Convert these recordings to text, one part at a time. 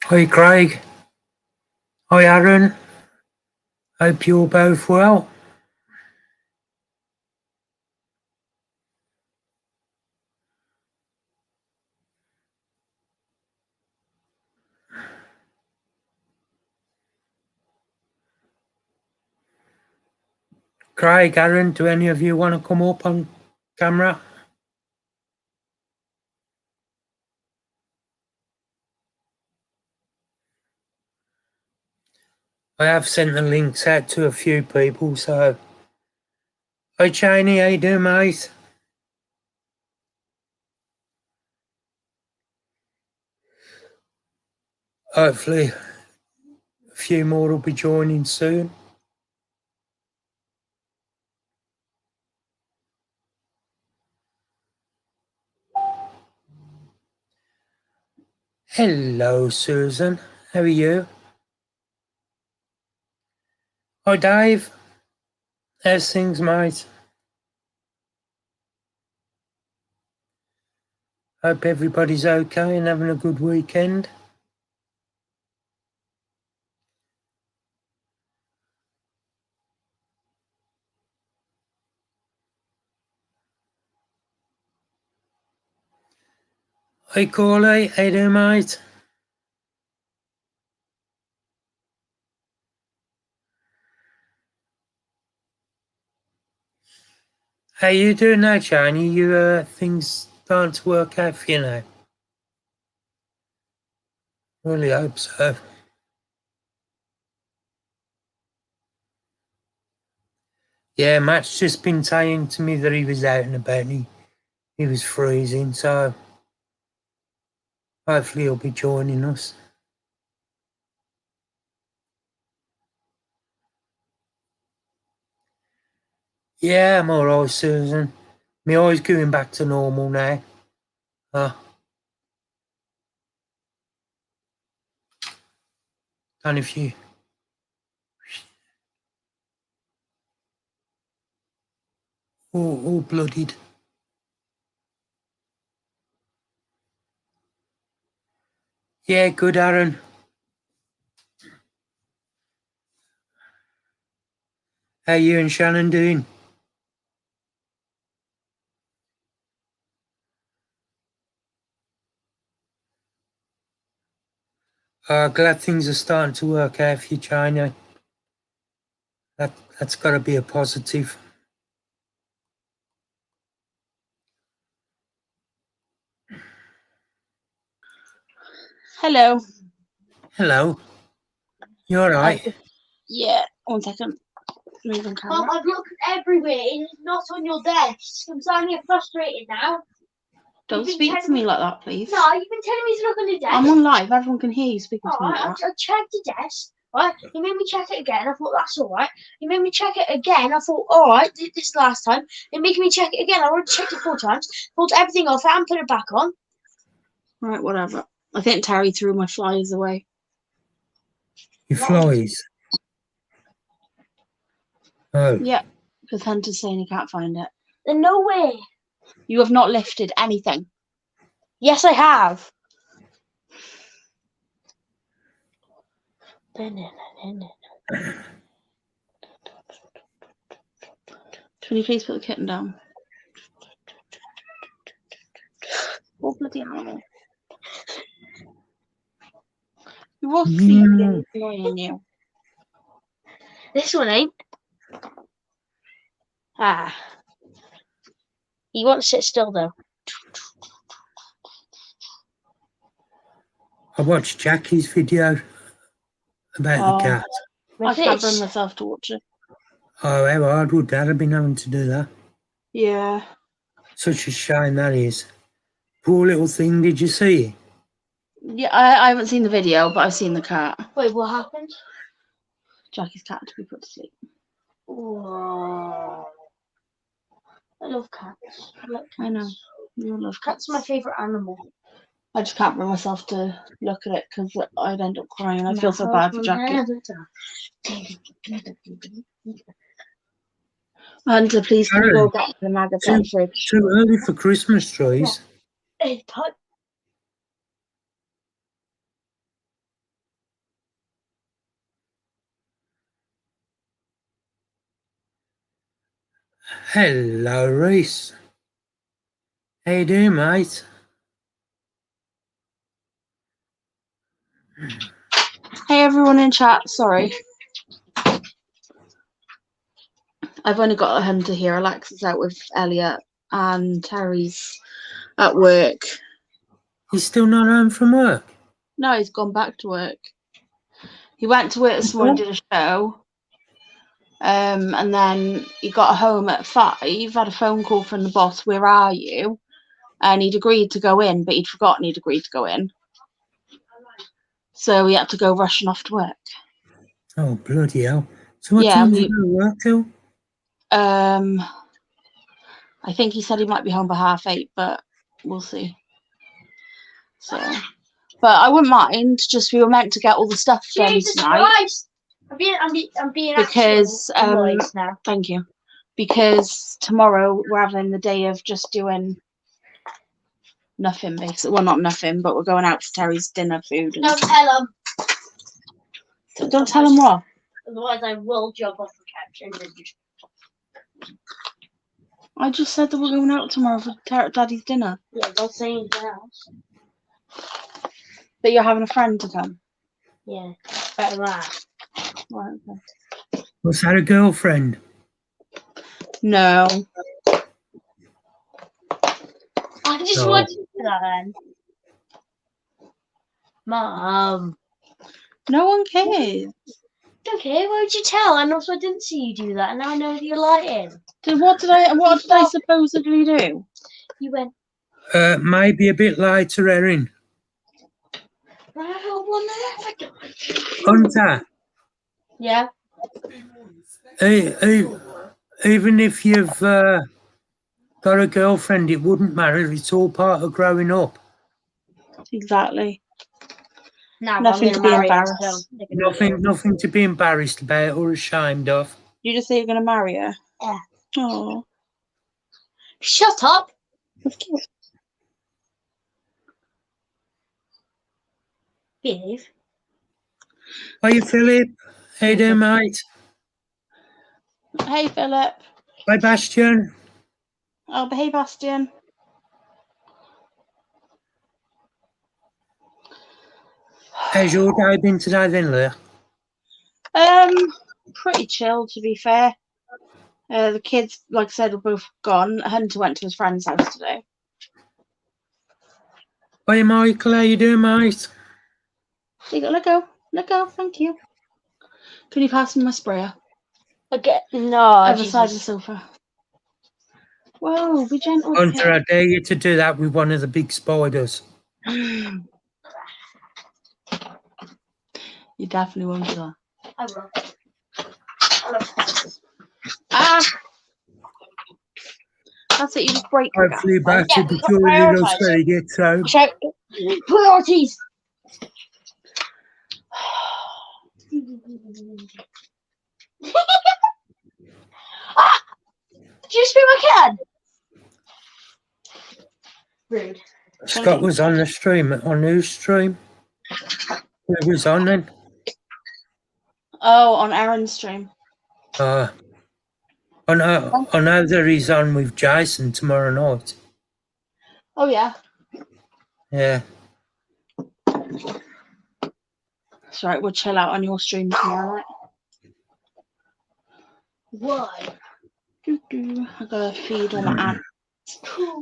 Hi Craig. Hi Aaron. Hope you're both well. Craig, Aaron, do any of you want to come up on camera? I have sent the links out to a few people, so... Hi Chiney, how you doing, mate? Hopefully a few more will be joining soon. Hello Susan, how are you? Hi Dave, how's things, mate? Hope everybody's okay and having a good weekend. Hi Corley, how you doing, mate? How you doing now, Chiney? You things starting to work out for you now? Really hope so. Yeah, Matt's just been saying to me that he was out and about and he was freezing, so hopefully he'll be joining us. Yeah, I'm alright, Susan. My eye's going back to normal now. And if you... all bloodied. Yeah, good, Aaron. How you and Shannon doing? Glad things are starting to work out for you, China. That's got to be a positive. Hello. Hello. You alright? Yeah, 1 second. Mum, I've looked everywhere and it's not on your desk. I'm starting to get frustrated now. Don't speak to me like that, please. No, you've been telling me to look on the desk. I'm on live, everyone can hear you speaking to me like that. I checked the desk, right? You made me check it again, I thought that's alright. You made me check it again, I thought, alright, this last time. You're making me check it again, I already checked it 4 times. Pulled everything off and put it back on. Right, whatever. I think Terry threw my flyers away. Your flies? Oh. Yeah, because Hunter's saying he can't find it. There's no way. You have not lifted anything. Yes, I have. Can you please put the kitten down? Oh, bloody animal. You're all sleepy and annoying you. This one ain't. He won't sit still though. I watched Jackie's video about the cat. I can't bring myself to watch it. Oh, how hard would that have been having to do that? Yeah. Such a shame that is. Poor little thing, did you see it? Yeah, I haven't seen the video, but I've seen the cat. Wait, what happened? Jackie's cat to be put to sleep. Oh, I love cats. I know. You love cats. Cat's my favourite animal. I just can't bring myself to look at it because I'd end up crying. I feel so bad for Jackie. Hunter, please can you go back to the maggots out of the fridge? Too early for Christmas trees. Yeah. Hello, Reese. How you doing, mate? Hey everyone in chat, sorry. I've only got him to hear. Alexa's out with Elliot and Terry's at work. He's still not home from work? No, he's gone back to work. He went to work this morning, did a show. And then he got home at 5, had a phone call from the boss, where are you? And he'd agreed to go in, but he'd forgotten he'd agreed to go in. So he had to go rushing off to work. Oh, bloody hell. So what Yeah, time does he go to work till? I think he said he might be home by 8:30, but we'll see. So, but I wouldn't mind. Just we were meant to get all the stuff done Jesus tonight. Christ! I'm being Because actually annoyed now. thank you. Because tomorrow we're having the day of just doing nothing, basically. Well, not nothing, but we're going out for Terry's dinner food. And Don't tell him. don't tell him what. Otherwise, I will jump off the couch and then just. I just said that we're going out tomorrow for Daddy's dinner. Yeah, don't say anything else. But you're having a friend to come. Yeah, better that. Right, okay. Was that a girlfriend? No. I just No. wanted to do that then. Mum. No one cares. Okay, why would you tell? And also, I didn't see you do that, and now I know that you're lying. What did I supposedly do? You went, Maybe a bit later, Erin. I will never do it. Hunter, Yeah. even if you've got a girlfriend, it wouldn't matter. It's all part of growing up. Exactly. Now Nothing to be embarrassed. Nothing to be embarrassed about or ashamed of. You just say you're going to marry her? Yeah. Oh. Shut up. That's cute. Behave. Hiya, Philip. How you doing, mate? Hey, Philip. Hi, Bastion. Oh, behave, Bastian. How's your day been today then, Leah? Pretty chill, to be fair. The kids, like I said, are both gone. Hunter went to his friend's house today. Hiya, Michael. How you doing, mate? Let go, thank you. Can you pass me my sprayer? Okay. No. Other side of the sofa. Whoa, be gentle with Hunter, I dare you to do that with one of the big spiders. You definitely won't do that. I will. I love spiders. Ah! That's it, you just break the gas. Hopefully back Yeah, to before the little prioritise. fairy gets home. Shout. Priorities. Ah! Did you spit my can? Rude. Scott was on the stream, on whose stream? Who was on then? Oh, on Aaron's stream. I know that he's on with Jason tomorrow night. Oh, yeah. Yeah. It's alright, we'll chill out on your stream tomorrow, right? Why? I gotta feed all my ants.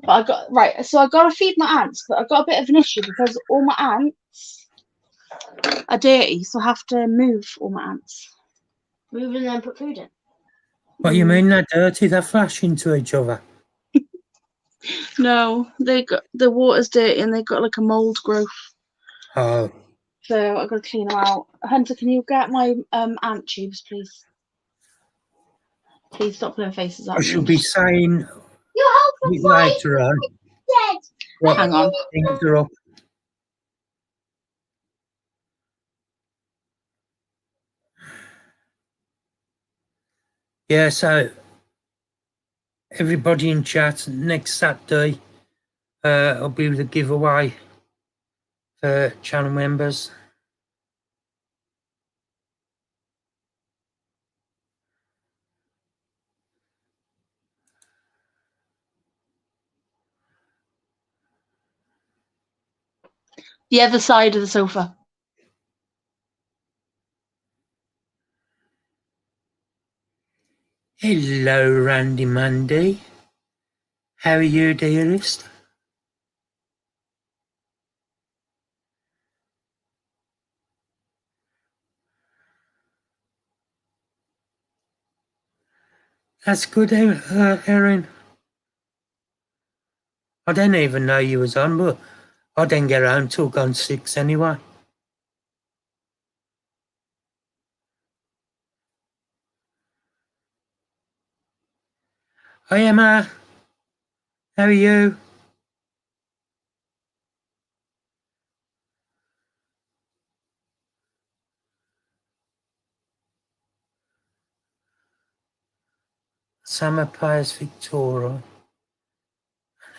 But I gotta feed my ants, but I've got a bit of an issue because all my ants are dirty, so I have to move all my ants. Move and then put food in. What you mean they're dirty? They flash into each other. No, the water's dirty and they've got like a mold growth. Oh. So I've got to clean them out. Hunter, can you get my ant tubes, please? Please stop putting faces at I me. should be saying Your a bit later on. dead. What Hang on. things are up. Yeah, so everybody in chat, next Saturday will be the giveaway for channel members. The other side of the sofa. Hello, Randy Mandy. How are you, dearest? That's good, Erin. I didn't even know you was on, but I didn't get home till gone 6 anyway. Hi, Emma. How are you? Summer players Victoria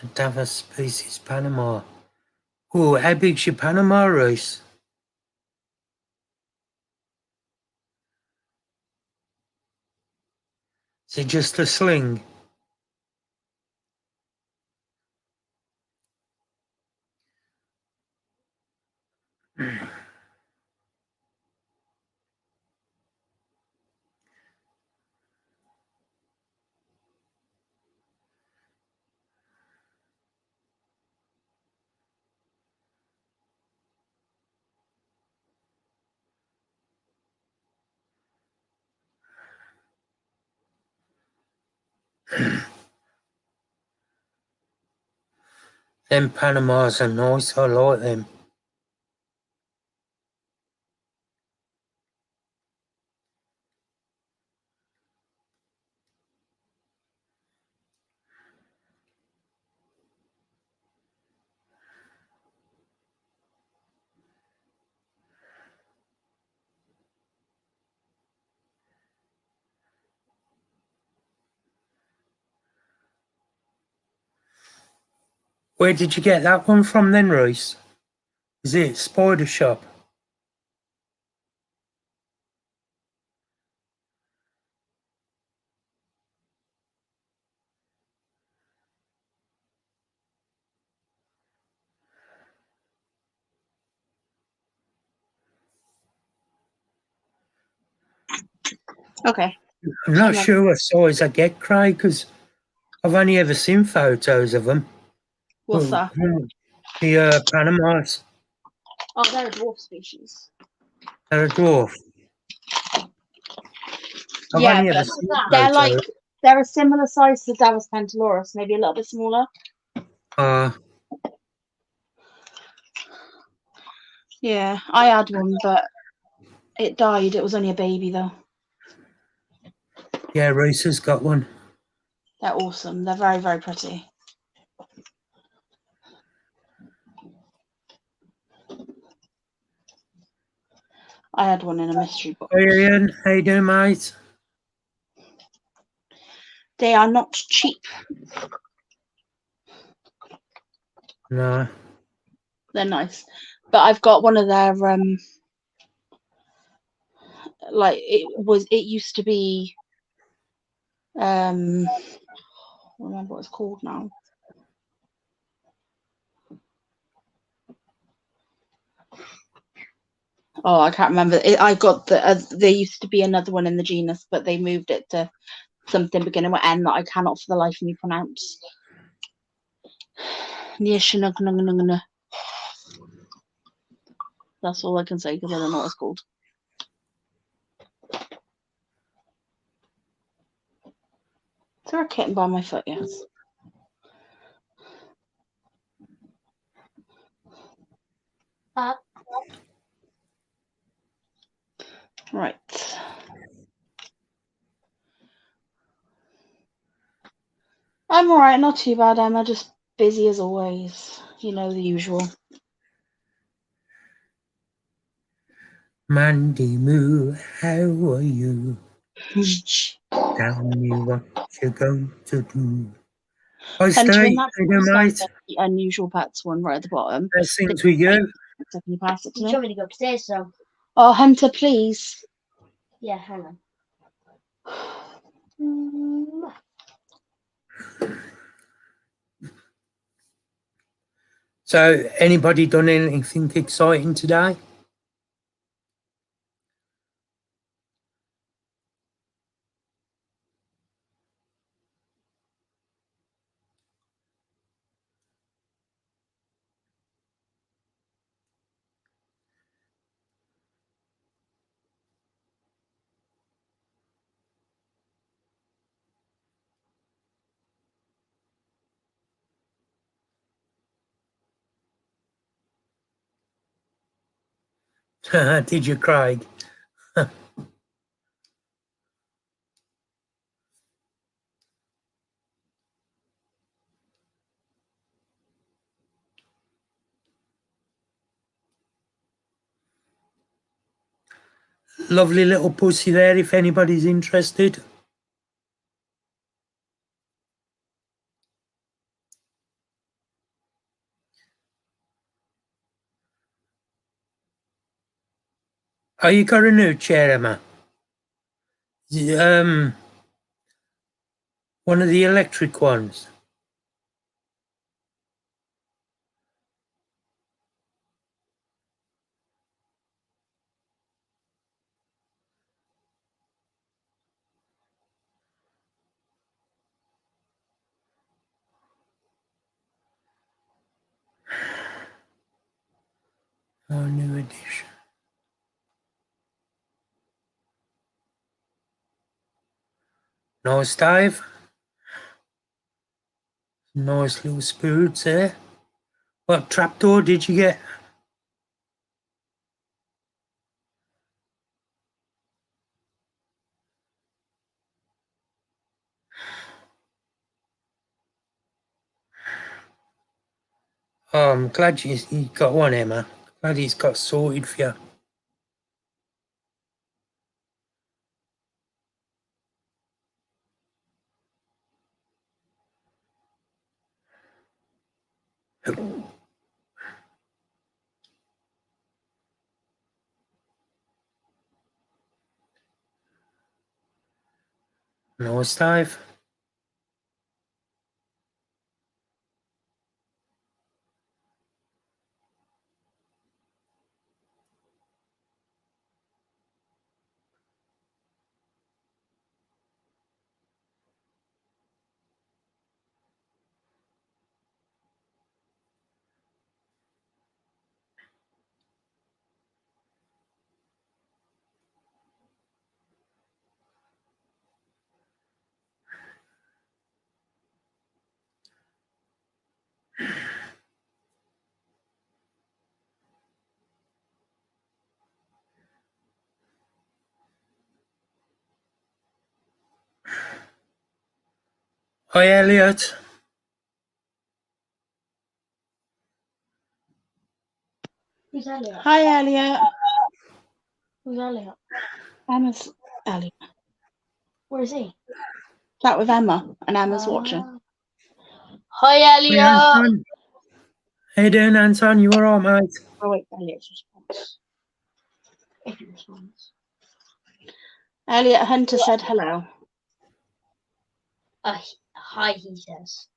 and Davos species Panama. Oh, how big's your Panama, Reese? Is it just a sling? Them Panamas are nice, I like them. Where did you get that one from then, Reese? Is it Spider Shop? Okay. I'm not sure what size I get, Craig, because I've only ever seen photos of them. What's that? The Panamas. Oh, they're a dwarf species. They're a dwarf. I've Yeah, only ever but seen they're photos. they're a similar size to Davos pentaloris, maybe a little bit smaller. Yeah, I had one, but it died. It was only a baby, though. Yeah, Reese has got one. They're awesome. They're very, very pretty. I had one in a mystery box. Hey, Ian. How you doing, mate? They are not cheap. No. They're nice. But I've got one of their it used to be I don't remember what it's called now. Oh, I can't remember. I got there used to be another one in the genus, but they moved it to something beginning with N that I cannot for the life of me pronounce. That's all I can say because I don't know what it's called. Is there a kitten by my foot? Yes. Right. I'm alright, not too bad, Emma. Just busy as always. You know, the usual. Mandy Moo, how are you? Tell me what you're going to do. Hi, Hunter, Steve. in that How you doing, mate? the unusual pets one right at the bottom. How's things with you? Can you pass it to You me? told me to go upstairs, so Oh, Hunter, please. yeah, hang on. So, anybody done anything exciting today? Did you, Craig? Lovely little pussy there, if anybody's interested. Oh, you got a new chair, Emma? One of the electric ones. Oh, new edition. Nice, Dave. Nice little spirits there. What trapdoor did you get? Oh, I'm glad you got one, Emma. Glad he's got sorted for you. Nice, Dave. Hi, Elliot. Who's Elliot? Hi, Elliot. Who's Elliot? Emma's Elliot. Where is he? Chat with Emma, and Emma's watching. Hi, Hi, Elliot. Anton. How you doing, Anton? You all right, mate? Oh wait, Elliot's response. If he responds. Elliot Hunter said hello. Hi, he says.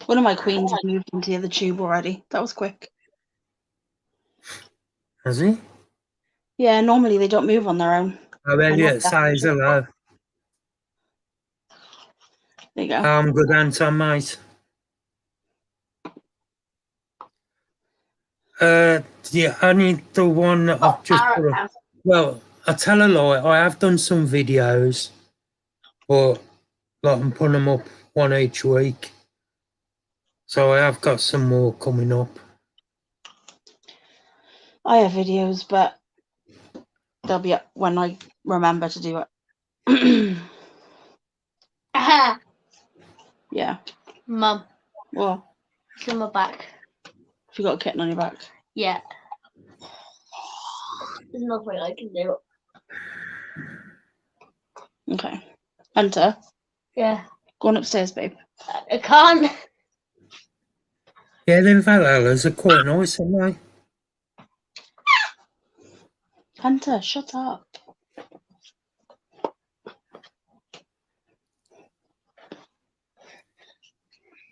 One of my queens has moved into the other tube already. That was quick. Has he? Yeah, normally they don't move on their own. Oh, Elliot says hello. There you go. I'm good, Anton, mate. Yeah, only the one that I've just put up. Well, I tell a lie, I have done some videos, but like, I'm putting them up one each week. So I have got some more coming up. I have videos, but they'll be up when I remember to do it. Yeah. Mum, Well, it's on my back. if you got a kitten on your back. Yeah. There's nothing I can do. Okay. Hunter, Yeah. go on upstairs, babe. I can't. Yeah, them Valhallas are quite nice, aren't they? Hunter, shut up.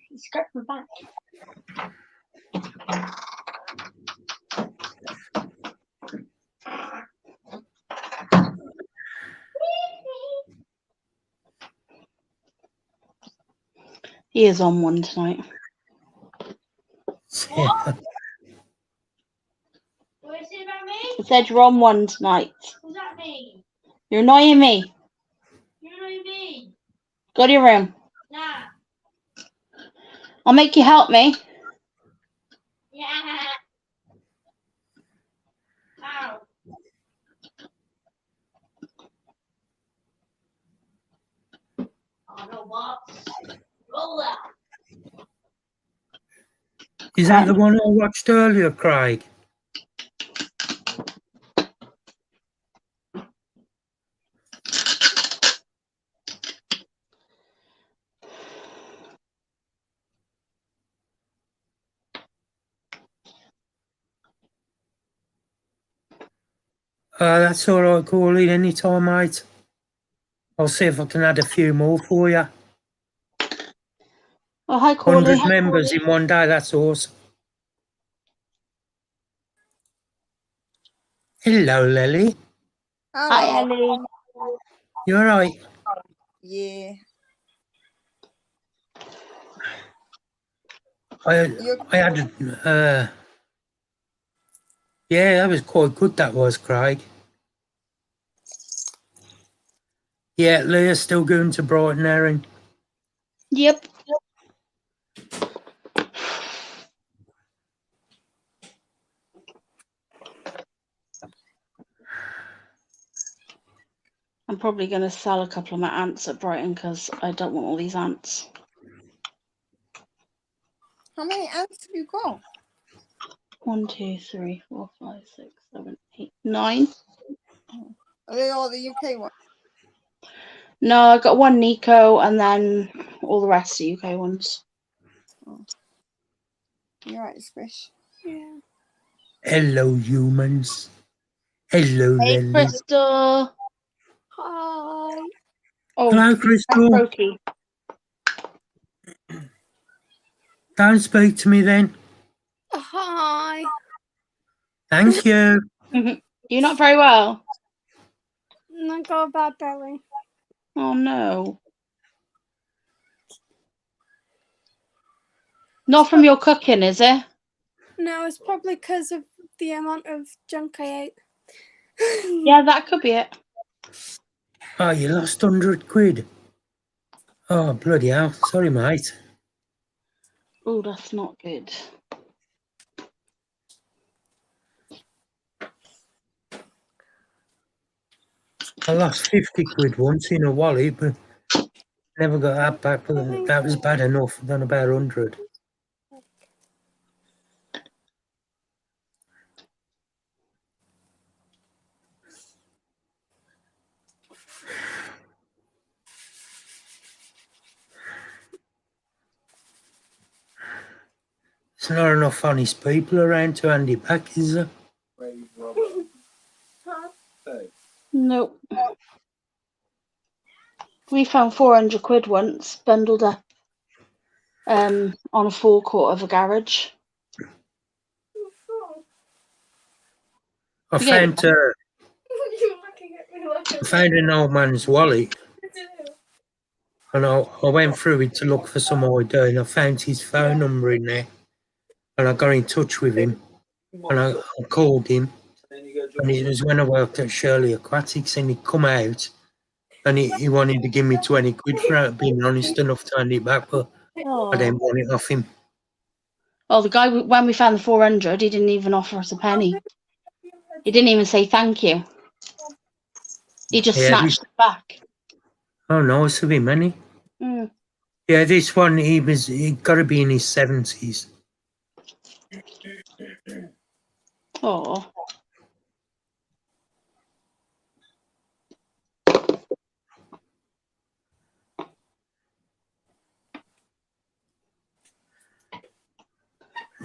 He scratched my back. He is on one tonight. What? What is it about me? I said you're on one tonight. What does that mean? You're annoying me. You know what I mean? Go to your room. Nah. I'll make you help me. Yeah. Ow. Oh no, what? Roll out. Is that the one I watched earlier, Craig? That's all right, Corley. Anytime, mate. I'll see if I can add a few more for you. Oh, hi, Corley. 100 members in one day. That's awesome. Hello, Lily. Hi, Ellie. You all right? Yeah. I had, yeah, that was quite good, that was, Craig. Yeah, Leah's still going to Brighton, Erin. Yep. I'm probably going to sell a couple of my ants at Brighton because I don't want all these ants. How many ants have you got? 1, 2, 3, 4, 5, 6, 7, 8, 9. Are they all the UK ones? No, I got one Nico and then all the rest are UK ones. You're right, Squish. Yeah. Hello, humans. Hello, Hey, Lily. Crystal. Hi. Oh, Hello, Crystal. Brokey. Don't speak to me then. Hi. Thank you. You're not very well. I got a bad belly. Oh, no. Not from your cooking, is it? No, it's probably because of the amount of junk I ate. Yeah, that could be it. Oh, you lost 100 quid. Oh, bloody hell. Sorry, mate. Oh, that's not good. I lost 50 quid once in a wallet, but never got that back. But that was bad enough. I've done about 100. There's not enough honest people around to hand it back, is there? Nope. We found 400 quid once, bundled up on a forecourt of a garage. I found an old man's wallet, and I went through it to look for some ID, and I found his phone number in there, and I got in touch with him, and I called him, and it was when I worked at Shirley Aquatics, and he'd come out, and he wanted to give me 20 quid for it, being honest enough to hand it back, but I didn't want it off him. Oh, the guy, when we found the 400, he didn't even offer us a penny. He didn't even say thank you. He just snatched it back. Oh, nice of him, ain't he? Mm. Yeah, this one, he got to be in his 70s. Oh.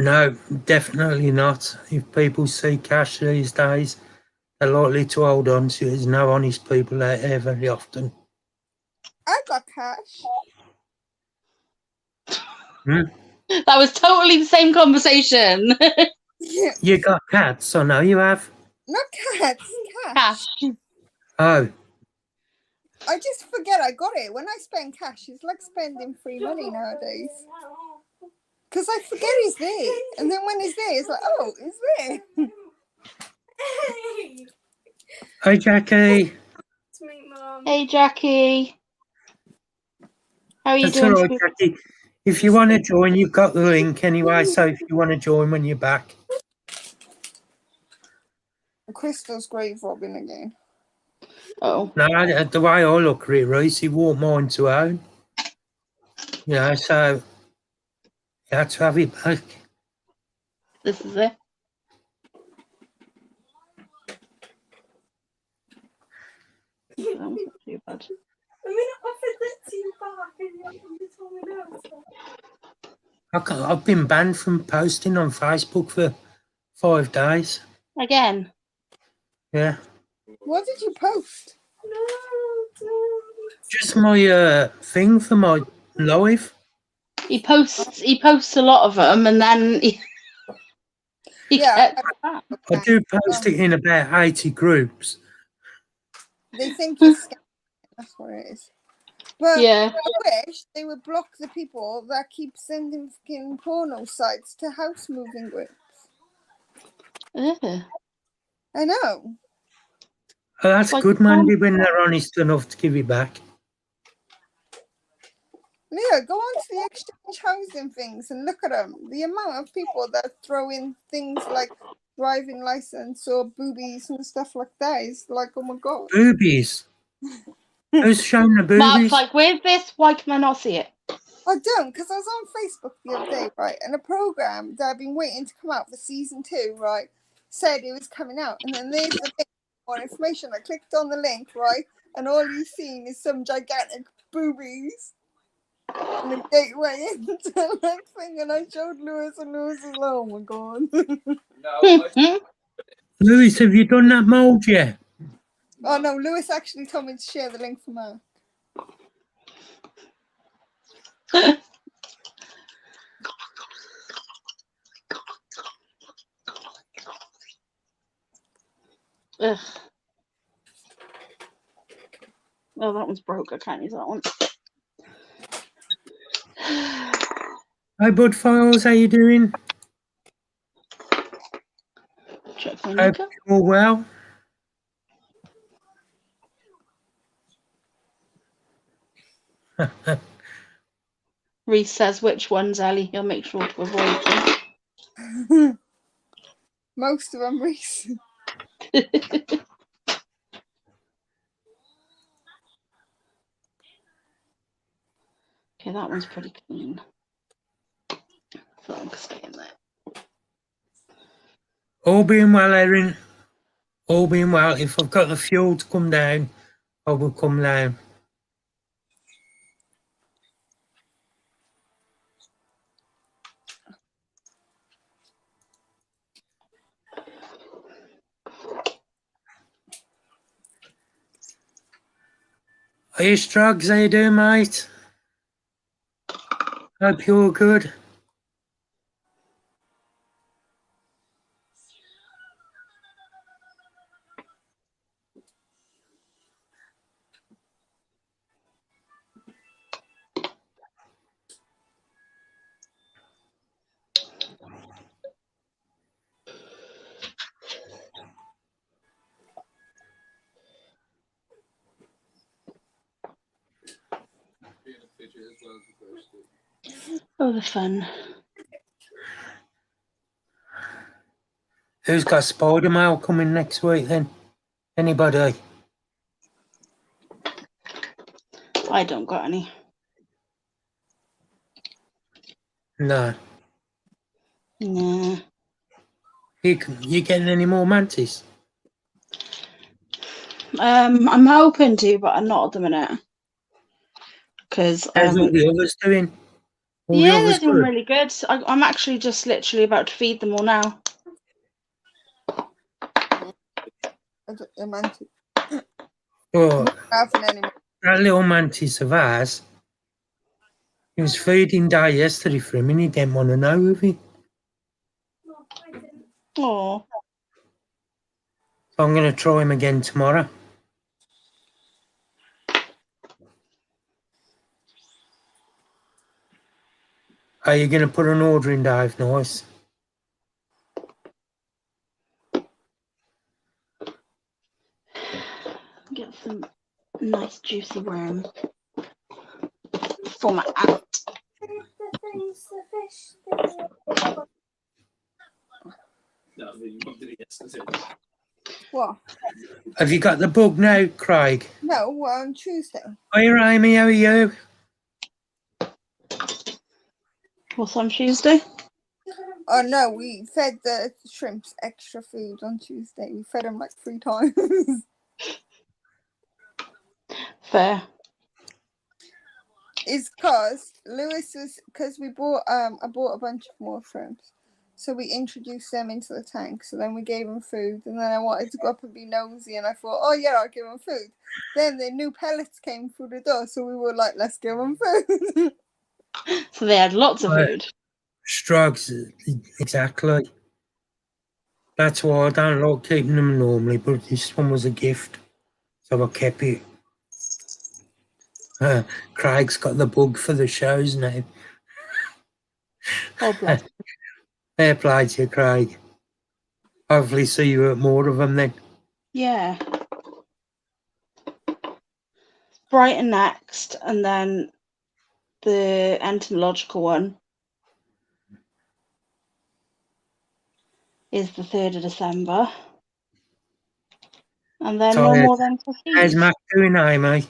No, definitely not. If people see cash these days, They're likely to hold on to it. There's no honest people out there very often. I got cash. That was totally the same conversation. Yeah, You got cats, I know you have. not cats, cash. Cash. Oh, I just forget I got it. When I spend cash, it's like spending free money nowadays. Because I forget it's there. And then when it's there, it's like, oh, it's there. hey Jackie. It's me, Mum. Hey, Jackie. How are you That's all doing? right, Jackie. If you want to join, you've got the link anyway. So if you want to join when you're back. Crystal's grave robbing again. Oh, No, the way I look at it, Reese, he won't mind to own. You know, so you had to have it back. this is it. That was not too bad. I mean, I offered it to you back and you told me no. I've been banned from posting on Facebook for 5 days. Again. Yeah. What did you post? No. Just my thing for my live. He posts a lot of them, and then he Yeah, gets that. I do post it in about 80 groups. They think you're scamming. That's what it is. But Yeah. I wish they would block the people that keep sending fucking porno sites to house moving groups. Ugh. I know. Oh, that's Like, good, Mandy, when they're honest enough to give it back. Leo, go on to the exchange housing things and look at them. The amount of people that throw in things like driving license or boobies and stuff like that is like, oh my god. Boobies. Who's showing the Mark's boobies? like, where's this? Why can I not see it? I don't, because I was on Facebook the other day, right, and a program that I've been waiting to come out for season 2, right, said it was coming out, and then there's the link for more information. I clicked on the link, right, and all you've seen is some gigantic boobies and the gateway into the thing, and I showed Lewis, and Lewis was like, oh my god. Louis, have you done that mould yet? Oh no, Lewis actually told me to share the link for Mark. Ugh. Oh, that one's broke. I can't use that one. Hi, Bud Files, how you doing? Check my Hope makeup. you're all well. Reese says, which ones, Ellie? He'll make sure to avoid them. Most of them, Reese. Okay, that one's pretty clean. So I'm stay in there. All being well, Erin. All being well. If I've got the fuel to come down, I will come down. Are you Strugs? How you doing, mate? Hope you're all good. Oh, the fun. Who's got Spidermom coming next week then? Anybody? I don't got any. No. Nah. You getting any more mantis? I'm hoping to, but I'm not at the minute. Because How's all the others doing? All the yeah, they're others doing good? really good. I'm actually just literally about to feed them all now. A mantis. But Having any more. that little mantis of ours, he was feeding day yesterday for him and he didn't want to know of it. Oh, So I'm going to try him again tomorrow. Are you going to put an order in, Dave? Nice. get some nice juicy worm for my aunt. What? Have you got the book now, Craig? No, on Tuesday. Hi, Amy, how are you? What's on Tuesday? Oh no, we fed the shrimps extra food on Tuesday. We fed them like 3 times. Fair. It's because Lewis was we bought I bought a bunch of more shrimps, so we introduced them into the tank. So then we gave them food, and then I wanted to go up and be nosy, and I thought, oh yeah, I'll give them food. Then the new pellets came through the door, so we were like, let's give them food. So they had lots of food. Strugs, exactly. That's why I don't like keeping them normally, but this one was a gift, so I kept it. Craig's got the bug for the shows now. Oh, bless. Fair play to you, Craig. Hopefully see you at more of them then. Yeah. Brighton next, and then the entomological one is the 3rd of December. And then no more than How's Matt doing, Amy?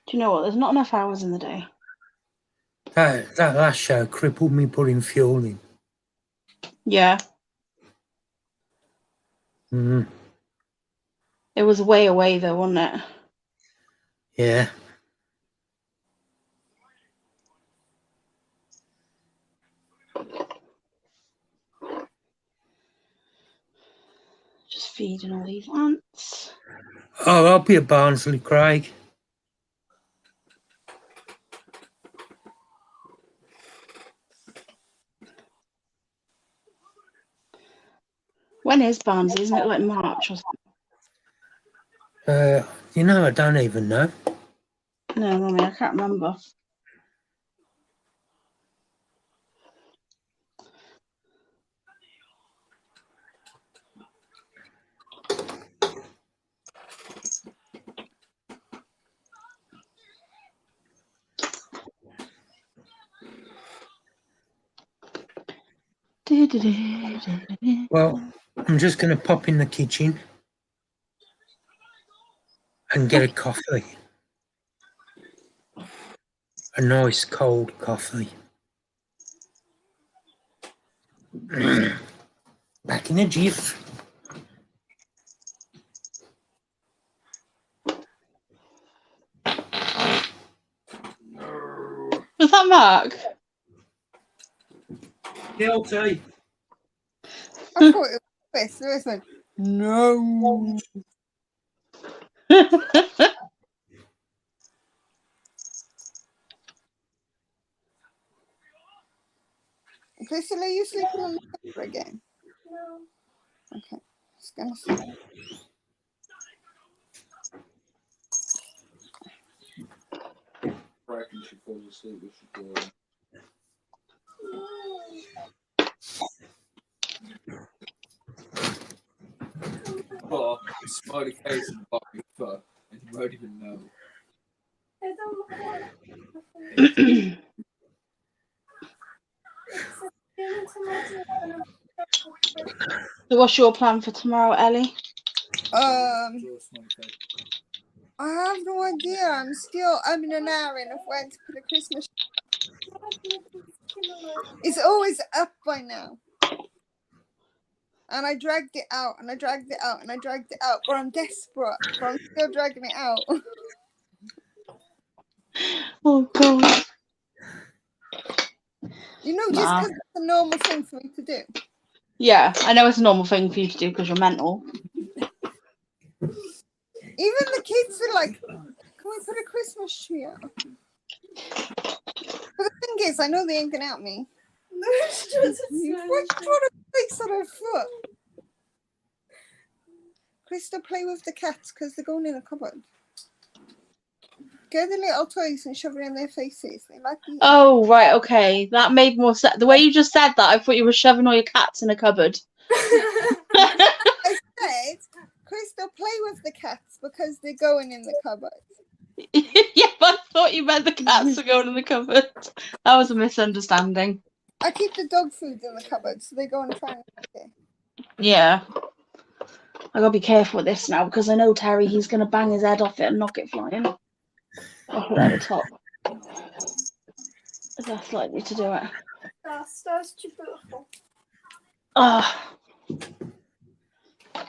Do you know what? There's not enough hours in the day. That last show crippled me putting fuel in. Yeah. Mm, It was way away though, wasn't it? yeah. Just feeding all these ants. Oh, I'll be at Barnsley, Craig. When is Barnsley? Isn't it like March or something? You know, I don't even know. No, Mummy, I can't remember. Well, I'm just going to pop in the kitchen and get a coffee. A nice cold coffee. Back in a jiff. Was that Mark? Guilty. I thought it was Lewis. Lewis went, no. Crystal, are you sleeping on the sofa again? No. Okay. Just gonna sleep. I reckon she falls asleep if she falls. Oh, smiley face and body fur, and you won't even know. So what's your plan for tomorrow, Ellie? Draw a smiley face. I have no idea. I'm still in an errand of when to put a Christmas. It's always up by now. And I dragged it out, and I dragged it out, and I dragged it out. But I'm desperate. But I'm still dragging it out. Oh God. You know, just because it's a normal thing for me to do. Yeah, I know it's a normal thing for you to do because you're mental. Even the kids are like, can we put a Christmas tree out? But the thing is, I know they ain't gonna help me. No, it's just you trying to fix on her foot. Krista, play with the cats because they're going in a cupboard. Get the little toys and shove it in their faces. They like eating. Oh, right, okay. That made more sense. The way you just said that, I thought you were shoving all your cats in a cupboard. I said, Krista, play with the cats because they're going in the cupboard. Yeah, but I thought you meant the cats were going in the cupboard. That was a misunderstanding. I keep the dog food in the cupboard so they go and try and eat it. Yeah. I gotta be careful with this now because I know Terry, he's gonna bang his head off it and knock it flying off at the top. That's likely to do it. That's too beautiful. Ah.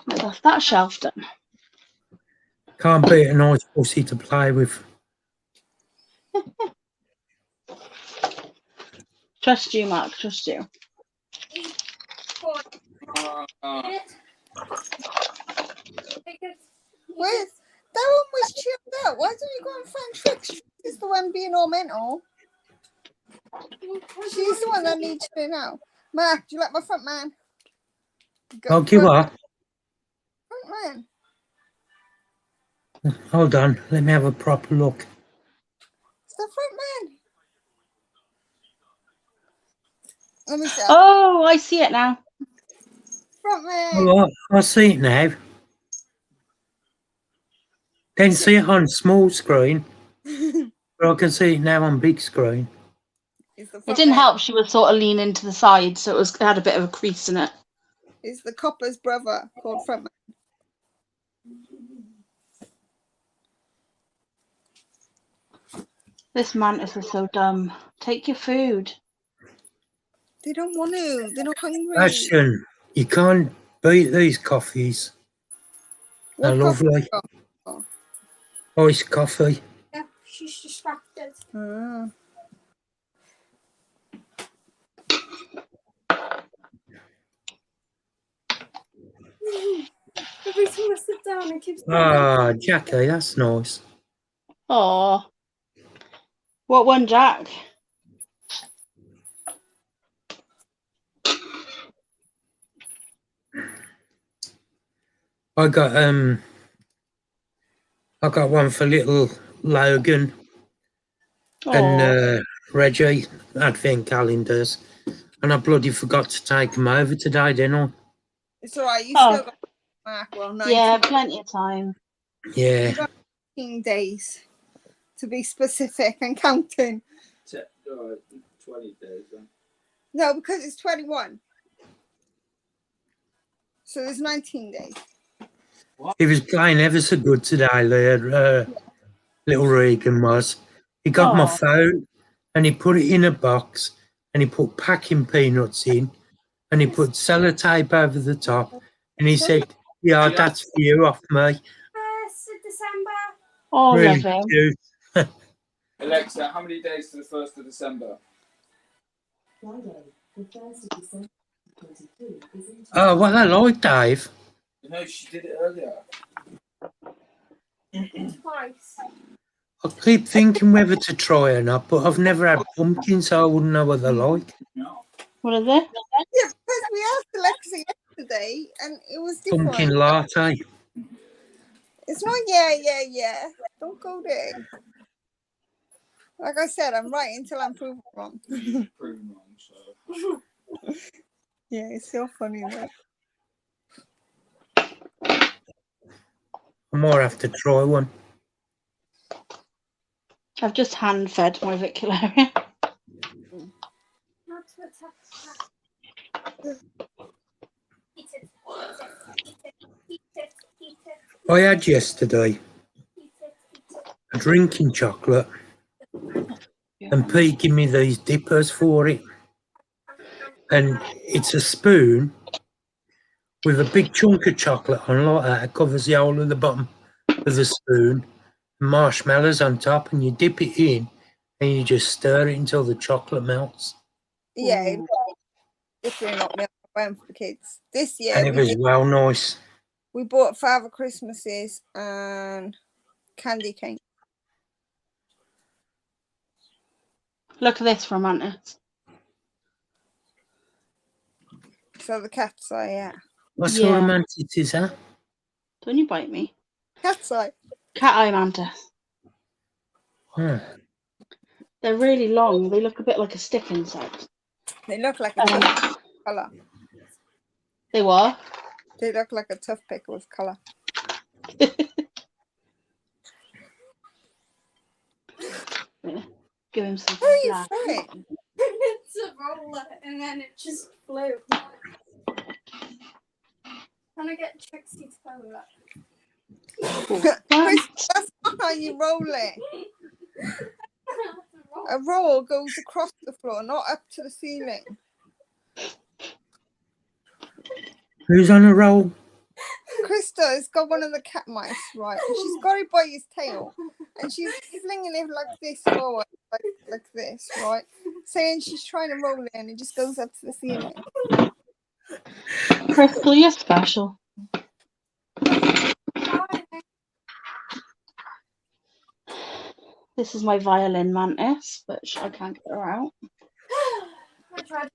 That's that shelf done. Can't beat a nice pussy to play with. Trust you, Mark. Trust you. Where's that one was chilled out? Why don't you go and find Trix? Trix is the one being all mental. She's the one that needs to know. Mark, do you like my front man? I'll give up. Front man. Hold on, let me have a proper look. It's the front man. Let me see. Oh, I see it now. Front man. Oh, I see it now. Didn't see it on small screen, but I can see it now on big screen. It It didn't help. She was sort of leaning to the side, so it had a bit of a crease in it. It's the copper's brother called front man. This mantis is so dumb. Take your food. They don't want to. They're not hungry. Ashton, you can't beat these coffees. They're lovely. Oh. Iced coffee. Yeah, she's distracted. Ah. Every time I sit down, it keeps. Ah, Jackie, that's nice. Oh. What one, Jack? I got one for little Logan and Reggie, advent calendars, and I bloody forgot to take them over today, didn't I? It's alright, you still got Mark. Well, 19, Yeah, plenty of time. Yeah. you got 19 days to be specific and counting. 20 days then. No, because it's 21. So there's 19 days. He was playing ever so good today, Leah. Little Regan was. He got my phone and he put it in a box and he put packing peanuts in and he put sellotape over the top and he said, yeah, that's for you off me. 1st of December. Oh, Really love him. cute. Alexa, how many days to the 1st of December? Friday, the 1st of December 2022 is in Oh, what I like, Dave. No, she did it earlier. Twice. I keep thinking whether to try or not, but I've never had pumpkin, so I wouldn't know what they're like. No. What is it? Yeah, because we asked Alexa yesterday and it was different. Pumpkin latte. It's not yeah. Don't go there. Like I said, I'm right until I'm proven wrong. Proven wrong, so. Yeah, it's so funny though. I might have to try one. I've just hand fed my Vicularia. Not to attack. Eat it. I had yesterday. Eat it. drinking chocolate, and Pete give me these dippers for it. And it's a spoon with a big chunk of chocolate on like that. It covers the whole of the bottom of the spoon. Marshmallows on top, and you dip it in, and you just stir it until the chocolate melts. Yeah, different not milk for the kids. This year And it was well nice. we bought Father Christmases and candy cane. Look at this for a mantis. So the cat's eye, yeah. What sort of mantis is that? Don't you bite me. Cat's eye. Cat eye mantis. Hmm. They're really long. They look a bit like a stick insect. They look like a tough colour. They what? They look like a tough pick with colour. Yeah. Give him some. What are you throwing? It's a roller and then it just flew. Trying to get Trixie to play with that. Chris, that's not how you roll it. A roll goes across the floor, not up to the ceiling. Who's on a roll? Krista has got one of the cat mice, right? And she's got it by his tail. And she's flinging it like this forward, like this, right? Saying she's trying to roll it and it just goes up to the ceiling. Crystal, you're special. This is my violin mantis, but I can't get her out. I tried.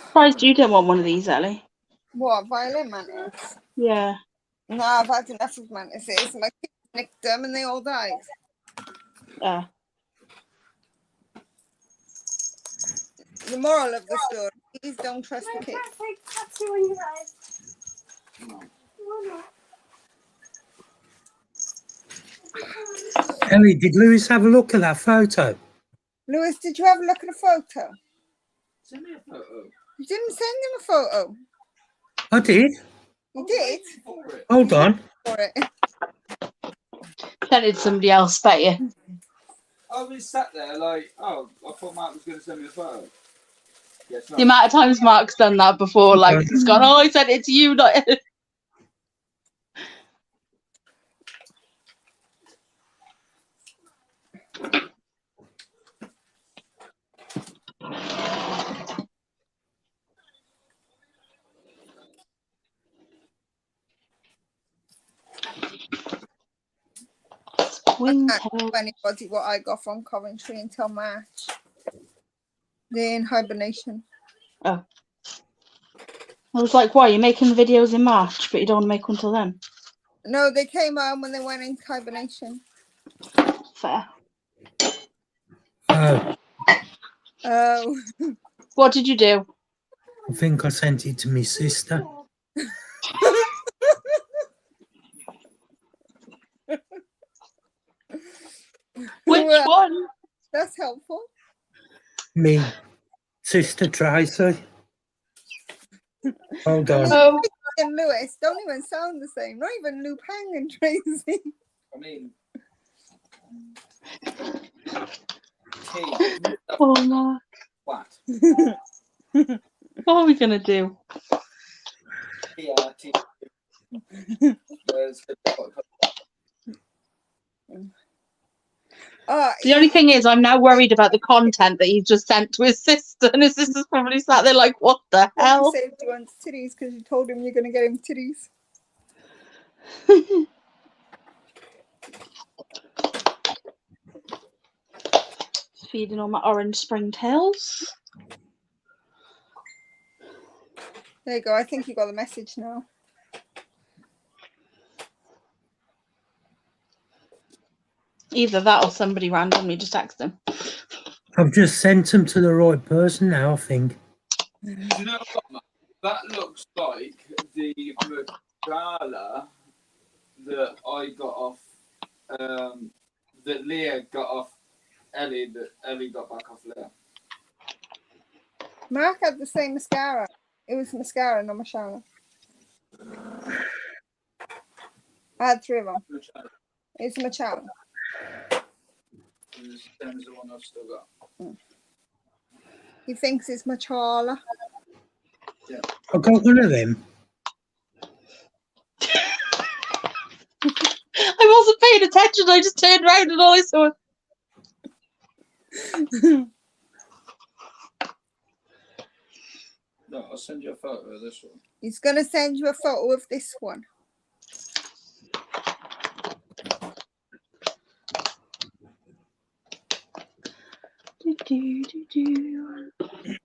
Surprised you don't want one of these, Ellie. What, violin mantis? Yeah. No, I've had enough of mantises. My kids nicked them and they all died. The moral of the story, please don't trust the kids. Tattoo on your head. Ellie, did Lewis have a look at that photo? Lewis, did you have a look at the photo? Send me a photo. You didn't send him a photo. I did. You did? For it. Hold on. For it. Then it's somebody else, bet you. I was sat there like, oh, I thought Mark was going to send me a photo. Yes, The amount of times Mark's done that before, like he's gone, oh, I sent it to you, not I can't tell anybody what I got from Coventry until March. They're in hibernation. Oh. I was like, why? You're making videos in March, but you don't want to make one till then? No, they came home when they went into hibernation. Fair. Oh, Oh. What did you do? I think I sent it to my sister. Which Well, one? that's helpful. Me sister Tracy. Hold on. Oh, And Lewis don't even sound the same. Not even Lupang and Tracy. I mean, oh Mark. what? What are we going to do? The only thing is, I'm now worried about the content that he's just sent to his sister, and his sister's probably sat there like, what the hell? He said he wants titties because you told him you're going to get him titties. Feeding on my orange springtails. There you go. I think you got the message now. Either that or somebody randomly just texted him. I've just sent them to the right person now, I think. Do you know what, man? That looks like the Reptile that I got off, that Leah got off Ellie, that Ellie got back off Leah. Mark had the same mascara. It was mascara, not mascara. I had 3 of them. Machala. It's Machala. It's the same as the one I've still got. He thinks it's Machala. I got one of them. I wasn't paying attention. I just turned around and all I saw. No, I'll send you a photo of this one. He's going to send you a photo of this one.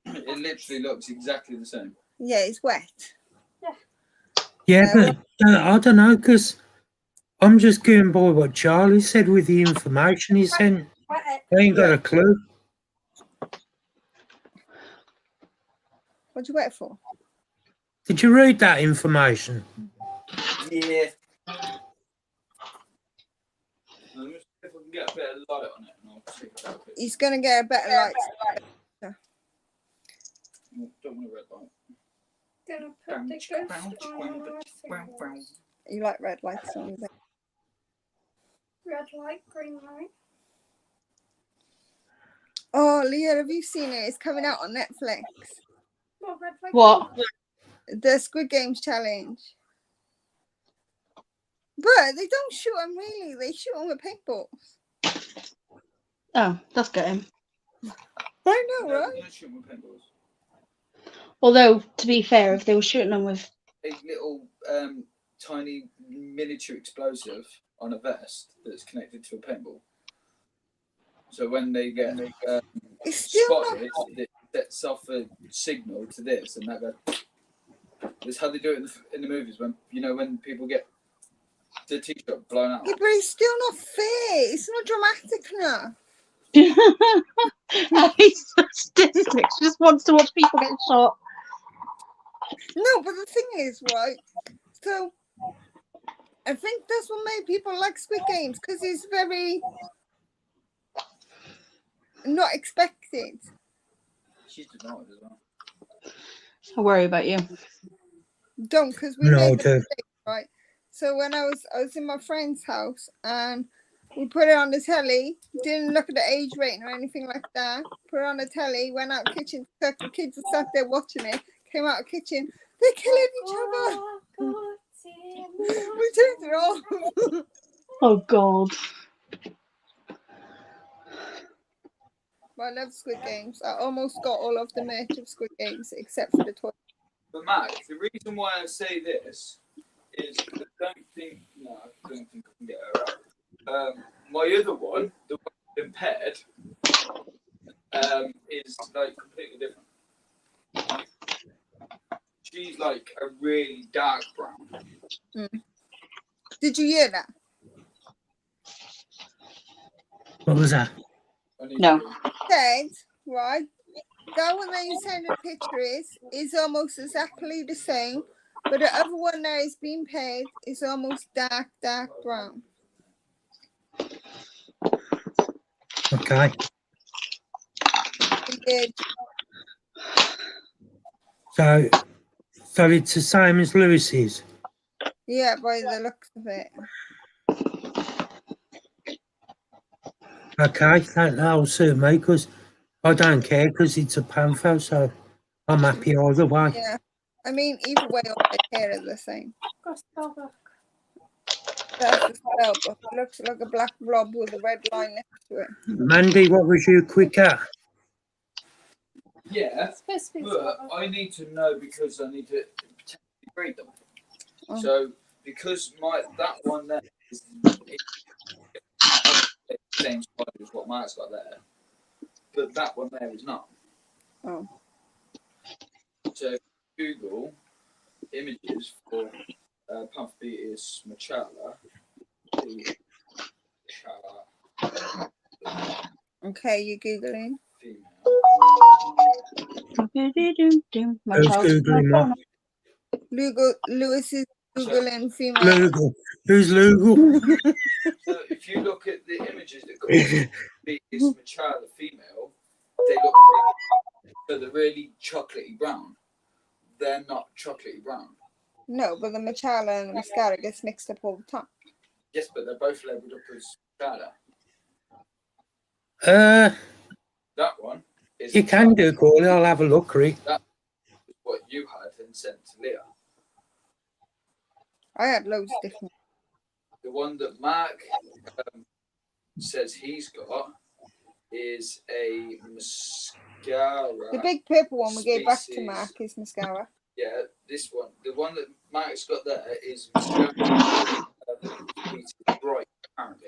It literally looks exactly the same. Yeah, it's wet. Yeah, but I don't know, because I'm just going by what Charlie said with the information he sent. I ain't got a clue. What'd you wet for? Did you read that information? Yeah. Let me see if I can get a bit of light on it and I'll take it out. He's going to get a better light. Don't want a red light. Gonna put the ghost on my fingers. You like red lights on there? Red light, green light. Oh, Leah, have you seen it? It's coming out on Netflix. What red light? What? The Squid Games challenge. But they don't shoot them really. They shoot them with paintballs. Oh, that's good. I know, No, right? they don't shoot with paintballs. Although, to be fair, if they were shooting them with... A little tiny miniature explosive on a vest that's connected to a paintball. So when they get It's still spotted, it sets off a signal to this, and that goes. That's how they do it in the movies. When when people get the t-shirt blown out. Yeah, but it's still not fair. It's not dramatic enough. He's sadistic. She just wants to watch people get shot. No, but the thing is, right? So I think that's what made people like Squid Games, because it's very not expected. She's denied as well. I worry about you. Don't, because we No, made the dude. mistake, right? So when I was in my friend's house and we put it on the telly, didn't look at the age rating or anything like that. Put it on the telly, went out kitchen, the kids were sat there watching it. Came out of the kitchen, they're killing each other. We turned it off. Oh, God. But I love Squid Games. I almost got all of the merch of Squid Games except for the toy. But Mac, the reason why I say this is I don't think I can get her out. My other one, the one that's been paired, is like completely different. She's like a really dark brown. Did you hear that? What was that? No. Said, right? That one that you sent a picture is almost exactly the same, but the other one that is being paired is almost dark brown. Okay. Yeah, So it's the same as Lewis's. yeah, by the looks of it. Okay, that'll suit me, because I don't care, because it's a panther, so I'm happy either way. Yeah. I mean, either way, all the hair is the same. Got spell book. That's the spell book. It looks like a black blob with a red line next to it. Mandy, what was you quick at? Yeah, It's supposed to be but spell book. I need to know because I need to potentially breed them. Oh. So because that one there is the same size as what Mark's got there, but that one there is not. Oh. So Google images for Panther Beater's Machala. Okay, you Googling. Female. My Who's child's Googling what? Lewis is Googling female. Lugal. Who's Lugal? So if you look at the images that come up, Beater's Machala female, they look so they're really chocolatey brown. They're not chocolatey brown. No, but the Machala and the Mascara gets mixed up all the time. Yes, but they're both labelled up as Mascara. That one is. You can do, Corley. I'll have a look, Rick. That is what you had and sent to Leah. I had loads of different. The one that Mark says he's got is a mascara. The big purple one we gave back to Species. Mark is mascara. Yeah, this one. The one that Mark's got there is mascara. Species bright, apparently.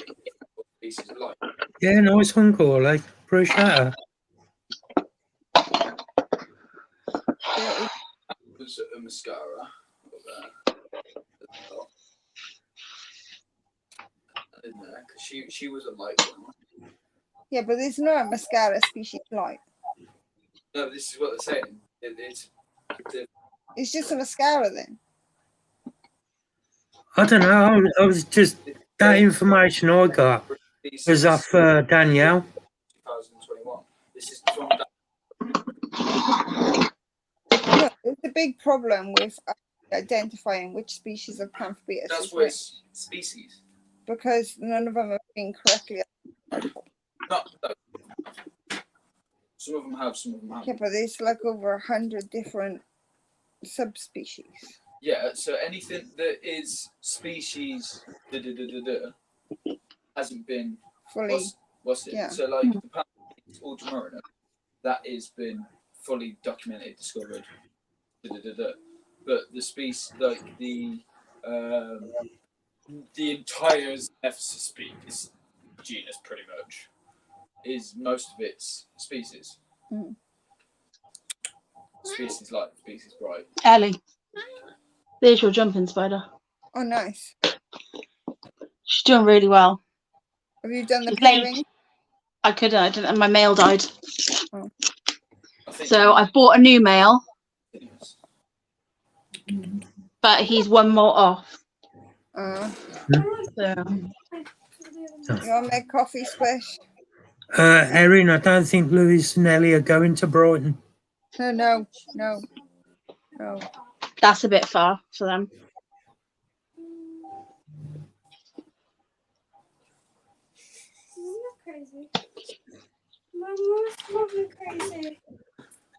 Or species light. Yeah, nice one, Corley. Appreciate it. Yeah, That was a mascara. Up there. In there, because she was a light one. yeah, but there's no mascara species light. No, this is what they're saying. It's just a mascara then. I don't know. I was just that information I got was off Danielle. 2021. This is from Yeah, there's a big problem with identifying which species of Panthobeus that's is where which, it's species. because none of them are being correctly. Not no. Some of them have, some of them haven't. Yeah, but there's like over 100 different subspecies. Yeah, so anything that is species hasn't been Fully. what's it? Yeah. So like the Panthobeus ultramarina, that has been fully documented, discovered. But the species like the entire Ephesus species genus pretty much is most of its species. Mm. Species light, species bright. Ellie, there's your jumping spider. Oh, nice. She's doing really well. Have you done the She's late. pairing? I didn't, and my mail died. Oh. I think So I bought a new mail, but he's one more off. Uh, So you want to make coffee swish? Erin, I don't think Louis and Ellie are going to Brighton. No. that's a bit far for them. Crazy. Mama's probably crazy.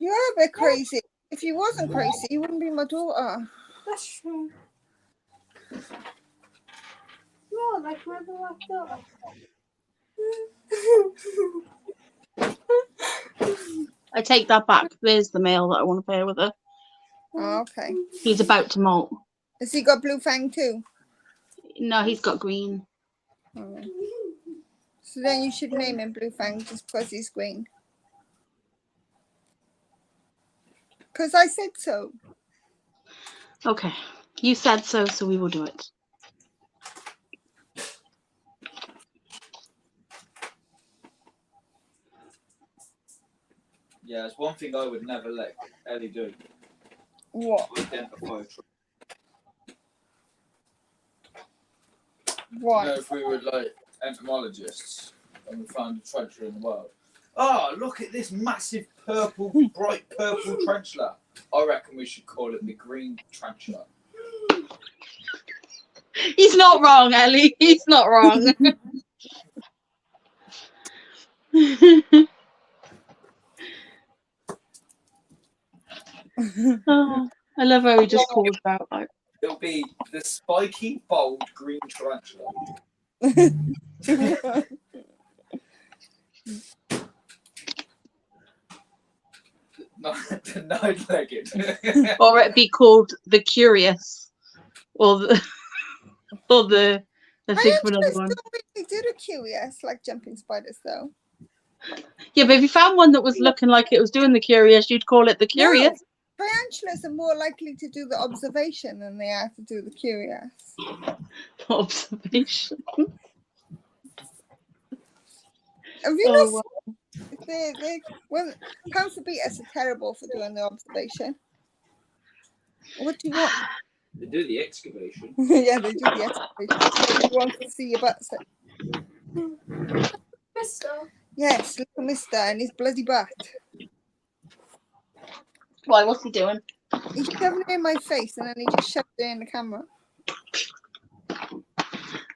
You are a bit crazy. If you wasn't crazy, you wouldn't be my daughter. That's true. No, like my black dog. I take that back. There's the mail that I want to pair with her. Oh, okay. He's about to molt. Has he got blue fang too? No, he's got green. Oh. So then you should name him Blue Fang just because he's green. Because I said so. Okay, you said so, so we will do it. yeah, it's one thing I would never let Ellie do. What? Identify. Why? You know, if we were like entomologists and we found a tarantula in the wild. Oh, look at this massive purple, bright purple tarantula. I reckon we should call it the green tarantula. He's not wrong, Ellie. He's not wrong. Oh, I love how he just calls out like. It'll be the spiky, bold green tarantula. The nine-legged. Or it'd be called the Curious, or the the thing for another one. They do the curious, like jumping spiders, though. Yeah, but if you found one that was looking like it was doing the Curious, you'd call it the Curious. No, tarantulas are more likely to do the observation than they are to do the curious. Observation. Have you Oh, not wow. well, Panthobeus are terrible for doing the observation. What do you want? They do the excavation. Yeah, they do the excavation. You want to see your butt. Mister. Yes, little mister and his bloody butt. Why? What's he doing? He shoved it in my face and then he just shoved it in the camera.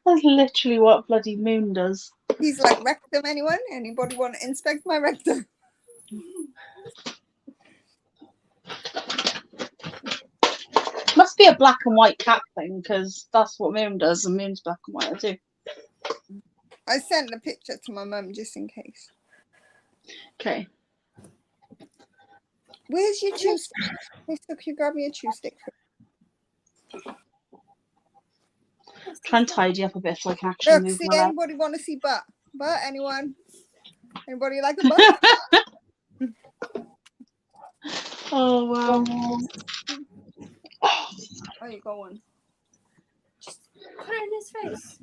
That's literally what bloody Moon does. He's like, rectum, anyone? Anybody want to inspect my rectum? Must be a black and white cat thing, because that's what Moon does, and Moon's black and white too. I sent the picture to my mum just in case. Okay. Where's your chew stick? Hey, so can you grab me a chew stick? Try and tidy up a bit so I can actually Look, move see, my leg. anybody want to see butt? Butt, anyone? Anybody like a butt? Oh, wow. Where you going? Put it in his face.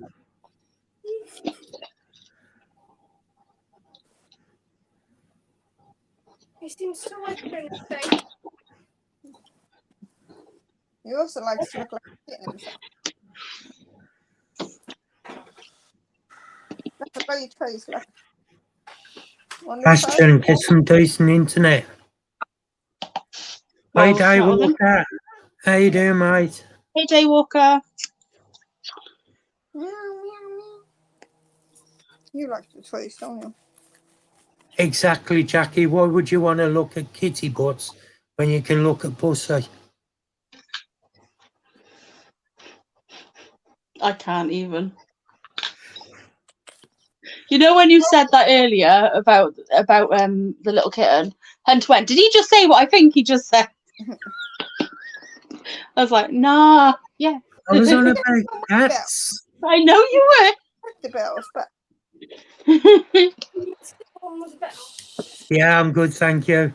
He seems to like it in his face. He also likes to look like a kitten himself. Look at where your trays, look. On this side. Ashton, get some decent internet. Hey, Daywalker. How you doing, mate? Hey, Daywalker. Meow, meow, meow. You like the trays, don't you? Exactly, Jackie. Why would you want to look at kitty butts when you can look at pussy? I can't even. You know when you said that earlier about the little kitten, Hunt went, did he just say what I think he just said? I was like, nah, yeah. I was on about cats. I know you The bells, but were. One was a bit. Yeah, I'm good, thank you.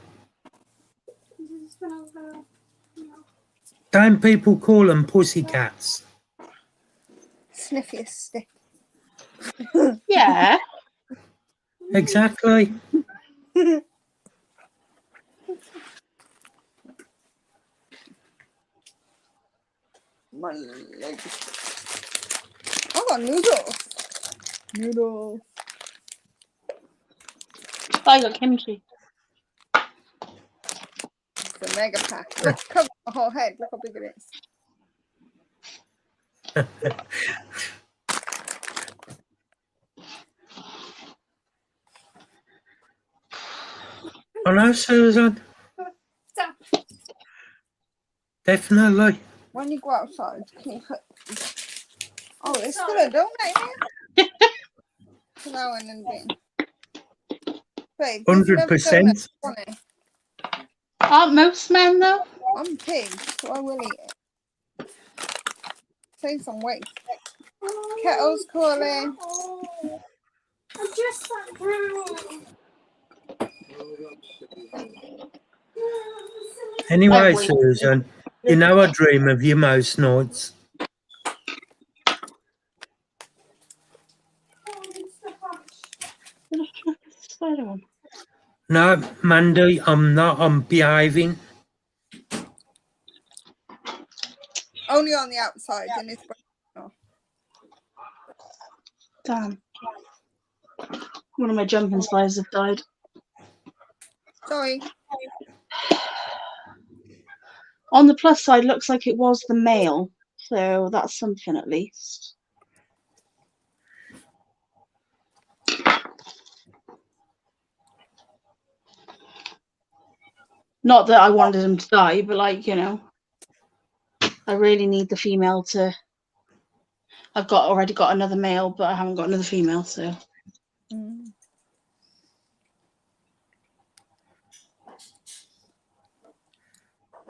Don't people call them pussycats? sniffy a stick. Yeah. Exactly. My leg. I got noodles. Noodles. I got kimchi. It's a mega pack. Look, cover my whole head. Look how big it is. I know, Susan. Definitely. When you go outside, can you put... Oh, there's still a donut in here? No, and then bin. Babe, there's another 100%. donut on it. Aren't most men though? I'm pig, so I will eat it. Save some weight. Kettle's calling. I'm just that room. Anyway, Lovely. Susan, you know I dream of you most nights. Spidermom. No, Mandy, I'm not. I'm behaving. Only on the outside, and it's... Damn. One of my jumping spiders have died. Sorry. On the plus side, looks like it was the male, so that's something at least. Not that I wanted him to die, but like, you know, I really need the female to. I've already got another male, but I haven't got another female, so. Mm.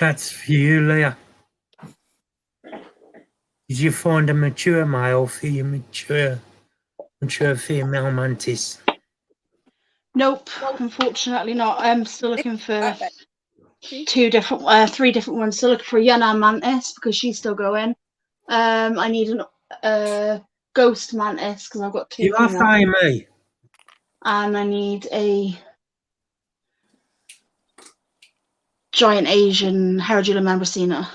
That's for you, Leah. Did you find a mature male for your mature female mantis? Nope, unfortunately not. I'm still looking for See? three different ones. Still looking for a Yana mantis because she's still going. I need a ghost mantis because I've got two You are females. me. And I need a giant Asian Herodula Mambrosina.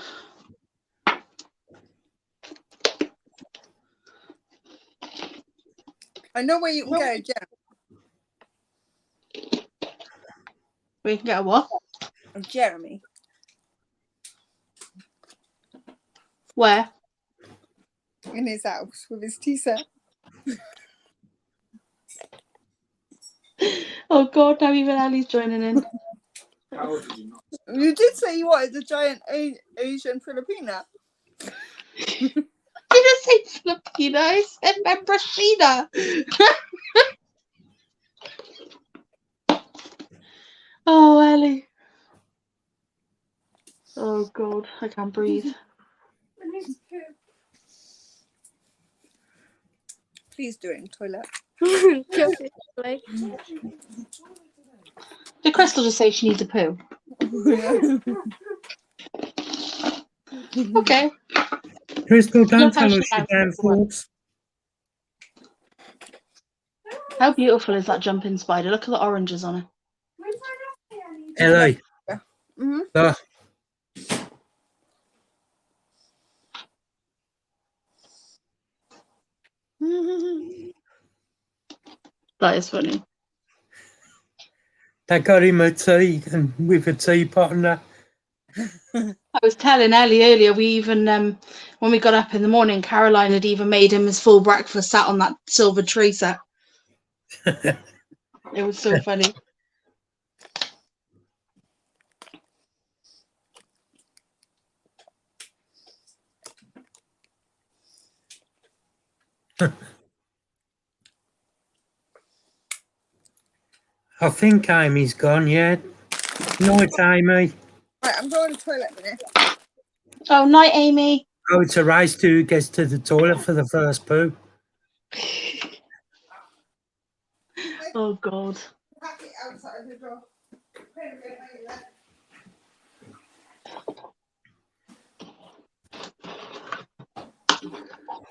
I know where you can get a gem. We can get a what? A Jeremy. in his house with his tea set. Oh God, now even Ellie's joining in. How did you not? You did say you wanted a giant Asian Filipina. I didn't say Filipina, I said Membrosina. Oh, Ellie. Oh God, I can't breathe. I need to Please do it in the toilet. poo. Like, Did Crystal just say she needs a poo? Okay. Crystal, don't Look how tell she us your sounds. downfalls. How beautiful is that jumping spider? Look at the oranges on it. where's my Ellie? Ellie, Mm-hmm. look, That is funny. they got him a tea and with a teapot and that. I was telling Ellie earlier, we even, when we got up in the morning, Caroline had even made him his full breakfast, sat on that silver tree set. It was so funny. I think Amy's gone, yeah. Night, Amy. Right, I'm going to the toilet a minute. Oh, night, Amy. Oh, it's a race to who gets to the toilet for the first poo. Oh, God. Pack it outside the door.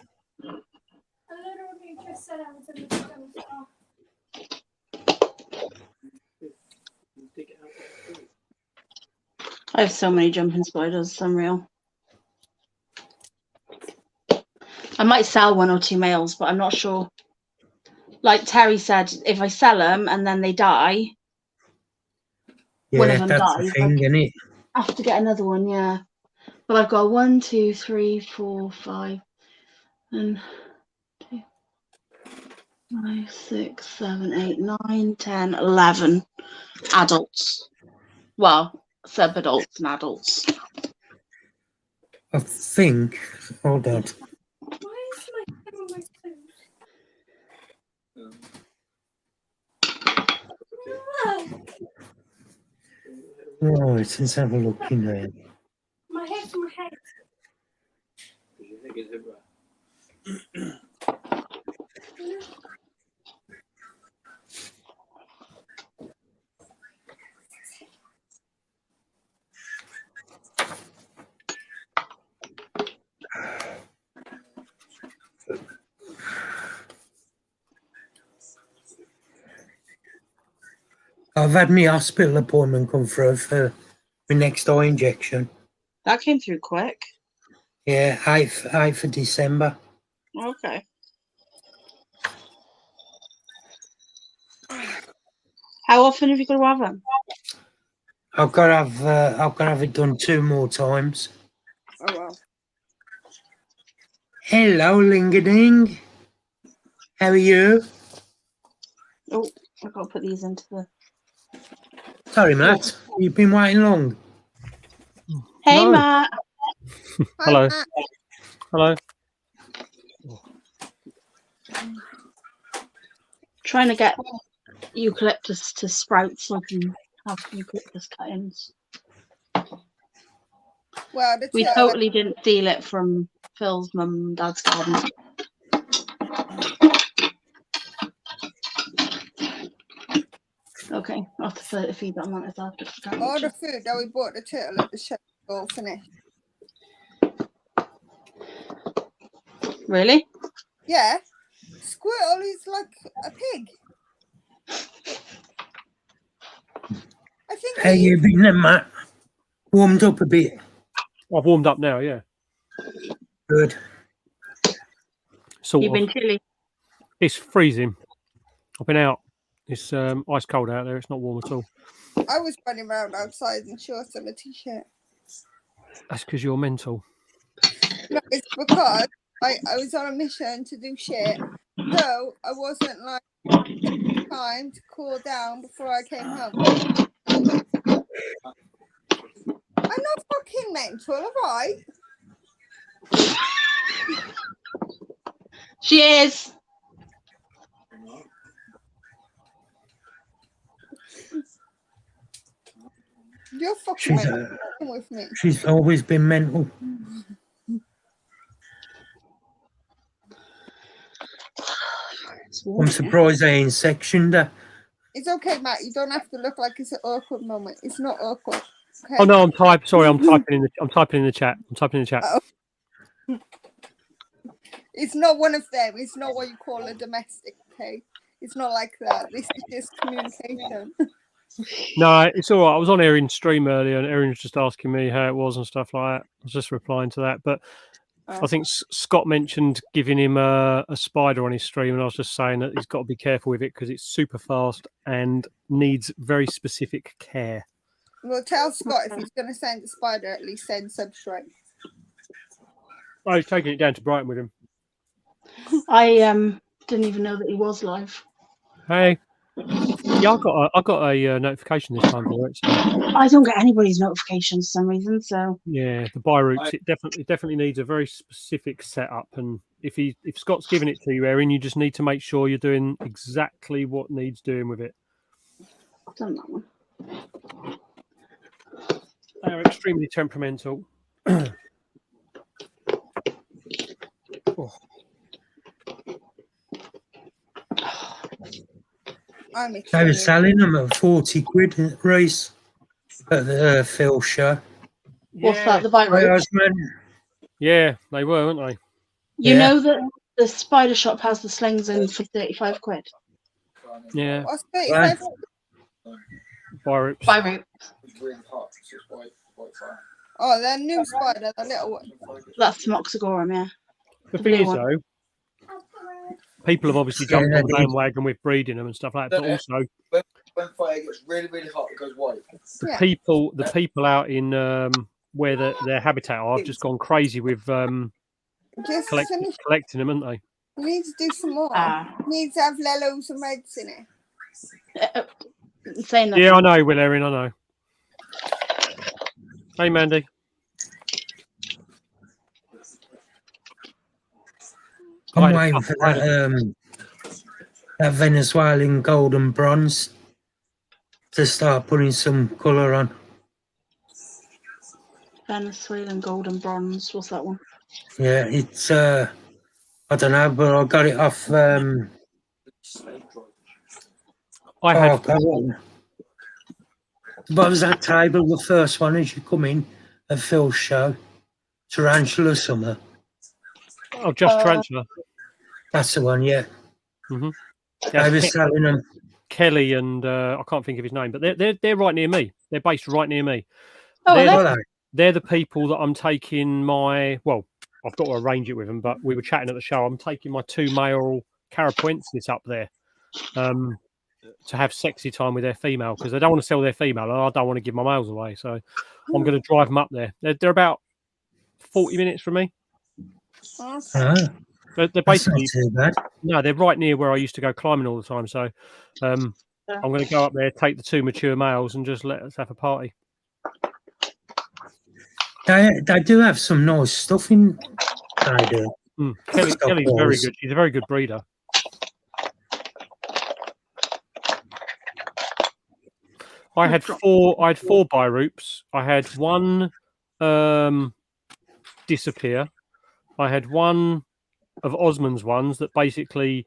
I don't know what you just said. I was in the stove. I have so many jumping spiders, it's unreal. I might sell 1 or 2 males, but I'm not sure. Like Terry said, if I sell them and then they die, one of Yeah, them that's the dies. thing, isn't it? I have to get another one, yeah. But I've got 1, 2, 3, 4, 5, and 2, 5, 6, 7, 8, 9, 10, 11 adults. Well, sub-adults and adults. I think, hold on. Why is my head on my toes? Look, Right, let's have a look in there. my head's on my head. I've had my hospital appointment come through for my next eye injection. That came through quick. Yeah, 8th of December. Okay. How often have you got to have them? I've got to have it done 2 more times. Oh, well. Hello, Lingading. How are you? Oh, I've got to put these into the... Sorry, Matt. You've been waiting long. Hey, No. Matt. Hello. Matt. Hello. Trying to get eucalyptus to sprout so I can have eucalyptus cut-ins. Well, the We turtle. totally didn't steal it from Phil's mum and dad's garden. Okay, I'll have to feed that one myself. All the food that we bought the turtle at the shed all finished. Really? Yeah. Squirtle is like a pig. I think How you been then, Matt? Warmed up a bit. I've warmed up now, yeah. Good. Sort You've of. been chilly. It's freezing. I've been out. It's ice cold out there. It's not warm at all. I was running around outside in shorts and a t-shirt. That's because you're mental. No, it's because I was on a mission to do shit, so I wasn't like time to cool down before I came home. I'm not fucking mental, alright? She is. You're fucking She's mental with me. she's always been mental. I'm surprised they ain't sectioned her. It's okay, Matt. You don't have to look like it's an awkward moment. It's not awkward. Okay? Oh no, I'm typing. Sorry, I'm typing in the chat. I'm typing in the chat. It's not one of them. It's not what you call a domestic, okay? It's not like that. This is just communication. No, it's all right. I was on Erin's stream earlier, and Erin was just asking me how it was and stuff like that. I was just replying to that. But I think Scott mentioned giving him a spider on his stream, and I was just saying that he's got to be careful with it because it's super fast and needs very specific care. Well, tell Scott if he's going to send a spider, at least send substrate. Oh, he's taking it down to Brighton with him. I didn't even know that he was live. Hey, yeah, I got a notification this time for it. So. I don't get anybody's notifications for some reason. So Yeah, the buy routes it definitely needs a very specific setup, and if Scott's giving it to you, Erin, you just need to make sure you're doing exactly what needs doing with it. I've done that one. They are extremely temperamental. Oh. They were selling them at 40 quid at race at the Phil show. What's that? The bite route? Yeah, they were, weren't they? You know that the spider shop has the slings in for 35 quid. Yeah. What's 35? Buy routes. Buy route. Oh, they're new spider, the little one. That's Moxagorum, yeah. The thing is, though, people have obviously jumped on the bandwagon with breeding them and stuff like that, but also when fire gets really, really hot, it goes white. The people out in where their habitat are have just gone crazy with collecting them, haven't they? We need to do some more. Needs to have Lellos and Reds in it. Saying that. Yeah, I know, Will Erin, I know. Hey, Mandy. I'm waiting for that Venezuelan gold and bronze to start putting some colour on. Venezuelan gold and bronze. What's that one? Yeah, it's I don't know, but I got it off. I had. What was that table? The first one as you come in at Phil's show, Tarantula Summer. Oh, just Tarantula. That's the one, yeah. Mm-hmm. They were selling them. Kelly and I can't think of his name, but they're right near me. They're based right near me. Oh, they're the people that I'm taking my. Well, I've got to arrange it with them, but we were chatting at the show. I'm taking my 2 male Carapuensis up there to have sexy time with their female because they don't want to sell their female, and I don't want to give my males away. So I'm going to drive them up there. They're about 40 minutes from me. They're basically too bad. No, they're right near where I used to go climbing all the time. So I'm going to go up there, take the 2 mature males, and just let us have a party. They do have some nice stuff in. They do. Kelly's very good. She's a very good breeder. I had 4 Biroops. I had 1 disappear. I had 1 of Osman's ones that basically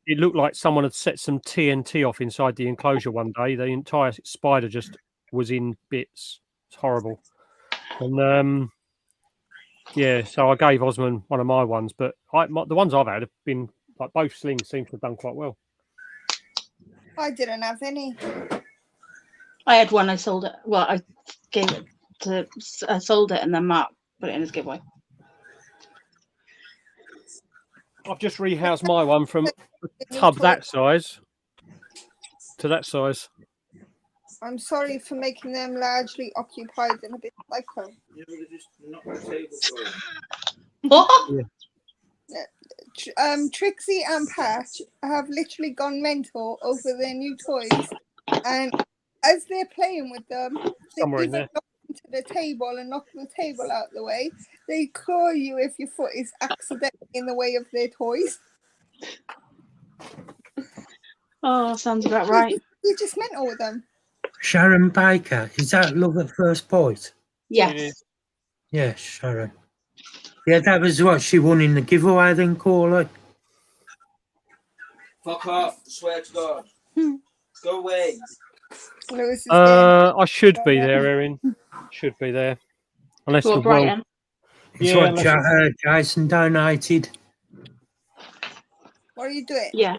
it looked like someone had set some TNT off inside the enclosure one day. The entire spider just was in bits. It's horrible. And yeah, so I gave Osman one of my ones, but the ones I've had have been like both slings seem to have done quite well. I didn't have any. I had one. I sold it. Well, I gave it to. I sold it, and then Mark put it in his giveaway. I've just rehoused my one from a tub that size to that size. I'm sorry for making them largely occupied and a bit psycho. What? Yeah. Trixie and Patch have literally gone mental over their new toys, and as they're playing with them, they Somewhere in even there. knock into the table and knock the table out the way. They claw you if your foot is accidentally in the way of their toys. Oh, sounds about right. They're just mental with them. Sharon Baker, is that Love at First Bite? Yes. Yeah, Sharon. Yeah, that was what she won in the giveaway then, Corley. Fuck off! Swear to God. Go away. Lewis is I should be there, Erin. Should be there. Unless What, the world. Brighton? It's Yeah, what unless Jason donated. What are you doing? Yeah.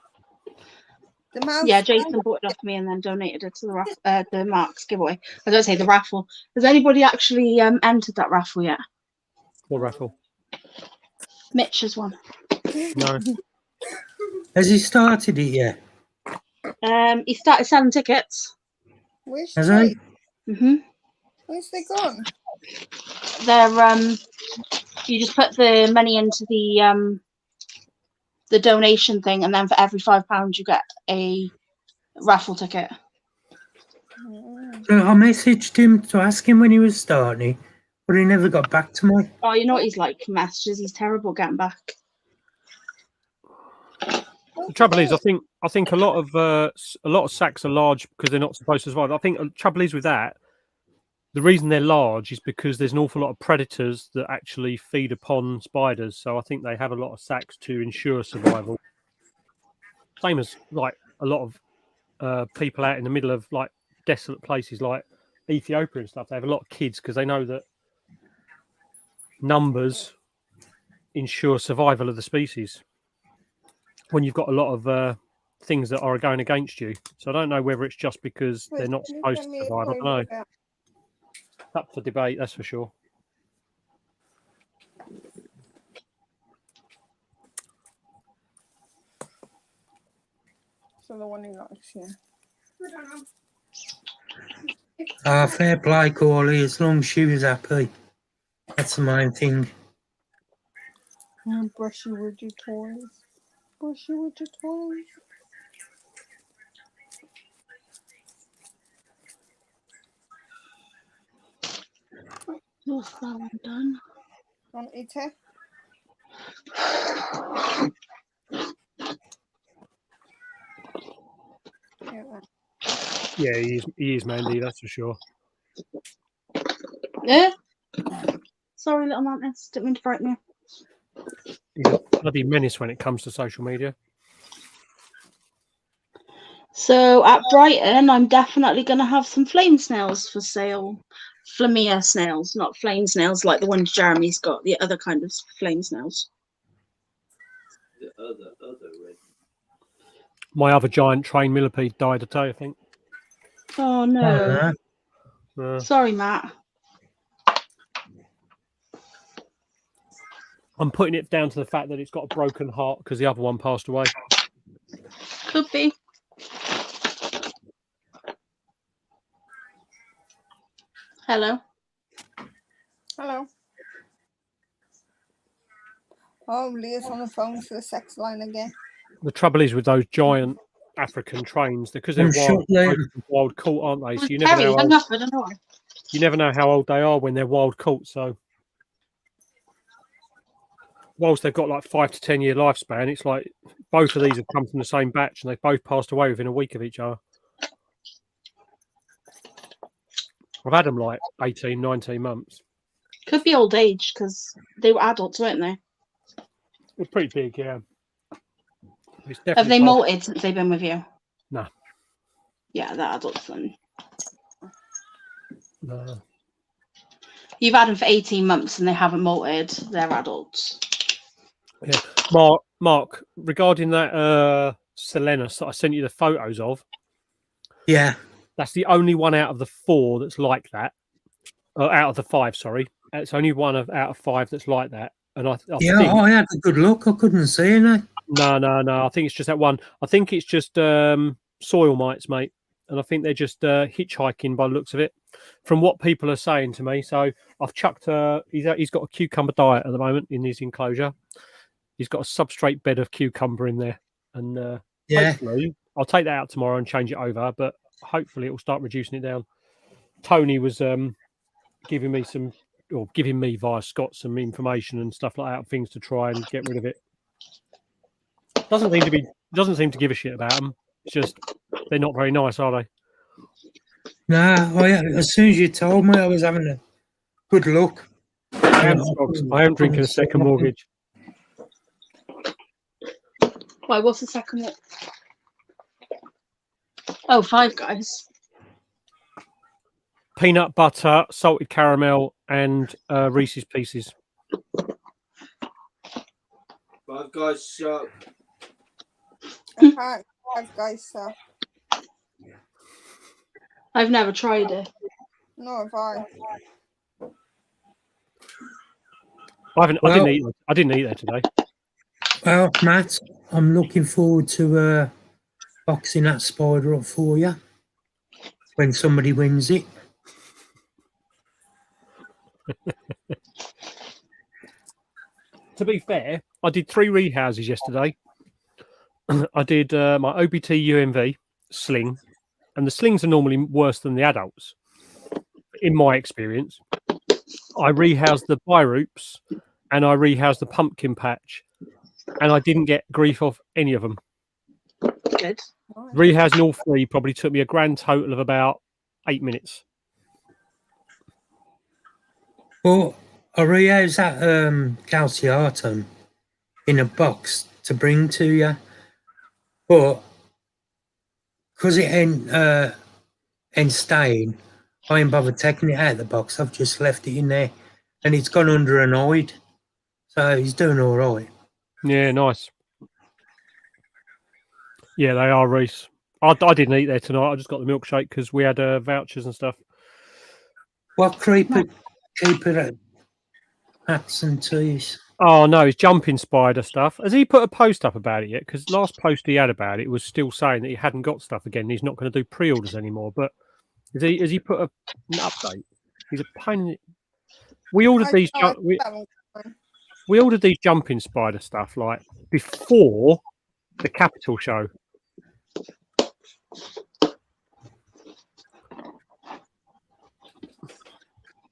The mouse. Yeah, Jason bought it off me and then donated it to the Marks giveaway. I don't say the raffle. Has anybody actually entered that raffle yet? What raffle? Mitch has won. No. Has he started it yet? He started selling tickets. Where's Has Joy? Mm-hmm. Where's they gone? They're you just put the money into the donation thing, and then for every £5 you get a raffle ticket. So I messaged him to ask him when he was starting, but he never got back to me. Oh, you know what he's like, messages. He's terrible getting back. The trouble is, I think a lot of sacks are large because they're not supposed to survive. I think the trouble is with that, the reason they're large is because there's an awful lot of predators that actually feed upon spiders. So I think they have a lot of sacks to ensure survival. Same as like a lot of people out in the middle of like desolate places like Ethiopia and stuff. They have a lot of kids because they know that numbers ensure survival of the species. When you've got a lot of things that are going against you. So I don't know whether it's just because they're not supposed to survive. I don't know. It's up for debate, that's for sure. So the one he likes, yeah. Fair play, Corley, as long as she was happy. That's the main thing. Brush you with your toys. Brush you with your toys. What's that one done? Want to eat it? Yeah, he is Mandy, that's for sure. Yeah. Sorry, little mantis. Didn't mean to frighten you. He's a bloody menace when it comes to social media. So at Brighton, I'm definitely going to have some flame snails for sale. Flamea snails, not flame snails like the ones Jeremy's got. The other kind of flame snails. The other red. My other giant train millipede died today, I think. Oh no! Sorry, Matt. I'm putting it down to the fact that it's got a broken heart because the other one passed away. Could be. Hello. Hello. Oh, Leah's on the phone to the sex line again. The trouble is with those giant African trains, because they're wild caught, aren't they? So you never know. I don't know. You never know how old they are when they're wild caught. So whilst they've got like 5 to 10 year lifespan, it's like both of these have come from the same batch and they've both passed away within a week of each other. I've had them like 18, 19 months. Could be old age because they were adults, weren't they? They're pretty big, yeah. Have they molted since they've been with you? No. Yeah, they're adults then. No. You've had them for 18 months and they haven't molted. They're adults. Yeah. Mark, regarding that Selenus that I sent you the photos of. Yeah. That's the only one out of the 4 that's like that. Out of the 5, sorry. It's only one out of 5 that's like that. And I think, I had a good look. I couldn't see any. No. I think it's just that one. I think it's just soil mites, mate. And I think they're just hitchhiking by the looks of it, from what people are saying to me. So I've chucked. He's got a cucumber diet at the moment in his enclosure. He's got a substrate bed of cucumber in there, and Yeah. hopefully I'll take that out tomorrow and change it over. But hopefully it will start reducing it down. Tony was giving me via Scott some information and stuff like that, things to try and get rid of it. Doesn't seem to give a shit about them. It's just they're not very nice, are they? Nah, as soon as you told me, I was having a good look. I am drinking a second mortgage. Why, what's the second one? Oh, Five Guys. Peanut butter, salted caramel, and Reese's Pieces. Five Guys shop. Apparently, Five Guys stuff. I've never tried it. No, have I. I didn't eat there today. Well, Matt, I'm looking forward to boxing that spider up for you when somebody wins it. To be fair, I did 3 rehouses yesterday. I did my OBT UMV sling, and the slings are normally worse than the adults, in my experience. I rehoused the Biroops, and I rehoused the pumpkin patch, and I didn't get grief off any of them. Good. Rehousing all 3 probably took me a grand total of about 8 minutes. Well, I rehoused that calciatum in a box to bring to you, but because it ain't staying, I ain't bothered taking it out of the box. I've just left it in there, and it's gone under an hide, so he's doing all right. Yeah, nice. Yeah, they are, Reese. I didn't eat there tonight. I just got the milkshake because we had vouchers and stuff. What keeper hats and teas? Oh no, his jumping spider stuff. Has he put a post up about it yet? Because last post he had about it was still saying that he hadn't got stuff again. He's not going to do pre-orders anymore. But has he put an update? He's a pain in the... We ordered we ordered these jumping spider stuff like before the Capital show.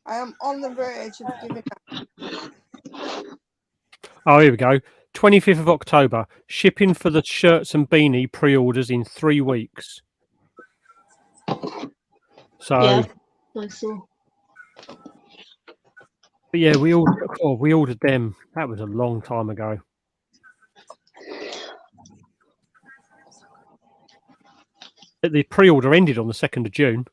I am on the verge of giving up. Oh, here we go. 25th of October. Shipping for the shirts and beanie pre-orders in 3 weeks. So, Yeah, I saw. but yeah, we ordered them. That was a long time ago. The pre-order ended on the 2nd of June.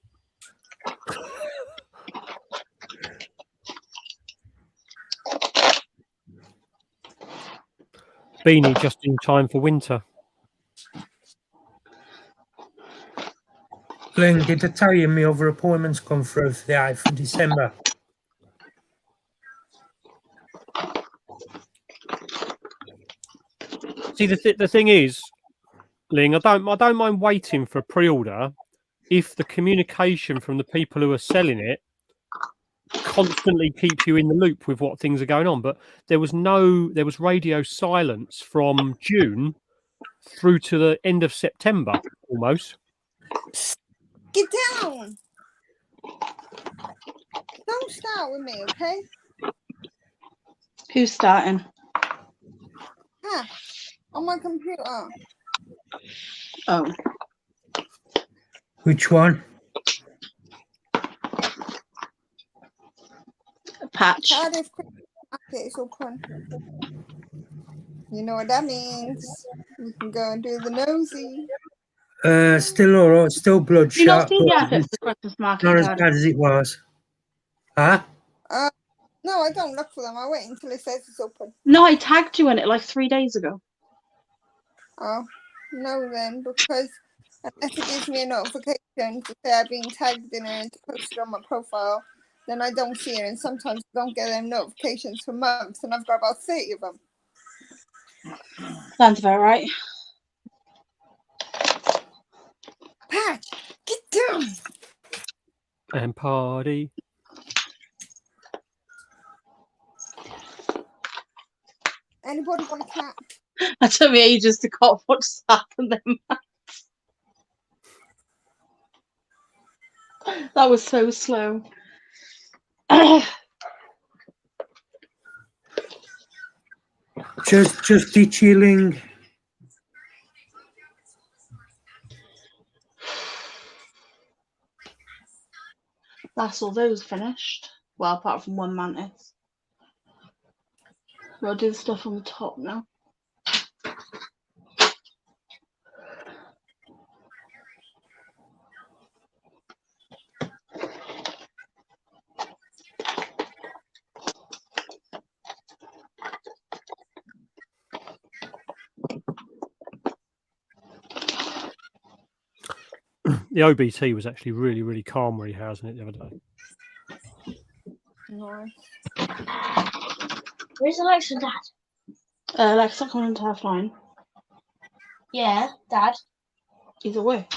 Beanie just in time for winter. Glenn, did I tell you my other appointments come through for the 8th of December? See, the thing is, Ling, I don't mind waiting for a pre-order if the communication from the people who are selling it constantly keep you in the loop with what things are going on. But there was radio silence from June through to the end of September almost. Get down! Don't start with me, okay? Who's starting? On my computer. Oh. Which one? Patch. Cardiff is open. You know what that means. You can go and do the nosy. Still all right. Still bloodshot. You not seen the but advert for it's the Christmas market? not as Cardiff? bad as it was. Huh? No, I don't look for them. I wait until it says it's open. No, I tagged you in it like 3 days ago. Oh, no then, because unless it gives me a notification to say I've been tagged in it and to post it on my profile, then I don't see it. And sometimes I don't get them notifications for months, and I've got about 30 of them. Sounds about right. Patch, get down! And party. Anybody want a cat? That took me ages to cop what just happened then. That was so slow. Just be chilling. That's all those finished. Well, apart from one mantis. I'll do the stuff on the top now. The OBT was actually really, really calm where he housing it the other day. Nice. Where's Alexa, Dad? Alexa, come into her phone. Yeah, Dad. He's at work.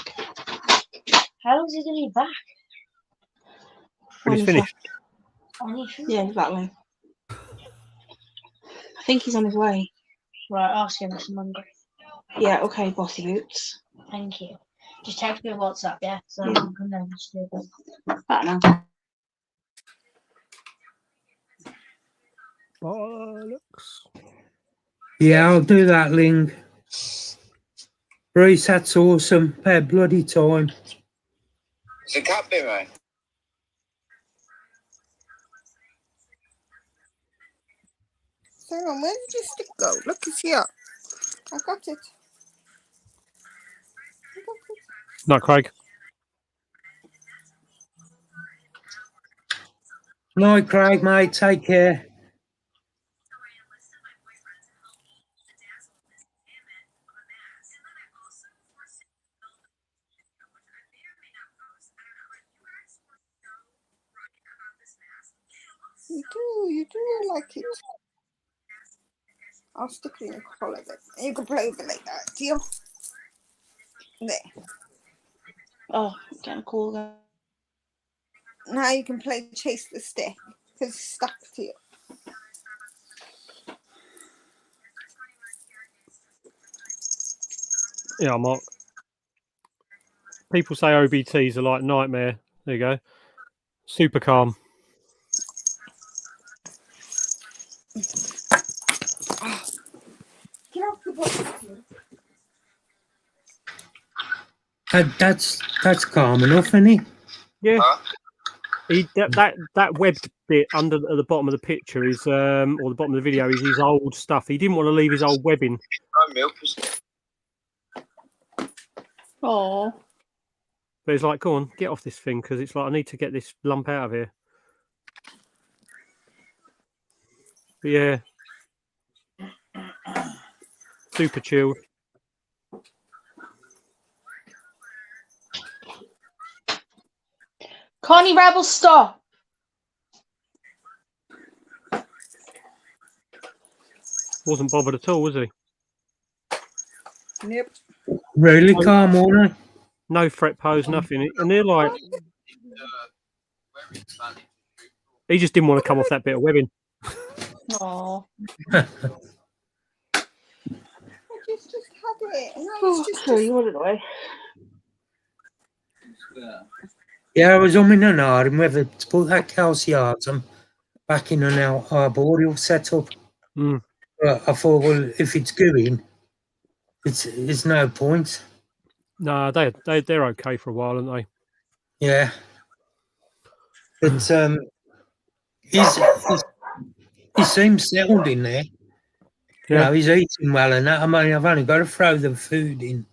How long is he gonna be back? When he's finished. Yeah, exactly. I think he's on his way. Right, ask him this Monday. Yeah, okay, bossy boots. Thank you. Just text me on WhatsApp, yeah? So I can come down and just do it. That now. Bollocks. Yeah, I'll do that, Ling. Bruce, that's awesome. Bad bloody time. It's a cat bit, mate. Hang on, where did your stick go? Look, it's here. I got it. No, Craig. Night, Craig, mate. Take care. You do like it. I'll stick it in your collar then. You can play with it like that, deal? There. Oh, getting a call again. Now you can play chase the stick because it's stuck to you. Yeah, Mark. People say OBTs are like nightmare. There you go. Super calm. Get off the box. That's calm enough, isn't it? Yeah. That webbed bit under at the bottom of the picture is or the bottom of the video is his old stuff. He didn't want to leave his old webbing. Oh. But he's like, go on, get off this thing because it's like I need to get this lump out of here. But yeah. Super chilled. Connie Rebel, stop! Wasn't bothered at all, was he? Nope. Really calm, wasn't No fret pose, nothing. And they're like, he just didn't want to come off that bit of webbing. Oh. I just had it. And I was just you wanted away. Yeah, I was umming and ahhing whether to put that calcium back in an arboreal setup. Mm. But I thought, well, if it's going, it's no point. No, they're okay for a while, aren't they? Yeah. But he seems settled in there. You know, he's eating well and that. I mean, I've only got to throw the food in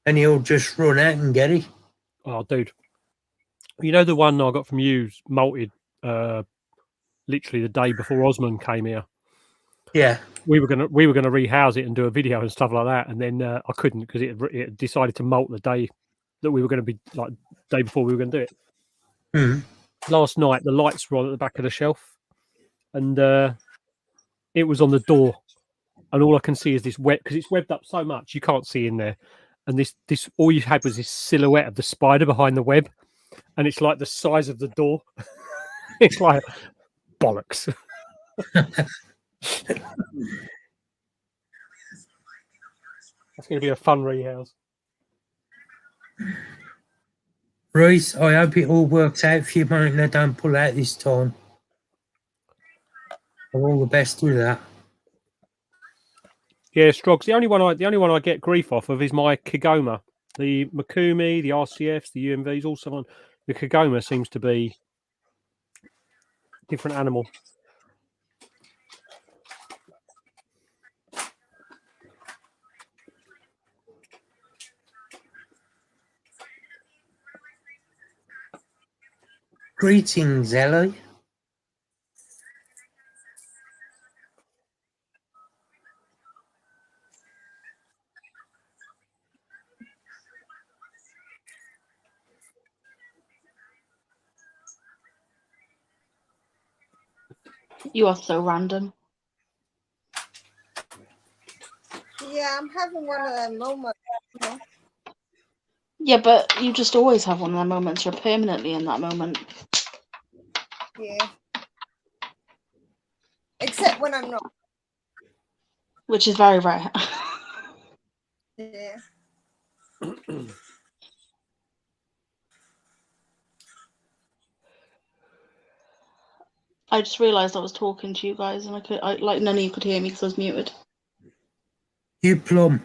and he'll just run out and get it. Oh, dude. You know the one I got from you molted literally the day before Osman came here? Yeah. We were gonna rehouse it and do a video and stuff like that, and then I couldn't because it decided to molt the day that we were going to be like day before we were going to do it. Mm. Last night the lights were on at the back of the shelf, and it was on the door, and all I can see is this web because it's webbed up so much you can't see in there, and this all you had was this silhouette of the spider behind the web, and it's like the size of the door. It's like bollocks. It's going to be a fun rehouse. Reese, I hope it all works out for you, mate, and they don't pull out this time. All the best with that. Yeah, Strogs. The only one I get grief off of is my Kigoma. The Makumi, the RCFs, the UMVs, also on. The Kigoma seems to be a different animal. Greetings, Ellie. You are so random. Yeah, I'm having one of them moments. You know? Yeah, but you just always have one of them moments. You're permanently in that moment. Yeah. Except when I'm not. Which is very rare. Yeah. I just realised I was talking to you guys and like none of you could hear me because I was muted. You plum.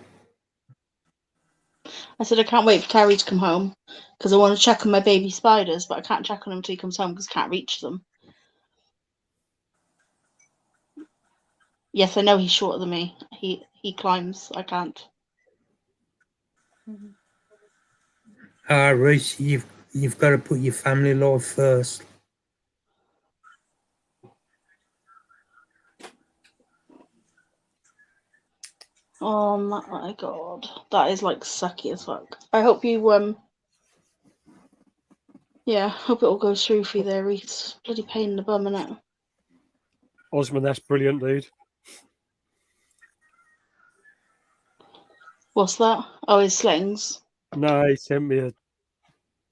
I said I can't wait for Terry to come home because I want to check on my baby spiders, but I can't check on him until he comes home because I can't reach them. Yes, I know he's shorter than me. He climbs. I can't. Reese, you've got to put your family life first. Oh my god, that is like sucky as fuck. I hope you yeah, hope it all goes through for you there, Reese. Bloody pain in the bum, innit? Osman, that's brilliant, dude. What's that? Oh, his slings. No, he sent me a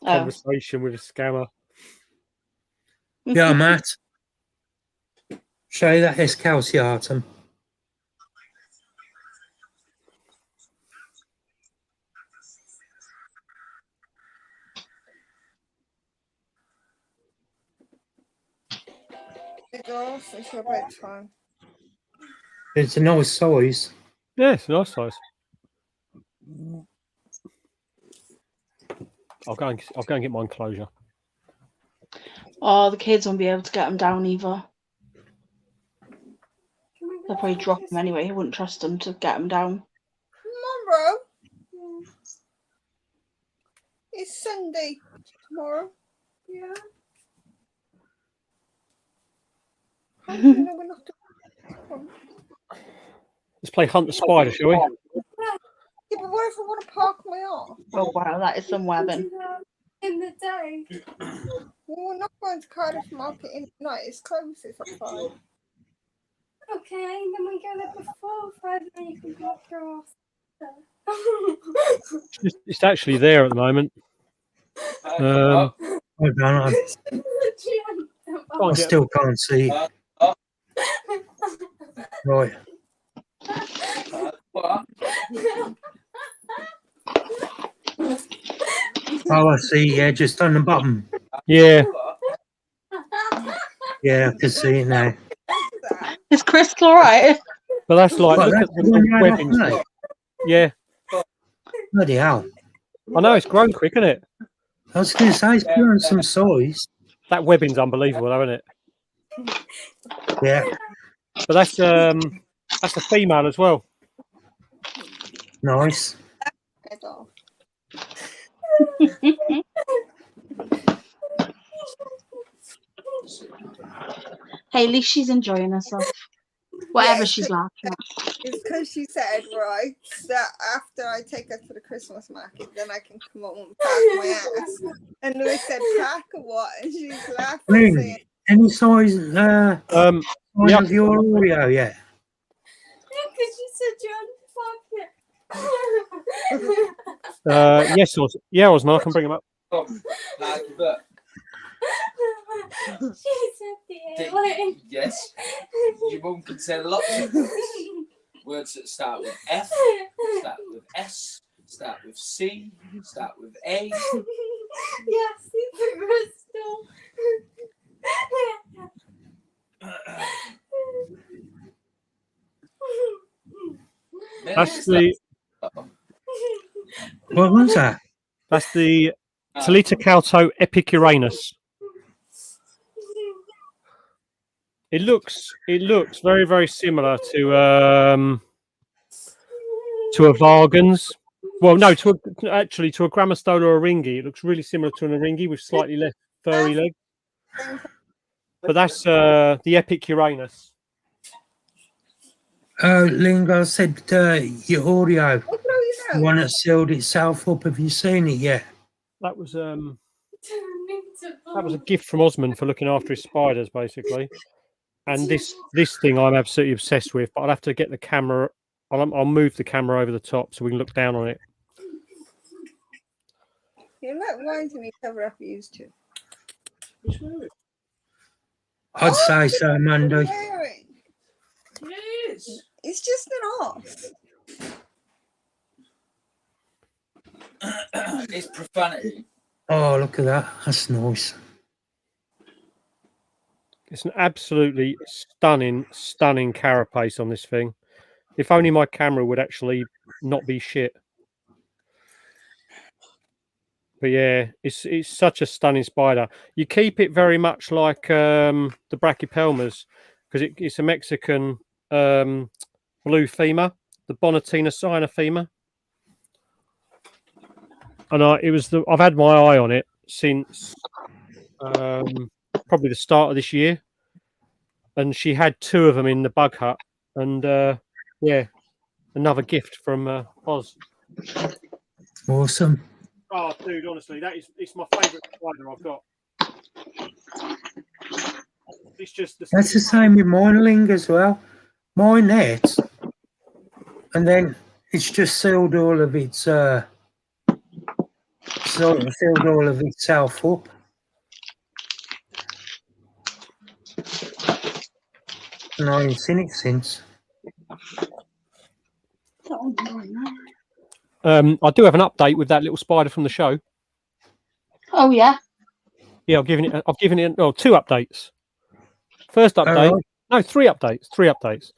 conversation with a scammer. Yeah, Matt. Show you that Escalciatum. The girls, it's your bedtime. It's a nice size. Yeah, it's a nice size. I'll go and get my enclosure. Oh, the kids won't be able to get him down either. They'll probably drop him anyway. He wouldn't trust them to get him down. Come on, bro. It's Sunday tomorrow. Yeah. How do you know we're not doing? Let's play Hunt the Spider, shall we? Yeah, but what if I want to park my arm? Oh wow, that is some webbing. In the day. Well, we're not going to Cardiff Market in the night. It's closes at 5. Okay, then we go there before 5 and then you can block your ass there. It's actually there at the moment. Hold on, I still can't see it. Right. Oh, I see. Yeah, just on the bottom. Yeah. Yeah, I can see it now. Is Crystal alright? But that's like, Well, look that's at the the one right webbing. off there. Yeah. Bloody hell. I know, it's grown quick, isn't it? I was going to say, it's growing some size. That webbing's unbelievable, though, isn't it? Yeah. But that's a female as well. Nice. Head off. Hey, at least she's enjoying herself. Whatever Yes. she's laughing at. It's because she said, right, that after I take her to the Christmas market, then I can come home and pack my ass. And Louis said, pack or what? And she's laughing, saying, Really? Any size, size Yeah. of your Oreo yet? Yeah, because you said you're on fuck it. Yes, Osman, I can bring him up. She said the A word. Yes. Your mum can say lots of things. Words that start with F, start with S, start with C, start with A. Yes, super crystal. That's the What was that? that's the Talitocauto Epicuranus. It looks very, very similar to a Vargans. Well, no, actually to a Grammostola or a Ringy. It looks really similar to an Eringi with slightly less furry legs. But that's the Epicuranus. Lingo said your audio, Oh, no, you the know. one that sealed itself up. Have you seen it yet? That was a gift from Osmond for looking after his spiders, basically. And this thing I'm absolutely obsessed with. But I'll have to get the camera. I'll move the camera over the top so we can look down on it. You're not reminding me to cover up used to. I'd say so, Mandy. Wearing. Yes. It's just an off. It's profanity. Oh, look at that. That's nice. It's an absolutely stunning carapace on this thing. If only my camera would actually not be shit. But yeah, it's such a stunning spider. You keep it very much like the Brachypelmas because it's a Mexican blue femur, the Bonatina cyanofemur. And I've had my eye on it since probably the start of this year. And she had 2 of them in the bug hut. And yeah, another gift from Oz. Awesome. Oh, dude, honestly, it's my favourite spider I've got. It's just That's the same with mine, Ling, as well. My net, and then it's just sealed all of its filled all of itself up. And I ain't seen it since. I do have an update with that little spider from the show. Oh yeah. Yeah, I've given it 2 updates. First update, right. no, 3 updates. 3 updates.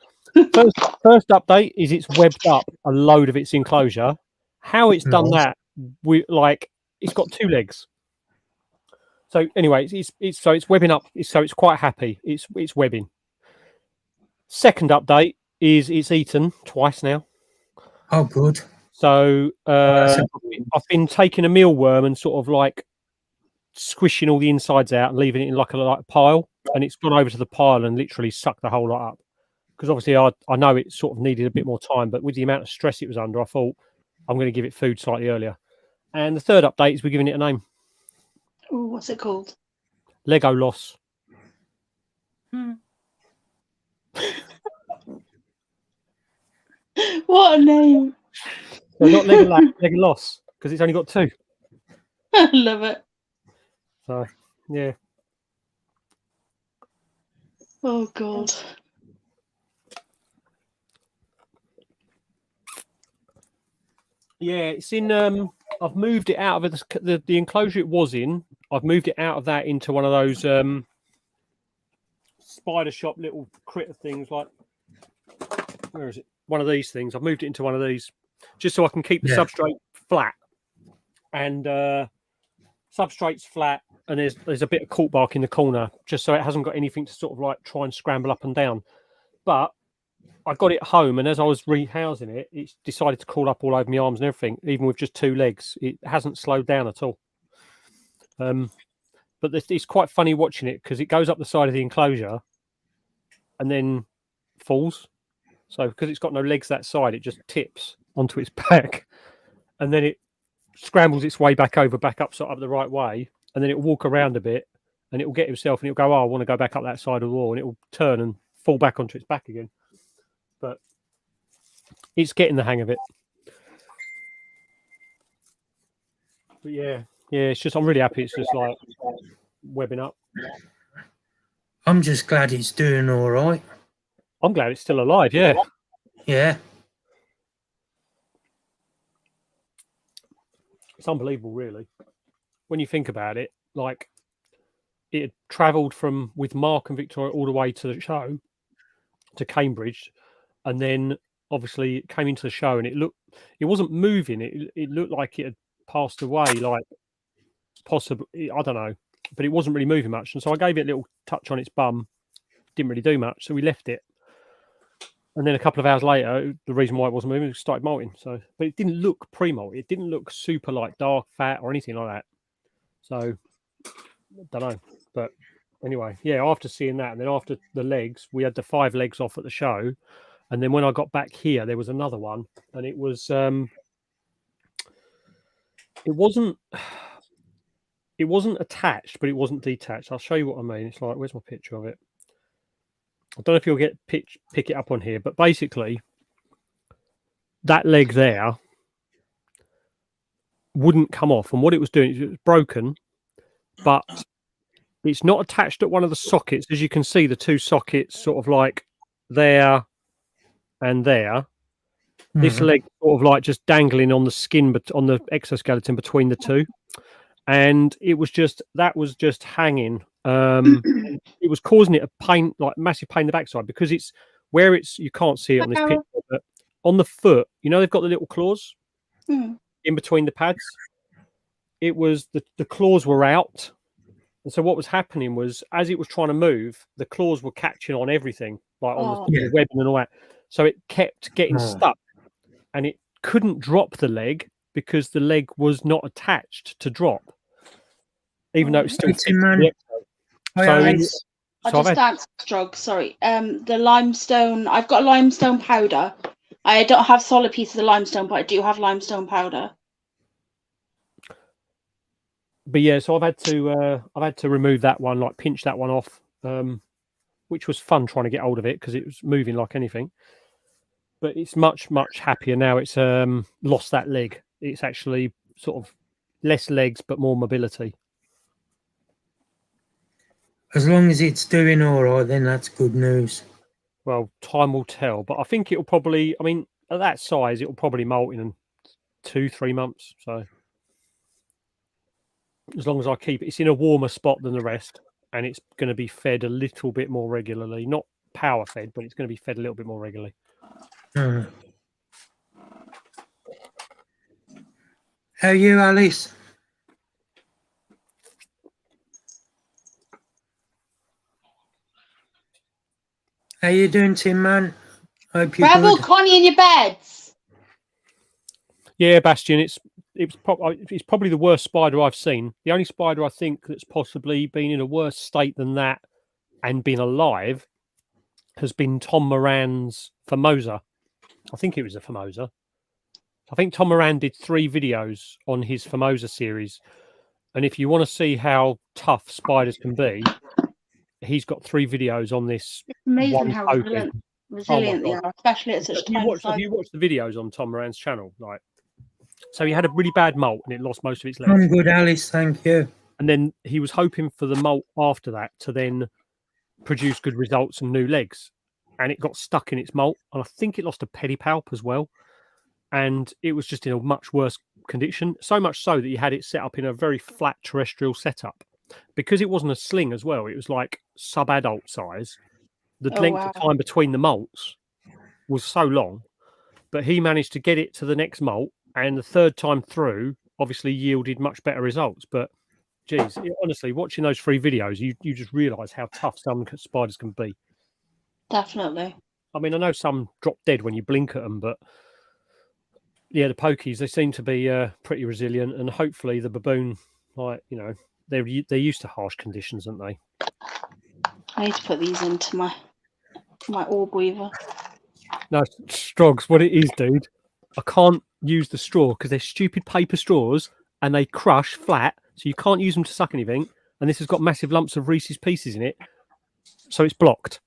First update is it's webbed up a load of its enclosure. How it's done that, it's got 2 legs. So anyway, it's webbing up. So it's quite happy. It's webbing. Second update is it's eaten twice now. Oh, good. So I've been taking a mealworm and sort of like squishing all the insides out and leaving it in like a pile, and it's gone over to the pile and literally sucked the whole lot up. Because obviously I know it sort of needed a bit more time, but with the amount of stress it was under, I thought I'm going to give it food slightly earlier. And the third update is we're giving it a name. Oh, what's it called? Lego Loss. What a name! So not Lego Loss because it's only got 2. I love it. So yeah. Oh god. Yeah, it's in. I've moved it out of the enclosure it was in. I've moved it out of that into one of those spider shop little critter things. Like, where is it? One of these things. I've moved it into one of these just so I can keep the substrate flat. And substrate's flat, and there's a bit of cork bark in the corner, just so it hasn't got anything to sort of like try and scramble up and down. But I got it home, and as I was rehousing it, it's decided to crawl up all over my arms and everything, even with just 2 legs. It hasn't slowed down at all. But it's quite funny watching it because it goes up the side of the enclosure and then falls. So because it's got no legs that side, it just tips onto its back, and then it scrambles its way back up the right way, and then it'll walk around a bit, and it'll get himself, and it'll go, "Oh, I want to go back up that side of the wall," and it'll turn and fall back onto its back again. But it's getting the hang of it. But yeah, it's just I'm really happy. It's just like webbing up. I'm just glad it's doing all right. I'm glad it's still alive. Yeah. Yeah. It's unbelievable, really, when you think about it. Like, it had travelled from with Mark and Victoria all the way to the show to Cambridge, and then obviously it came into the show, and it wasn't moving. It looked like it had passed away, like possibly, I don't know, but it wasn't really moving much. And so I gave it a little touch on its bum. Didn't really do much, so we left it. And then a couple of hours later, the reason why it wasn't moving, it started molting. So, but it didn't look pre-molt. It didn't look super like dark fat or anything like that. So, I don't know. But anyway, yeah. After seeing that, and then after the legs, we had the 5 legs off at the show. And then when I got back here, there was another one, and it was it wasn't attached, but it wasn't detached. I'll show you what I mean. It's like, where's my picture of it? I don't know if you'll pick it up on here, but basically that leg there wouldn't come off, and what it was doing is it was broken, but it's not attached at one of the sockets. As you can see, the 2 sockets sort of like there and there. This leg sort of like just dangling on the skin, but on the exoskeleton between the 2, and it was just hanging. It was causing it a pain, like massive pain in the backside, because it's where you can't see it on this picture, but on the foot, you know, they've got the little claws in between the pads. It was the claws were out, and so what was happening was, as it was trying to move, the claws were catching on everything, like on the webbing and all that. So it kept getting stuck, and it couldn't drop the leg because the leg was not attached to drop, even though it was still fixed. I just answered Strug, sorry. The limestone, I've got limestone powder. I don't have solid pieces of limestone, but I do have limestone powder. But yeah, so I've had to remove that one, like pinch that one off, which was fun trying to get hold of it because it was moving like anything. But it's much happier now. It's lost that leg. It's actually sort of less legs but more mobility. As long as it's doing all right, then that's good news. Well, time will tell, but I think it'll probably, I mean, at that size, it'll probably molt in 2-3 months. So as long as I keep it's in a warmer spot than the rest, and it's going to be fed a little bit more regularly, not power fed, but it's going to be fed a little bit more regularly. How are you, Alice? How you doing, Tim, man? Hope you're Rebel good. Connie in your beds. Yeah, Bastion, it's probably the worst spider I've seen. The only spider I think that's possibly been in a worse state than that and been alive has been Tom Moran's Formosa. I think it was a Formosa. I think Tom Moran did 3 videos on his Formosa series. And if you want to see how tough spiders can be, he's got 3 videos on this. It's amazing how resilient they are, especially at such tiny size. Have you watched the videos on Tom Moran's channel? Like, so he had a really bad molt and it lost most of its legs. I'm good, Alice, thank you. And then he was hoping for the molt after that to then produce good results and new legs. And it got stuck in its molt. And I think it lost a pedipalp as well. And it was just in a much worse condition. So much so that he had it set up in a very flat terrestrial setup. Because it wasn't a sling as well, it was like sub-adult size. The length of time between the molts was so long. But he managed to get it to the next molt. And the 3rd time through, obviously yielded much better results. But, geez, honestly, watching those 3 videos, you just realise how tough some spiders can be. Definitely. I mean, I know some drop dead when you blink at them, but yeah, the pokies, they seem to be pretty resilient, and hopefully the baboon, like, you know, they're used to harsh conditions, aren't they? I need to put these into my orb weaver. No, Strogs, what it is, dude, I can't use the straw because they're stupid paper straws and they crush flat, so you can't use them to suck anything, and this has got massive lumps of Reese's Pieces in it, so it's blocked.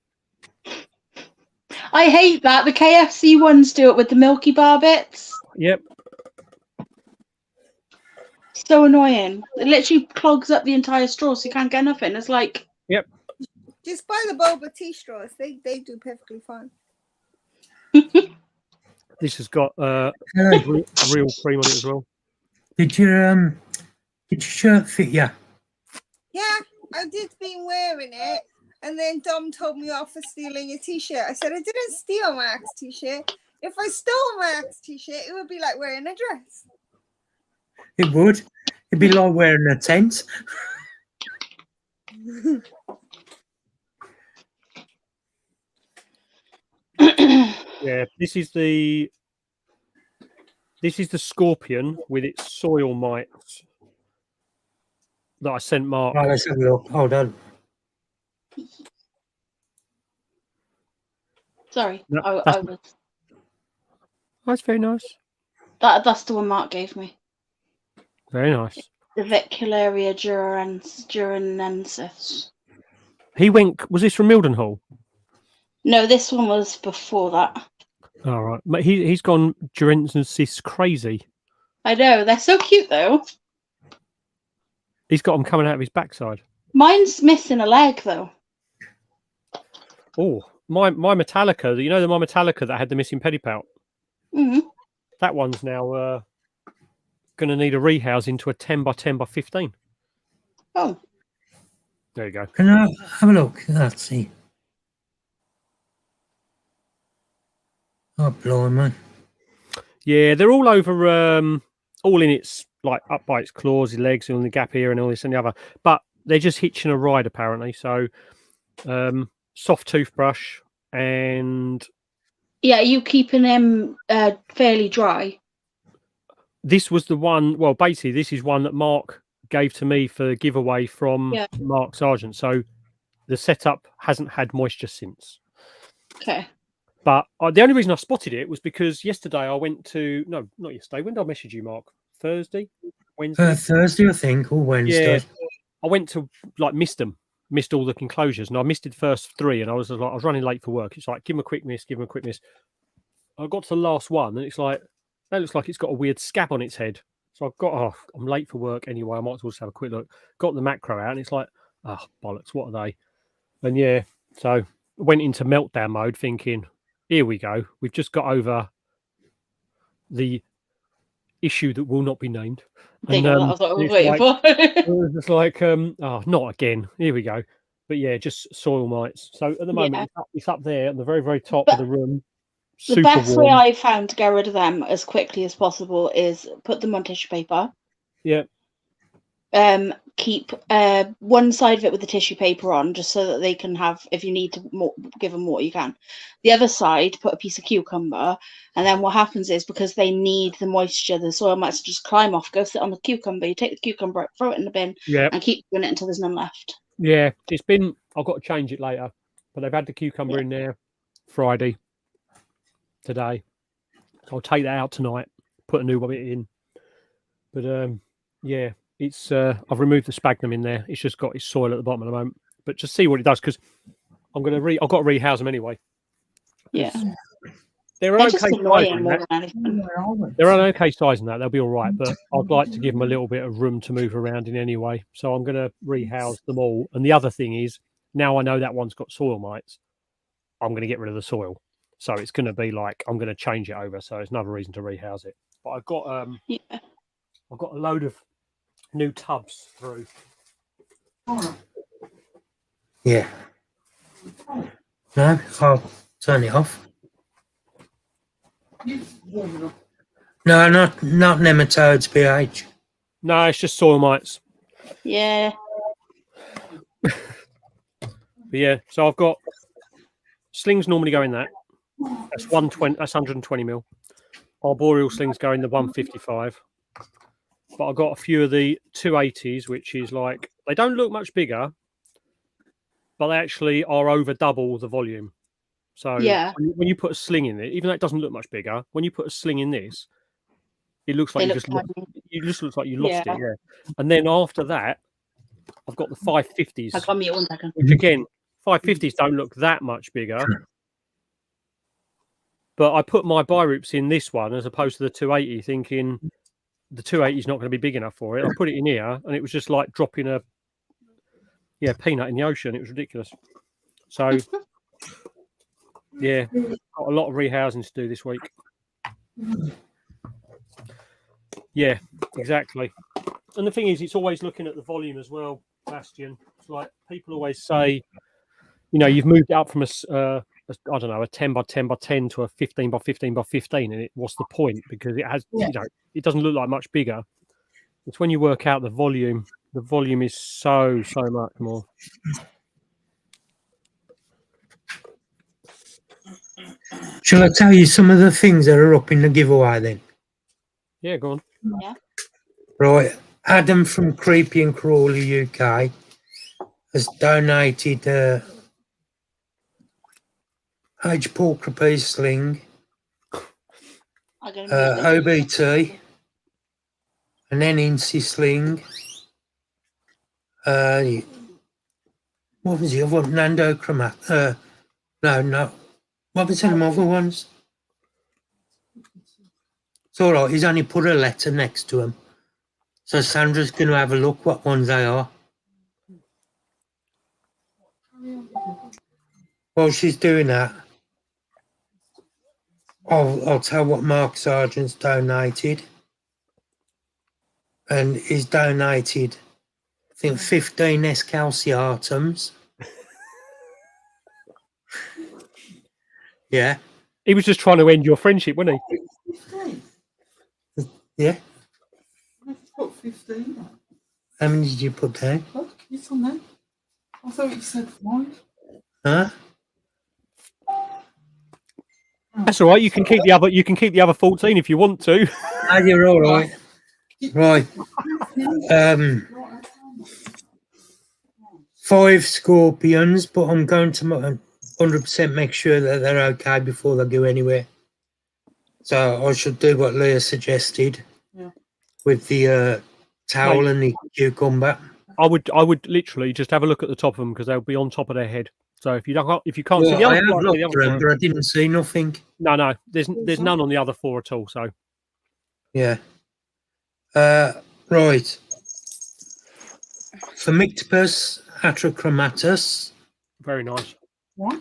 I hate that. The KFC ones do it with the Milky Bar bits. Yep. So annoying. It literally clogs up the entire straw, so you can't get nothing. It's like... Yep. Just buy the boba tea straws. They do perfectly fine. This has got Hello. real cream on it as well. Did your shirt fit you? Yeah, I did been wearing it, and then Dom told me off for stealing your t-shirt. I said I didn't steal Mark's t-shirt. If I stole Mark's t-shirt, it would be like wearing a dress. It would. It'd be like wearing a tent. Yeah, this is the scorpion with its soil mites that I sent Mark. Right, let's have a look. Hold on. Sorry, No, I that's- was. That's very nice. That's the one Mark gave me. Very nice. The Vicularia duranensis. He went. Was this from Mildenhall? No, this one was before that. All right, but he's gone Duranensis crazy. I know, they're so cute though. He's got them coming out of his backside. Mine's missing a leg though. Oh, my Metallica. You know my Metallica that had the missing pedipalp. Mm-hmm. That one's now going to need a rehouse into a 10 by 10 by 15. Oh. There you go. Can I have a look? Let's see. Oh, blimey. Yeah, they're all over, all in its, like, up by its claws, its legs, and the gap here, and all this and the other. But they're just hitching a ride, apparently. So, soft toothbrush and... Yeah, are you keeping them fairly dry? This was the one, well, basically, this is one that Mark gave to me for giveaway from Mark Sargent. So, the setup hasn't had moisture since. Okay. But the only reason I spotted it was because yesterday I went to... No, not yesterday. When did I message you, Mark? Thursday? Wednesday? Thursday, I think, or Wednesday. Yeah. I went to, like, missed all the enclosures, and I missed the first 3, and I was running late for work. It's like, give him a quick miss. I got to the last one, and it's like, that looks like it's got a weird scab on its head. So I've got, I'm late for work anyway. I might as well just have a quick look. Got the macro out, and it's like, bollocks, what are they? And yeah, so went into meltdown mode thinking, here we go. We've just got over the issue that will not be named. And that's what I was waiting for. it was just like, not again. Here we go. But yeah, just soil mites. So at the moment, it's up there at the very, very top of the room. The best way I found to get rid of them as quickly as possible is put them on tissue paper. Yeah. Keep one side of it with the tissue paper on, just so that they can have, if you need to give them water, you can. The other side, put a piece of cucumber, and then what happens is, because they need the moisture, the soil mites just climb off, go sit on the cucumber. You take the cucumber, throw it in the bin, and keep doing it until there's none left. Yeah, I've got to change it later, but they've had the cucumber in there Friday, today. I'll take that out tonight, put a new bit in. But yeah. It's I've removed the sphagnum in there. It's just got its soil at the bottom at the moment. But just see what it does, because I've got to rehouse them anyway. Yeah, they're okay size in that. They're an okay size in that. They'll be all right. But I'd like to give them a little bit of room to move around in anyway. So I'm going to rehouse them all. And the other thing is, now I know that one's got soil mites, I'm going to get rid of the soil. So it's going to be like, I'm going to change it over. So it's another reason to rehouse it. But I've got I've got a load of new tubs through. Yeah. No, I'll turn it off. No, not nematodes, pH. No, it's just soil mites. Yeah. But yeah, so I've got slings normally go in that. That's 120. That's 120 mil. Arboreal slings go in the 155. But I've got a few of the 280s, which is like, they don't look much bigger, but they actually are over double the volume. So when you put a sling in it, even though it doesn't look much bigger, when you put a sling in this, it looks like it just looks like you lost it. Yeah. And then after that, I've got the 550s. I'll come here 1 second. Which again, 550s don't look that much bigger. But I put my biroops in this one as opposed to the 280, thinking the 280 is not going to be big enough for it. I put it in here, and it was just like dropping a peanut in the ocean. It was ridiculous. So yeah, got a lot of rehousing to do this week. Yeah, exactly. And the thing is, it's always looking at the volume as well, Bastion. It's like people always say, you know, you've moved it up from I don't know, a 10 by 10 by 10 to a 15 by 15 by 15, and what's the point? Because it has, you know, it doesn't look like much bigger. It's when you work out the volume. The volume is so much more. Shall I tell you some of the things that are up in the giveaway then? Yeah, go on. Yeah. Right. Adam from Creepy and Crawley UK has donated Age Porcupine Sling, I'm gonna move this. OBT, an NNC Sling, what was the other one? Nando Chromat. No. What was the other ones? It's all right. He's only put a letter next to him. So Sandra's going to have a look what ones they are. While she's doing that, I'll tell what Mark Sargent's donated. And he's donated, I think, 15 Escalciatums. Yeah. He was just trying to end your friendship, wasn't he? Yeah. I've put 15. How many did you put down? Look, it's on there. I thought you said 5. Huh? That's all right. You can keep the other. You can keep the other 14 if you want to. Ah, you're all right. Right. 5 scorpions, but I'm going to 100% make sure that they're okay before they go anywhere. So I should do what Leah suggested with the towel and the cucumber. I would literally just have a look at the top of them because they'll be on top of their head. So if you can't see the I other have looked four, for them, but I didn't see nothing. No, there's none on the other 4 at all. So yeah. Right. Phomictopus atrochromatus. Very nice. What?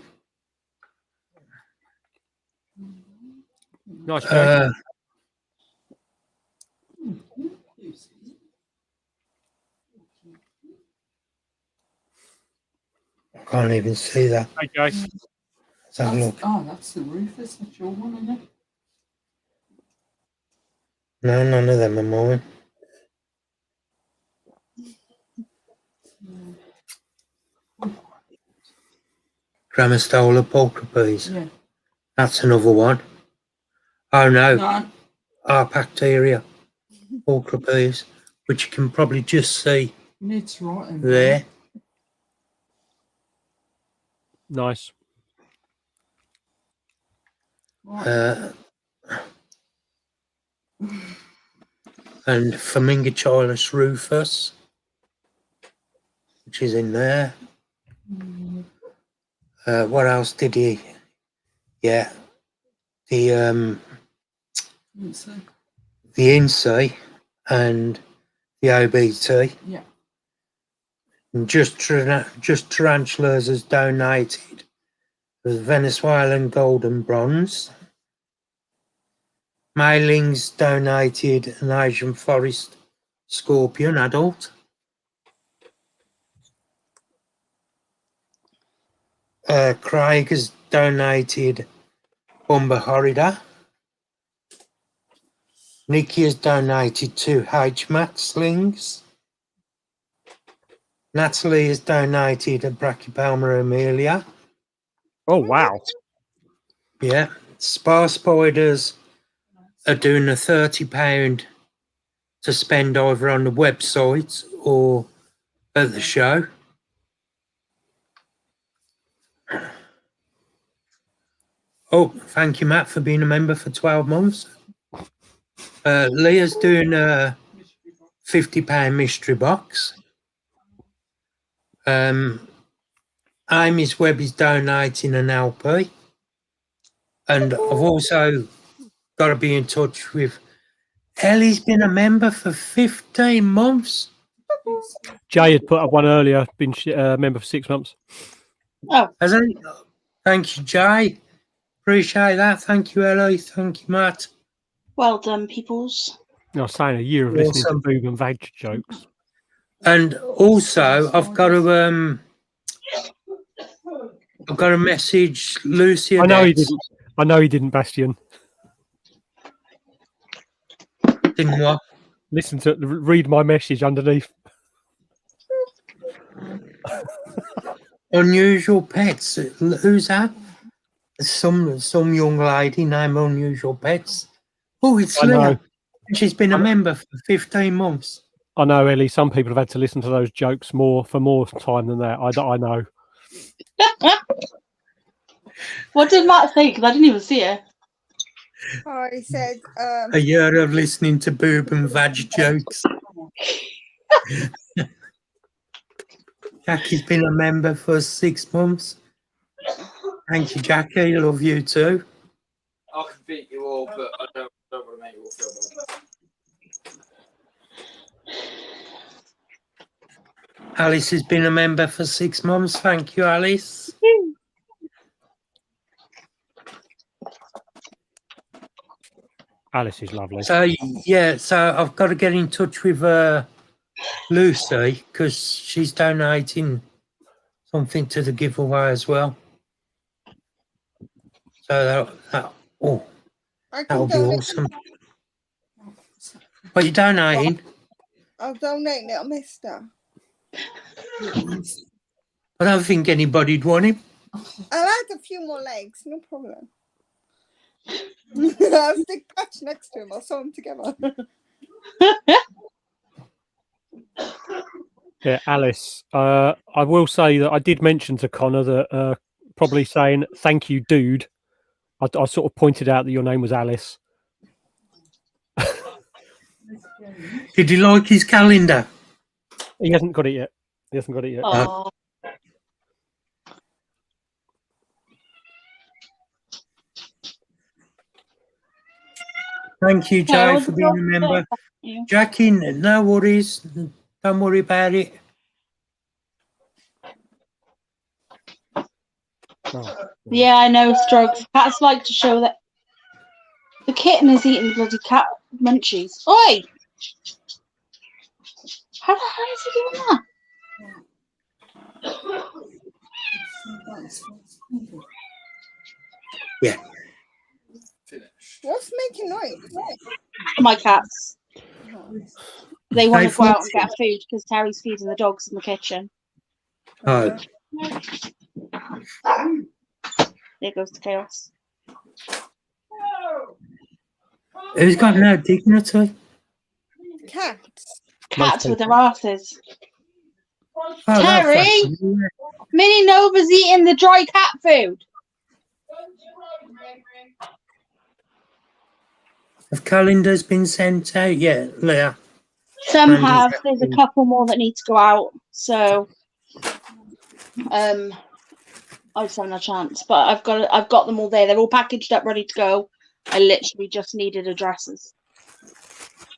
Nice. I can't even see that. Okay. Let's have a look. Oh, that's the Rufus. That's your one, isn't it? No, none of them are mine. Grammostola pulchripes. Yeah. That's another one. Oh no, No. Arpacteria pulchripes, which you can probably just see It's right in there. Nice. Right. And Flamingocholus rufus, which is in there. What else did he? Yeah, the INSEE and the OBT. Yeah. And just tarantulas has donated the Venezuelan gold and bronze. Mailings donated an Asian forest scorpion adult. Craig has donated Bumba horrida. Nikki has donated 2 HMAT slings. Natalie has donated a Brachypelma amelia. Oh wow! Yeah, Spar Spiders are doing a £30 to spend either on the website or at the show. Oh, thank you, Matt, for being a member for 12 months. Leah's doing a £50 mystery box. Amy's Web is donating an LP. And I've also got to be in touch with Ellie's been a member for 15 months. Jay had put up one earlier, been a member for 6 months. Oh, Has he? Thank you, Jay. Appreciate that. Thank you, Ellie. Thank you, Matt. Well done, peoples. I was saying a year of listening Awesome. to boob and vag jokes. And also, I've got to message Lucy. I know he Odette. didn't. I know he didn't, Bastian. Didn't what? Listen to read my message underneath. Unusual Pets. Who's that? Some young lady named Unusual Pets. Oh, it's I know. Leah. She's been a member for 15 months. I know, Ellie. Some people have had to listen to those jokes for more time than that. I know. What did Matt say? Because I didn't even see it. I said, A year of listening to boob and vag jokes. Jackie's been a member for 6 months. Thank you, Jackie. Love you too. I can beat you all, but I don't want to make you all feel bad. Alice has been a member for 6 months. Thank you, Alice. Alice is lovely. So I've got to get in touch with Lucy because she's donating something to the giveaway as well. So that'll be awesome. What are you donating? I'll donate little mister. I don't think anybody'd want him. I'll add a few more legs, no problem. I'll stick Patch next to him. I'll sew them together. Yeah, Alice. I will say that I did mention to Connor that probably saying thank you, dude. I sort of pointed out that your name was Alice. Did you like his calendar? He hasn't got it yet. Oh. Thank you, Jay, for being a member. Jackie, no worries. Don't worry about it. Yeah, I know, Strokes. Cats like to show that the kitten is eating bloody cat munchies. Oi! How the hell is he doing that? Yeah. What's making noise? My cats. They want to go out and get food because Terry's feeding the dogs in the kitchen. Oh. There goes the chaos. Who's got no dignity? Cats. Cats with their asses. Oh, Terry! Minnie Nova's eating the dry cat food. Have calendars been sent out yet, Leah? Some have. There's a couple more that need to go out. So, I just haven't had a chance. But I've got them all there. They're all packaged up, ready to go. I literally just needed addresses.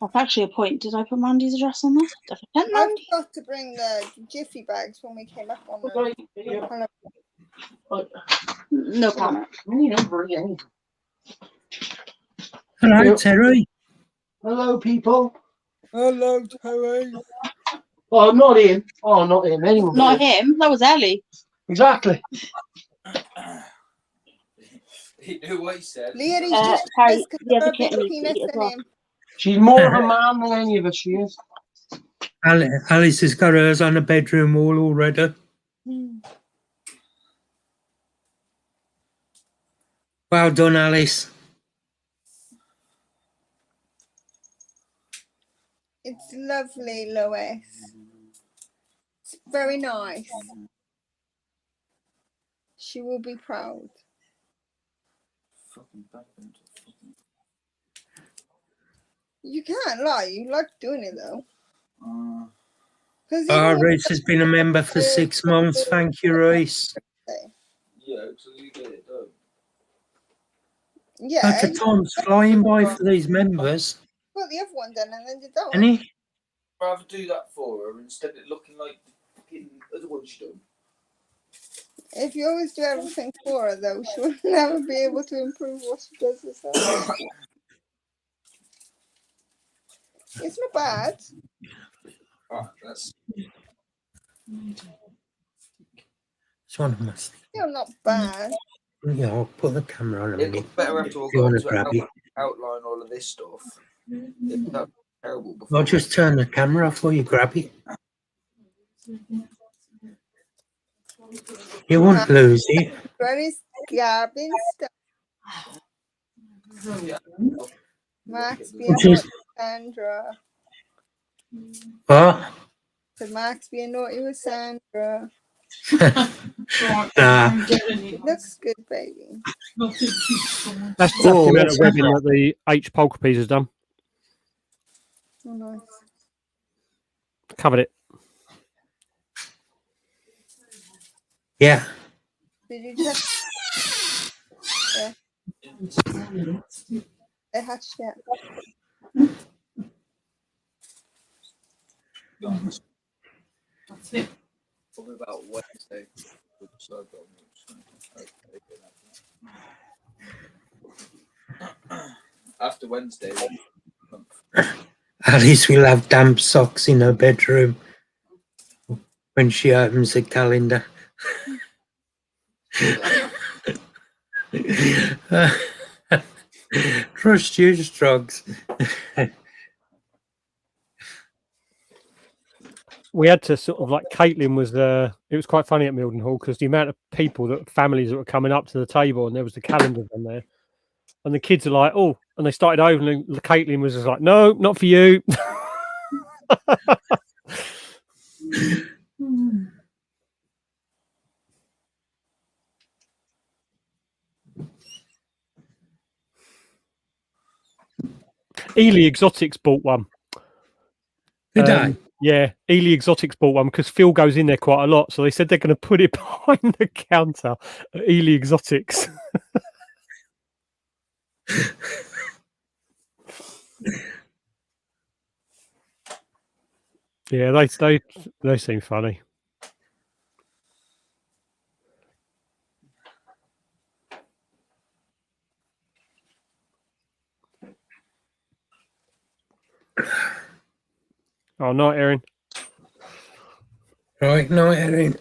That's actually a point. Did I put Mandy's address on there? I forgot to bring the Jiffy bags when we came up on the. No comment. Hello, Terry. Hello, people. Hello, Terry. Oh, not him. Oh, not him. Anyone. Not him. That was Ellie. Exactly. He knew what he said. Leah, he's Harry, the other kitten needs to eat as well. She's more of a man than any of us, she is. Alice has got hers on the bedroom wall already. Well done, Alice. It's lovely, Lois. It's very nice. She will be proud. You can't lie. You like doing it though. Reese has been a member for 6 months. Thank you, Reese. Yeah, so you get it done. Yeah. But the time's flying by for these members. Got the other one done and then you don't. Any? I'd rather do that for her instead of looking like the fucking other one she done. If you always do everything for her though, she will never be able to improve what she does herself. It's not bad. Alright, that's It's one of my. Still not bad. Yeah, I'll put the camera on a it minute. looked better after I If you want got to grab to it, outline all of this stuff. It looked terrible before. I'll just turn the camera off while you grab it. You won't lose it. Granny's grabbing stuff. Max being Just- naughty with Sandra. What? So Max being naughty with Sandra. Nah. Looks good, baby. That's Oh, the amount what's of webbing that the H Polka has done. Oh, nice. Covered it. Yeah. Did you check? Yeah. They hatched yet. That's it. Probably about Wednesday. After Wednesday. Alice will have damp socks in her bedroom when she opens the calendar. Trust you, drugs. We had to sort of like Caitlin was it was quite funny at Mildenhall because the amount of people families that were coming up to the table and there was the calendar on there and the kids are like, oh, and they started opening. Caitlin was just like, no, not for you. Ellie Exotics bought one. Did I? Yeah, Ellie Exotics bought one because Phil goes in there quite a lot. So they said they're going to put it behind the counter at Ellie Exotics. Yeah, they seem funny. Oh, night, Erin. Right, night, Erin.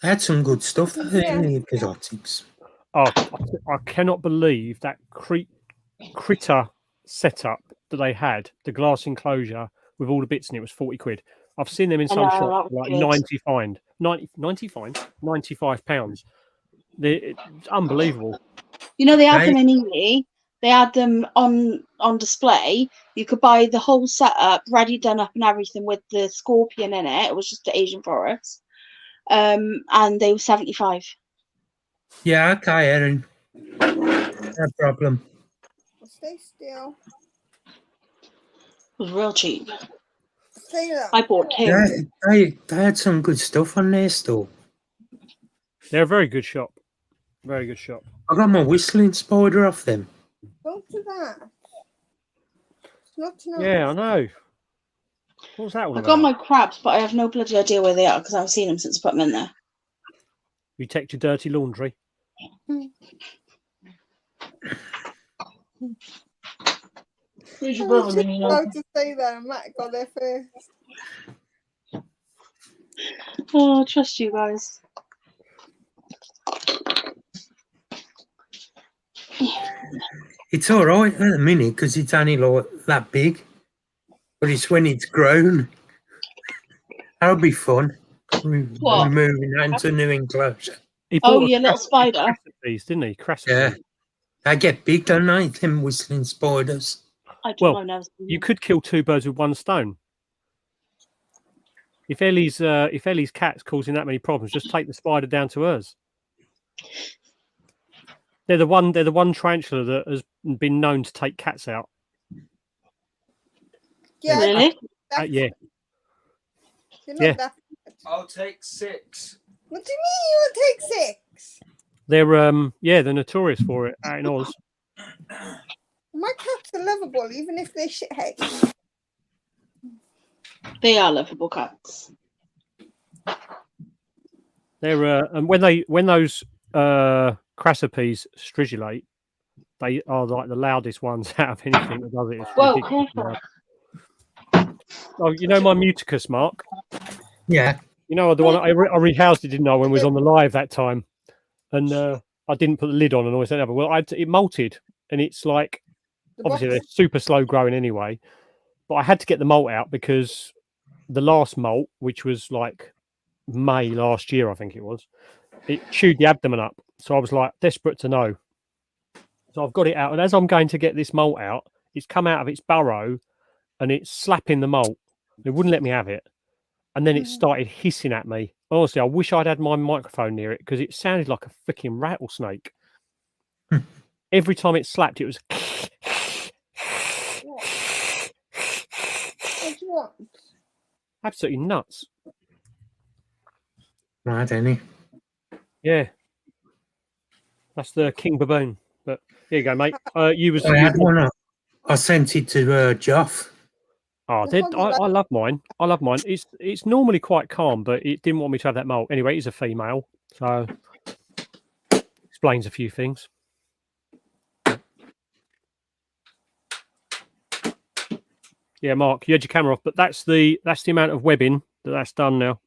They had some good stuff there in the exotics. Oh, I cannot believe that critter setup that they had, the glass enclosure with all the bits in it was 40 quid. I've seen them in some shops like 90 fine. 90 fine? £95. It's unbelievable. You know, they had them in Ely. They had them on display. You could buy the whole setup, ready, done up and everything with the scorpion in it. It was just the Asian forest. And they were 75. Yeah, okay, Erin. No problem. Stay still. It was real cheap. Stay there. I bought two. Yeah, they had some good stuff on their store. They're a very good shop. Very good shop. I got my whistling spider off them. Don't do that. It's not tonight. Yeah, I know. What's that all I about? got my crabs, but I have no bloody idea where they are because I haven't seen them since I put them in there. You take your dirty laundry. Where's your I brother, was just Minnie? about to say that, and Matt got there first. Oh, I trust you guys. It's all right at the minute because it's only like that big, but it's when it's grown. That'll be fun. What? Moving that into a new enclosure. He Oh, bought a your little spider. Crassipes, didn't he? Crassipes. Yeah, they get big, don't they? Them whistling spiders. I don't Well, know. I've never seen you them. could kill two birds with one stone. If Ellie's cat's causing that many problems, just take the spider down to hers. They're the one tarantula that has been known to take cats out. Yeah, Really? Yeah. You're Yeah. not that. I'll take 6. What do you mean you will take 6? They're notorious for it out in Oz. My cats are lovable, even if they're shitheads. They are lovable cats. They're and when those crassipes stridulate, they are like the loudest ones out of anything that does it. It's Whoa, ridiculous. careful. Oh, you know my muticus, Mark. Yeah. You know the one I rehoused it, didn't I, when we was on the live that time, and I didn't put the lid on and all this and other. Well, it molted, and it's like obviously they're super slow growing anyway. But I had to get the molt out because the last molt, which was like May last year, I think it was, it chewed the abdomen up. So I was like desperate to know. So I've got it out, and as I'm going to get this molt out, it's come out of its burrow, and it's slapping the molt. It wouldn't let me have it, and then it started hissing at me. Honestly, I wish I'd had my microphone near it because it sounded like a freaking rattlesnake. Every time it slapped, it was. What do you want? Absolutely nuts. Right, Annie. Yeah. That's the king baboon. But here you go, mate. You was. I had one. I sent it to Joff. Oh, I love mine. I love mine. It's normally quite calm, but it didn't want me to have that molt. Anyway, it's a female, so explains a few things. Yeah, Mark, you had your camera off, but that's the amount of webbing that's done now.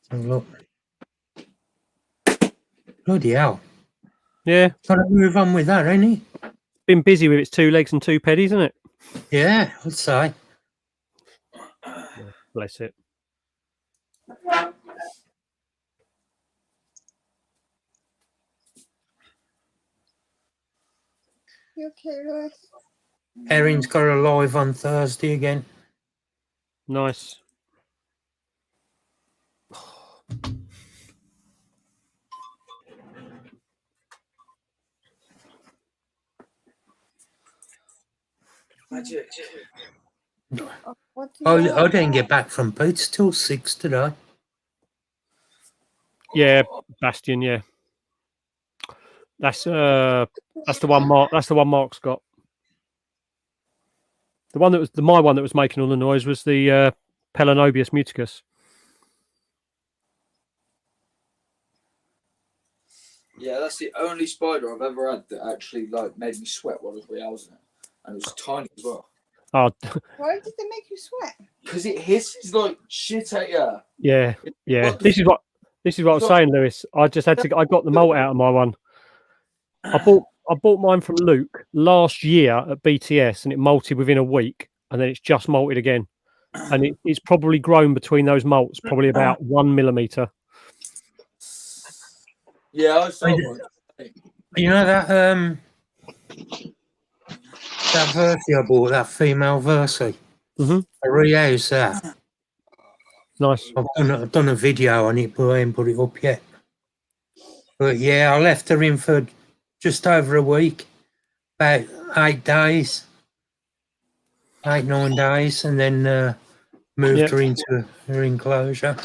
Have a look. Bloody hell. Yeah. Got to move on with that, ain't he? Been busy with its 2 legs and 2 peddies, isn't it? Yeah, I'd say. Bless it. You okay, Lewis? Erin's got a live on Thursday again. Nice. Magic. I didn't get back from Boots till 6 today. Yeah, Bastion. Yeah, that's the one Mark. That's the one Mark's got. The one that was my one that was making all the noise was the Pelanobius muticus. Yeah, that's the only spider I've ever had that actually like made me sweat while I was rehousing it, and it was tiny as well. Oh, Why did they make you sweat? Because it hisses like shit at you. yeah. This is what I was saying, Lewis. I just had to. I got the molt out of my one. I bought mine from Luke last year at BTS, and it molted within a week, and then it's just molted again, and it's probably grown between those molts probably about 1 millimeter. Yeah, I saw one. You know that that Versi I bought, that female Versi. Mm-hmm. I rehoused that. Nice. I've done a video on it, but I ain't put it up yet. But yeah, I left her in for just over a week, about 8 days, 8-9 days, and then moved her into her enclosure.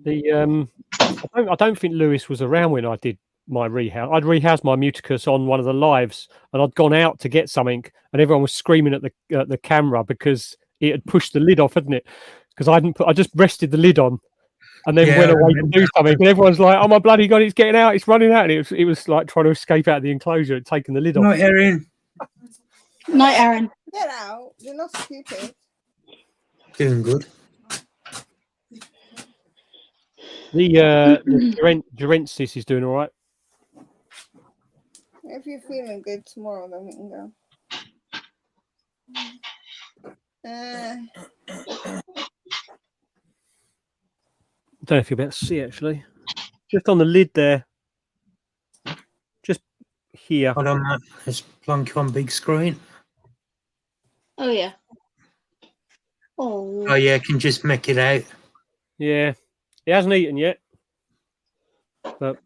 I don't think Lewis was around when I did my rehouse. I'd rehoused my muticus on one of the lives, and I'd gone out to get something, and everyone was screaming at the camera because it had pushed the lid off, hadn't it? Because I just rested the lid on, and then went away to do something, and everyone's like, "Oh my bloody god, it's getting out! It's running out!" And it was like trying to escape out of the enclosure and taking the lid off. Night, Erin. Night, Aaron. Get out. You're not stupid. Doing good. The Durensis is doing all right. If you're feeling good tomorrow, then we can go. I don't know if you'll be able to see actually. Just on the lid there. Just here. Hold on, Matt. Let's plonk you on big screen. Oh yeah. Oh. Oh yeah, I can just make it out. Yeah. He hasn't eaten yet. But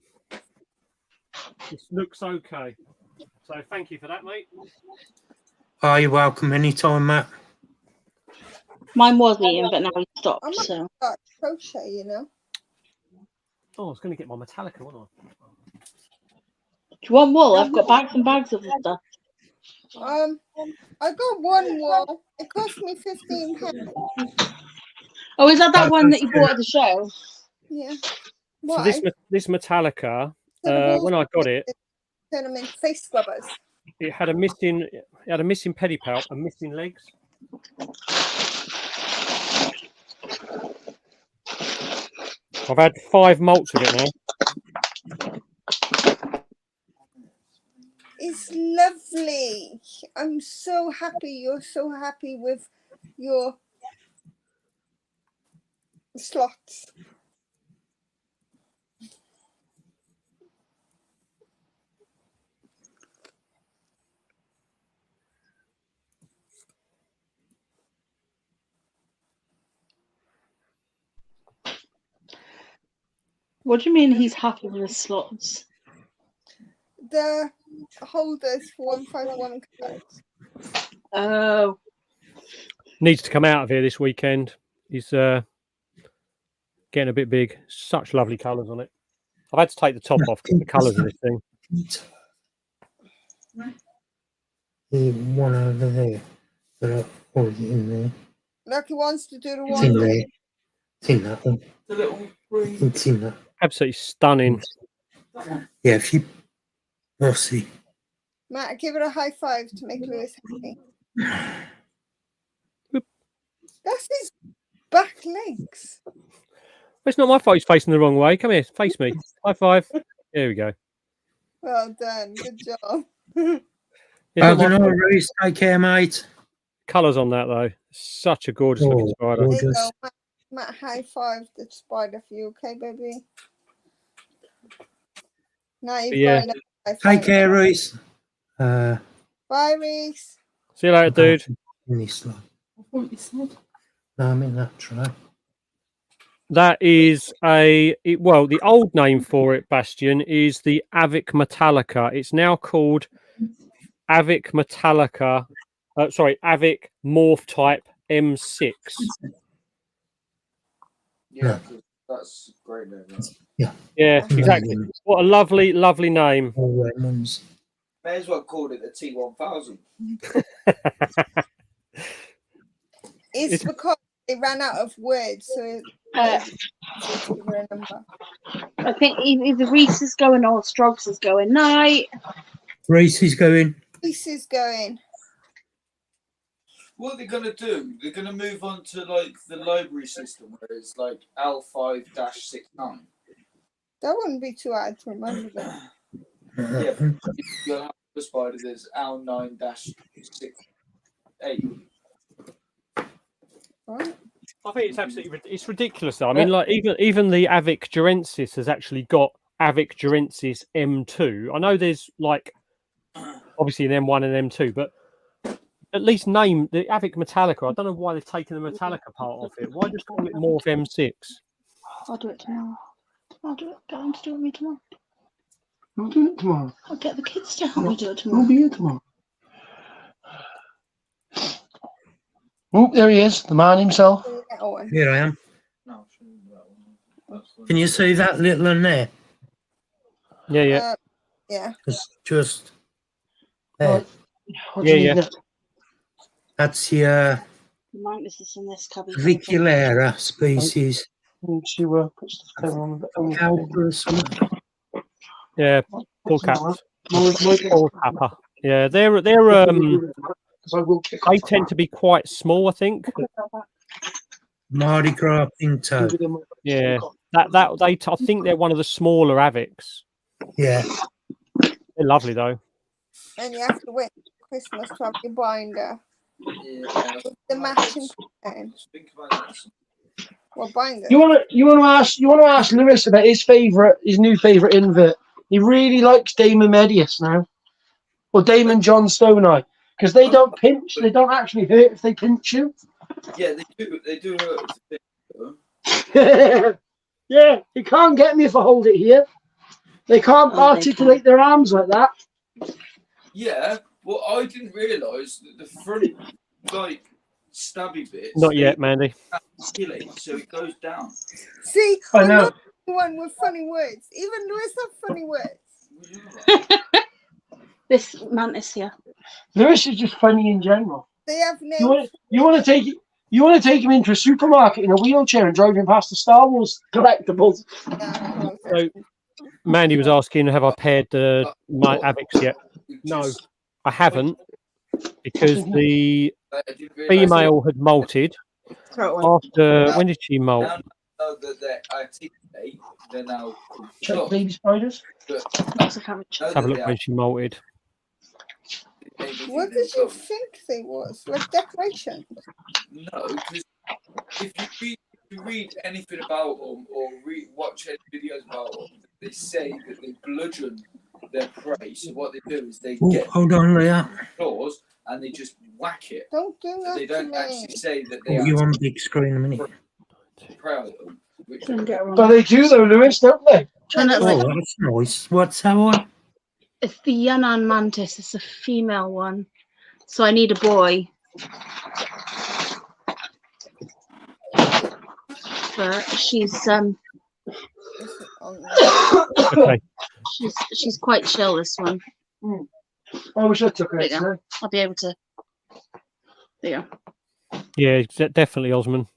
it looks okay. So thank you for that, mate. Oh, you're welcome anytime, Matt. Mine was eating, but now he stopped. I'm not So. start crochet, you know. Oh, I was going to get my Metallica, wasn't I? Do you want wool? I've got bags and bags of the stuff. I got one wool. It cost me £15. Oh, is that one that you bought at the show? Yeah. So Why? this Metallica, So the balls when I got it, turn them into face scrubbers. it had a missing pedipalp and missing legs. I've had 5 molts of it now. It's lovely. I'm so happy. You're so happy with your slots. What do you mean he's happy with his slots? The holders for 151 cards. Oh. Needs to come out of here this weekend. He's getting a bit big. Such lovely colours on it. I've had to take the top off because the colours of this thing. The one over there. But I put it in there. Lucky wants to do the It's in one. there. It's in that one. The little green. It's in that. Absolutely stunning. Yeah, if you. We'll see. Matt, give it a high five to make Lewis happy. That's his back legs. It's not my fault he's facing the wrong way. Come here, face me. High five. There we go. Well done. Good job. Reese, take care, mate. Colours on that though. Such a gorgeous looking spider. There you go. Matt, high five the spider for you, okay, baby? Now you've Yeah. got a high Take five. care, Reese. Bye, Reese. See you later, dude. In this slot. No, I'm in that tray. That is the old name for it, Bastion, is the Avic Metallica. It's now called Avic Metallica. Avic Morph Type M6. Yeah, that's a great name. Yeah. Yeah, exactly. What a lovely, lovely name. May as well call it the T1000. It's because they ran out of words, so give her a number. I think either Reese is going or Stroggs is going. Night. Reese is going. Reese is going. What they're gonna do? They're gonna move on to like the library system where it's like L5-69. That wouldn't be too hard to remember. That. Yeah, but you'll have a spider that's L9-68. Right. I think it's absolutely ridiculous though. I mean, like even the Avic Durensis has actually got Avic Durensis M2. I know there's like obviously an M1 and M2, but at least name the Avic Metallica. I don't know why they've taken the Metallica part off it. Why just call it Morph M6? I'll do it tomorrow. I'll do it. Get him to do it with me tomorrow. You're doing it tomorrow. I'll get the kids to help me do it tomorrow. We'll be here tomorrow. Oh, there he is, the man himself. Here I am. Can you see that little one there? Yeah. Yeah. It's just there. Yeah. That's your Mantis is in this cubby. Viculera species. She puts the cover on or something. Yeah, Paul Caps. Paul Capper. Yeah, they're they tend to be quite small, I think. Mardi Gras Pinto. Yeah, I think they're one of the smaller Avics. Yeah, they're lovely though. And you have to wait for Christmas to have your binder. Yeah. With the matching pattern. What binder? You want to ask Lewis about his new favourite invert. He really likes Damon Medius now, or Damon John Stoneye, because they don't pinch. They don't actually hurt if they pinch you. Yeah, they do hurt. Yeah, they can't get me if I hold it here. They can't articulate their arms like that. Yeah, well, I didn't realise that the front, like, stabby bits... Not yet, Mandy. Articulate, so it goes down. See, I I'm know. not the one with funny words. Even Lewis have funny words. This Mantis here. Lewis is just funny in general. They have names. You want to take it? You want to take him into a supermarket in a wheelchair and drive him past the Star Wars collectibles. So, Mandy was asking, have I paired my Avix yet? No, I haven't, because the female had molted. After, when did she molt? Now know that they're articulate, they're now Check baby spiders. Let's have a look when she molted. What did you think they was? Like decoration? No, because if you read anything about them or watch any videos about them, they say that they bludgeon their prey. So what they do is they get hold on, Leah. claws and they just whack it. Don't do that. They don't actually say that they You on big screen a minute. proud of them. Which But they do though, Lewis, don't they? Oh, that's nice. What's that one? It's the Yannan mantis. It's a female one, so I need a boy. But she's Okay. she's quite chill. This one. I wish I took There it. you go. I'll be able to. There you go. Yeah, definitely, Osman.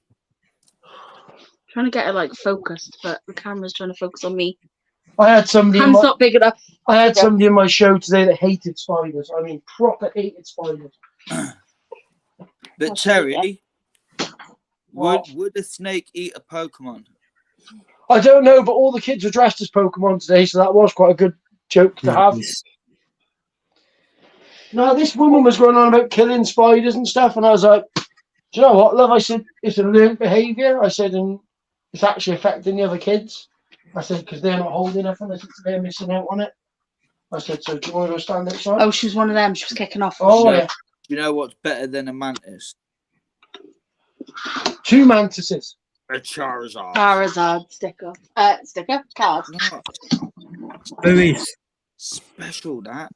Trying to get her like focused, but the camera's trying to focus on me. I had somebody. Hand's not big enough. I had somebody in my show today that hated spiders. I mean, proper hated spiders. But Cherry, would a snake eat a Pokemon? I don't know, but all the kids were dressed as Pokemon today, so that was quite a good joke to have. No, this woman was going on about killing spiders and stuff, and I was like, do you know what, love? I said, it's a learned behaviour. I said, and it's actually affecting the other kids. I said, because they're not holding nothing. I said, they're missing out on it. I said, so do you want to go stand outside? Oh, she was one of them. She was kicking off. Oh, yeah. You know what's better than a mantis? 2 mantises. A Charizard. Charizard sticker. Card. Who is? Special, that.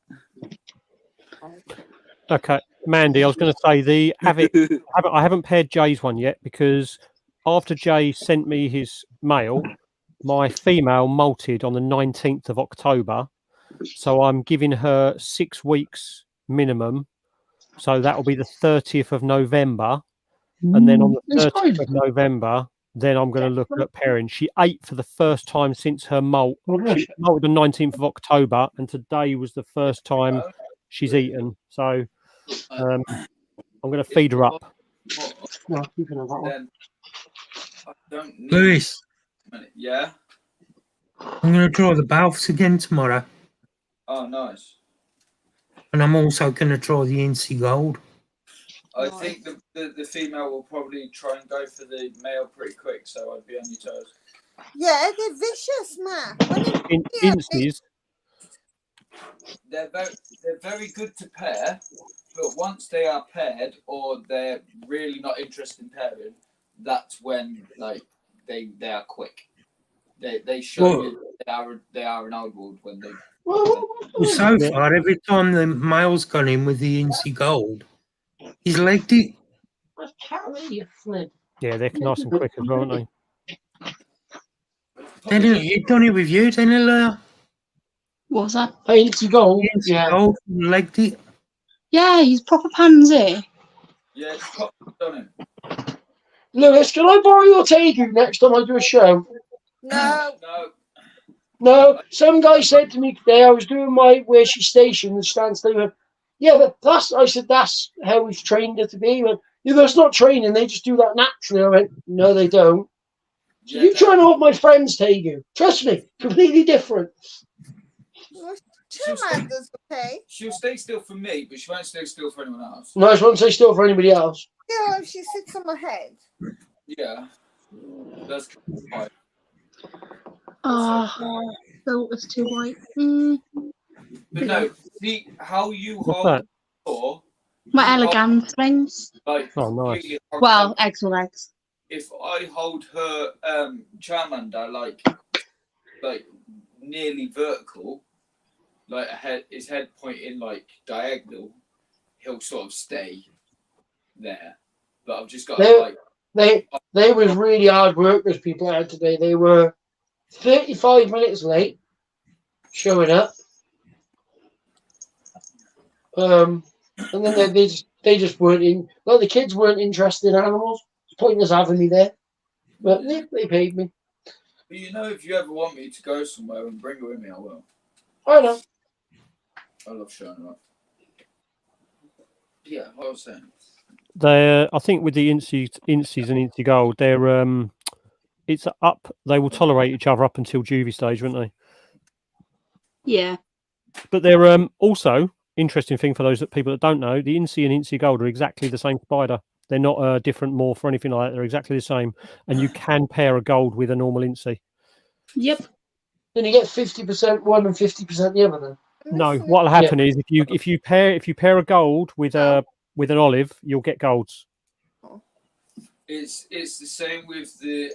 Okay, Mandy, I was going to say the Avix. I haven't paired Jay's one yet because after Jay sent me his mail, my female molted on the 19th of October. So I'm giving her 6 weeks minimum. So that will be the 30th of November. And then on the 30th of November, then I'm going to look at pairing. She ate for the first time since her molt. She molted the 19th of October, and today was the first time she's eaten. So I'm going to feed her up. No, you can have that one. Then I don't need Lewis, yeah. I'm going to draw the Balfs again tomorrow. Oh, nice. And I'm also going to draw the Incy Gold. I think the female will probably try and go for the male pretty quick, so I'd be on your toes. Yeah, they're vicious, man. Incy's. They're very good to pair, but once they are paired or they're really not interested in pairing, that's when like they are quick. They show you they are an old world when they. Well, so far, every time the male's gone in with the Incy Gold, he's legged it. Yeah, they're nice and quick as well, aren't they? He's done it with you, didn't he, Leah? What was that? Incy Gold. Incy Gold, legged it. Yeah, he's proper pansy. Yeah, it's done it. Lewis, can I borrow your Tegu next time I do a show? No. No, some guy said to me today, I was doing my where she's stationed and stands there. Yeah, but I said, that's how we've trained her to be. He went, yeah, that's not training, they just do that naturally. I went, no, they don't. So you trying to hold my friends, Tegu. Trust me, completely different. Charmander's okay. She'll stay still for me, but she won't stay still for anyone else. No, she won't stay still for anybody else. Yeah, if she sits on my head. Yeah. That's fine. Oh, so it's too white. But no, see how you What's hold that? or My elegant things. like Oh, nice. Well, eggs with eggs. If I hold her Charmander like nearly vertical, like his head pointing like diagonal, he'll sort of stay there. But I've just got They was really hard workers people had today. They were 35 minutes late showing up. And then they They just weren't in. Well, the kids weren't interested in animals. It's pointless having me there. But they paid me. But you know, if you ever want me to go somewhere and bring her with me, I will. I know. I love showing her up. Yeah, what I was saying. I think with the Incies and Incy Gold, they're it's up. They will tolerate each other up until juvie stage, won't they? Yeah. But they're also interesting thing for those people that don't know. The Incy and Incy Gold are exactly the same spider. They're not a different morph or anything like that. They're exactly the same, and you can pair a gold with a normal Incy. Yep. Then you get 50% one and 50% the other. Then no, what'll happen is if you pair a gold with an olive, you'll get golds. It's the same with the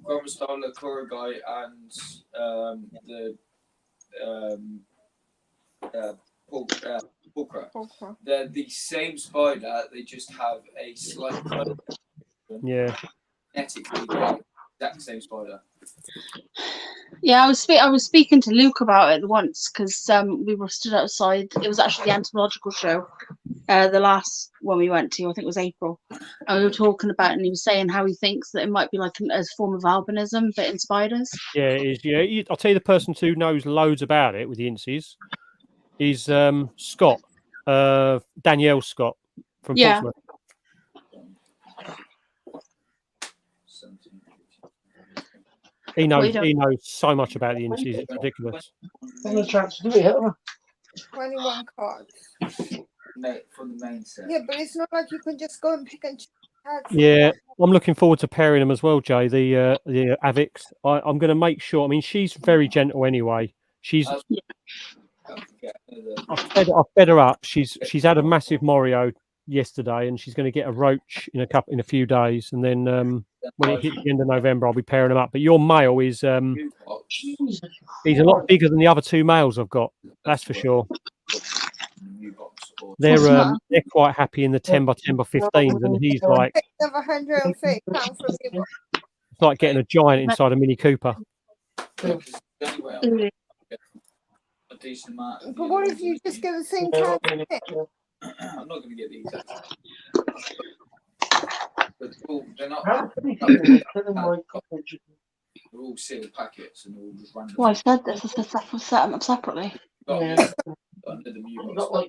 Gromastala Kurogai and the Pulcra. They're the same spider. They just have a slight. Yeah. Genetically, they're the exact same spider. Yeah, I was speaking to Luke about it once because we were stood outside. It was actually the entomological show, the last one we went to. I think it was April, and we were talking about it, and he was saying how he thinks that it might be like a form of albinism, but in spiders. Yeah, it is. Yeah, I'll tell you the person who knows loads about it with the Incies is Scott, Danielle Scott from Portsmouth. He knows so much about the Incies, it's ridiculous. 21 cards. From the main set. Yeah, but it's not like you can just go and pick and choose cards. Yeah, I'm looking forward to pairing them as well, Jay. The Avix. I'm going to make sure. I mean, she's very gentle anyway. She's. I've fed her up. She's had a massive Morio yesterday, and she's going to get a roach in a few days, and then when it hits the end of November, I'll be pairing them up. But your male is he's a lot bigger than the other two males I've got. That's for sure. They're quite happy in the 10 by 10 by 15s, and he's like £130 from you. it's like getting a giant inside a Mini Cooper. A decent amount. But what if you just get the same card? I'm not going to get the exact. But they're not. They're all sealed packets and all just random. Well, I said this. I said set them up separately. Under the new box.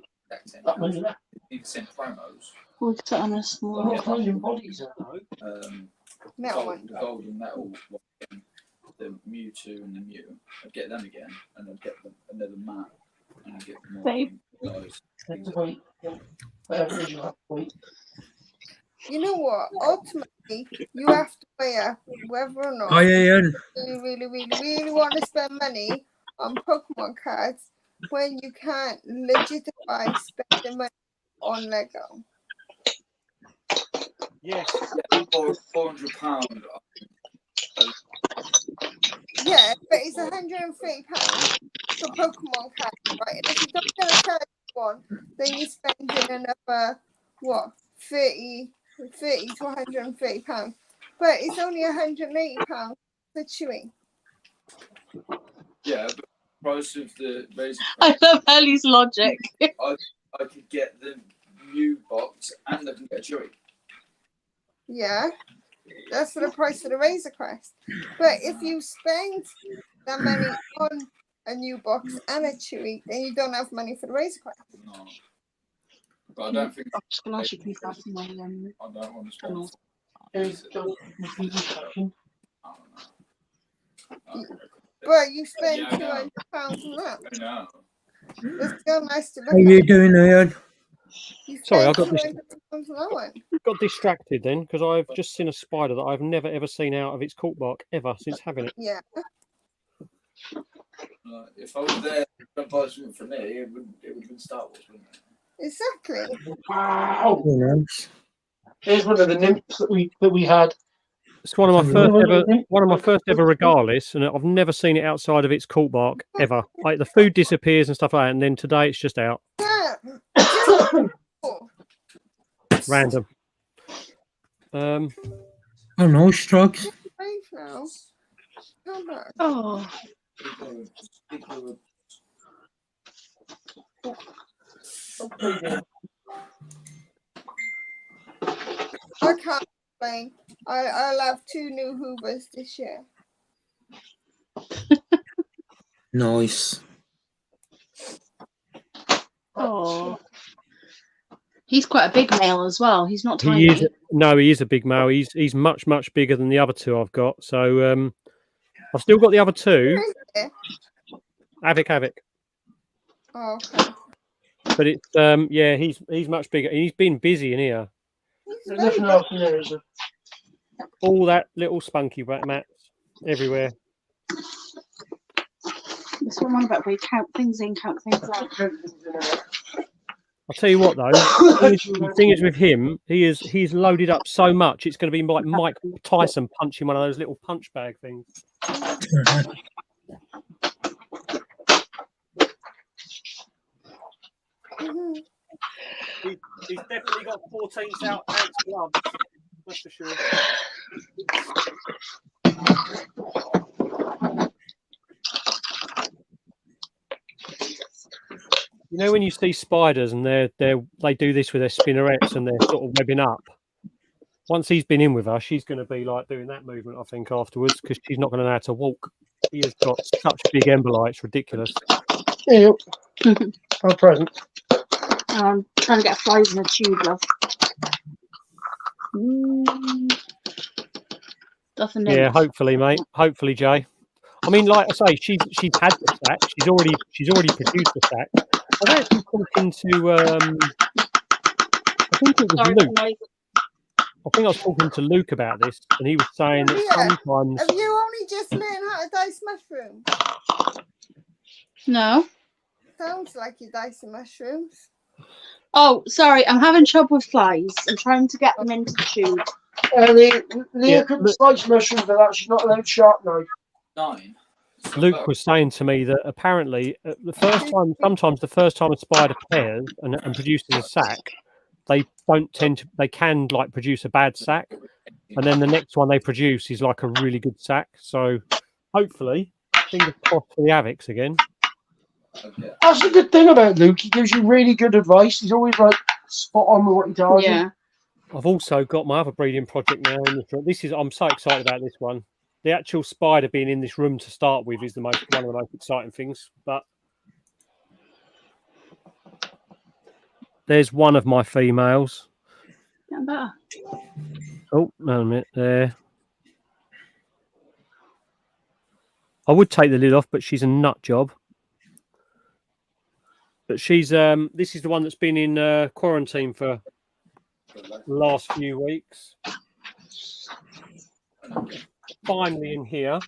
Need to send promos. We could set on a small. The golden metal one, the Mewtwo and the Mew. I'd get them again, and I'd get them another mat, and I'd get more guys. You know what? Ultimately, you have to weigh whether or not you really want to spend money on Pokemon cards when you can't legitimize spending money on Lego. Yes. £400. Yeah, but it's £130 for Pokemon cards, right? And if you don't get a card you want, then you're spending another £30 to £130. But it's only £180 for chewing. Yeah, but the price of the razor. I love Ellie's logic. I could get the new box and I can get a Chewy. Yeah, that's for the price of the Razor Crest. But if you spend that money on a new box and a Chewy, then you don't have money for the Razor Crest. No. But I don't think. I'm just going to ask you to start my. I don't want to spend. But you spend £200 on that. I know. It's still nice to look How you doing, Ian? Sorry, I got distracted then because I've just seen a spider that I've never ever seen out of its cork bark ever since having it. Yeah. If I was there to buy something for me, it would have been Star Wars, wouldn't it? Exactly. Wow. Here's one of the nymphs that we had. It's one of my first ever regalis, and I've never seen it outside of its cork bark ever. Like the food disappears and stuff like that, and then today it's just out. Yeah. Random. Oh no, Strugs. Oh. I can't explain. I'll have 2 new Hoovers this year. Nice. Oh, he's quite a big male as well. He's not He tiny. is he is a big male. He's much bigger than the other 2 I've got. So I've still got the other 2. Where is it? Havoc. Oh, okay. But it's yeah, he's much bigger. He's been busy in here. There's nothing else in there, is there? All that little spunky mats everywhere. That's what I'm on about. We count things in, count things out. I'll tell you what though, the thing is with him, he's loaded up so much. It's going to be like Mike Tyson punching one of those little punch bag things. He's definitely got 14 ounce gloves. That's for sure. You know when you see spiders and they do this with their spinnerets and they're sort of webbing up. Once he's been in with us, she's going to be like doing that movement, I think, afterwards because she's not going to know how to walk. He has got such big emboli, it's ridiculous. Yeah. Our present. I'm trying to get flies in a tube, love. Nothing new. Yeah, hopefully, mate. Hopefully, Jay. I mean, like I say, she's had the sack. She's already produced the sack. I was actually talking to I think it was Luke. I think I was talking to Luke about this, and he was saying that sometimes. Have you only just learned how to dice mushrooms? No. Sounds like you dicing mushrooms. Oh, sorry, I'm having trouble with flies. I'm trying to get them into the tube. Leah couldn't slice mushrooms, but she's not allowed sharp knife. 9. Luke was saying to me that apparently sometimes the first time a spider pairs and produces a sack, they can like produce a bad sack, and then the next one they produce is like a really good sack. So hopefully, fingers crossed for the Havocs again. Okay. That's the good thing about Luke. He gives you really good advice. He's always like spot on with what he does. Yeah. I've also got my other breeding project now in this room. I'm so excited about this one. The actual spider being in this room to start with is one of the most exciting things. But there's one of my females. Getting better. Oh, no, a minute there. I would take the lid off, but she's a nut job. But she's this is the one that's been in quarantine for the last few weeks. Finally in here.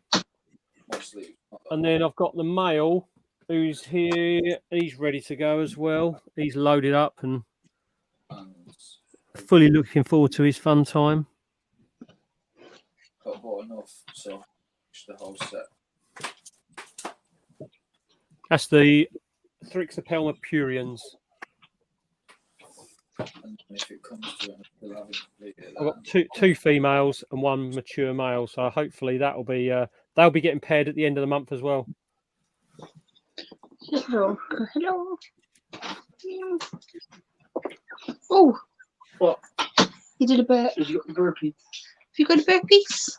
And then I've got the male who's here. He's ready to go as well. He's loaded up and fully looking forward to his fun time. Got bought enough, so the whole set. That's the Thrixopelma puriens. And if it comes to it, we'll have it. I've got two females and one mature male, so hopefully that'll be they'll be getting paired at the end of the month as well. Hello. Oh, what? You did a burp. You got the burpee. Have you got a burpees?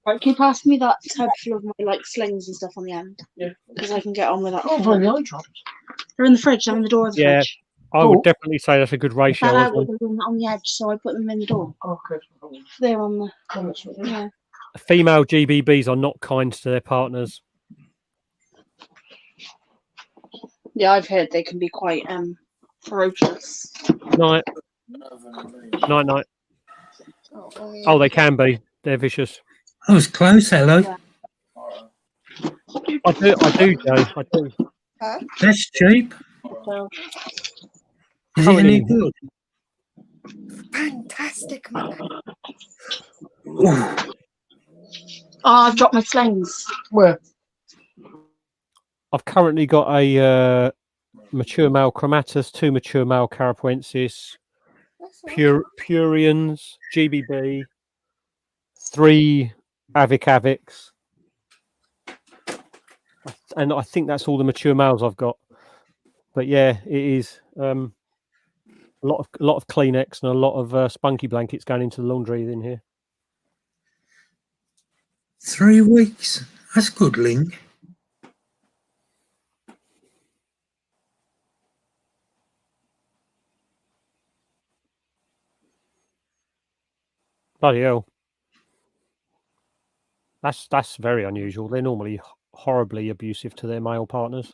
Right, can you pass me that tub full of my slings and stuff on the end? Yeah. Because I can get on with that. Oh, find the eye drops. They're in the fridge. They're in the door of the fridge. I would definitely say that's a good ratio. I found out with them on the edge, so I put them in the door. Oh, okay. They're on the. Yeah. Female GBBs are not kind to their partners. Yeah, I've heard they can be quite ferocious. Night. Night. Oh, they can be. They're vicious. I was close, hello. Yeah. I do, Joe. I do. Huh? That's cheap. So, Is it any good? Fantastic, man. oh, I've dropped my slings. Where? I've currently got a mature male chromatus, 2 mature male carapuensis, purians, GBB, 3 avocs, and I think that's all the mature males I've got. But yeah, it is. A lot of Kleenex and a lot of spunky blankets going into the laundry in here. 3 weeks. That's good, Ling. Bloody hell. That's very unusual. They're normally horribly abusive to their male partners.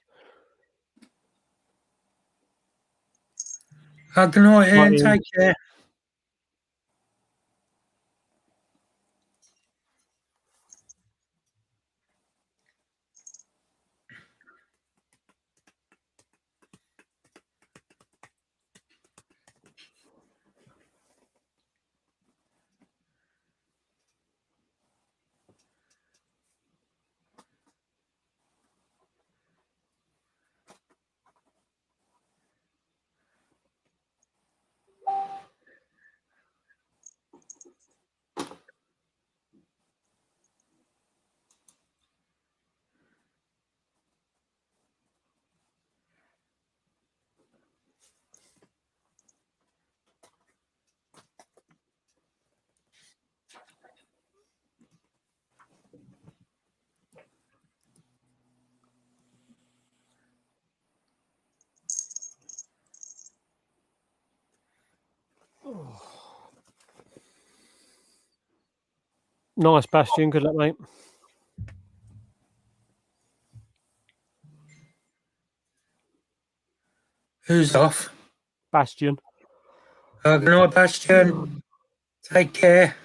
Good night, Ian. Right, Ian. Take care. Nice, Bastion. Good luck, mate. Who's off? Bastion. Good night, Bastion. Take care.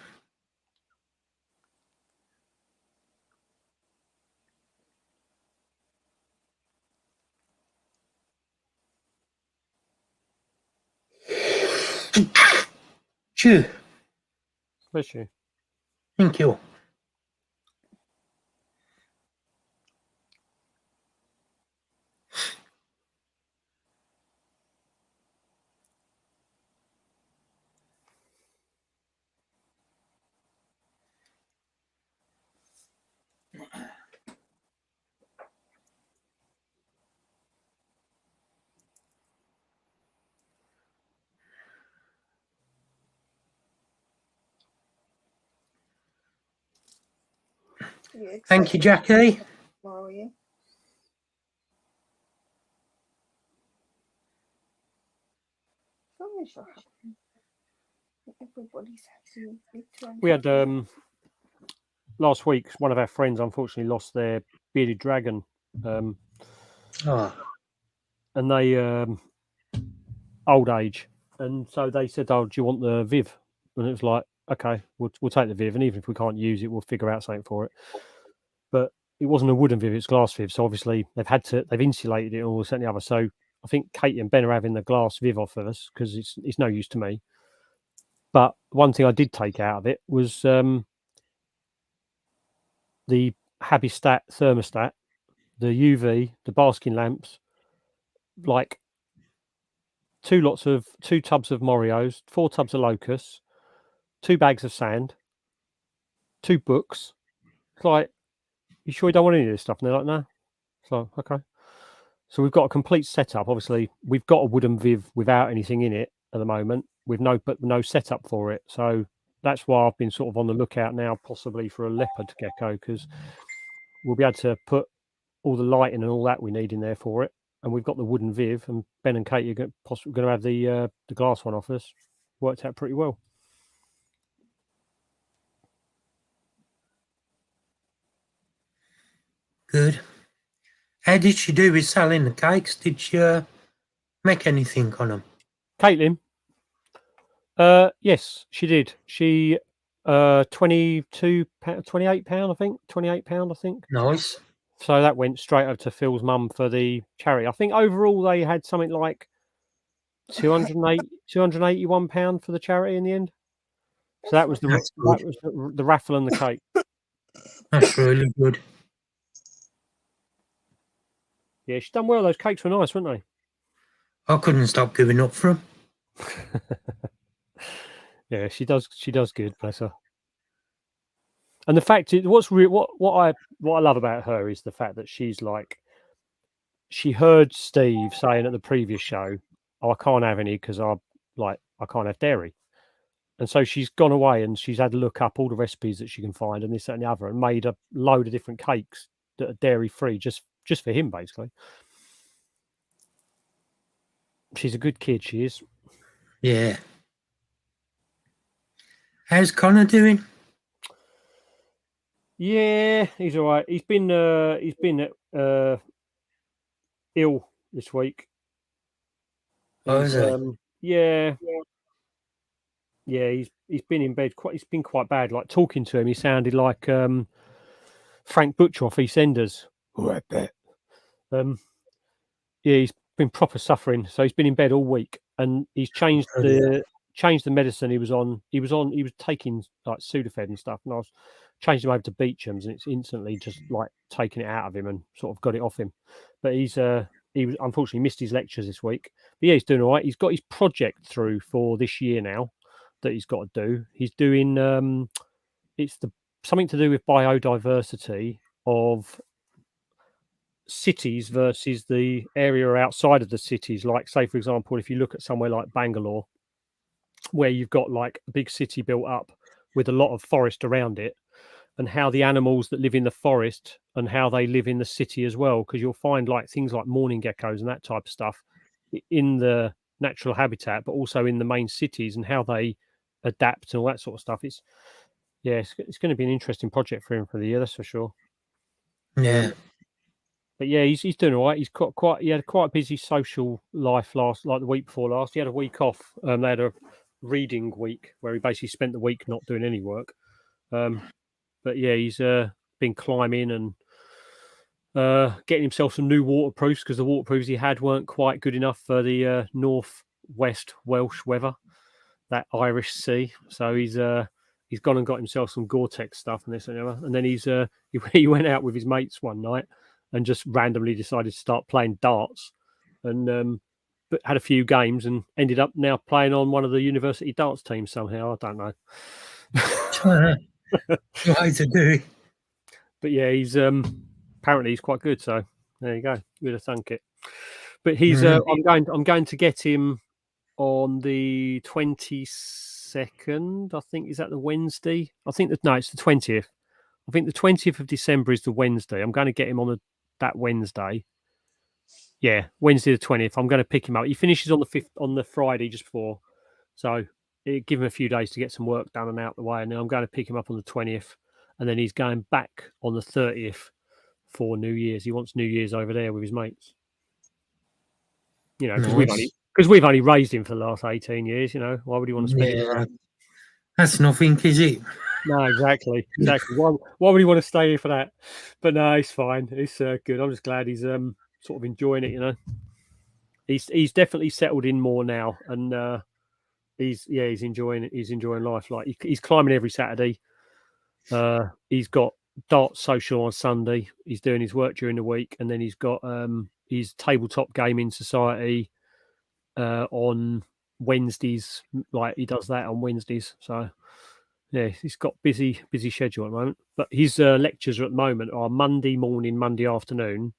Chew. Bless you. Thank you. Thank you, Jackie. Tomorrow, yeah. Everybody's happy. We had last week. One of our friends unfortunately lost their bearded dragon, and they old age, and so they said, "Oh, do you want the Viv?" And it was like, "Okay, we'll take the Viv, and even if we can't use it, we'll figure out something for it." But it wasn't a wooden Viv; it's glass Viv. So obviously they've insulated it and all this and the other. So I think Katie and Ben are having the glass Viv off of us because it's no use to me. But one thing I did take out of it was the Habistat thermostat, the UV, the basking lamps, like 2 tubs of Morios, 4 tubs of locusts, 2 bags of sand, 2 books. It's like, you sure you don't want any of this stuff? And they're like, no. So, okay. So we've got a complete setup. Obviously, we've got a wooden Viv without anything in it at the moment, with no setup for it. So that's why I've been sort of on the lookout now, possibly for a leopard gecko, because we'll be able to put all the lighting and all that we need in there for it. And we've got the wooden Viv, and Ben and Kate are going to have the glass one off us. Worked out pretty well. Good. How did she do with selling the cakes? Did she make anything on them? Caitlin? Yes, she did. She £28, I think. £28, I think. Nice. So that went straight over to Phil's mum for the charity. I think overall they had something like £281 for the charity in the end. So that was the raffle and the cake. That's really good. Yeah, she's done well. Those cakes were nice, weren't they? I couldn't stop giving up for them. Yeah, she does good, bless her. And the fact is, what I love about her is the fact that she's like, she heard Steve saying at the previous show, "Oh, I can't have any because like, I can't have dairy. And so she's gone away and she's had a look up all the recipes that she can find and this, that, and the other, and made a load of different cakes that are dairy free just for him, basically. She's a good kid, she is. Yeah. How's Connor doing? Yeah, he's all right. He's been ill this week. Oh, is he? Yeah. He's been in bed quite. It's been quite bad. Like, talking to him, he sounded like Frank Butcher off EastEnders. Right there. Yeah, he's been proper suffering. So he's been in bed all week, and he's changed the medicine he was on. He was taking like Sudafed and stuff, and I was changed him over to Beecham's, and it's instantly just like taking it out of him and sort of got it off him. But he was unfortunately missed his lectures this week. But yeah, he's doing all right. He's got his project through for this year now that he's got to do. He's doing it's something to do with biodiversity of cities versus the area outside of the cities. Like, say, for example, if you look at somewhere like Bangalore, where you've got like a big city built up with a lot of forest around it, and how the animals that live in the forest and how they live in the city as well, because you'll find like things like mourning geckos and that type of stuff in the natural habitat, but also in the main cities, and how they adapt and all that sort of stuff. It's going to be an interesting project for him for the year, that's for sure. Yeah. But yeah, he's doing all right. He had quite a busy social life the week before last. He had a week off. They had a reading week where he basically spent the week not doing any work. But yeah, he's been climbing and getting himself some new waterproofs, because the waterproofs he had weren't quite good enough for the northwest Welsh weather, that Irish sea. So he's gone and got himself some Gore-Tex stuff and this and that. And then he went out with his mates one night and just randomly decided to start playing darts, and but had a few games and ended up now playing on one of the university darts teams somehow. I don't know. Try to do it. But yeah, he's apparently he's quite good. So there you go. You'd have thunk it. But he's I'm going to get him on the 22nd. I think, is that the Wednesday? I think it's the 20th. I think the 20th of December is the Wednesday. I'm going to get him on that Wednesday. Yeah, Wednesday the 20th. I'm going to pick him up. He finishes on the 5th, on the Friday just before. So give him a few days to get some work done and out the way. And then I'm going to pick him up on the 20th. And then he's going back on the 30th for New Year's. He wants New Year's over there with his mates. You know, because we've only raised him for the last 18 years. You know, why would he want to spend it around? That's nothing, is it? No, exactly. Why would he want to stay here for that? But no, it's fine. It's good. I'm just glad he's sort of enjoying it. You know, he's definitely settled in more now, and he's enjoying it. He's enjoying life. Like, he's climbing every Saturday. He's got darts social on Sunday. He's doing his work during the week, and then he's got his tabletop gaming society on Wednesdays. Like, he does that on Wednesdays. So yeah, he's got busy schedule at the moment. But his lectures at the moment are Monday morning, Monday afternoon,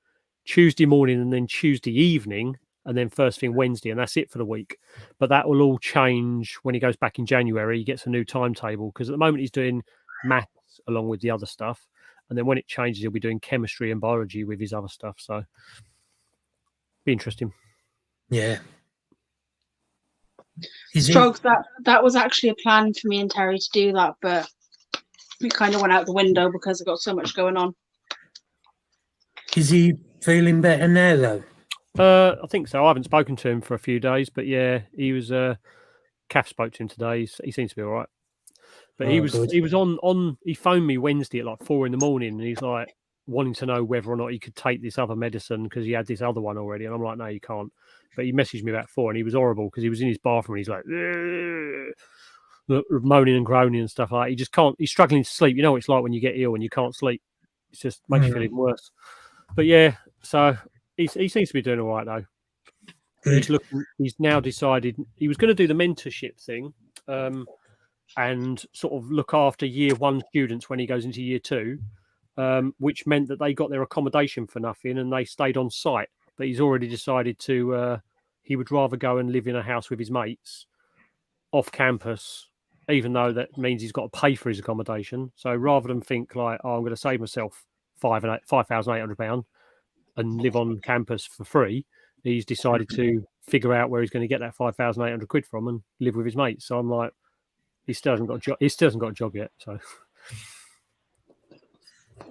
Tuesday morning, and then Tuesday evening, and then first thing Wednesday, and that's it for the week. But that will all change when he goes back in January. He gets a new timetable, because at the moment he's doing maths along with the other stuff, and then when it changes, he'll be doing chemistry and biology with his other stuff. So be interesting. Yeah. Strokes, that was actually a plan for me and Terry to do that, but it kind of went out the window because I got so much going on. Is he feeling better now, though? I think so. I haven't spoken to him for a few days, but yeah, he was. Kath spoke to him today. He seems to be all right. But he was on. He phoned me Wednesday at like 4 a.m, and he's like wanting to know whether or not he could take this other medicine because he had this other one already. And I'm like, no, you can't. But he messaged me about 4, and he was horrible because he was in his bathroom and he's like moaning and groaning and stuff like that. He just can't. He's struggling to sleep. You know what it's like when you get ill and you can't sleep. It just makes you feel even worse. But yeah, so he seems to be doing all right though. Good. He's now decided he was going to do the mentorship thing, and sort of look after year 1 students when he goes into year 2, which meant that they got their accommodation for nothing and they stayed on site. But he's already decided to he would rather go and live in a house with his mates off campus, even though that means he's got to pay for his accommodation. So rather than think like, oh, I'm going to save myself £5,800 and live on campus for free, he's decided to figure out where he's going to get that £5,800 from and live with his mates. So I'm like, he still hasn't got a job. He still hasn't got a job yet. So,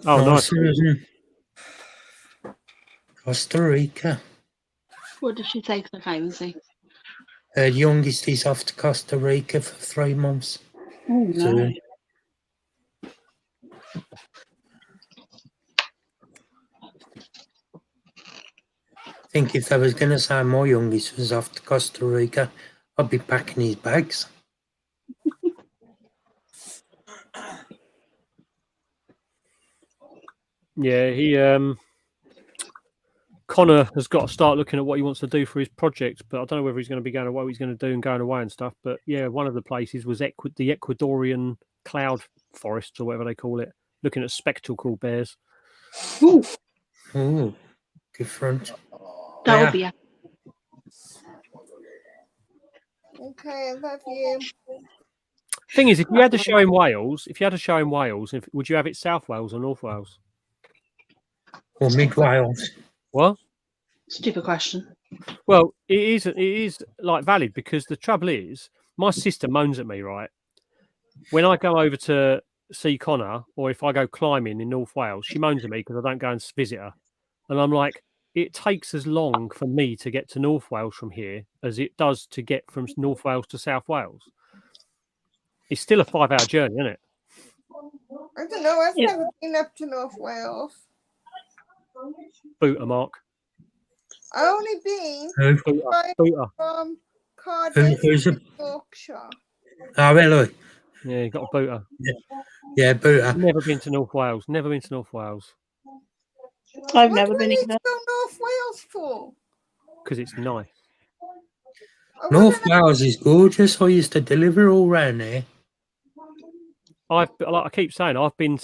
oh, nice. Costa Rica. What did she take the time, see? Her youngest is off to Costa Rica for 3 months. Oh, no. Soon. I think if I was going to say my youngest was off to Costa Rica, I'd be packing his bags. Yeah, Connor has got to start looking at what he wants to do for his project, but I don't know whether he's going to be going away, what he's going to do and going away and stuff. But yeah, one of the places was the Ecuadorian cloud forests or whatever they call it, looking at spectacle bears. Ooh. Ooh, different. That would be a... Okay, I love you. Thing is, if you had a show in Wales, would you have it South Wales or North Wales? Or Mid Wales. What? Stupid question. Well, it is like valid, because the trouble is, my sister moans at me, right? When I go over to see Connor, or if I go climbing in North Wales, she moans at me because I don't go and visit her. And I'm like, it takes as long for me to get to North Wales from here as it does to get from North Wales to South Wales. It's still a 5-hour journey, isn't it? I don't know. I've never been up to North Wales. Booter, Mark. I only been Booter. from Cardiff to Yorkshire. Oh, really? Yeah, you got a booter. Yeah, booter. Never been to North Wales. Never been to North Wales. I've What never do I been need either. to go North Wales for? Because it's nice. North Wales is gorgeous. I used to deliver all round there. Like I keep saying, I've been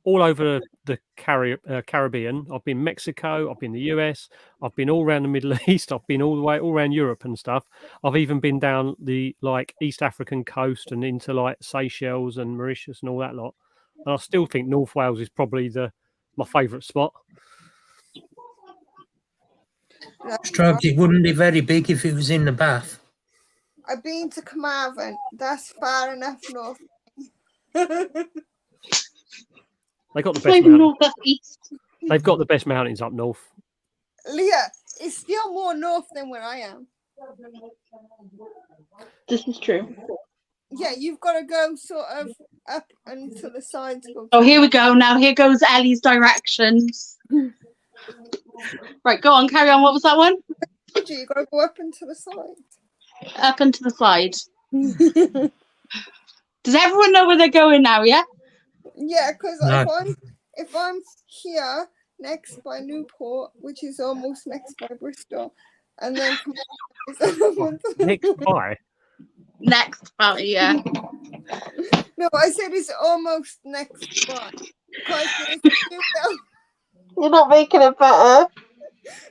all over the Caribbean. I've been Mexico. I've been the US. I've been all around the Middle East. I've been all around Europe and stuff. I've even been down the East African coast and into like Seychelles and Mauritius and all that lot. And I still think North Wales is probably my favourite spot. Strokes, it wouldn't be very big if it was in the bath. I've been to Carmarthen. That's far enough north. They got the best mountains. They've got the best mountains up north. Leah, it's still more north than where I am. This is true. Yeah, you've got to go sort of up and to the sides. Oh, here we go. Now here goes Ellie's directions. Right, go on, carry on. What was that one? You've got to go up and to the side. Up and to the side. Does everyone know where they're going now, yeah? Yeah, because if I'm here next by Newport, which is almost next by Bristol, and then next by? Next by, yeah. No, I said it's almost next by. You're not making it better.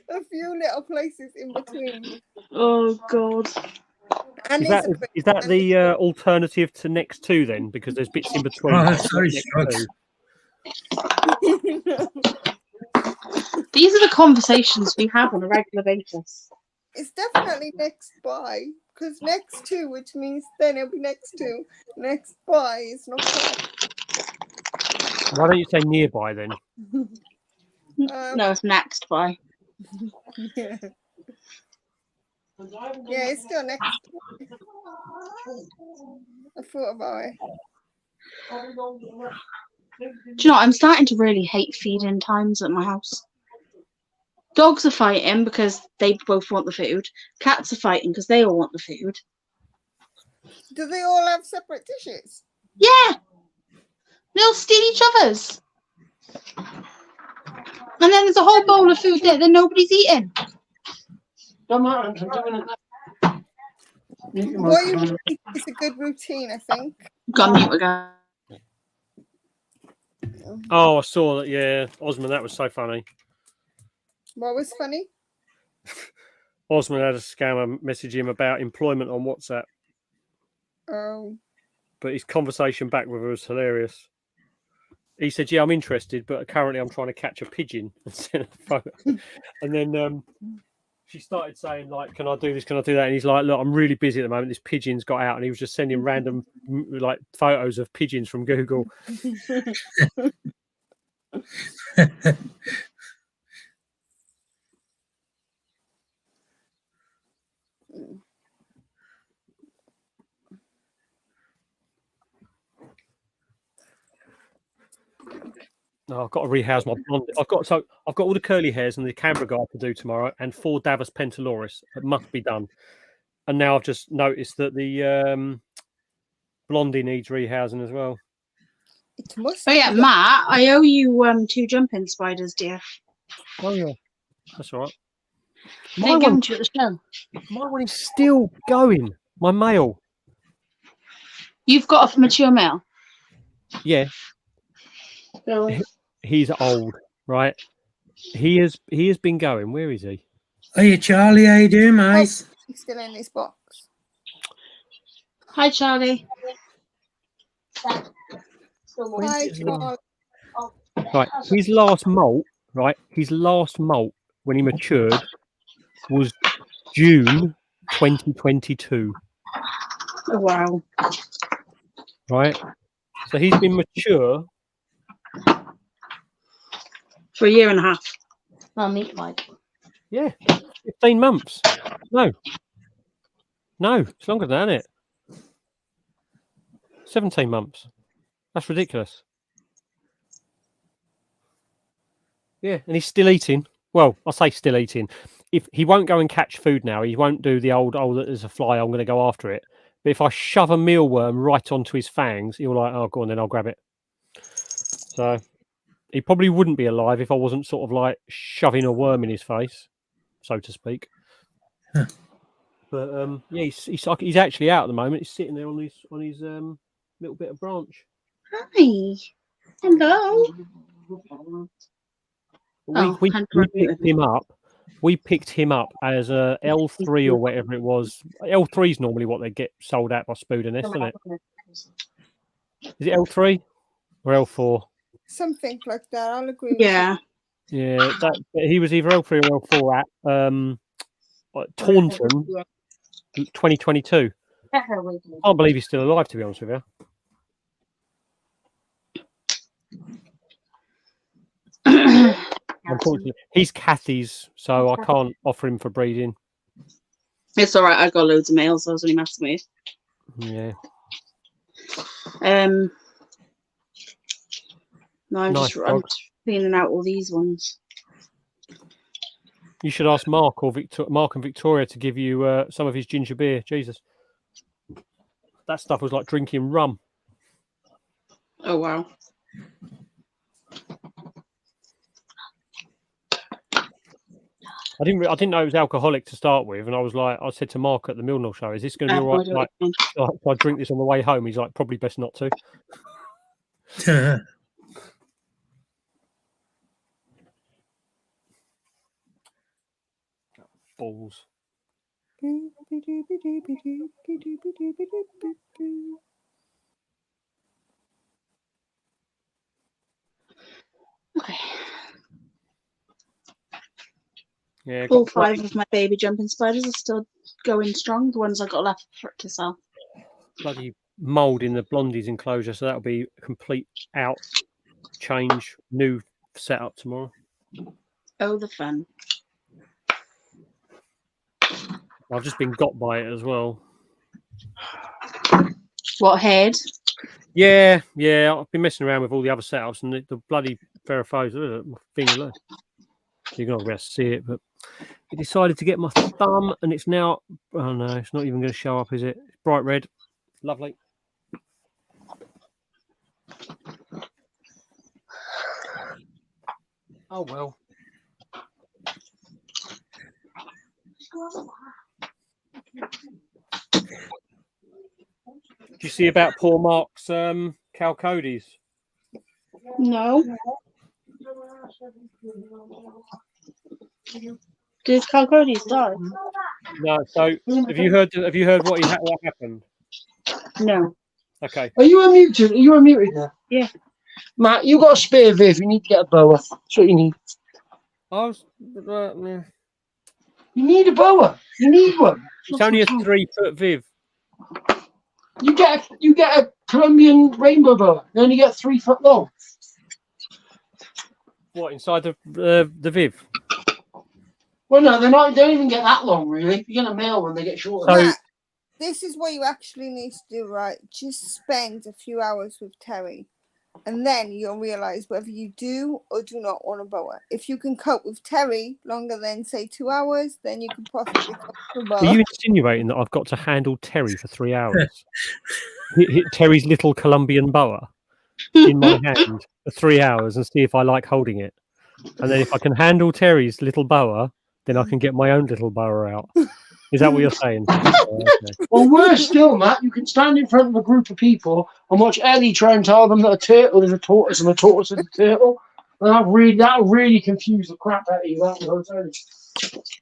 A few little places in between. Oh, God. And is that the alternative to next to then? Because there's bits in between. Oh, sorry, These are the conversations we have on a regular basis. It's definitely next by, because next to, which means then it'll be next to. Next by is not quite. Why don't you say nearby then? No, it's next by. Yeah. Yeah, it's still next. I thought about it. Do you know, I'm starting to really hate feeding times at my house. Dogs are fighting because they both want the food. Cats are fighting because they all want the food. Do they all have separate dishes? Yeah. They'll steal each other's. And then there's a whole bowl of food there that nobody's eating. Don't matter, I'm doing it. What you think is a good routine, I think. Got mute again. Oh, I saw that. Yeah, Osman, that was so funny. What was funny? Osman had a scammer message him about employment on WhatsApp. Oh. But his conversation back with her was hilarious. He said, "Yeah, I'm interested, but currently I'm trying to catch a pigeon." And sent a photo. And then she started saying, like, "Can I do this? Can I do that?" And he's like, "Look, I'm really busy at the moment. This pigeon's got out," and he was just sending random like photos of pigeons from Google. Oh, I've got to rehouse my blonde. I've got all the curly hairs and the Canberra guy to do tomorrow, and 4 Davos Pentaloris. It must be done. And now I've just noticed that the blondie needs rehousing as well. It must. Oh yeah, be. Matt, I owe you 2 jumping spiders, dear. Oh yeah, that's all right. I didn't give them to you at the show. My one is still going. My male. You've got a mature male. Yeah. Really? He's old, right? He has been going. Where is he? Hey, Charlie, how you doing, mate? Oh, he's still in his box. Hi, Charlie. Hi, Charlie. Right, his last molt, right? His last molt when he matured was June 2022. Oh wow! Right, so he's been mature for a year and a half. Well, meat like. Yeah, 15 months. No, it's longer than that, isn't it? 17 months. That's ridiculous. Yeah, and he's still eating. Well, I say still eating. If he won't go and catch food now, he won't do the old, there's a fly, I'm going to go after it. But if I shove a mealworm right onto his fangs, he'll like, oh, go on, then I'll grab it. So he probably wouldn't be alive if I wasn't sort of like shoving a worm in his face, so to speak. Huh. But yeah, he's actually out at the moment. He's sitting there on his little bit of branch. Hi. Hello. We picked him up. We picked him up as a L3 or whatever it was. L3 is normally what they get sold at by Spood and isn't it? Is it L3 or L4? Something like that. I'll agree with Yeah. Yeah, he was either L3 or L4 at Taunton 2022. I can't believe he's still alive, to be honest with you. Unfortunately, he's Kathy's, so I can't offer him for breeding. It's all right. I got loads of males. So I was only messing with. Yeah. No, I'm Nice just I'm cleaning out all these ones. You should ask Mark and Victoria to give you some of his ginger beer. Jesus, that stuff was like drinking rum. Oh wow. I didn't know it was alcoholic to start with, and I said to Mark at the Milnell show, "Is this going to be all right? Like, if I drink this on the way home?" He's like, "Probably best not to." Balls. Okay. Yeah, all 5 of my baby jumping spiders are still going strong. The ones I got left for it to sell. Bloody mould in the blondie's enclosure, so that'll be a complete out change, new setup tomorrow. Oh, the fun! I've just been got by it as well. What head? Yeah. I've been messing around with all the other setups, and the bloody Ferrophos thing. Look, you're not going to be able to see it, but it decided to get my thumb, and it's now. Oh no, it's not even going to show up, is it? It's bright red. Lovely. Oh well. Did you see about poor Mark's Calcodes? No. Did Calcodes die? No. So have you heard what happened? No. Okay. Are you unmuted? Are you unmuted now? Yeah. Matt, you got a spare Viv. You need to get a boa. That's what you need. I was. You need a boa. You need one. It's only a 3-foot Viv. You get a Colombian rainbow boa. You only get 3 foot long. What, inside the Viv? Well, no, they don't even get that long, really. If you get a male one, they get shorter. So, Matt, this is what you actually need to do, right? Just spend a few hours with Terry, and then you'll realise whether you do or do not want a boa. If you can cope with Terry longer than, say, 2 hours, then you can possibly cope with a boa. are you insinuating that I've got to handle Terry for 3 hours? hit Terry's little Colombian boa in my hand for 3 hours and see if I like holding it. And then if I can handle Terry's little boa, then I can get my own little boa out. Is that what you're saying? Okay. Well, worse still, Matt, you can stand in front of a group of people and watch Ellie try and tell them that a turtle is a tortoise and a tortoise is a turtle. And that'll really confuse the crap out of you. I'll tell you.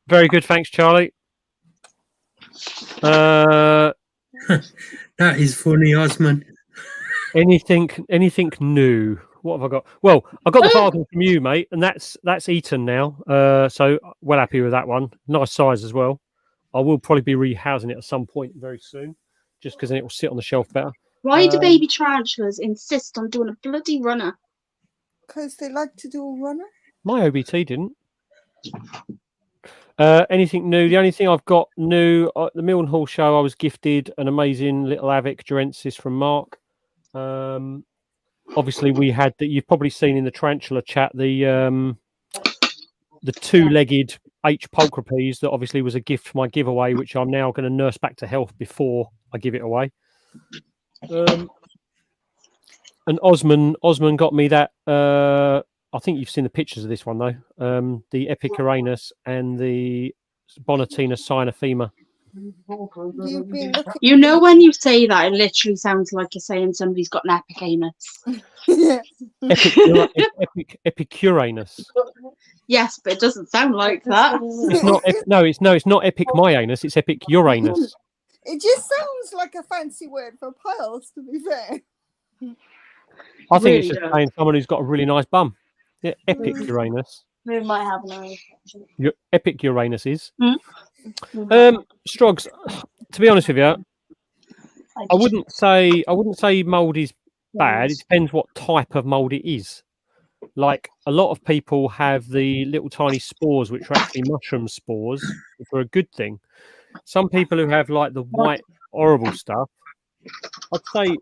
Very good, thanks, Charlie. That is funny, Osman. Anything new? What have I got? Well, I got the bargain from you, mate, and that's eaten now. So well happy with that one. Nice size as well. I will probably be rehousing it at some point very soon, just because then it will sit on the shelf better. Why do baby tarantulas insist on doing a bloody runner? Because they like to do a runner. My OBT didn't. Anything new? The only thing I've got new, the Mildenhall show, I was gifted an amazing little Avic Durensis from Mark. Obviously, we had that. You've probably seen in the tarantula chat the two-legged H pulchripes that obviously was a gift for my giveaway, which I'm now going to nurse back to health before I give it away. And Osman got me that. I think you've seen the pictures of this one though. The Epic Uranus and the Bonatina Cynophema. You know, when you say that, it literally sounds like you're saying somebody's got an epic anus. Epic Uranus. Yes, but it doesn't sound like that. It's not. It's not Epic my anus. It's Epic Uranus. It just sounds like a fancy word for piles, to be fair. I think it's just saying someone who's got a really nice bum. Yeah, Epic Uranus. We might have an Your Epic Uranus is. Strogs, to be honest with you, I wouldn't say mold is bad. It depends what type of mold it is. Like a lot of people have the little tiny spores, which are actually mushroom spores, which are a good thing. Some people who have like the white horrible stuff, I'd say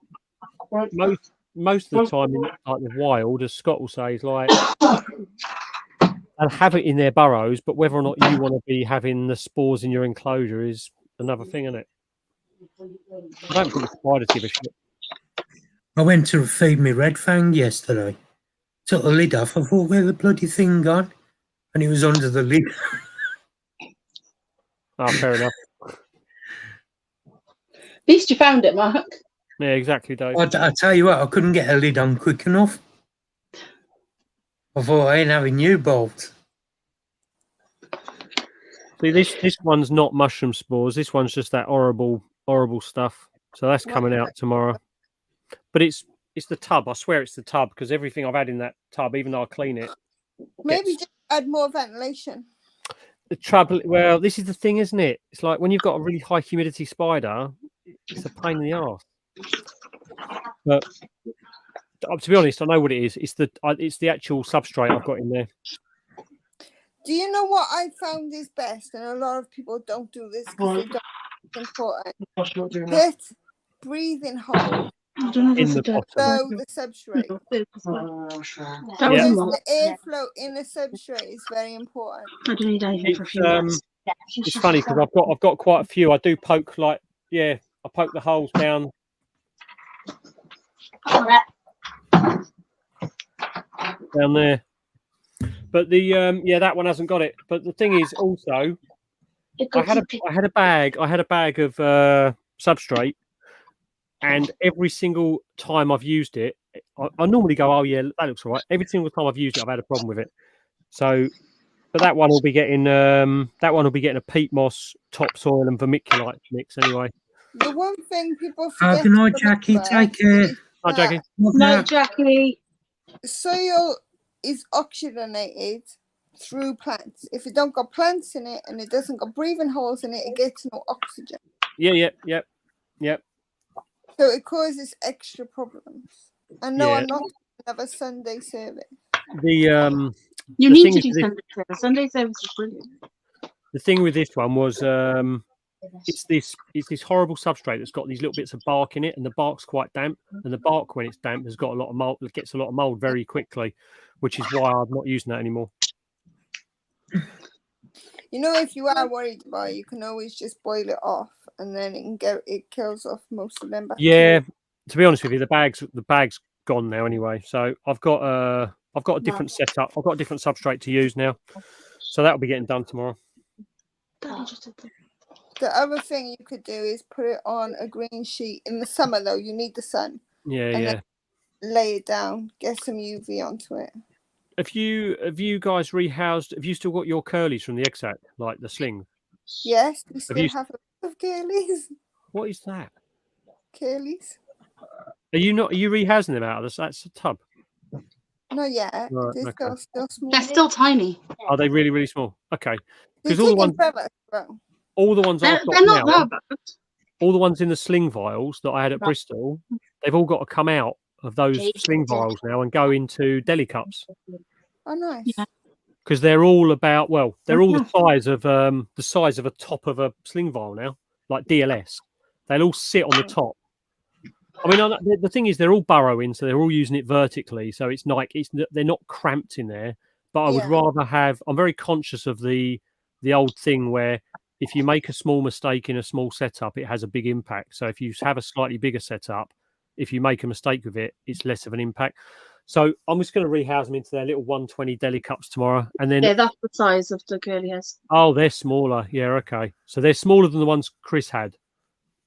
most of the time in like the wild, as Scott will say, is like they'll have it in their burrows, but whether or not you want to be having the spores in your enclosure is another thing, isn't it? I don't think the spiders give a shit. I went to feed me red fang yesterday. Took the lid off. I thought, where the bloody thing gone? And it was under the lid. Oh, fair enough. At least you found it, Mark. Yeah, exactly, Dave. I tell you what, I couldn't get a lid on quick enough. I thought I ain't having you bolt. See, this one's not mushroom spores. This one's just that horrible stuff. So that's coming out tomorrow. But it's the tub. I swear it's the tub because everything I've had in that tub, even though I clean it. Maybe just add more ventilation. The trouble, well, this is the thing, isn't it? It's like when you've got a really high humidity spider, it's a pain in the arse. But to be honest, I know what it is. It's the actual substrate I've got in there. Do you know what I found is best? And a lot of people don't do this because they don't think it's important. Get breathing holes In the bottom. below the substrate. Because the airflow in the substrate is very important. I don't need anything for a few minutes. It's funny because I've got quite a few. I do poke I poke the holes down. Down there. But the that one hasn't got it. But the thing is also I had a bag of substrate, and every single time I've used it, I normally go, oh yeah, that looks all right. Every single time I've used it, I've had a problem with it. So but that one will be getting a peat moss, topsoil and vermiculite mix anyway. The one thing people forget. Good night, to Jackie. remember Take care. is Hi, Jackie. that Night, Jackie. soil is oxygenated through plants. If it don't got plants in it and it doesn't got breathing holes in it, it gets no oxygen. Yeah. So it causes extra problems. And no, Yeah. I'm not going to have a Sunday service. The You the need thing to is do with Sunday service. Sunday service is brilliant. the thing with this one was it's this horrible substrate that's got these little bits of bark in it, and the bark's quite damp. And the bark, when it's damp, has got a lot of mold. It gets a lot of mold very quickly, which is why I'm not using that anymore. You know, if you are worried about it, you can always just boil it off, and then it kills off most of them bacteria. Yeah, to be honest with you, the bag's gone now anyway. So I've got a different setup. I've got a different substrate to use now, so that'll be getting done tomorrow. The other thing you could do is put it on a green sheet in the summer, though. You need the sun. Yeah. Then lay it down. Get some UV onto it. Have you guys rehoused? Have you still got your curlies from the egg sac, like the sling? Yes, we still you- have a bit of curlies. What is that? Curlies. Are you rehousing them out of that's a tub? Not yet. Right, They're okay. still small. They're still tiny. Are they really, really small? Okay, They're because all the taking ones forever to grow. I've got They're not now, that bad. all the ones in the sling vials that I had at Bristol, they've all got to come out of those sling vials now and go into deli cups. Oh, nice. Because they're all about they're all the size of a top of a sling vial now, like DLS. They'll all sit on the top. I mean, the thing is, they're all burrowing, so they're all using it vertically. So it's like they're not cramped in there. But I would rather have. I'm very conscious of the old thing where if you make a small mistake in a small setup, it has a big impact. So if you have a slightly bigger setup, if you make a mistake with it, it's less of an impact. So I'm just going to rehouse them into their little 120 deli cups tomorrow, and then that's the size of the curly hairs. Oh, they're smaller. Yeah, okay. So they're smaller than the ones Chris had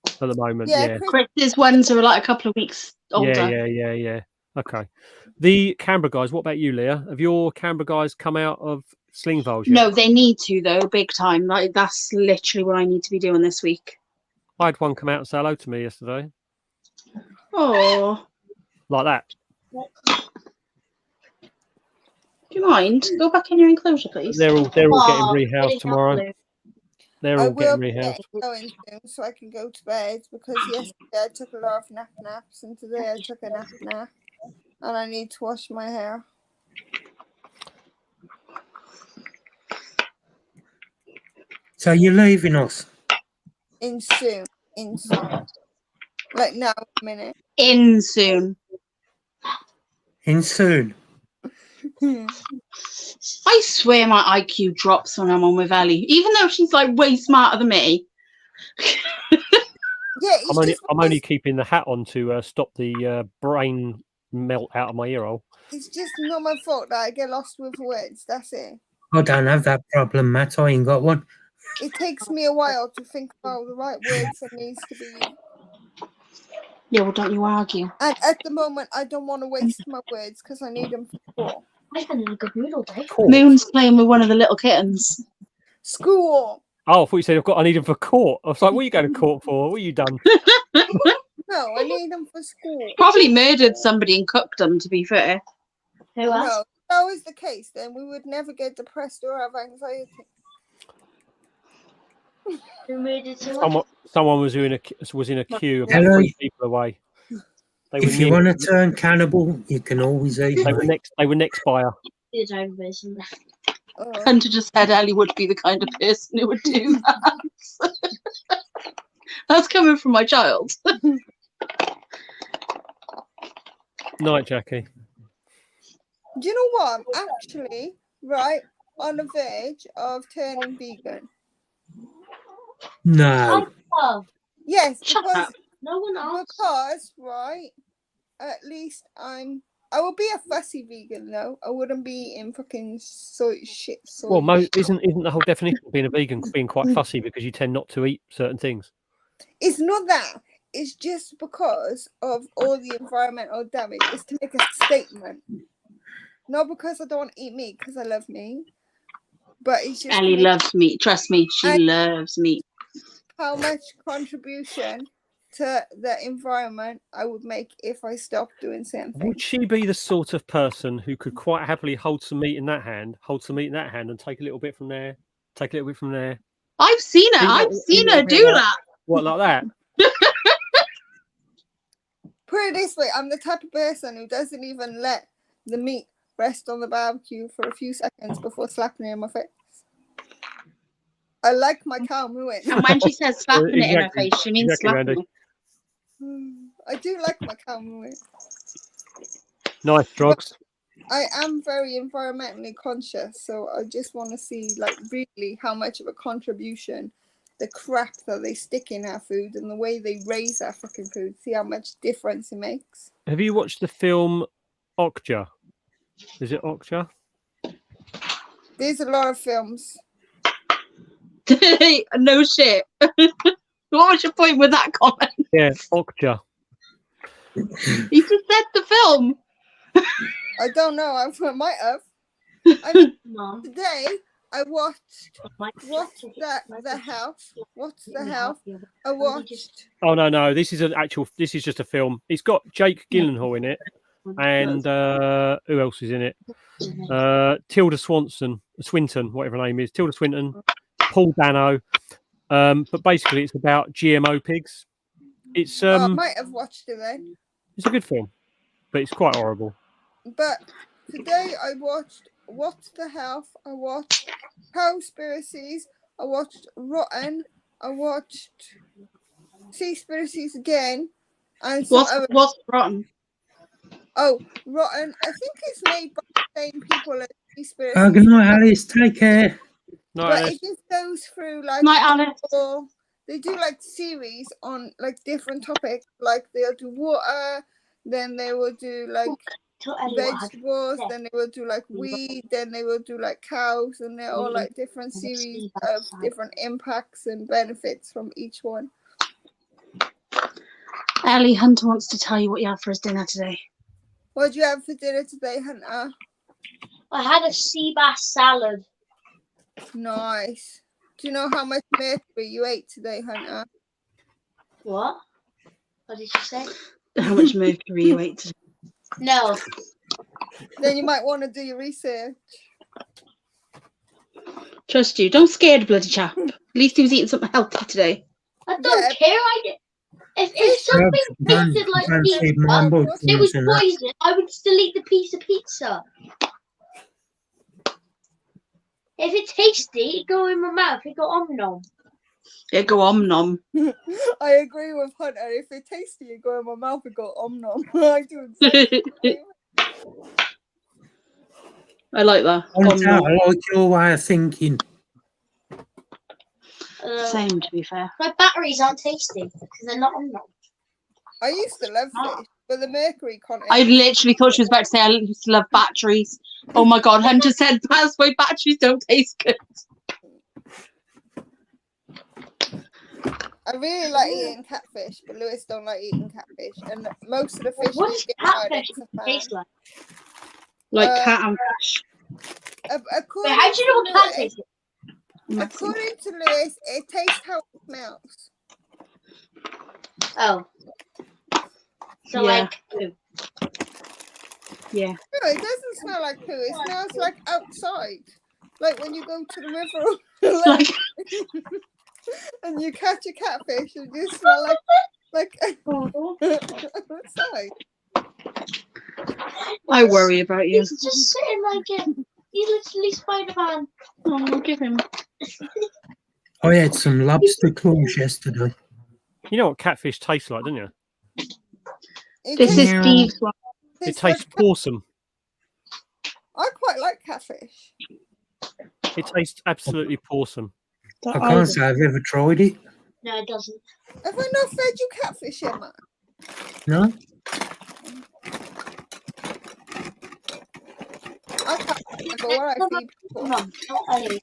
at the moment. Yeah. Chris's ones are like a couple of weeks older. Yeah. Okay. The Canberra guys. What about you, Leah? Have your Canberra guys come out of sling vials yet? No, they need to though, big time. Like that's literally what I need to be doing this week. I had one come out and say hello to me yesterday. Oh, like that. Do you mind? Go back in your enclosure, please. They're all getting rehoused tomorrow. They're all getting rehoused. Going soon so I can go to bed because yesterday I took a lot of naps and today I took a nap and I need to wash my hair. So you're leaving us? In soon. Like now, a minute. In soon. I swear my IQ drops when I'm on with Ellie, even though she's like way smarter than me. Yeah, I'm only keeping the hat on to stop the brain melt out of my ear hole. It's just not my fault that I get lost with words. That's it. I don't have that problem, Matt. I ain't got one. It takes me a while to think about the right words that needs to be used. Yeah, well, don't you argue. And at the moment, I don't want to waste my words because I need them for school. I've been in a good mood all day. Moon's playing with one of the little kittens. School. Oh, I thought you said I need them for court. I was like, what are you going to court for? What have you done? No, I need them for school. Probably murdered somebody and cooked them, to be fair. Who else? No, if that was the case, then we would never get depressed or have anxiety. Who murdered someone? Someone was in a queue about Hello. 3 people away. If you want to turn cannibal, you can always eat. They were next by her. The driver person. Hunter just said Ellie would be the kind of person who would do that. That's coming from my child. Night, Jackie. Do you know what? I'm actually on the verge of turning vegan. No. Yes, Shut because, up. No one else. Because, at least I would be a fussy vegan though. I wouldn't be eating fucking shit. Well, isn't the whole definition of being a vegan being quite fussy because you tend not to eat certain things? It's not that. It's just because of all the environmental damage. It's to make a statement. Not because I don't want to eat meat, because I love meat. But it's just Ellie loves meat. Trust me, she loves meat. How much contribution to the environment I would make if I stopped doing certain things. Would she be the sort of person who could quite happily hold some meat in that hand, and take a little bit from there, take a little bit from there? I've seen her. I've seen her do that. What, like that? Put it this way, I'm the type of person who doesn't even let the meat rest on the barbecue for a few seconds before slapping it in my face. I like my cow mooing. And when she says slapping it in her face, she means slapping it. I do like my cow mooing. Nice drugs. I am very environmentally conscious, so I just want to see, like, really how much of a contribution the crap that they stick in our food and the way they raise our fucking food, see how much difference it makes. Have you watched the film Okja? Is it Okja? There's a lot of films. No shit. What was your point with that comment? Yeah, Okja. You just said the film. I don't know. I might have. I mean, today I watched What's the Health. What's the Health? I watched. Oh no! This is This is just a film. It's got Jake Gyllenhaal in it, and who else is in it? Tilda Swinton, whatever her name is. Tilda Swinton, Paul Dano. But basically, it's about GMO pigs. It's I might have watched it then. It's a good film, but it's quite horrible. But today I watched What's the Health. I watched Cowspiracies. I watched Rotten. I watched Seaspiracies again. And what's Rotten? Oh, Rotten. I think it's made by the same people as Seaspiracies. Oh, good night, Alice. Take care. But it just goes through like they do like series on like different topics. Like they'll do water, then they will do like vegetables, then they will do like weed, then they will do like cows, and they're all like different series of different impacts and benefits from each one. Ellie, Hunter wants to tell you what you had for his dinner today. What did you have for dinner today, Hunter? I had a sea bass salad. Nice. Do you know how much mercury you ate today, Hunter? What? What did you say? How much mercury you ate today? No. Then you might want to do your research. Trust you. Don't scare the bloody chap. At least he was eating something healthy today. I don't care. If something tasted like pizza, it was poison, I would still eat the piece of pizza. If it's tasty, it go in my mouth. It go om nom. It go om nom. I agree with Hunter. If it's tasty, it go in my mouth. It go om nom. I do exactly the same. I like that. I like your way of thinking. Same, to be fair. My batteries aren't tasty because they're not om nom. I used to love fish, but the mercury content. I literally thought she was about to say I used to love batteries. Oh my god, Hunter said that's why batteries don't taste good. I really like eating catfish, but Lewis don't like eating catfish, and most of the fish What does catfish taste like? Like cat and fish. Wait, how do you know what cat tastes like? According to Lewis, it tastes how it smells. Oh. So like poo. Yeah. No, it doesn't smell like poo. It smells like outside. Like when you go to the river and you catch a catfish, it just smell like outside. I worry about you. He's just sitting like it. He's literally Spidermom. Oh, we'll give him. I had some lobster claws yesterday. You know what catfish tastes like, don't you? This is Steve's one. It tastes awesome. I quite like catfish. It tastes absolutely awesome. I can't say I've ever tried it. No, it doesn't. Have I not fed you catfish yet, man? No? I can't remember where I feed people. Mum, not Ellie.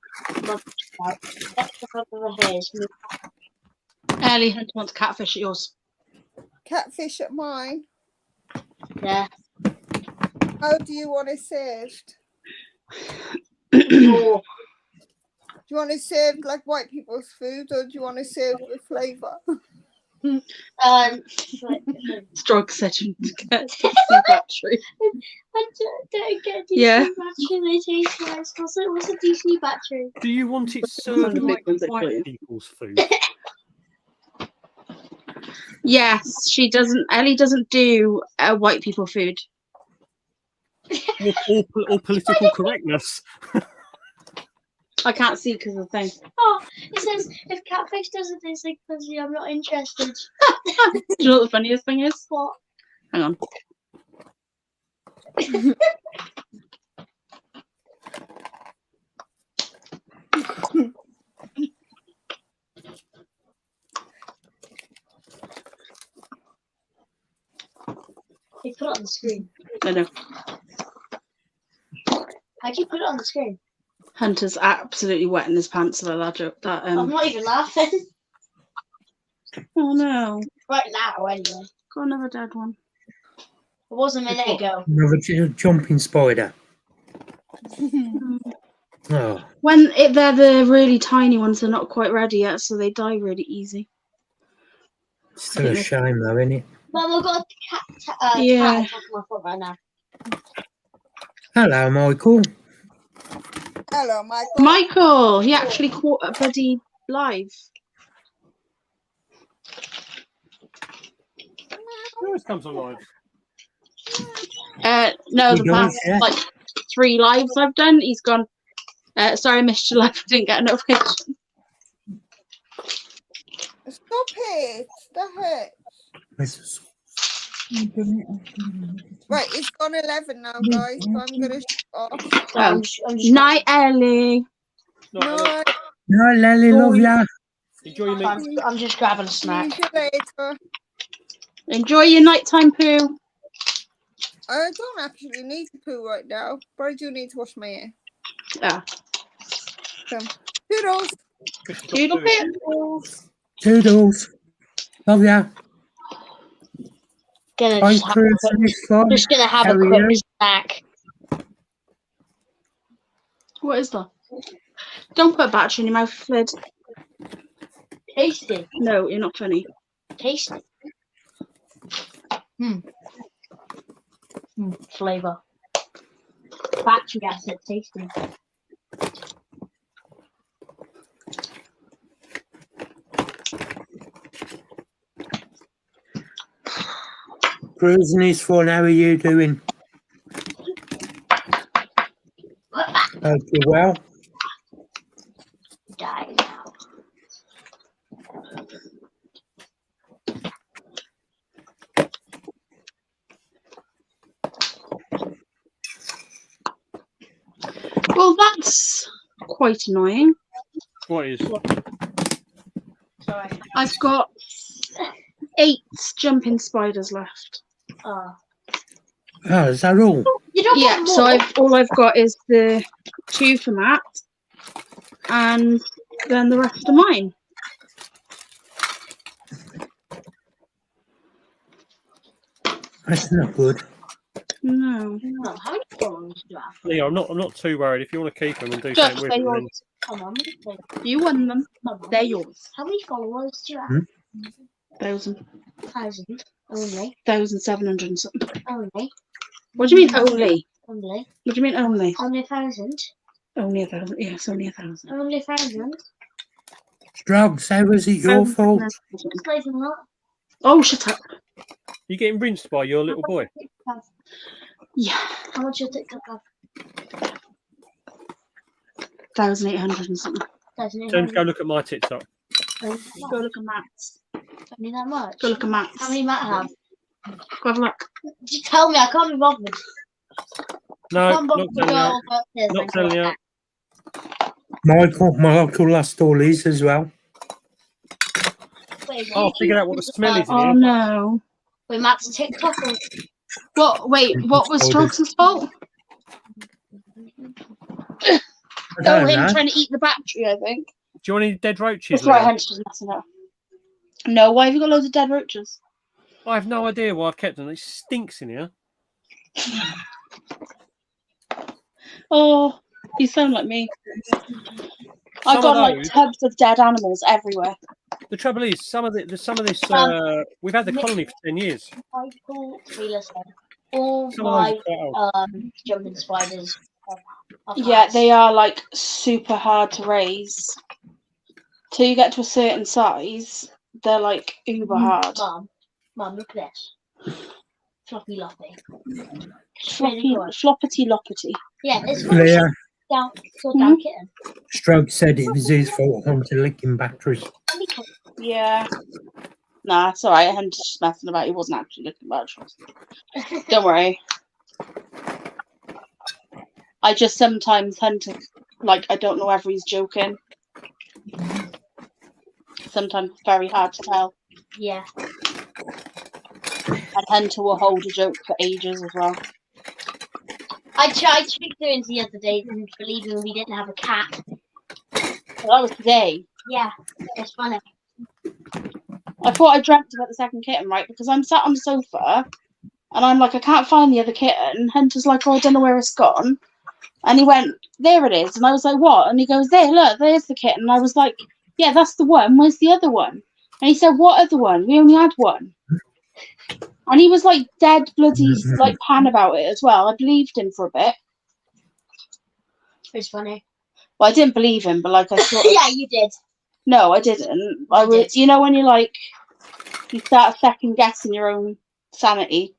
That's the front of the hairs. Ellie Hunter wants catfish at yours. Catfish at mine. Yeah. How do you want it served? Oh. Do you want it served like white people's food, or do you want it served with flavour? Strug said you get DC battery. I don't get DC Yeah. battery. They taste nice. What's a DC battery? Do you want it Some of served the big like ones they white put in. people's food? Yes, she doesn't. Ellie doesn't do white people food. or political correctness? I can't see because of the thing. Oh, it says if catfish doesn't taste like pussy, I'm not interested. Do you know what the funniest thing is? What? Hang on. They put it on the screen. I know. How'd you put it on the screen? Hunter's absolutely wetting his pants about that joke. I'm not even laughing. Oh no. Right now, anyway. Got another dead one. It was a minute ago. Another jumping spider. Oh, When they're the really tiny ones, they're not quite ready yet, so they die really easy. still a shame though, isn't it? Mum, I've got a cat Yeah. attack on my foot right now. Hello, Michael. Hello, Michael. Michael, he actually caught a bloody live. He always comes alive. No, You the guys, past yeah. like 3 lives I've done, he's gone. Sorry, I missed your live. I didn't get a notification. Stop it. That hurts. Right, it's gone 11 now, guys. So I'm gonna shut off. Oh. Night, Ellie. No, No, Lily, love ya. Enjoy your meat. I'm just grabbing a snack. see you later. Enjoy your nighttime poo. I don't actually need to poo right now, but I do need to wash my hair. Ah. Toodles. Doodle pit. Toodles. Love ya. Gonna just gonna have a quick snack. What is that? Don't put a battery in your mouth, Flid. Tasty. No, you're not funny. Tasty. Flavor. Battery acid. Tasty. Cruising is fun. How are you doing? Hope you're well. Die now. Well, that's quite annoying. What is? Sorry. I've got 8 jumping spiders left. Oh. Oh, is that all? You don't Yeah, want so more. all I've got is the 2 for Matt, and then the rest are mine. That's not good. No. No, how many followers do you have? Yeah, I'm not too worried. If you want to keep them and do Just something with they're them, then yours. Come on, You won them. They're yours. how many followers do you have? 1,000. 1,000. Only. 1,700 and something. Only. What do you mean only? Only. What do you mean only? Only 1,000. Only 1,000. Yes, only 1,000. Only 1,000. Drugs, how was it your fault? It's not even that. Oh, shut up. you getting rinsed by your little boy. Yeah, How much your TikTok have? 1,800 and something. James, go look at my TikTok. Go look at Matt's. Only that much. Go look at Matt's. How many Matt have? Go have a look. Just tell me, I can't be bothered. No, I can't not bother to telling go you. over upstairs Not and telling go you. Michael lost all his as well. back. Wait, Oh, I figured out what the smell is in Oh here. no. Wait, Matt's TikTok or What? Wait, what was Strokes' fault? I Oh, don't him know. trying to eat the battery, I think. Do you want any dead roaches? That's right, Leo? Hunter's just messing up. No, why have you got loads of dead roaches? I have no idea why I've kept them. It stinks in here. Oh, you sound like me. Some I've got of like those- tubs of dead animals everywhere. The trouble is, some of this, we've had the colony for 10 years. Michael Taylor said, all Some of those my are quite old. jumping spiders are Yeah, fast. they are like super hard to raise. Till you get to a certain size, they're like uber hard. Mum, look at this. Floppy loppy. Floppity loppity. Yeah, this Leah, one's down kitten. Stroke said it was his fault Hunter licking batteries. Yeah. Nah, it's alright. Hunter's just messing about. He wasn't actually looking bad. Don't worry. I just sometimes Hunter, like, I don't know whether he's joking. Sometimes it's very hard to tell. Yeah. And Hunter will hold a joke for ages as well. I tricked her the other day and believing we didn't have a cat. Well, that was today. Yeah, it's funny. I thought I dreamt about the second kitten, right? Because I'm sat on the sofa and I'm like, I can't find the other kitten. Hunter's like, oh, I don't know where it's gone. And he went, there it is. And I was like, what? And he goes, there, look, there's the kitten. And I was like, yeah, that's the one. Where's the other one? And he said, what other one? We only had one. And he was like dead bloody like pan about it as well. I believed him for a bit. It's funny. Well, I didn't believe him, but like I thought. Yeah, you did. No, I didn't. I was, you know, when you like, you start second guessing your own sanity.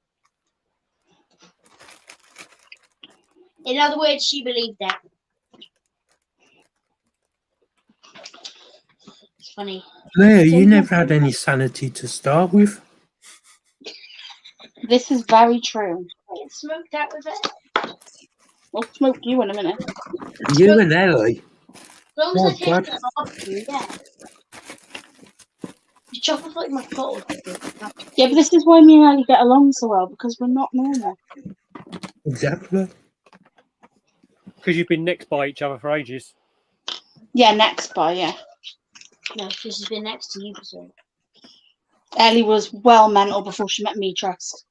In other words, she believed that. It's funny. Leah, you never had any sanity to start with. This is very true. Get smoked out with it. We'll smoke you in a minute. You and Ellie. As long Oh, as I take God. it off you, yeah. You chop off like my foot. Yeah, but this is why me and Ali get along so well, because we're not normal. Exactly. Because you've been next by each other for ages. Yeah, next by, yeah. No, she's been next to you for so. Ellie was well mental before she met me, trust.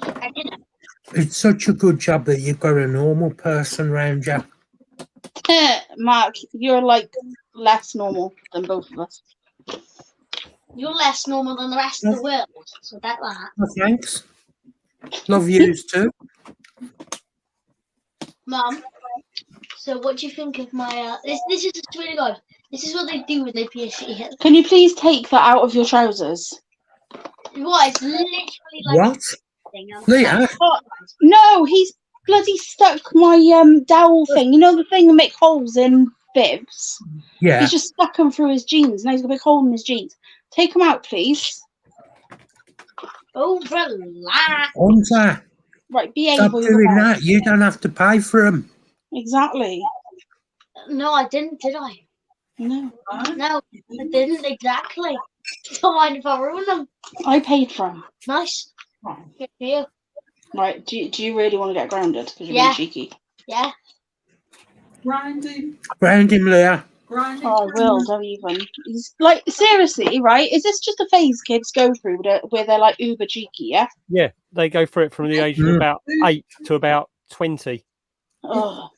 I didn't. It's such a good job that you've got a normal person round you. Mark, you're like less normal than both of us. You're less normal than the rest of the world, so that. Oh, thanks. Love yous too. Mum, so what do you think of my? This is really good. This is what they do with their PSC. Can you please take that out of your trousers? What? It's literally like. What? Leah? No, he's bloody stuck my dowel thing. You know the thing that makes holes in bibs? Yeah. He's just stuck them through his jeans. Now he's got a big hole in his jeans. Take them out, please. Oh, relax. Hunter, Right, behave. stop doing that. You don't have to pay for them. Exactly. No, I didn't, did I? No. No, I didn't exactly. Don't mind if I ruin them. I paid for them. Nice. Good for you. Right, do you really want to get grounded? Because you're Yeah. being cheeky. Yeah. Ground him, Leah. Oh, I will, don't even. He's like, seriously, right? Is this just a phase kids go through where they're like uber cheeky, yeah? Yeah, they go through it from the age of about 8 to about 20. Oh,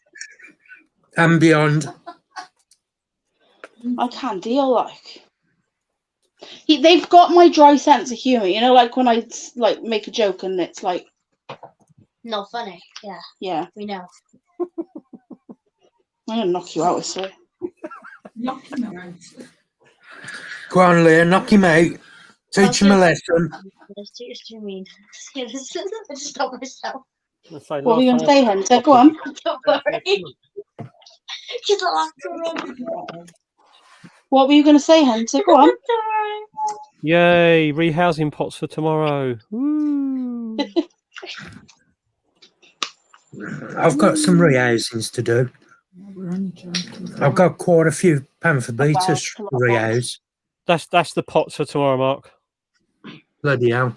And beyond. I can't deal, like. They've got my dry sense of humour, you know, like when I like make a joke and it's like, Not funny. Yeah, yeah, we know. I'm gonna knock you out, I swear. Knock him out. Go on, Leah, knock him out. Teach him a lesson. It's too mean. I just stopped myself. What were you going to say, Hunter? Go on. Don't worry. Just laugh around. What were you going to say, Hunter? Go on. Yay, rehousing pots for tomorrow. Woo. I've got some rehousings to do. I've got quite a few panther beaters to rehouse. That's the pots for tomorrow, Mark. Bloody hell.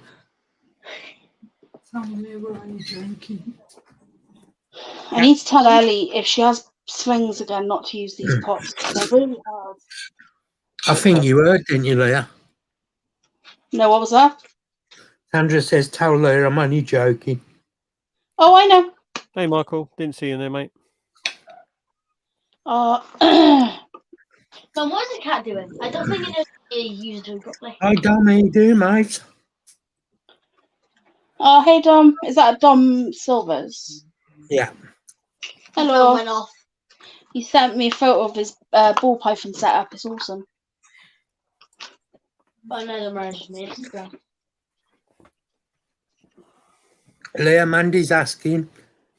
Tell me we're only joking. I need to tell Ellie if she has slings again not to use these pots. They're really hard. I think you heard, didn't you, Leah? No, what was that? Sandra says, tell Leah I'm only joking. Oh, I know. Hey, Michael. Didn't see you there, mate. So what is the cat doing? I don't think it knows Yeah, you used it properly. Hi, Dom. How you doing, mate? Oh, hey Dom. Is that Dom Silvers? Yeah. Phone Hello. went off. He sent me a photo of his ball python setup. It's awesome. I know the murders me Instagram. Leah Mandy's asking,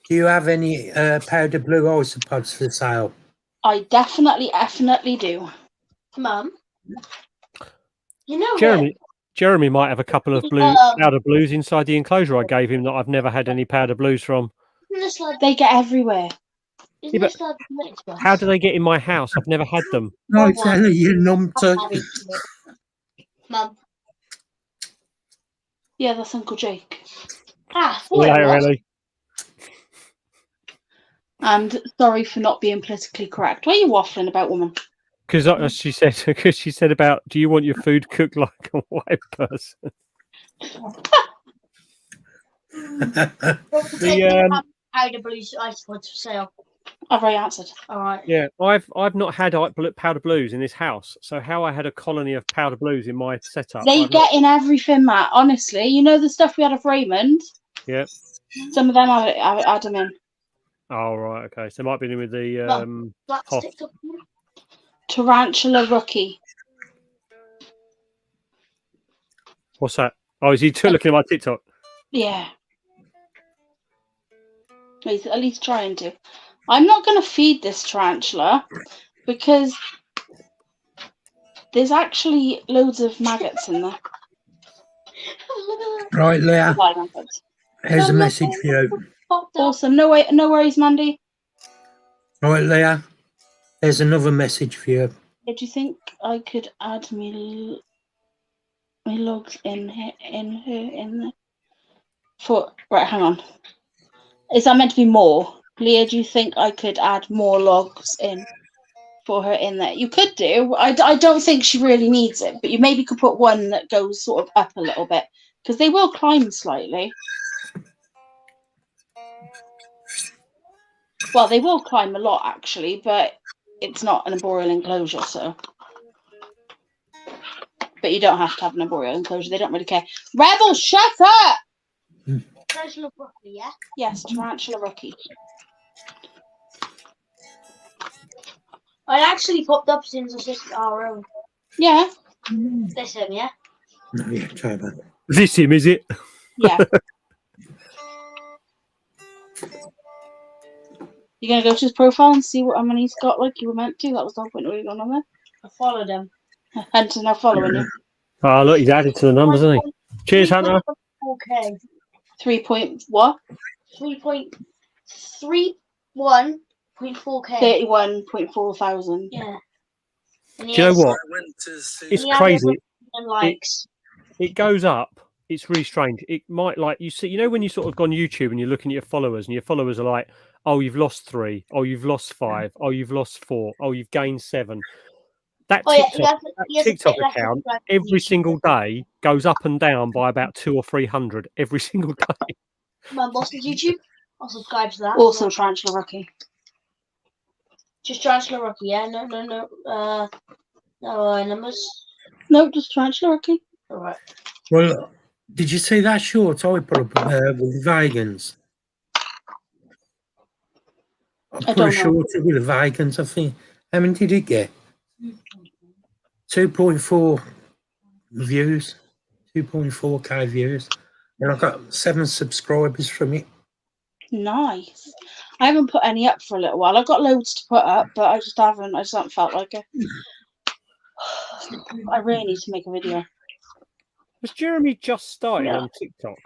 do you have any powder blue isopods for sale? I definitely do. Mum, you know Jeremy might have a couple of powder blues inside the enclosure I gave him that I've never had any powder blues from. They get everywhere. Yeah, but how do they get in my house? I've never had them. No, it's Ellie, you numpty. Mum. Yeah, that's Uncle Jake. See you later, Ellie. And sorry for not being politically correct. What are you waffling about, woman? Because she said about, do you want your food cooked like a white person? Powder blues isopods for sale. I've already answered. All right. Yeah, I've not had powder blues in this house. So how I had a colony of powder blues in my setup? They get in everything, Matt. Honestly, you know the stuff we had of Raymond. Yeah. Some of them I had them in. Oh right, okay. So it might be in with the Hoff. Tarantula rookie. What's that? Oh, is he looking at my TikTok? Yeah. He's at least trying to. I'm not going to feed this tarantula because there's actually loads of maggots in there. Right, Leah. Here's a message for you. Awesome. No worries, Mandy. Right, Leah. There's another message for you. Do you think I could add me logs in there? Right, hang on. Is that meant to be more? Leah, do you think I could add more logs in for her in there? You could do. I don't think she really needs it, but you maybe could put one that goes sort of up a little bit because they will climb slightly. Well, they will climb a lot actually, but it's not an arboreal enclosure, so. But you don't have to have an arboreal enclosure. They don't really care. Rebel, shut up! Tarantula rookie, yeah? Yes, tarantula rookie. I actually popped up since I said our own. Yeah. This him, yeah? No, yeah, try that. This him, is it? Yeah. You're going to go to his profile and see what many he's got like you were meant to? That was the whole point of going on there. I followed him. Hunter's now following you. Oh, look, he's added to the numbers, isn't he? Cheers, Hunter. 4K. 3 point what? 3.31.4K. 31.4 thousand. Yeah. Do you know what? It's crazy. Likes. It goes up. It's really strange. It might you know when you sort of go on YouTube and you're looking at your followers and your followers are like, oh, you've lost 3, oh, you've lost 5, oh, you've lost 4, oh, you've gained 7. That TikTok account every single day goes up and down by about 200 or 300 every single day. My boss is YouTube. I'll subscribe to that. Also, tarantula rookie. Just tarantula rookie, yeah? No numbers. No, just tarantula rookie. All right. Well, did you see that short I put up with vegans? I put a short with the vegans, I think. How many did it get? 2.4 views, 2.4k views, and I got 7 subscribers from it. Nice. I haven't put any up for a little while. I've got loads to put up, but I just haven't felt like it. I really need to make a video. Has Jeremy just started on TikTok?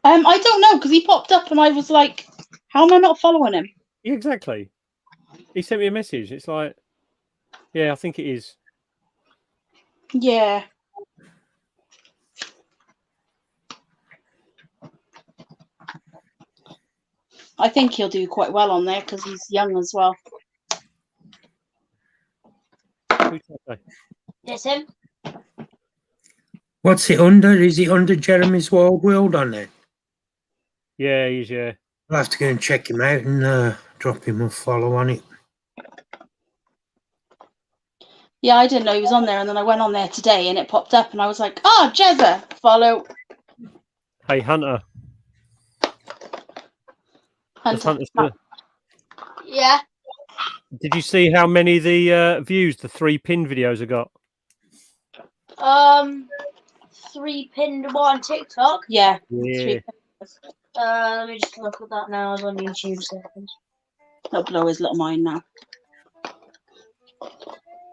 I don't know because he popped up and I was like, how am I not following him? Yeah, exactly. He sent me a message. It's like, yeah, I think it is. Yeah. I think he'll do quite well on there because he's young as well. Yes, him. What's it under? Is it under Jeremy's Wild World on there? Yeah, he's, yeah. I'll have to go and check him out and drop him a follow on it. Yeah, I didn't know he was on there, and then I went on there today, and it popped up, and I was like, "Oh, Jezza, follow." Hey, Hunter. Does Hunter still- Yeah. Did you see how many the views the 3 pin videos have got? 3 pinned one on TikTok. Yeah. Yeah. Let me just look at that now. I was on YouTube seconds. That'll blow his little mind now.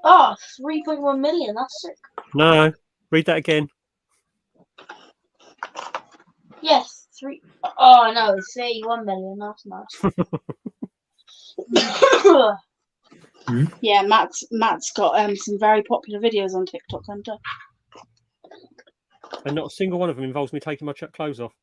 Oh, 3.1 million. That's sick. No, read that again. Yes, 3. Oh no, it's 81 million. That's nice. Yeah, Matt's got some very popular videos on TikTok, Hunter. And not a single one of them involves me taking my clothes off.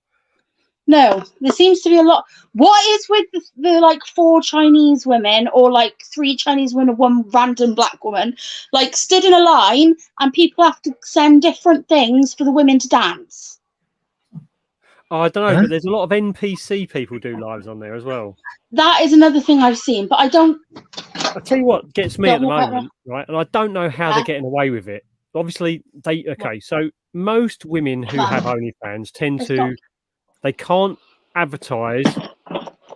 No, there seems to be a lot. What is with the like 4 Chinese women or like 3 Chinese women and 1 random black woman, like stood in a line and people have to send different things for the women to dance? Oh, I don't know, but there's a lot of NPC people do lives on there as well. That is another thing I've seen, but I don't. I'll tell you what gets me at the Don't want that moment, right? And I don't know how they're getting away with it. Obviously, so most women who have OnlyFans tend to, they can't advertise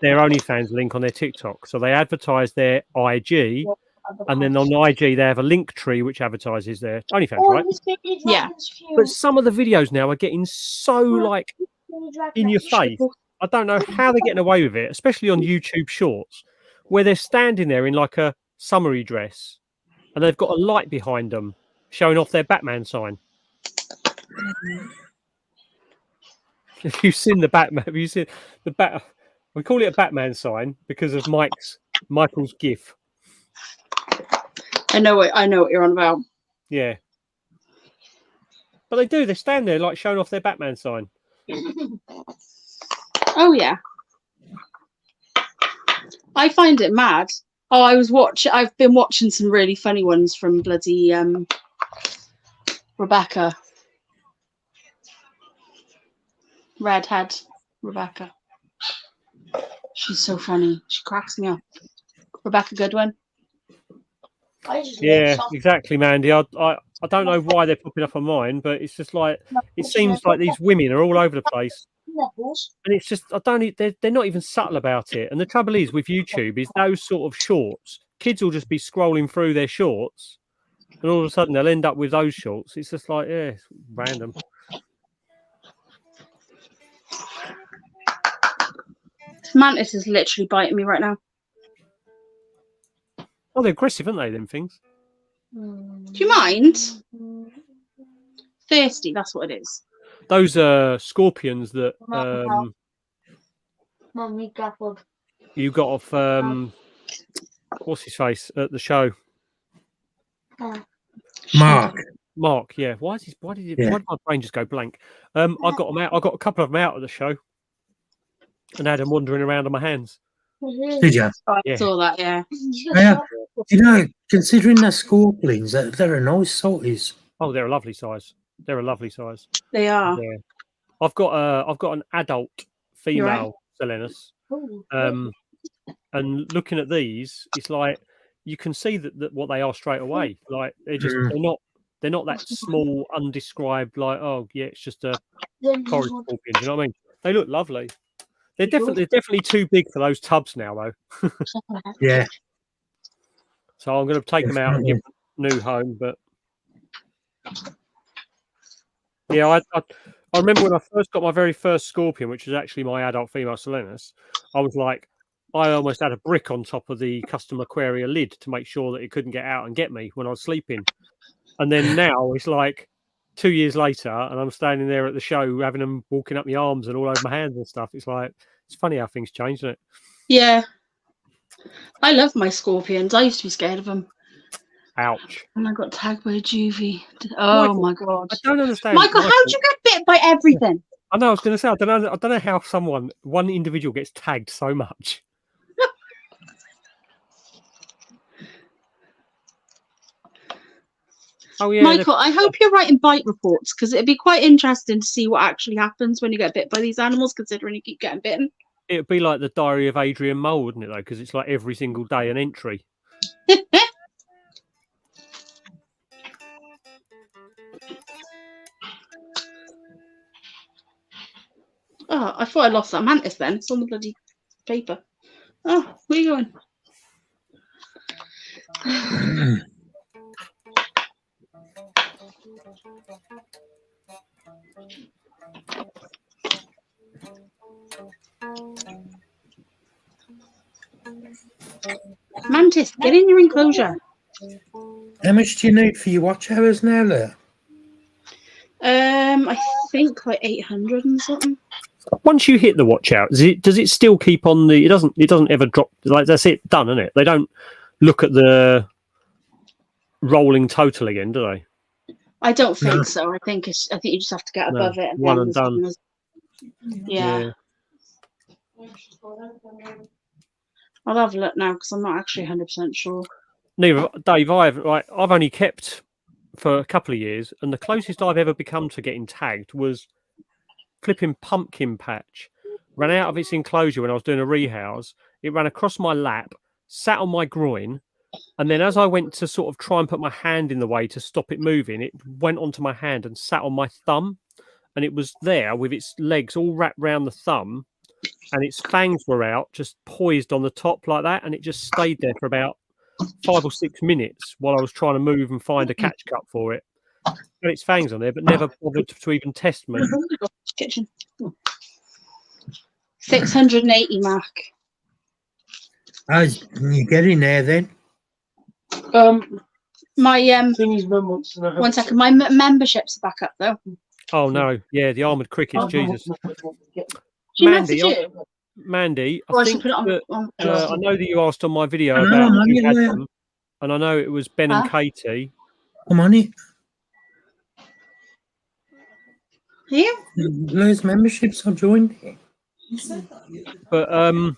their OnlyFans link on their TikTok. So they advertise their IG, and then on IG they have a link tree which advertises their OnlyFans, right? Yeah. But some of the videos now are getting so like in your face. I don't know how they're getting away with it, especially on YouTube Shorts, where they're standing there in like a summery dress, and they've got a light behind them showing off their Batman sign. Have you seen the Batman? Have you seen the Bat? We call it a Batman sign because of Michael's GIF. I know what you're on about. Yeah, but they do. They stand there like showing off their Batman sign. Oh yeah, I find it mad. Oh, I've been watching some really funny ones from bloody Rebecca. Redhead Rebecca. She's so funny. She cracks me up. Rebecca Goodwin. Yeah, exactly, Mandy. I don't know why they're popping up on mine, but it's just like it seems like these women are all over the place, and it's just they're not even subtle about it. And the trouble is with YouTube is those sort of shorts, kids will just be scrolling through their shorts, and all of a sudden they'll end up with those shorts. It's just like it's random. Mantis is literally biting me right now. Oh, they're aggressive, aren't they? Them things. Do you mind? Thirsty, that's what it is. Those are scorpions that you got off what's his face at the show? Mark, yeah. Why did my brain just go blank? I got them out. I got a couple of them out at the show, and had them wandering around on my hands. Did you? I saw that, yeah. Yeah. You know, considering they're scorpions, they're a nice size. Oh, they're a lovely size. They're a lovely size. They are. Yeah. I've got an adult female Selenus. And looking at these, it's like you can see that what they are straight away. Like they're not that small, undescribed. Like it's just a forest scorpion. Do you know what I mean? They look lovely. They're definitely too big for those tubs now, though. Yeah. So I'm going to take them out and give them a new home. But yeah, I remember when I first got my very first scorpion, which was actually my adult female Selenus. I was like, I almost had a brick on top of the custom aquaria lid to make sure that it couldn't get out and get me when I was sleeping. And then now it's like 2 years later, and I'm standing there at the show having them walking up my arms and all over my hands and stuff. It's like, it's funny how things change, isn't it? Yeah. I love my scorpions. I used to be scared of them. Ouch. And I got tagged by a juvie. Oh Michael, my God. I don't understand. Michael, how did you get bit by everything? I know, I was going to say, I don't know how one individual gets tagged so much. Oh yeah, Michael, I hope you're writing bite reports because it'd be quite interesting to see what actually happens when you get bit by these animals, considering you keep getting bitten. It'd be like the Diary of Adrian Mole, wouldn't it, though? Because it's like every single day an entry. Oh, I thought I lost that mantis then. It's on the bloody paper. Oh, where are you going? Mantis, get in your enclosure. How much do you need for your watch hours now, there? I think like 800 and something. Once you hit the watch out, does it still keep on the? It doesn't ever drop. Like that's it, done, isn't it? They don't look at the rolling total again, do they? I don't think so. I think you just have to get above it. And one then and done. Yeah. I'll have a look now because I'm not actually 100% sure. Neither, Dave. I've only kept for a couple of years, and the closest I've ever become to getting tagged was flipping pumpkin patch. Ran out of its enclosure when I was doing a rehouse. It ran across my lap, sat on my groin, and then as I went to sort of try and put my hand in the way to stop it moving, it went onto my hand and sat on my thumb, and it was there with its legs all wrapped round the thumb, and its fangs were out, just poised on the top like that, and it just stayed there for about 5 or 6 minutes while I was trying to move and find a catch cup for it. Got its fangs on there, but never bothered to even test me. Kitchen. 680 mark. You get in there then? My Thingy's mum wants to know how 1 second. My memberships are back up though. Oh no, yeah, the armoured crickets, Jesus. She messaged you? Mandy, Or I I should think put it on. that, I know that you asked on my video I know, about I'm on who it, had yeah. them, and I know it was Ben and Katie. I'm on it. Here? Those memberships, I've joined it. But I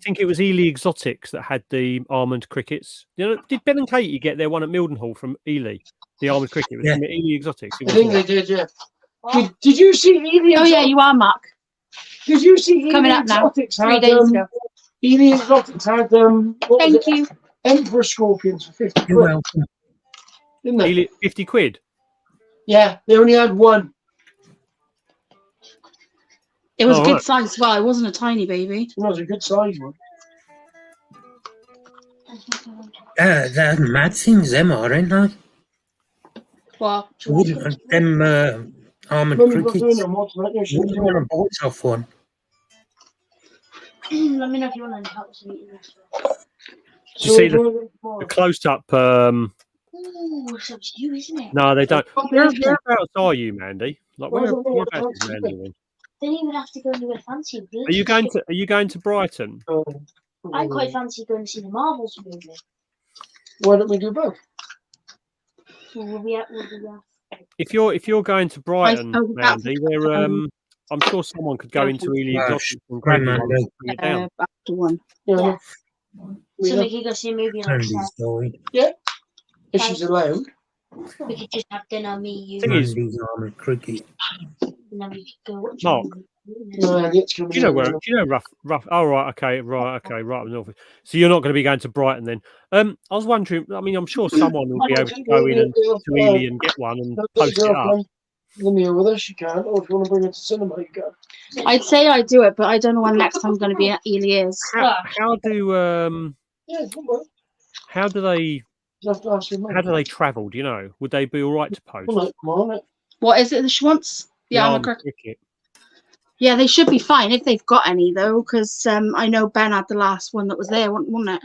think it was Ely Exotics that had the armoured crickets. You know, did Ben and Katie get their one at Mildenhall from Ely? The armoured cricket was Yeah. from Ely Exotics. It I was, think they did, yeah. Did you see Ely? Oh yeah, you are, Mark. Did you see Coming Ely up now. Exotics 3 had, days ago. Ely Exotics had what was Thank it? you. Emperor scorpions for 50 You're quid, welcome. didn't they? Ely, 50 quid. Yeah, they only had one. It was Oh, good right. size as well. It wasn't a tiny baby. It was a good size one. They're mad things, them are, ain't they? Well, Them armoured Mummy's not doing crickets. them, what's that? Yeah, she's Wouldn't doing want to bought off one. Let me know if you want any help with eating this. Did you see the close-up? Ooh, it's up to you, isn't it? No, they don't. Whereabouts are you, Mandy? Like whereabouts is Mandy? Then? They don't even have to go anywhere fancy. Are you going to Brighton? I quite fancy going to see the Marvels movie. Why don't we do both? We'll be at. If you're going to Brighton, Oh, Mandy, there I'm sure someone could go into Ely Exotics and grab you one and bring it down. after 1. Yeah. We So know. we could go see a movie like Mandy's that. died. Yeah. If she's allowed. We could just have dinner, me, you, Thing is, Mandy's armoured cricket. and then we could go watch Mark, a movie. No, it's do you know where? Do you know rough? Oh, right, okay, right up north. So you're not going to be going to Brighton then? I was wondering. I mean, I'm sure someone will be able to go in to Ely and get one and post it up. The meal with us, you can. Or if you want to bring it to cinema, you can. I'd say I'd do it, but I don't know when next time's going to be at Ely is. How do Yeah, good work. how do they You have to ask your mum. how do they travel? Do you know? Would they be all right to post? Well, come on, What is it that she wants? The armoured cricket. cricket. Yeah, they should be fine if they've got any though, because I know Ben had the last one that was there, wasn't it?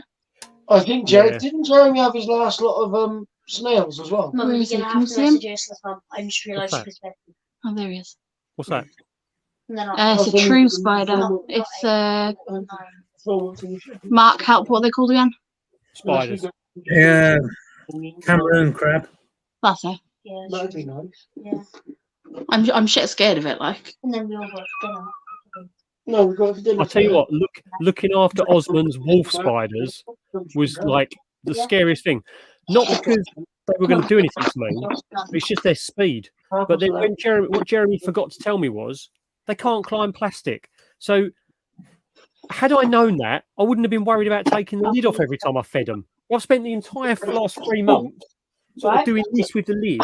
I think Yeah. didn't Jeremy have his last lot of snails as well? Mum, Where you're is he? gonna Can have you to see him? message Ursula's mum. I just realised What's she was there. Oh, there he is. What's that? And then I'll It's a true spider. It's Mark, help. What are they called again? Spiders. Yeah, Cameroon crab. That's it. yeah, That'd be nice. yeah. I'm shit scared of it. Like, And then we all watch dinner. No, we've got for dinner. I'll tell you what. Looking after Osman's wolf spiders was like the scariest thing. Not because they were going to do anything to me. It's just their speed. But then when what Jeremy forgot to tell me was they can't climb plastic. So had I known that, I wouldn't have been worried about taking the lid off every time I fed them. I've spent the entire last 3 months sort of doing this with the lid.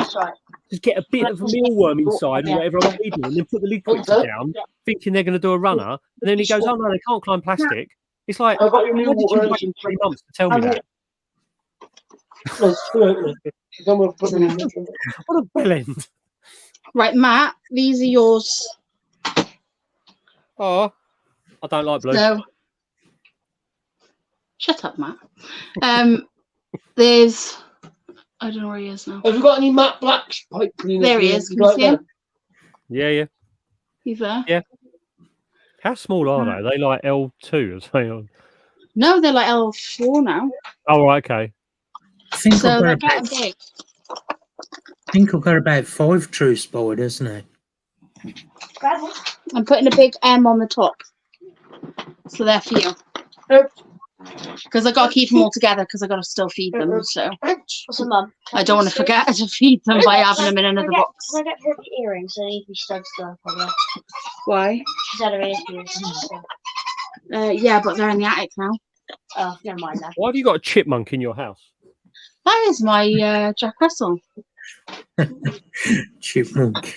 Just get a bit of a mealworm inside or whatever I'm feeding them, and then put the lid quickly down, thinking they're going to do a runner. And then he goes, "Oh no, they can't climb plastic." It's like, why did you wait 3 months to tell me that? What a bellend. Right, Matt, these are yours. Oh, I don't like blue. So, shut up, Matt. There's, I don't know where he is now. Have you got any matte black pipe cleaners? There he is. Can you see him? Yeah. He's there. Yeah. How small are they? Are they like L2 or something? No, they're like L4 now. Oh, right, okay. I think So I've they're got getting big. I think I've got about 5 true spiders now. I'm putting a big M on the top. So they're for you. Because I got to keep them all together because I got to still feed them. So Mum? I don't want to forget to feed them by having them in another box. Can I get her earrings? They need to be studs still, probably. Why? She's had her earrings. Yeah, but they're in the attic now. Oh, never mind that. Why have you got a chipmunk in your house? That is my Jack Russell. Chipmunk.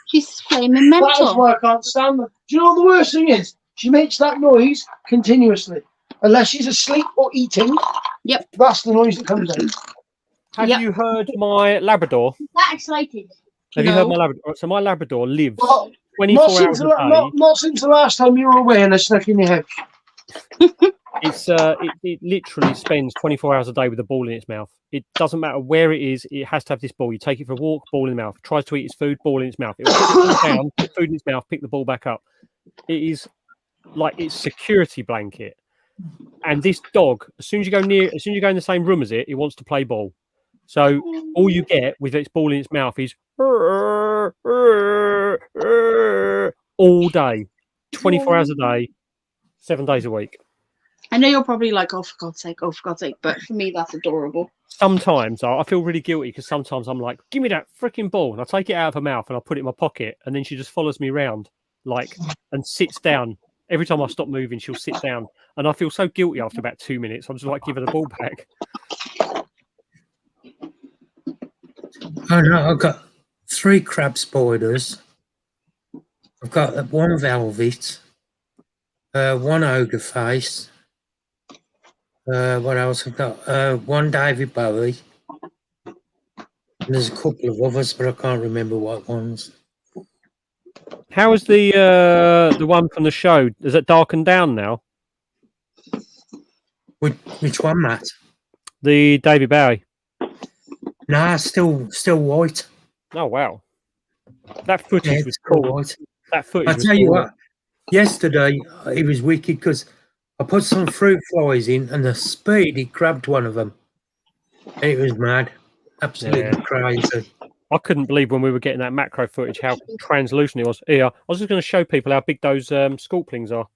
She's flaming mental. That's why I can't stand her. Do you know what the worst thing is? She makes that noise continuously. Unless she's asleep or eating. Yep. That's the noise that comes out. Have you heard my Labrador? That excited. Have you heard my Labrador? So my Labrador lives Well, 24 not hours since, a day. not since the last time you were away and I snuck in your house. It literally spends 24 hours a day with a ball in its mouth. It doesn't matter where it is, it has to have this ball. You take it for a walk, ball in the mouth. It tries to eat its food, ball in its mouth. It will put the ball down, put food in its mouth, pick the ball back up. It is like its security blanket. And this dog, as soon as you go in the same room as it, it wants to play ball. So all you get with its ball in its mouth is all day, 24 hours a day, 7 days a week. I know you're probably like, oh, for God's sake, but for me, that's adorable. Sometimes I feel really guilty because sometimes I'm like, give me that freaking ball. And I take it out of her mouth and I put it in my pocket. And then she just follows me around and sits down. Every time I stop moving, she'll sit down. And I feel so guilty after about 2 minutes. I'm just like, give her the ball back. Oh no, I've got 3 crab spiders. I've got 1 velvet, 1 ogre face. What else? I've got 1 David Bowie. And there's a couple of others, but I can't remember what ones. How is the one from the show? Is it darkened down now? Which one, Matt? The David Bowie. Nah, still white. Oh wow, that footage was cool. White. That footage. I tell you what, yesterday it was wicked because I put some fruit flies in, and the speed he grabbed one of them, it was mad, absolutely crazy. I couldn't believe when we were getting that macro footage how translucent it was. Here, I was just going to show people how big those scorpions are.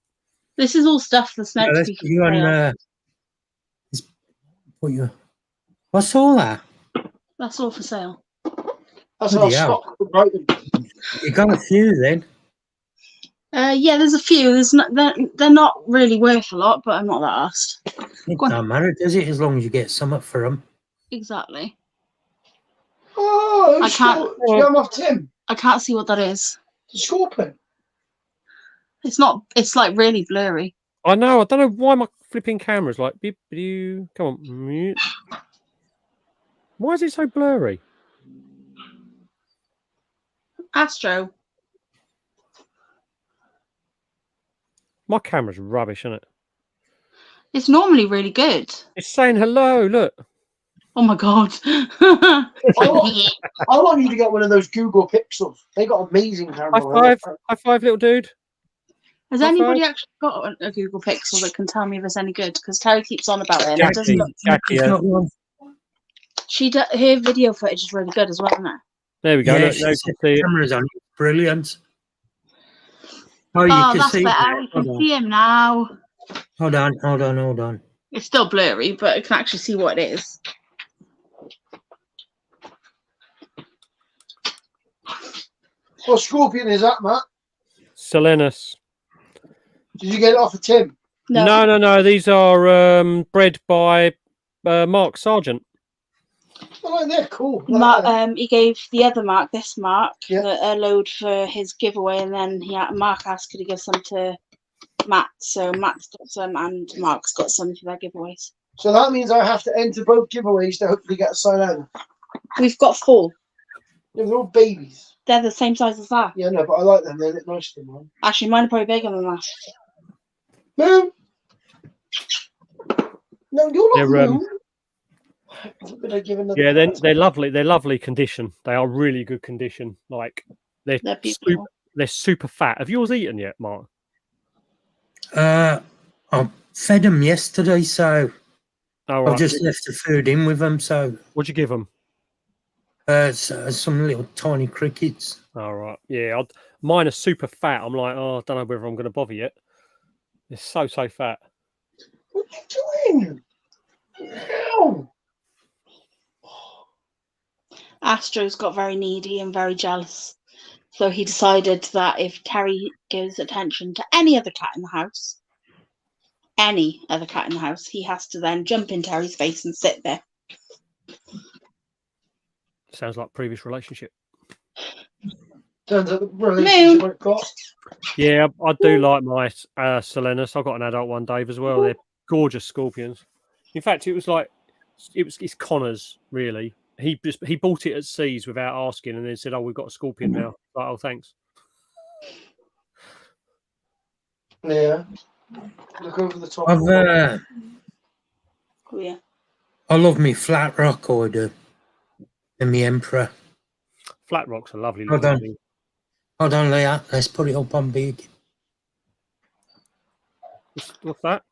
This is all stuff that's meant to be for sale. What's all that? That's all for sale. That's our stock. Right. You got a few then? Yeah, there's a few. They're not really worth a lot, but I'm not that asked. It don't matter, does it? As long as you get something for them. Exactly. Oh, I can't. Off Tim. I can't see what that is. The scorpion. It's not. It's like really blurry. I know. I don't know why my flipping camera's like. Beep, beep, come on. Mute. Why is it so blurry? Astro. My camera's rubbish, isn't it? It's normally really good. It's saying hello. Look. Oh my God. I want you to get one of those Google Pixels. They got amazing camera. High five, little dude. Has anybody actually got a Google Pixel that can tell me if it's any good? Because Terry keeps on about it. Jackie, her video footage is really good as well, isn't it? There we go. Yeah, Look, the camera's on. Brilliant. Oh, you can that's see better. We can see him now. Hold on. It's still blurry, but I can actually see what it is. What scorpion is that, Matt? Selenus. Did you get it off of Tim? No. These are bred by Mark Sargent. Oh, they're cool. He gave the other Mark this Mark Yeah. a load for his giveaway, and then Mark asked could he give some to Matt. So Matt's got some, and Mark's got some for their giveaways. So that means I have to enter both giveaways to hopefully get a Silent. We've got 4. Yeah, they're all babies. They're the same size as that. Yeah, no, but I like them. They look nice to mine. Actually, mine are probably bigger than that. Moon. No, you're not Moon. Yeah, they're lovely. They're lovely condition. They are really good condition. Like they're super fat. Have yours eaten yet, Mark? I fed them yesterday, so right. I've just left the food in with them. So what'd you give them? Some little tiny crickets. All right. Yeah, mine are super fat. I'm like, I don't know whether I'm going to bother yet. They're so fat. What are you doing? Ow! Astro's got very needy and very jealous. So he decided that if Terry gives attention to any other cat in the house, he has to then jump in Terry's face and sit there. Sounds like previous relationship. Turns out the relationship I've got. Yeah, I do like my Selenus. I got an adult one, Dave, as well. They're gorgeous scorpions. In fact, it's Connor's, really. He bought it at Seas without asking, and then said, "Oh, we've got a scorpion now." Like, oh, thanks. Yeah. Look over the top. I love me flat rock order and me emperor. Flat rock's a lovely Hold little on. thing. Hold on, Leah. Let's put it up on big. What's that?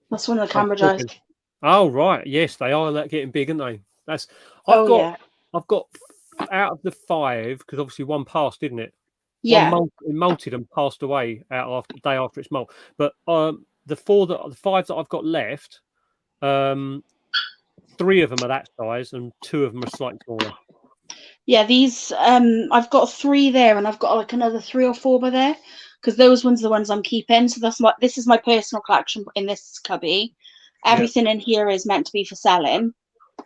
That's one of the Cambridge eyes. Oh right, yes, they are getting big, aren't they? I've got out of the 5, because obviously one passed, didn't it? Yeah. One molted and passed away the day after its molt. But the 5 that I've got left, 3 of them are that size, and 2 of them are slightly smaller. Yeah, these I've got 3 there, and I've got like another 3 or 4 by there, because those ones are the ones I'm keeping. So this is my personal collection in this cubby. Everything in here is meant to be for selling.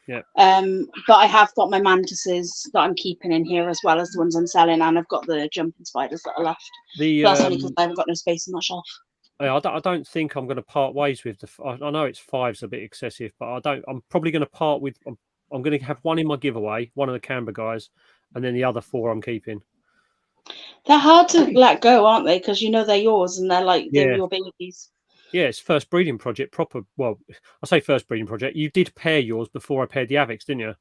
Yeah. But I have got my mantises that I'm keeping in here as well as the ones I'm selling, and I've got the jumping spiders that are left. That's only because I haven't got no space in my shelf. I don't think I'm going to part ways with I know it's 5's a bit excessive, but I'm probably going to part with. I'm going to have one in my giveaway, one of the Canberra guys, and then the other 4 I'm keeping. They're hard to let go, aren't they? Because they're yours and they're your babies. Yeah, it's first breeding project proper. Well, I say first breeding project. You did pair yours before I paired the Avics, didn't you?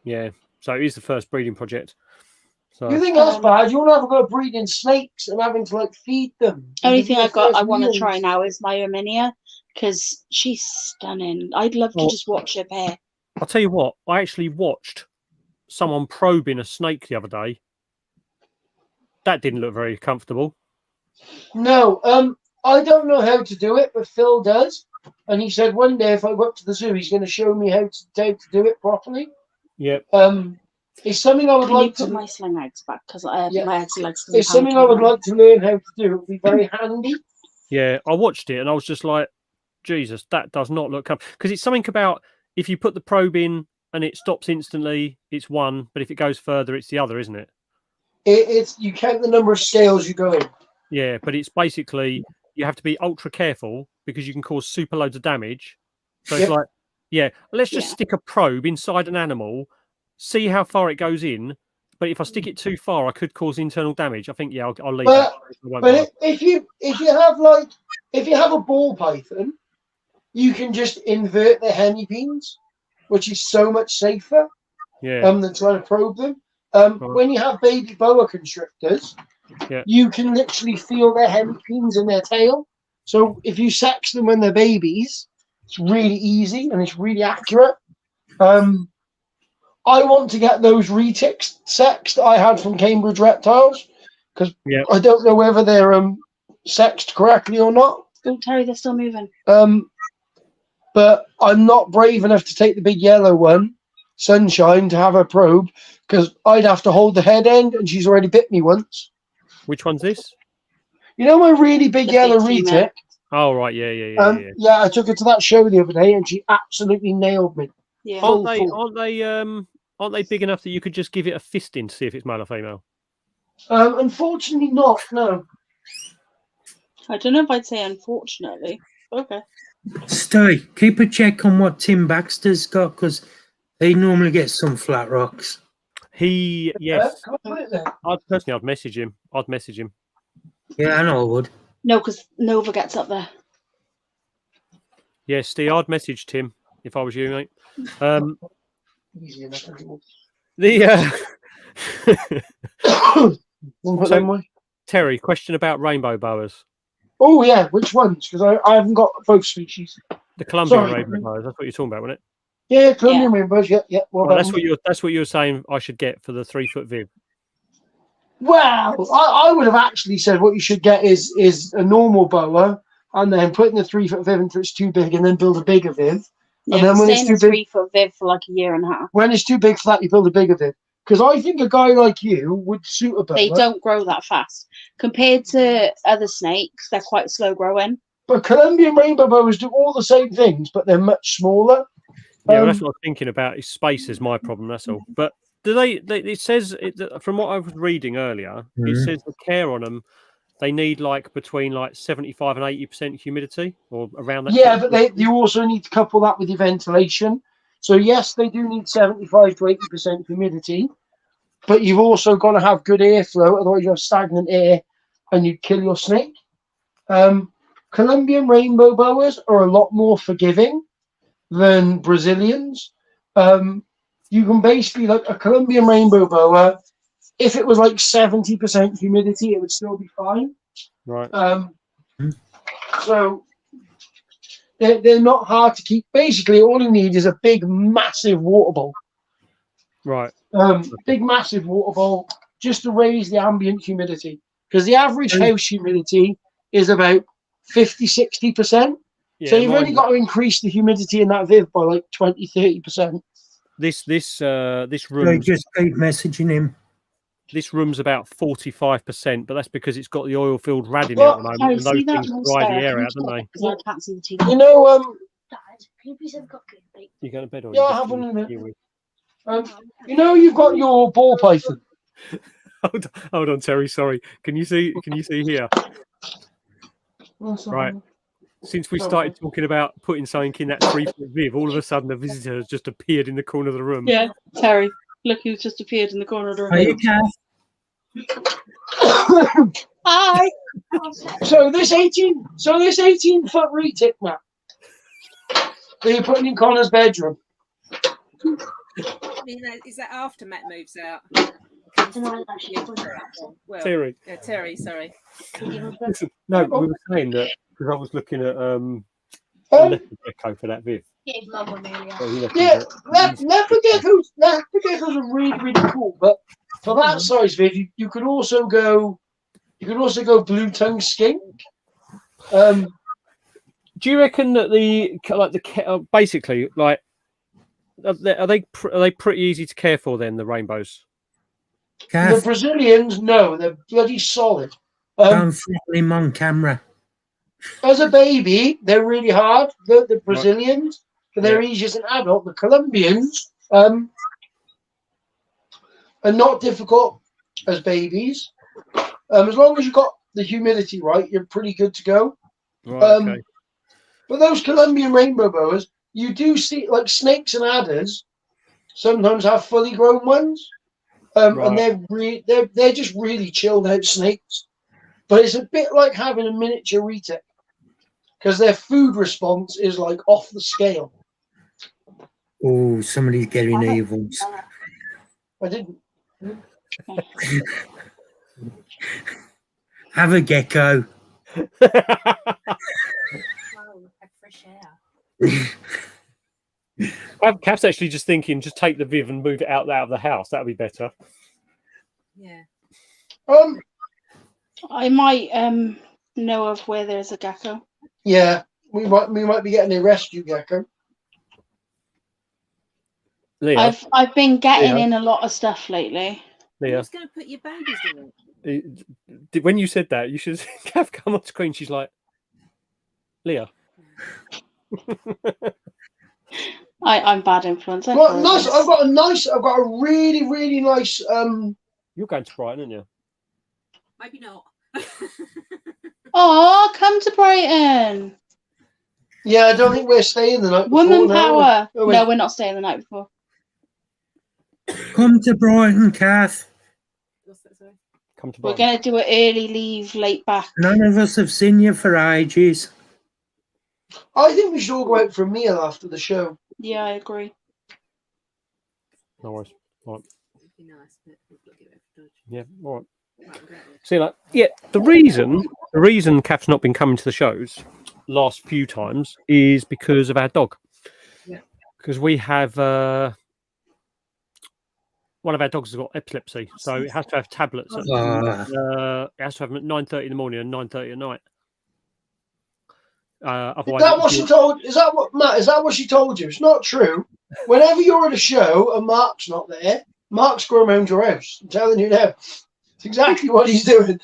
Yeah, so it is the first breeding project. So You think that's bad? You want to have a go at breeding snakes and having to feed them. Only thing I want to try now is my Erminia, because she's stunning. I'd love to just watch her pair. I'll tell you what. I actually watched someone probing a snake the other day. That didn't look very comfortable. No, I don't know how to do it, but Phil does. And he said one day if I go up to the zoo, he's going to show me how to do it properly. Yep. It's something I would like to put my sling eggs back, because my eggs legs. It's something I would like to learn how to do. It would be very handy. Yeah, I watched it and I was just like, Jesus, that does not look comfortable. Because it's something about if you put the probe in and it stops instantly, it's one, but if it goes further, it's the other, isn't it? It's you count the number of scales you go in. Yeah, but it's basically you have to be ultra careful because you can cause super loads of damage. So it's like, let's just stick a probe inside an animal, see how far it goes in. But if I stick it too far, I could cause internal damage. I think I'll leave it. But if you have a ball python, you can just invert the hemipenes, which is so much safer. Than trying to probe them. When you have baby boa constrictors, you can literally feel their hemipenes in their tail. So if you sex them when they're babies, it's really easy and it's really accurate. I want to get those retics sexed I had from Cambridge Reptiles, because I don't know whether they're sexed correctly or not. Oh, Terry, they're still moving. But I'm not brave enough to take the big yellow one, Sunshine, to have her probe, because I'd have to hold the head end, and she's already bit me once. Which one's this? You know my really big yellow retic? Oh, right, yeah. Yeah, I took her to that show the other day, and she absolutely nailed me. Yeah. Aren't they big enough that you could just give it a fisting to see if it's male or female? Unfortunately, not. No. I don't know if I'd say unfortunately. Okay. Stay, keep a check on what Tim Baxter's got, because he normally gets some flat rocks. Yes. Can I put it there? I'd message him. Yeah, I know I would. No, because Nova gets up there. Yeah, Steve, I'd message Tim if I was you, mate. Easy enough. Terry, question about rainbow boas. Oh yeah, which ones? Because I haven't got both species. The Colombian rainbow boas. That's what you're talking about, wasn't it? Yeah, Colombian rainbows. Yeah. What about that's them? what you were saying. I should get for the 3-foot viv. Well, I would have actually said what you should get is a normal boa, and then putting the 3-foot viv until it's too big, and then build a bigger viv. Yeah, and then when it's too big, 3-foot viv for like a year and a half. when it's too big for that, you build a bigger viv. Because I think a guy like you would suit a boa. They don't grow that fast compared to other snakes. They're quite slow growing. But Colombian rainbow boas do all the same things, but they're much smaller. Yeah, that's what I was thinking about. Is space is my problem. That's all. But do they it says from what I was reading earlier, it says the care on them. They need like between like 75 and 80% humidity, or around that. Yeah, but you also need to couple that with your ventilation. So yes, they do need 75 to 80% humidity, but you've also got to have good airflow. Otherwise, you have stagnant air, and you'd kill your snake. Colombian rainbow boas are a lot more forgiving than Brazilians. You can basically, like a Colombian rainbow boa, if it was like 70% humidity, it would still be fine. Right. So they're not hard to keep. Basically, all you need is a big, massive water bowl. Right. Big, massive water bowl just to raise the ambient humidity. Because the average house humidity is about 50-60%. Yeah, so you've only got to increase the humidity in that viv by like 20-30%. This room. So just keep messaging him. This room's about 45%, but that's because it's got the oil-filled rad in it at the moment, and those things dry the air out, don't they? I can't see the TV. You know, Dad, can you please have a cupcake? You going to bed or? Yeah, I'll have one in a minute. You know, you've got your ball python. Hold on, Terry. Sorry. Can you see here? Right. Since we started talking about putting something in that 3-foot viv, all of a sudden a visitor has just appeared in the corner of the room. Yeah, Terry. Look who's just appeared in the corner of the room. Are you Hi. So this 18-foot retic map that you're putting in Connor's bedroom. Is that after Matt moves out? Well, Terry. Terry, sorry. Listen, no, we were saying that because I was looking at leopard gecko for that viv. Yeah, leopard geckos are really, really cool. But for that size viv, you could also go blue tongue skink. Do you reckon that basically like are they pretty easy to care for then, the rainbows? The Brazilians, no, they're bloody solid. Don't film him on camera. As a baby, they're really hard. The Brazilians, but they're easy as an adult. The Colombians are not difficult as babies. As long as you've got the humidity right, you're pretty good to go. Right, okay. But those Colombian rainbow boas, you do see, like snakes and adders, sometimes have fully grown ones. And they're just really chilled out snakes. But it's a bit like having a miniature retic, because their food response is like off the scale. Oh, somebody's getting evils. I didn't. Have a gecko. Cap's actually just thinking, just take the viv and move it out of the house. That'd be better. Yeah. I might know of where there's a gecko. Yeah, we might be getting a rescue gecko. Leah, I've been getting in a lot of stuff lately. Leah, Who's going to put your babies in it? when you said that, you should have come on screen. She's like, Leah. I'm bad influence. I Well, nice. apologise. I've got a really, really nice. You're going to Brighton, aren't you? Maybe not. Oh, come to Brighton. Yeah, I don't think we're staying the night before. Woman now, power. are we? No, we're not staying the night before. Come to Brighton, Kath. What's that, sorry? Come to We're Brighton. going to do an early leave, late back. None of us have seen you for ages. I think we should all go out for a meal after the show. Yeah, I agree. No worries. All right. It'd be nice, but we've got to get it for Dodge. Yeah. All right. Right, I'm going to- See, like, yeah, the reason Kath's not been coming to the shows last few times is because of our dog. Yeah. Because we have one of our dogs has got epilepsy, so it has to have tablets. It has to have them at 9:30 in the morning and 9:30 at night. Is Otherwise, that what she told? Is that what Matt? Is that what she told you? It's not true. Whenever you're at a show and Mark's not there, Mark's going around your house. I'm telling you now. It's exactly what he's doing.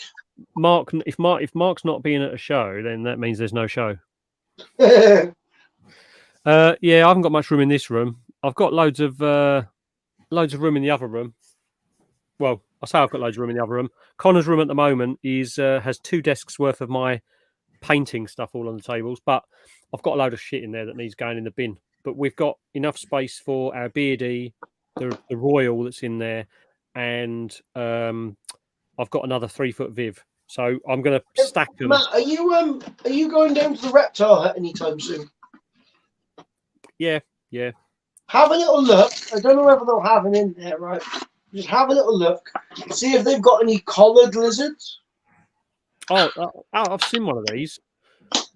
if Mark's not being at a show, then that means there's no show. Yeah, I haven't got much room in this room. I've got loads of room in the other room. Well, I say I've got loads of room in the other room. Connor's room at the moment has 2 desks worth of my painting stuff all on the tables, but I've got a load of shit in there that needs going in the bin. But we've got enough space for our beardy, the royal that's in there, and I've got another 3-foot Viv. So I'm going to stack them. Matt, are you going down to the reptile hut anytime soon? Yeah. Have a little look. I don't know whether they'll have them in there, right? Just have a little look. See if they've got any collared lizards. Oh, I've seen one of these.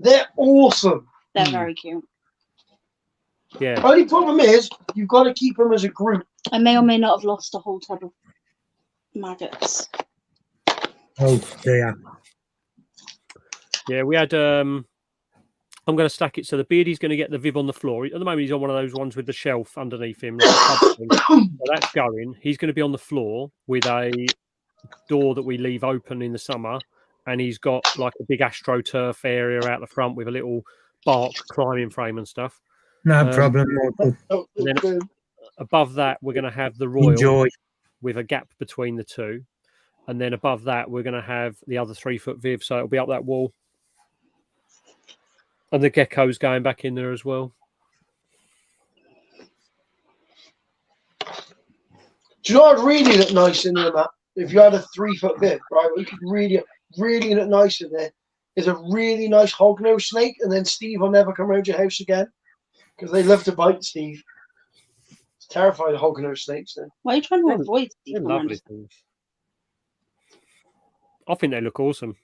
They're awesome. They're very cute. Yeah. Only problem is you've got to keep them as a group. I may or may not have lost a whole tub of maggots. Oh dear. Yeah, we had. I'm going to stack it so the beardy's going to get the Viv on the floor. At the moment, he's on one of those ones with the shelf underneath him. Like a tub thing. So that's going. He's going to be on the floor with a door that we leave open in the summer, and he's got like a big AstroTurf area out the front with a little bark climbing frame and stuff. No problem. And then above that, we're going to have the royal Enjoy. with a gap between the two. And then above that, we're going to have the other 3-foot Viv, so it'll be up that wall. And the gecko's going back in there as well. Do you know what really look nice in there, Matt? If you had a 3-foot Viv, right? We could really look nice in there. Is a really nice hognose snake, and then Steve will never come around your house again because they love to bite Steve. It's terrified of hognose snakes. Then Why are you trying to avoid Steve? They're lovely things. I think they look awesome.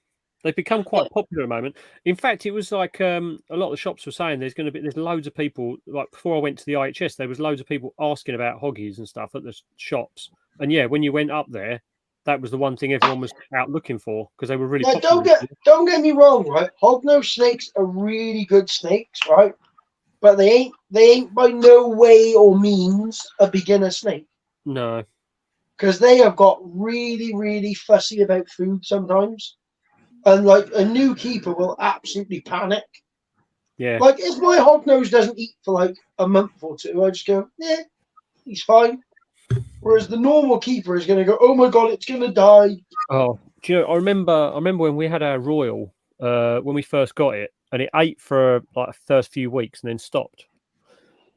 They've become quite popular at the moment. In fact, it was like a lot of the shops were saying there's loads of people. Like before I went to the IHS, there was loads of people asking about hoggies and stuff at the shops. And yeah, when you went up there, that was the one thing everyone was out looking for because they were really popular. Don't get me wrong, right? Hognose snakes are really good snakes, right? But they ain't by no way or means a beginner snake. No. Because they have got really, really fussy about food sometimes. And like a new keeper will absolutely panic. Yeah. Like if my hognose doesn't eat for like a month or two, I just go, yeah, he's fine. Whereas the normal keeper is going to go, oh my God, it's going to die. Oh, do you know, I remember when we had our royal, when we first got it, and it ate for like the first few weeks and then stopped.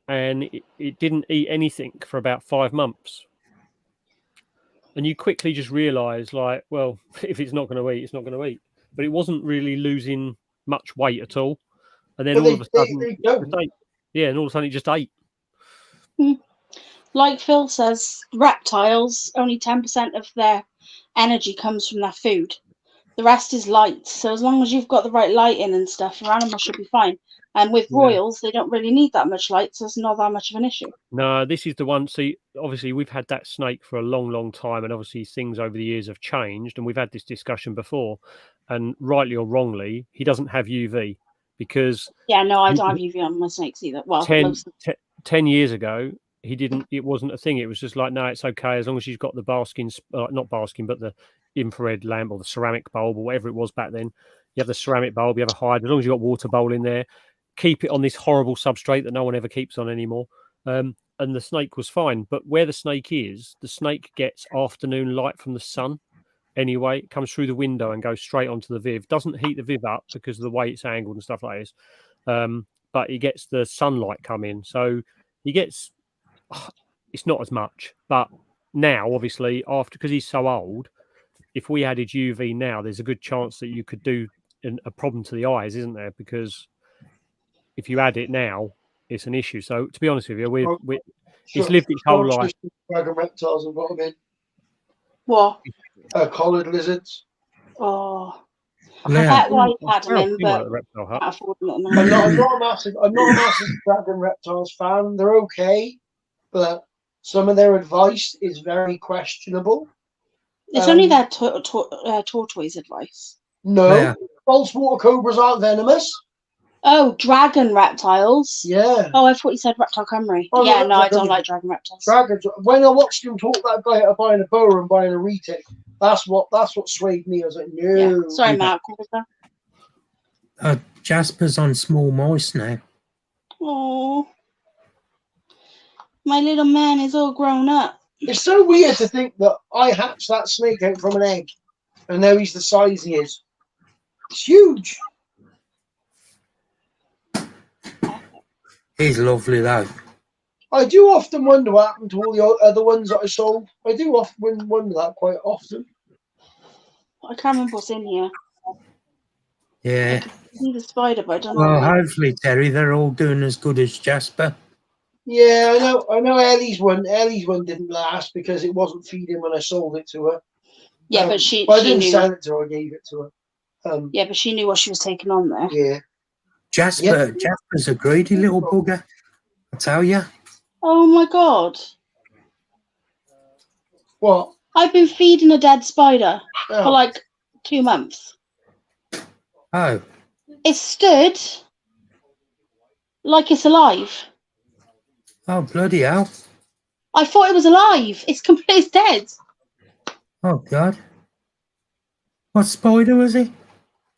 And it didn't eat anything for about 5 months. And you quickly just realise, like, well, if it's not going to eat, it's not going to eat. But it wasn't really losing much weight at all. And then all of a sudden, it ate. Yeah, and all of a sudden it just ate. Like Phil says, reptiles, only 10% of their energy comes from their food. The rest is light. So as long as you've got the right lighting and stuff, your animal should be fine. And with royals, they don't really need that much light, so it's not that much of an issue. No, this is the one. See, obviously, we've had that snake for a long, long time, and obviously things over the years have changed, and we've had this discussion before. And rightly or wrongly, he doesn't have UV because... Yeah, no, I don't have UV on my snakes either. Well, 10 years ago, he didn't. It wasn't a thing. It was just like, no, it's okay as long as you've got the basking, not basking, but the infrared lamp or the ceramic bulb or whatever it was back then. You have the ceramic bulb, you have a hide. As long as you've got water bowl in there, keep it on this horrible substrate that no one ever keeps on anymore. and the snake was fine. But where the snake gets afternoon light from the sun. Anyway, it comes through the window and goes straight onto the viv. Doesn't heat the viv up because of the way it's angled and stuff like this. But he gets the sunlight come in, so he gets. It's not as much, but now obviously because he's so old, if we added UV now, there's a good chance that you could do a problem to the eyes, isn't there? Because if you add it now, it's an issue. So to be honest with you, he's lived his whole life. Dragon reptiles and got them in. What? Collared lizards. Oh, Yeah. that's why he had them in, but Reptile Hut. can't afford them at the I'm moment. not a massive dragon reptiles fan. They're okay, but some of their advice is very questionable. It's only their tortoise advice. No, Yeah. false water cobras aren't venomous. Oh, dragon reptiles. Yeah. Oh, I thought you said reptile Camry. Oh, yeah, no, I dragon- don't like dragon reptiles. Dragons. When I watched him talk that guy out buying a boa and buying a retic, that's what swayed me. I was like, no. Yeah. Sorry, Mark. What was that? Jasper's on small mice now. Oh, my little man is all grown up. It's so weird to think that I hatched that snake out from an egg, and now he's the size he is. It's huge. He's lovely though. I do often wonder what happened to all the other ones that I sold. I do often wonder that quite often. I can't remember what's in here. Yeah. He's a spider, but I don't know. Well, hopefully, Terry, they're all doing as good as Jasper. Yeah, I know. Ellie's one didn't last because it wasn't feeding when I sold it to her. Yeah, but she I didn't knew. sell it to her. I gave it to her. Yeah, but she knew what she was taking on there. Yeah. Jasper's a greedy little bugger. I tell you. Oh my god! What? I've been feeding a dead spider Oh. for like 2 months. Oh. It stood like it's alive. Oh, bloody hell. I thought it was alive. It's dead. Oh, God. What spider was he?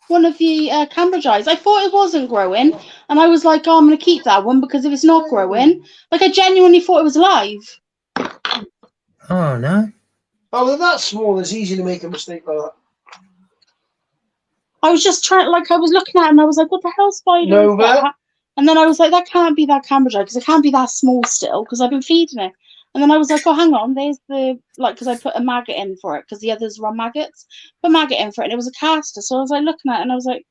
One of the Cambridge eyes. I thought it wasn't growing, and I was like, "Oh, I'm going to keep that one because if it's not growing, like I genuinely thought it was alive." Oh, no. Oh, they're that small. It's easy to make a mistake like that. I was just trying, like, I was looking at it and I was like, "What the hell, spider is Nova? that?" And then I was like, "That can't be that Cambridge eye because it can't be that small still because I've been feeding it." And then I was like, "Oh, hang on, there's the because I put a maggot in for it because the others were maggots. Put a maggot in for it and it was a caster." So I was like looking at it and I was like,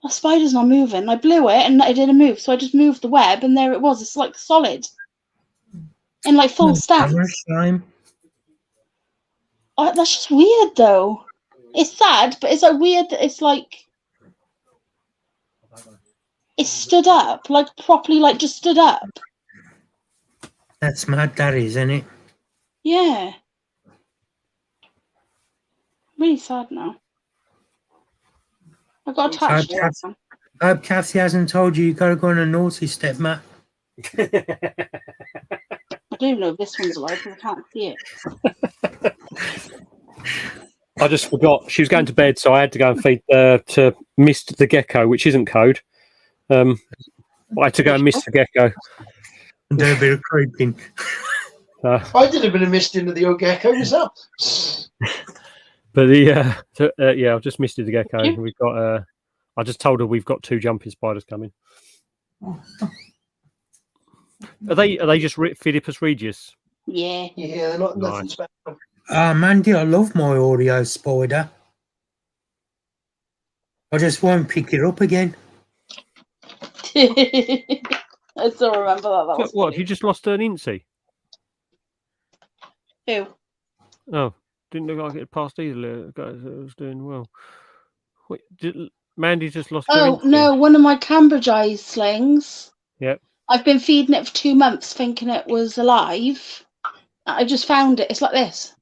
"The spider's not moving." I blew it and it didn't move, so I just moved the web and there it was. It's like solid in like full stance. Oh, that's just weird though. It's sad, but it's like weird that it's like it stood up, like properly, like just stood up. That's mad, that is, isn't it? Yeah. Really sad now. I got attached to it. I hope Kathy hasn't told you got to go on a naughty step, Matt. I don't know if this one's alive because I can't see it. I just forgot she was going to bed, so I had to go and feed to Mist the Gecko, which isn't code. I had to go and Mist the Gecko. And do a bit of creeping. I did a bit of mist into the old gecko myself. But yeah, I've just misted the gecko. We've got. I just told her we've got 2 jumping spiders coming. Are they just Phidippus regius? Yeah. Yeah, they're not nothing Nice. special. Mandy, I love my Oreo spider. I just won't pick it up again. I still remember that. That was What? funny. Have you just lost an Incy? Who? Oh, didn't look like it passed either. Guys, it was doing well. Wait, Mandy just lost her Oh Incy? no, one of my Cambridge eyes slings. Yep. I've been feeding it for 2 months, thinking it was alive. I just found it. It's like this.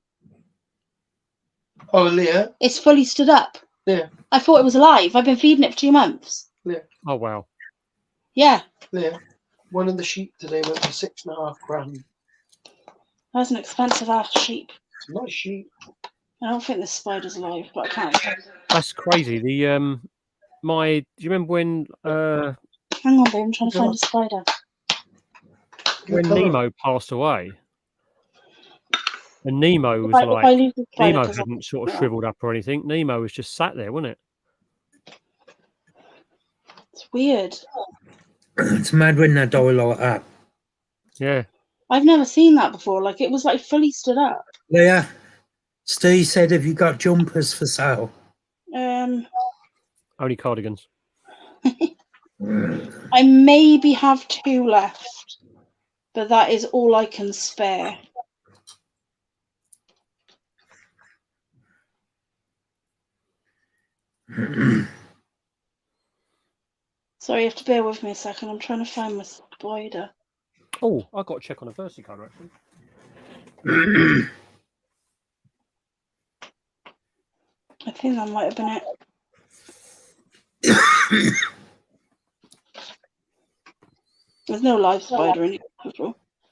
Oh, Leah? It's fully stood up. Yeah. I thought it was alive. I've been feeding it for 2 months. Yeah. Oh wow. Yeah. Yeah. One of the sheep today went for $6,500. That's an expensive ass sheep. It's a nice sheep. I don't think this spider's alive, but I can't. That's crazy. The do you remember when Hang on, babe. I'm trying to find a spider. Good when colour. Nemo passed away, and Nemo was If I like, leave the spider Nemo because hadn't sort of shriveled up or anything. Nemo was just sat there, wasn't it? it's weird. It's mad when they die like that. Yeah. I've never seen that before. Like it was like fully stood up. Yeah. Steve said, have you got jumpers for sale? Only cardigans. I maybe have 2 left, but that is all I can spare. Sorry, you have to bear with me a second. I'm trying to find my spider. Oh, I got to check on a versicolor actually. I think that might have been it. There's no live spider in it.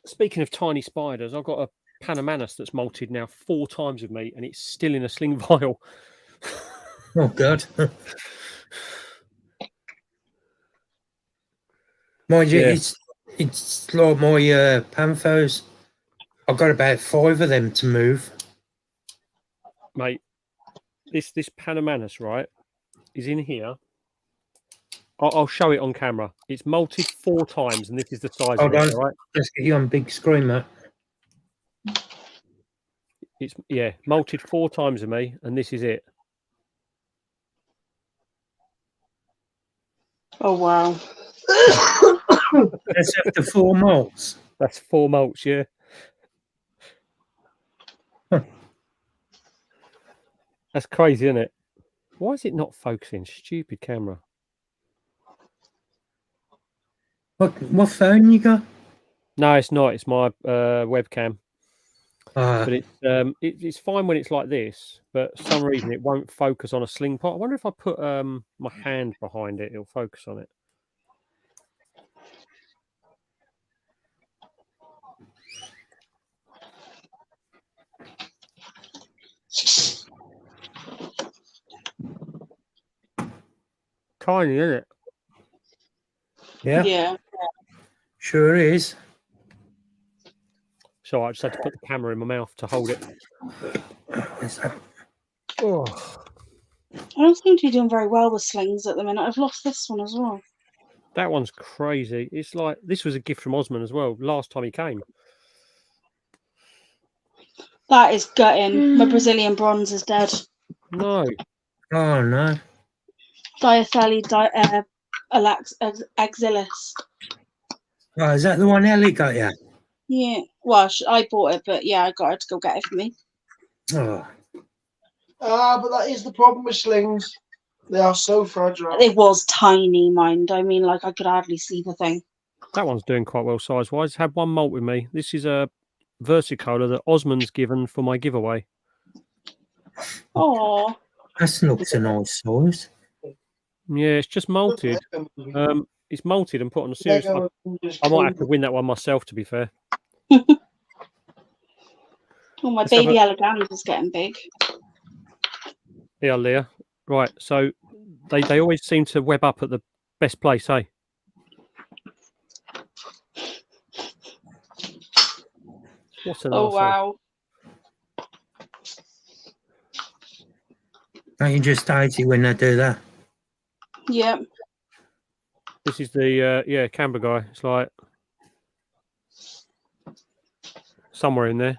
Speaking of tiny spiders, I've got a Panamanus that's molted now 4 times with me, and it's still in a sling vial. Oh, God. Mind you, Yeah. it's like my Panthers. I've got about 5 of them to move. Mate, this Panamanus, right, is in here. I'll show it on camera. It's molted 4 times, and this is the size Hold of on. it, all right? Let's get you on big screen, mate. It's, yeah, molted 4 times with me, and this is it. Oh, wow. That's after 4 molts. That's 4 molts, yeah. Huh. That's crazy, isn't it? Why is it not focusing? Stupid camera. What phone you got? No, it's not. It's my webcam. Ah. But it's fine when it's like this, but for some reason it won't focus on a sling pot. I wonder if I put my hand behind it, it'll focus on it. Tiny, isn't it? Yeah. Yeah. Sure is. So I just had to put the camera in my mouth to hold it. Oh. I don't seem to be doing very well with slings at the minute. I've lost this one as well. That one's crazy. It's like, this was a gift from Osman as well, last time he came. That is gutting. My Brazilian bronze is dead. No. Oh, no. Diathele axilis. Oh, is that the one Ellie got you? Yeah. Well, I bought it, but yeah, I got her to go get it for me. Oh. But that is the problem with slings. They are so fragile. It was tiny, mind. I mean, like, I could hardly see the thing. That one's doing quite well size-wise. Had 1 molt with me. This is a versicolor that Osman's given for my giveaway. Oh. That looks a nice size. Yeah, it's just molted. It's molted and put on a series. I might have to win that one myself, to be fair. Oh, my baby elegans is getting big. Yeah, Leah. Right, so they always seem to web up at the best place, eh? What an arsehole. Wow. Don't you just hate it when they do that? Yep. This is the Canberra guy. It's like somewhere in there.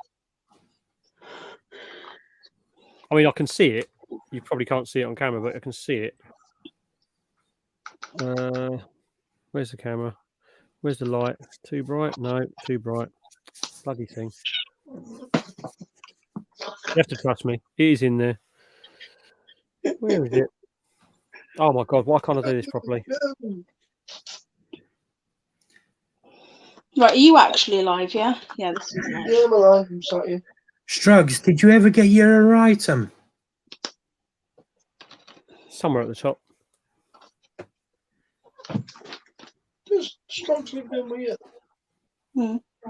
I mean, I can see it. You probably can't see it on camera, but I can see it. Where's the camera? Where's the light? Too bright? No, too bright. Bloody thing. You have to trust me. It is in there. Where is it? Oh my God, why can't I do this properly? Right, are you actually alive, yeah? Yeah, this is alive. Yeah, I'm alive. I'm sorry. Strugs, did you ever get your item? Somewhere at the top. Just Strugs lived in here.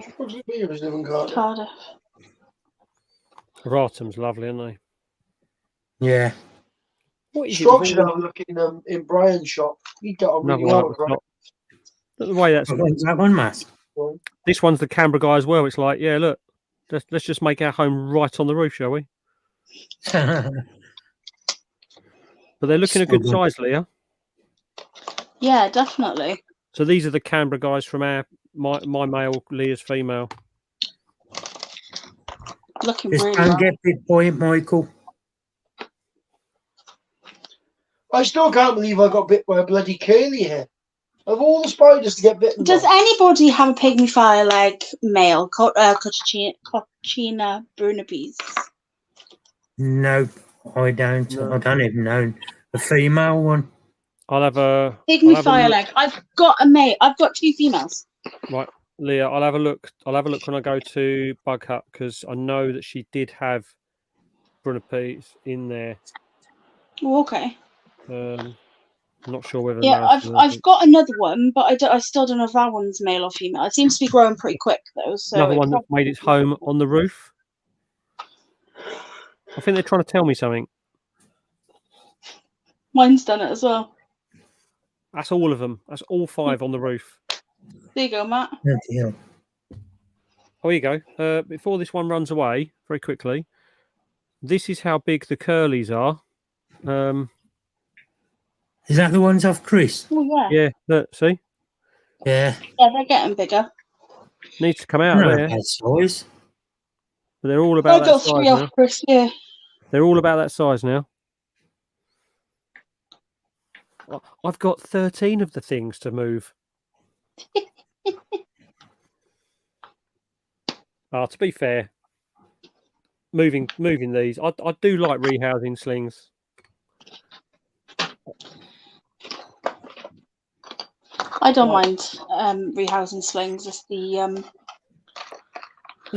Strugs lived here as living Cardiff. Cardiff. Ratum's lovely, aren't they? Yeah. What is Strugs it? should have a look in Brian's shop. He got a really Another one old, at the right? top. The way that's When's that one, Matt? This one's the Canberra guy as well. It's like, yeah, look, let's just make our home right on the roof, shall we? But they're looking a good size, Leah. Yeah, definitely. So these are the Canberra guys from my male, Leah's female. Looking Just really don't well. get bit by it, Michael. I still can't believe I got bit by a bloody curly hair. Of all the spiders to get bitten Does by. anybody have a pygmy fireleg male, Cochina brunipes? No, I don't. No. I don't even know the female one. I'll have a Pygmy I'll have a look. fireleg. I've got a mate. I've got 2 females. Right, Leah, I'll have a look. I'll have a look when I go to Bug Hut because I know that she did have Brunipes in there. Oh, okay. I'm not sure whether. Yeah, I've got another one, but I still don't know if that one's male or female. It seems to be growing pretty quick though. So Another one that's made its home on the roof. I think they're trying to tell me something. Mine's done it as well. That's all of them. That's all 5 on the roof. There you go, Matt. Oh, dear. Oh, here you go. Before this one runs away very quickly, this is how big the curlies are. Is that the ones off Chris? Oh, yeah. Yeah, look, see? Yeah. Yeah, they're getting bigger. Needs to come out They're not there. a bad size. But they're all I about that got size 3 now. off Chris, yeah. They're all about that size now. I've got 13 of the things to move. To be fair, moving these, I do like rehousing slings. I don't mind rehousing slings. It's the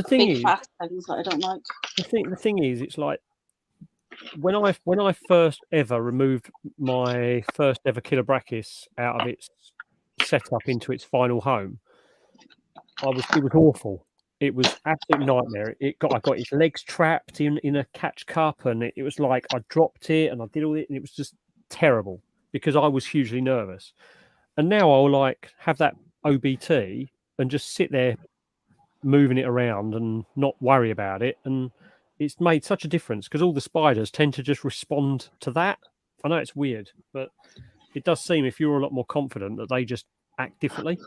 thing big is, fat things that I don't like. The thing is, it's like when I first ever removed my first ever Killer-Brachys out of its setup into its final home, it was awful. It was absolute nightmare. I got its legs trapped in a catch cup, and it was like I dropped it and I did all it, and it was just terrible because I was hugely nervous. And now I'll like have that OBT and just sit there moving it around and not worry about it. And it's made such a difference because all the spiders tend to just respond to that. I know it's weird, but it does seem if you're a lot more confident that they just act differently.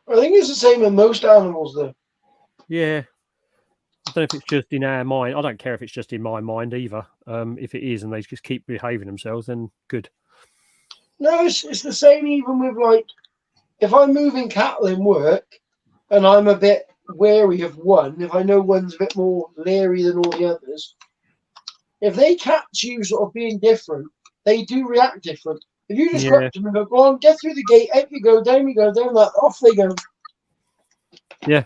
I think it's the same with most animals, though. Yeah. I don't know if it's just in our mind. I don't care if it's just in my mind either. If it is and they just keep behaving themselves, then good. No, it's the same even with, like, if I'm moving cattle in work and I'm a bit wary of one, if I know one's a bit more leery than all the others, if they catch you sort of being different, they do react different. If you just go up to them and go, go on, get through the gate, out you go, down that, off they go. Yeah.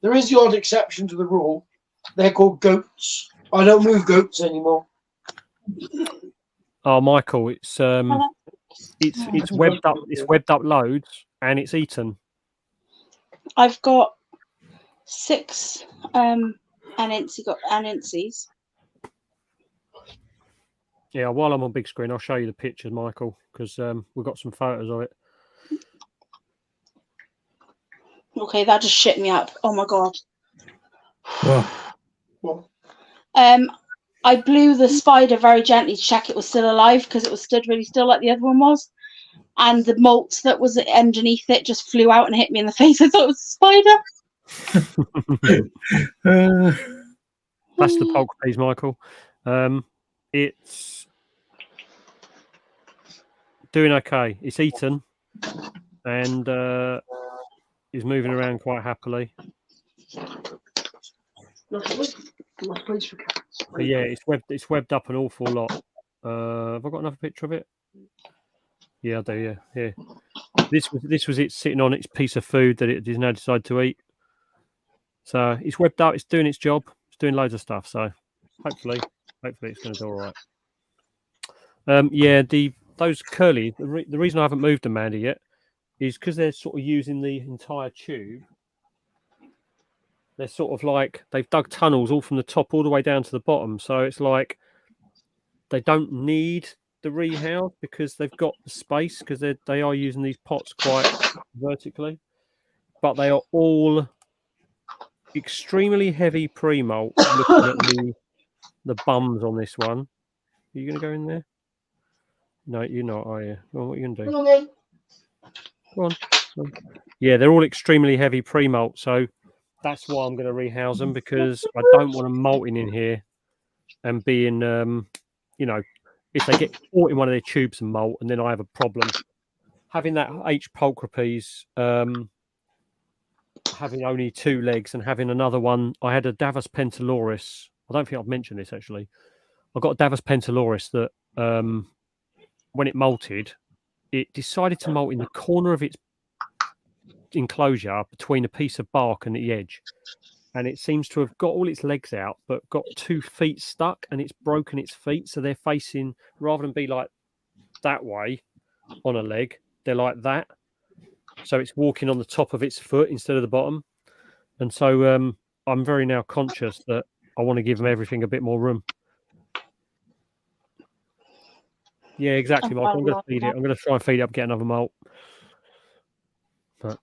There is the odd exception to the rule. They're called goats. I don't move goats anymore. Oh, Michael, it's webbed up. It's webbed up loads, and it's eaten. I've got 6 anencies. Yeah, while I'm on big screen, I'll show you the pictures, Michael, because we've got some photos of it. Okay, that just shit me up. Oh my god. What? I blew the spider very gently to check it was still alive because it was stood really still like the other one was. And the molt that was underneath it just flew out and hit me in the face. I thought it was a spider. That's the pulse piece, Michael. It's doing okay. It's eaten and is moving around quite happily. But yeah, it's webbed up an awful lot. Have I got another picture of it? Yeah, I do. Yeah, here. This was it sitting on its piece of food that it has now decided to eat. So it's webbed up. It's doing its job. It's doing loads of stuff. So hopefully it's going to do all right. Yeah, those curly. The reason I haven't moved them, Mandy, yet is because they're sort of using the entire tube. They're sort of like they've dug tunnels all from the top all the way down to the bottom. So it's like they don't need the rehouse because they've got the space because they are using these pots quite vertically, but they are all extremely heavy pre-molt. Looking at the bums on this one. Are you going to go in there? No, you're not, are you? Well, what are you going to do? Go on. Yeah, they're all extremely heavy pre-molt, so that's why I'm going to rehouse them because I don't want them molting in here and being, you know, if they get caught in one of their tubes and molt, and then I have a problem. Having that H. pulchripes, having only 2 legs and having another one, I had a Davos pentaloris. I don't think I've mentioned this actually. I got a Davos pentaloris that when it molted, it decided to molt in the corner of its enclosure between a piece of bark and the edge. And it seems to have got all its legs out, but got 2 feet stuck and it's broken its feet. So they're facing, rather than be like that way on a leg, they're like that. So it's walking on the top of its foot instead of the bottom. And so I'm very now conscious that I want to give them everything a bit more room. Yeah, exactly, Mike. I'm going to feed it. I'm going to try and feed it up, get another molt. But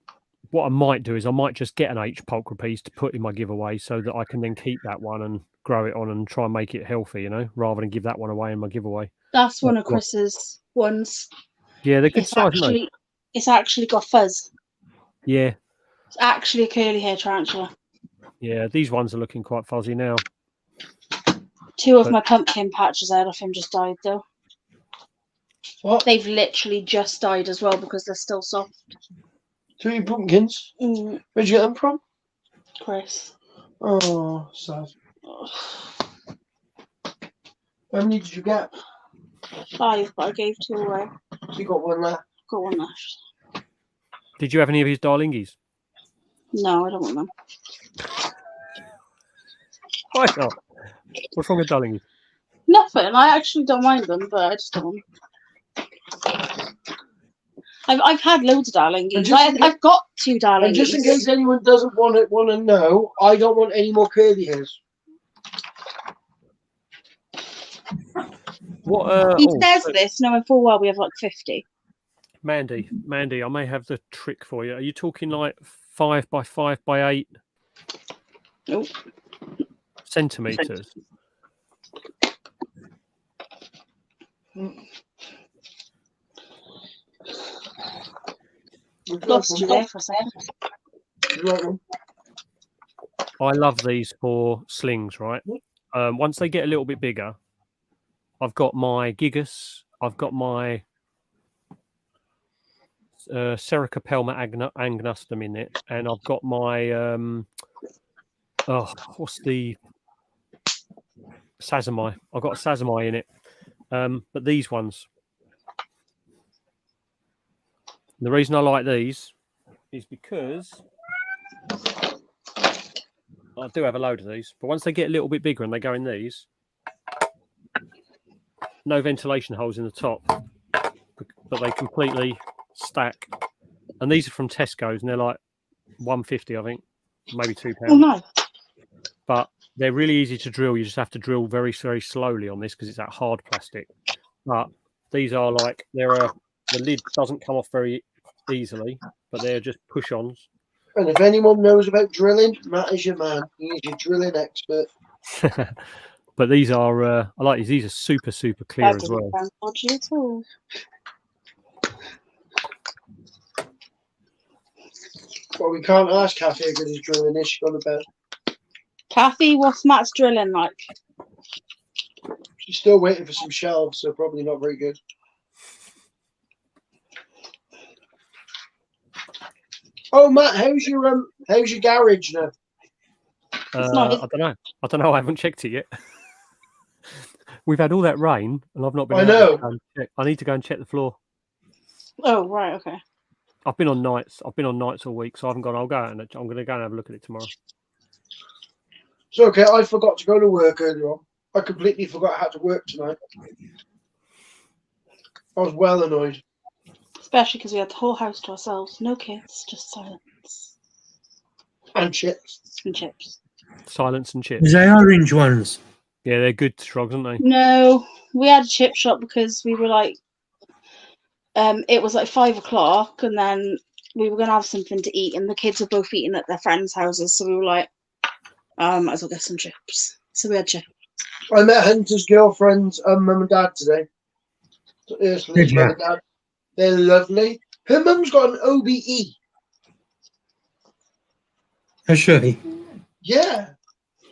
what I might do is I might just get an H. pulchripes to put in my giveaway so that I can then keep that one and grow it on and try and make it healthy, you know, rather than give that one away in my giveaway. That's one of Chris's ones. Yeah, they're good size, aren't they? It's actually got fuzz. Yeah. It's actually a curly hair tarantula. Yeah, these ones are looking quite fuzzy now. 2 of my pumpkin patches out of him just died though. What? They've literally just died as well because they're still soft. 2 of your pumpkins? Mm. Where'd you get them from? Chris. Oh, sad. How many did you get? 5, but I gave 2 away. So you got 1 left? Got 1 left. Did you have any of his darlingis? No, I don't want them. Why not? What's wrong with darlingis? Nothing. I actually don't mind them, but I just don't want them. I've had loads of darlingis. I've got 2 darlingis. And just in case anyone doesn't want to know, I don't want any more curly hairs. What? He says this, knowing full well we have like 50. Mandy, I may have the trick for you. Are you talking like 5 by 5 by 8 Nope. centimeters? Lost you there for a second. I love these for slings, right? Once they get a little bit bigger, I've got my gigas, I've got my Sericopelma agnustum in it, and I've got my what's the Sazamai? I've got a Sazamai in it. But these ones, the reason I like these is because I do have a load of these, but once they get a little bit bigger and they go in these, no ventilation holes in the top, but they completely stack. And these are from Tesco's, and they're like £1.50, I think, maybe £2. Oh, nice. But they're really easy to drill. You just have to drill very, very slowly on this because it's that hard plastic. But these are like, the lid doesn't come off very easily, but they're just push-ons. And if anyone knows about drilling, Matt is your man. He's your drilling expert. But these are, I like these. These are super, super clear as well. Well, we can't ask Kathy how good his drilling is. She's gone to bed. Kathy, what's Matt's drilling like? She's still waiting for some shelves, so probably not very good. Oh, Matt, how's your garage now? I don't know. I haven't checked it yet. We've had all that rain, and I've not been. I know. I need to go and check the floor. Oh, right, okay. I've been on nights. I've been on nights all week, so I haven't gone. I'm going to go and have a look at it tomorrow. It's okay. I forgot to go to work earlier on. I completely forgot I had to work tonight. I was well annoyed. Especially because we had the whole house to ourselves. No kids, just silence. And chips. And chips. Silence and chips. Is they orange ones? Yeah, they're good shrugs, aren't they? No, we had a chip shop because we were like, it was like 5 o'clock, and then we were gonna have something to eat, and the kids were both eating at their friends' houses, so we were like, might as well get some chips. So we had chips. I met Hunter's girlfriend's mum and dad today. Ursula's mum and dad. They're lovely. Her mum's got an OBE. Has she? Yeah.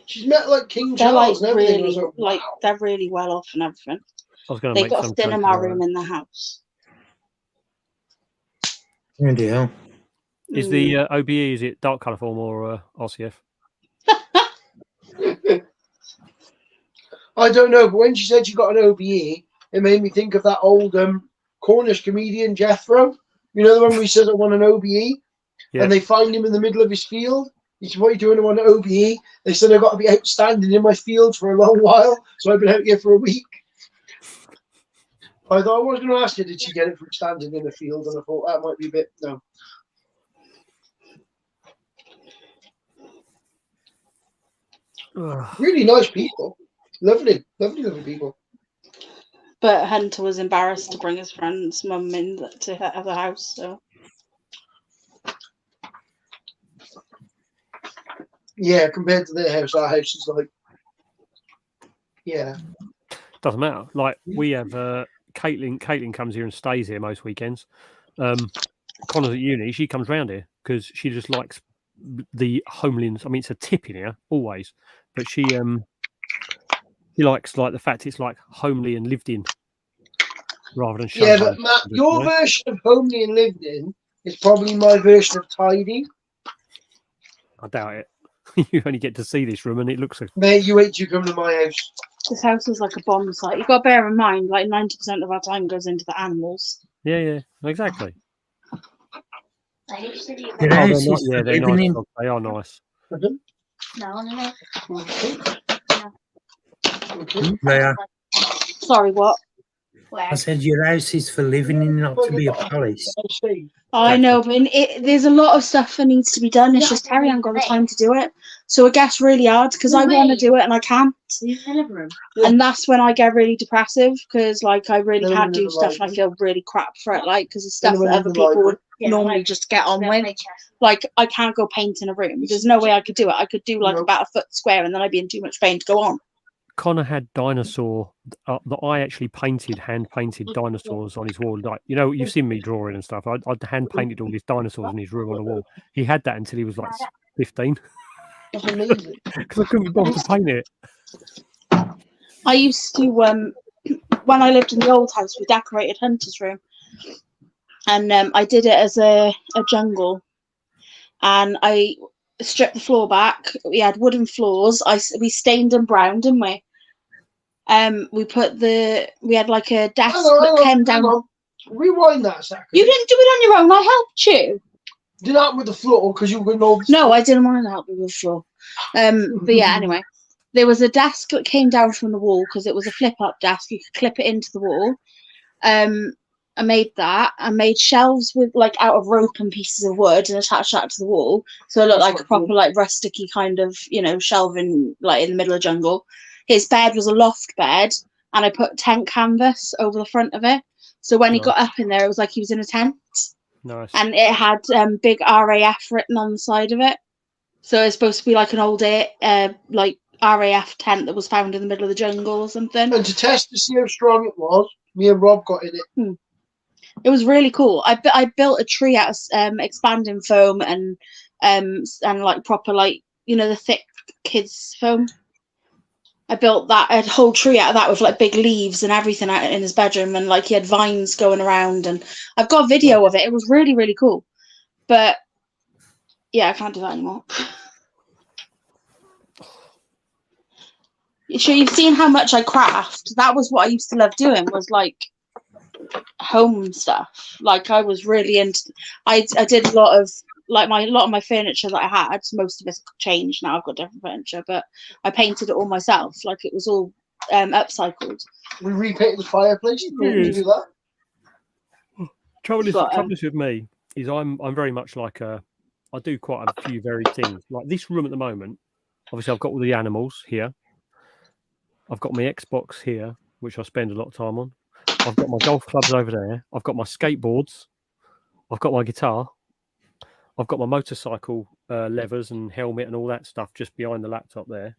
She's met like King They're Charles like and everything. really, I was like they're really well off and everything. I was going to They've make got a some cinema joke room in the house. Oh dear. Is the OBE, is it dark colour form or RCF? I don't know, but when she said she got an OBE, it made me think of that old Cornish comedian Jethro. You know the one where he says I want an OBE? Yeah. And they find him in the middle of his field. He said, what are you doing? I want an OBE. They said I've got to be outstanding in my field for a long while, so I've been out here for a week. I thought I was going to ask you, did she get it from standing in the field? And I thought that might be a bit, no. Really nice people. Lovely, lovely, lovely people. But Hunter was embarrassed to bring his friend's mum in to her other house, so. Yeah, compared to their house, our house is like, yeah. Doesn't matter. Like we have Caitlin. Caitlin comes here and stays here most weekends. Connor's at uni. She comes round here because she just likes the homeliness. I mean, it's a tip in here always, but she likes like the fact it's like homely and lived in rather than Yeah, but Matt, your version of homely and lived in is probably my version of tidy. I doubt it. You only get to see this room and it looks. Mate, you wait till you come to my house. This house is like a bomb site. You've got to bear in mind, like 90% of our time goes into the animals. Yeah, yeah, exactly. I They're nice. Yeah, they're nice. Dogs. They are nice. No. Yeah. Sorry, what? I said your house is for living in, not to be a palace. I know, but there's a lot of stuff that needs to be done. It's just Terry hasn't got the time to do it. So it gets really hard because I want to do it and I can't. And that's when I get really depressive because like I really can't do stuff and I feel really crap for it. Like because it's stuff that other people would normally just get on with. Like I can't go paint in a room. There's no way I could do it. I could do like about a foot square and then I'd be in too much pain to go on. Connor had dinosaur that I actually painted, hand painted dinosaurs on his wall. Like you know, you've seen me drawing and stuff. I'd hand painted all these dinosaurs in his room on the wall. He had that until he was like 15. That's amazing. Because I couldn't be bothered to paint it. I used to when I lived in the old house, we decorated Hunter's room, and I did it as a jungle, and I stripped the floor back. We had wooden floors. We stained them brown, didn't we? We had like a desk that came down. Rewind that a second. You didn't do it on your own. I helped you. Did that with the floor because you were no. No, I didn't want to help you with the floor. But yeah, anyway, there was a desk that came down from the wall because it was a flip-up desk. You could clip it into the wall. I made that. I made shelves with like out of rope and pieces of wood and attached that to the wall, so it looked like a proper like rusticy kind of shelving like in the middle of the jungle. His bed was a loft bed, and I put tent canvas over the front of it, so when he got up in there, it was like he was in a tent. Nice. And it had big RAF written on the side of it, so it's supposed to be like an old like RAF tent that was found in the middle of the jungle or something. And to test to see how strong it was, me and Rob got in it. It was really cool. I built a tree out of expanding foam and like proper like the thick kids foam. I built a whole tree out of that with like big leaves and everything out in his bedroom, and like he had vines going around, and I've got a video of it. It was really, really cool. But yeah, I can't do that anymore. So you've seen how much I craft. That was what I used to love doing, was like home stuff. Like I was really into. I did a lot of my furniture that I had. Most of it's changed now. I've got different furniture, but I painted it all myself. Like it was all upcycled. We repainted the fireplace. Did you do that? Trouble is with me is I'm very much like I do quite a few varied things. Like this room at the moment, obviously I've got all the animals here. I've got my Xbox here, which I spend a lot of time on. I've got my golf clubs over there. I've got my skateboards. I've got my guitar. I've got my motorcycle levers and helmet and all that stuff just behind the laptop there.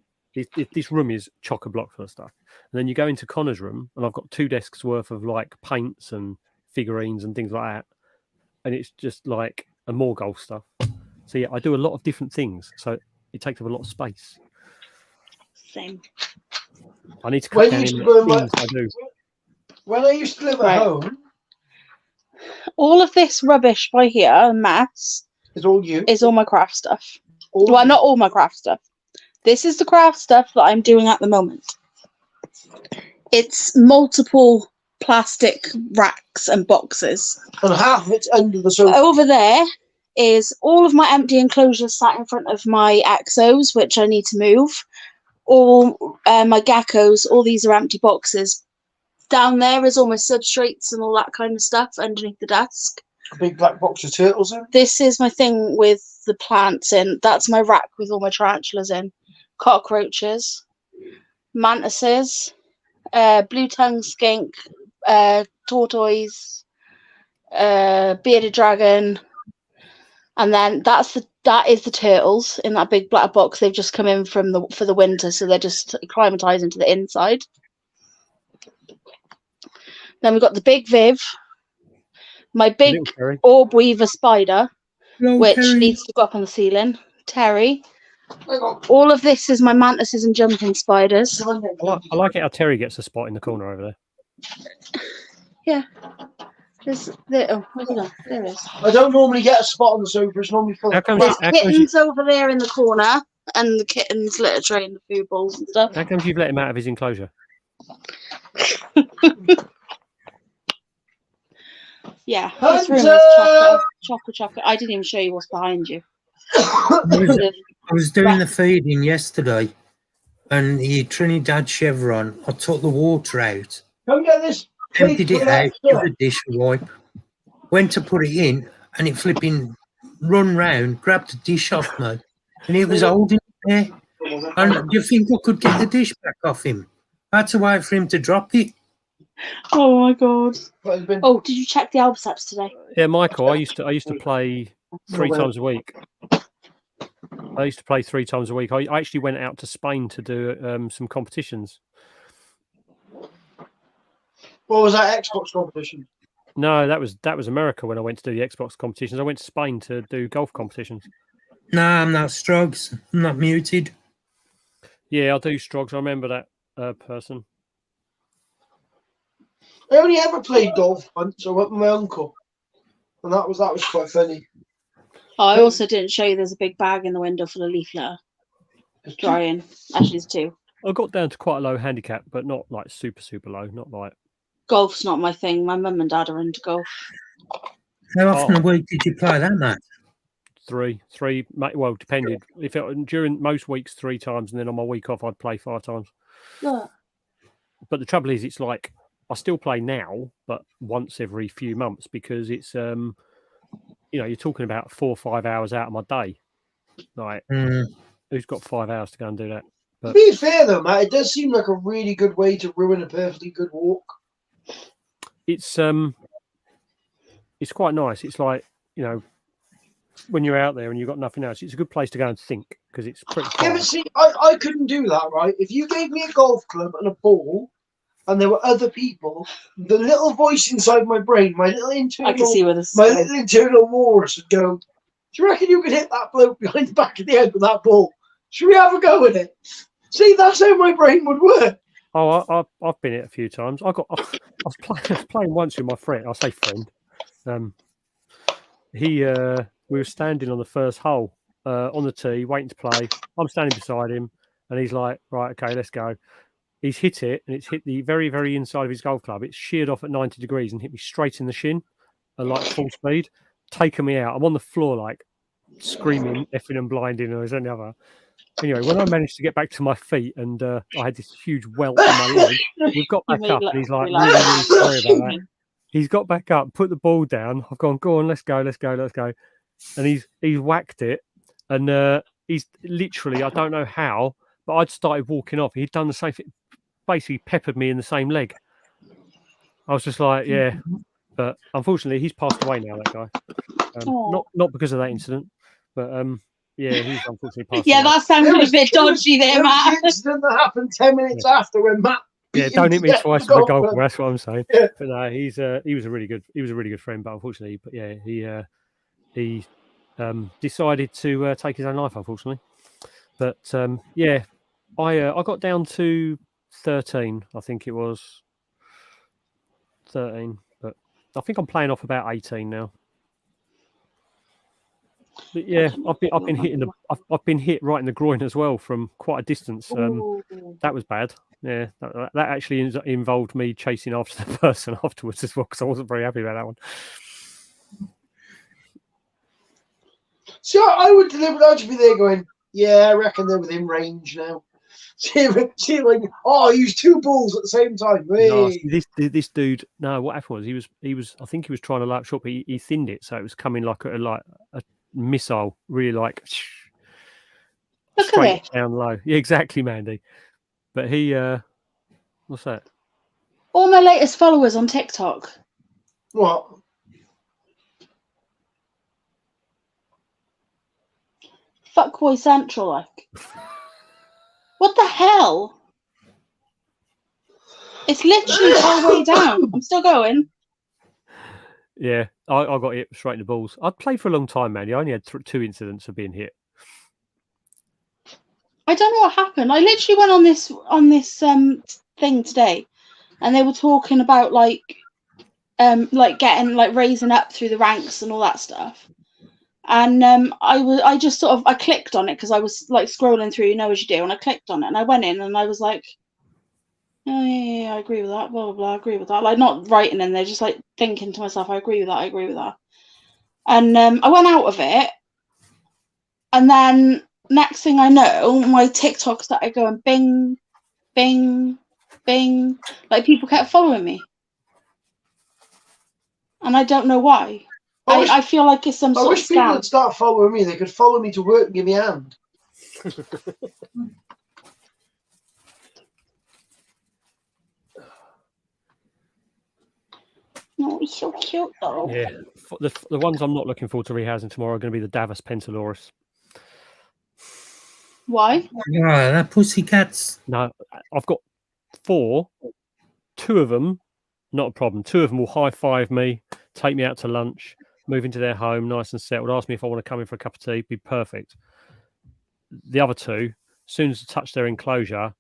This room is chock-a-block full of stuff. And then you go into Connor's room, and I've got 2 desks worth of like paints and figurines and things like that. And it's just like and more golf stuff. So yeah, I do a lot of different things. So it takes up a lot of space. Same. I need to cut down used in to go in things I do. When I used to live at home, all of this rubbish by here, mess, is all you. Is all my craft stuff. Well, not all my craft stuff. This is the craft stuff that I'm doing at the moment. It's multiple plastic racks and boxes. And half of it's under the sofa. Over there is all of my empty enclosures sat in front of my Exos, which I need to move. All my geckos, all these are empty boxes. Down there is all my substrates and all that kind of stuff underneath the desk. A big black box of turtles in. This is my thing with the plants in. That's my rack with all my tarantulas in. Cockroaches, mantises, blue tongue skink, tortoise, bearded dragon, and then that is the turtles in that big black box. They've just come in for the winter, so they're just acclimatizing to the inside. Then we've got the big Viv, my big orb weaver spider, which needs to go up on the ceiling. Terry. All of this is my mantises and jumping spiders. I like it how Terry gets a spot in the corner over there. Yeah. There it is. I don't normally get a spot on the sofa. It's normally full. There's kittens over there in the corner, and the kittens litter tray and the food bowls and stuff. How come you've let him out of his enclosure? Yeah, this room is chocolate. I didn't even show you what's behind you. I was doing the feeding yesterday, and the Trinidad chevron, I took the water out, Come get this. emptied it out, give the dish a wipe, went to put it in, and it flipping run round, grabbed the dish off me, and it was holding it there. And do you think I could get the dish back off him? I had to wait for him to drop it. Oh my god! Oh, did you check the Albiceps today? Yeah, Michael. I used to play 3 times a week. I used to play 3 times a week. I actually went out to Spain to do some competitions. What was that Xbox competition? No, that was America when I went to do the Xbox competitions. I went to Spain to do golf competitions. No, I'm not Strogs. I'm not muted. Yeah, I'll do Strogs. I remember that person. I only ever played golf once. So I went with my uncle, and that was quite funny. Oh, I also didn't show you. There's a big bag in the window full of leaf litter. Drying. Actually, there's 2. I got down to quite a low handicap, but not like super low. Not like golf's not my thing. My mum and dad are into golf. How often a week did you play that, Matt? 3. Well, depended. If during most weeks 3 times, and then on my week off I'd play 5 times. Yeah. But the trouble is, it's like I still play now, but once every few months because it's you're talking about 4 or 5 hours out of my day. Like, who's got 5 hours to go and do that? But, to be fair though, Matt, it does seem like a really good way to ruin a perfectly good walk. It's quite nice. It's like, when you're out there and you've got nothing else, it's a good place to go and think because it's pretty quiet. Yeah, but see, I couldn't do that, right? If you gave me a golf club and a ball and there were other people, the little voice inside my brain, my little internal, little internal wars would go, do you reckon you could hit that bloke behind the back of the head with that ball? Should we have a go at it? See, that's how my brain would work. Oh, I've been it a few times. I was playing once with my friend. I say friend. We were standing on the first hole on the tee, waiting to play. I'm standing beside him, and he's like, "Right, okay, let's go." He's hit it, and it's hit the very, very inside of his golf club. It's sheared off at 90 degrees and hit me straight in the shin at like full speed, taking me out. I'm on the floor, like screaming, effing and blinding, or is any other. Anyway, when I managed to get back to my feet and I had this huge welt in my leg, we've got back up, and he's like, really, really sorry about that. He's got back up, put the ball down. I've gone, go on, let's go. And he's whacked it, and he's literally, I don't know how, but I'd started walking off. He'd done the same thing, basically peppered me in the same leg. I was just like, yeah. But unfortunately, he's passed away now, that guy. Not because of that incident, but yeah, he's unfortunately passed Yeah, away. that sounded a bit dodgy there, Matt. The incident that happened 10 minutes after when Matt. Yeah, don't hit me twice with a golf ball. That's what I'm saying. Yeah. But no, he was a really good friend. But unfortunately, he decided to take his own life, unfortunately. But yeah, I got down to 13. I think it was 13, but I think I'm playing off about 18 now. But yeah, I've been hit right in the groin as well from quite a distance. That was bad. Yeah, that actually involved me chasing after the person afterwards as well, because I wasn't very happy about that one. So I would deliberately be there going, yeah, I reckon they're within range now. See, like, oh, I used 2 balls at the same time. No, this dude. No, what happened was he was. I think he was trying to light shot, but he thinned it, so it was coming like a missile, really like straight down low. Yeah, exactly, Mandy. But he, what's that? All my latest followers on TikTok. What? Fuckboy Central, like. What the hell? It's literally the whole way down. I'm still going. Yeah, I got hit straight in the balls. I'd played for a long time, man. I only had 2 incidents of being hit. I don't know what happened. I literally went on this thing today, and they were talking about like getting like raising up through the ranks and all that stuff. And I just sort of I clicked on it because I was like scrolling through, as you do, and I clicked on it and I went in and I was like, oh yeah, I agree with that, blah blah blah, I agree with that. Like not writing in there, just like thinking to myself, I agree with that, I agree with that. And I went out of it, and then next thing I know, my TikTok started going bing, bing, bing. Like people kept following me, and I don't know why. I feel like it's some sort of scam. I wish people would start following me. They could follow me to work and give me a hand. Oh, he's so cute though. Yeah, the ones I'm not looking forward to rehousing tomorrow are going to be the Davos Pentalorus. Why? Yeah, that pussycats. No, I've got 4. 2 of them, not a problem. 2 of them will high five me, take me out to lunch, move into their home, nice and settled, ask me if I want to come in for a cup of tea, be perfect. The other 2, as soon as I touch their enclosure,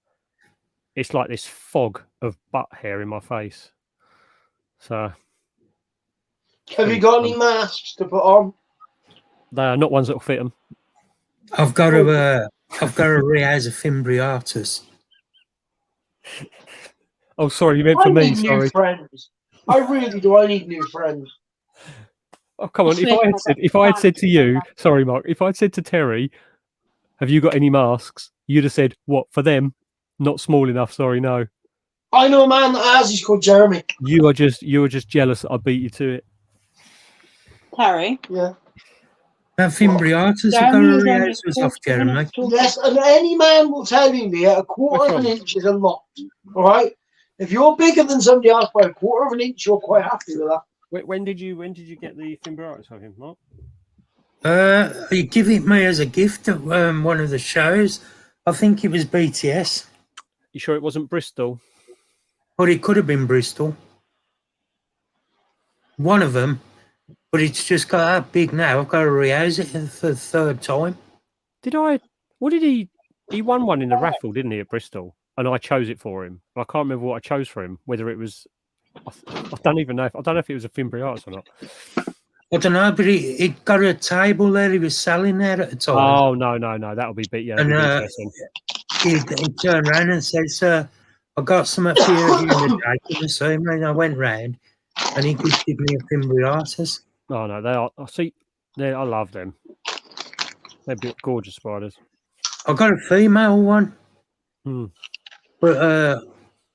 it's like this fog of butt hair in my face. So, have you got any masks to put on? They are not ones that will fit them. I've got to rehouse a Fimbriatus. Oh, sorry, you meant for me. Sorry. New friends. I really do. I need new friends. Oh, come on. If I had said to you, sorry, Mark, if I'd said to Terry, have you got any masks? You'd have said, what, for them? Not small enough. Sorry, no. I know a man that has. He's called Jeremy. You were just jealous that I beat you to it. Terry. Yeah. That Fimbriatus was off Jeremy. Yes, and any man will tell you that a quarter of an inch is a lot. All right. If you're bigger than somebody else by a quarter of an inch, you're quite happy with that. When did you get the Fimbriatus of him, Mark? He gave it me as a gift at one of the shows. I think it was BTS. You sure it wasn't Bristol? But it could have been Bristol. One of them. But it's just got that big now. I've got to rehouse it for the 3rd time. What did he won one in the raffle, didn't he, at Bristol? And I chose it for him. I can't remember what I chose for him, whether it was, I don't even know. I don't know if it was a Fimbriatus or not. I don't know, but he got a table there he was selling there at the time. Oh, no. That'll be big. Yeah, and he turned around and said, sir, I got some up here in the day. The same, and I went round and he gifted me a Fimbriatus. Oh, no, they are. I love them. They're gorgeous spiders. I got a female one. Hmm. But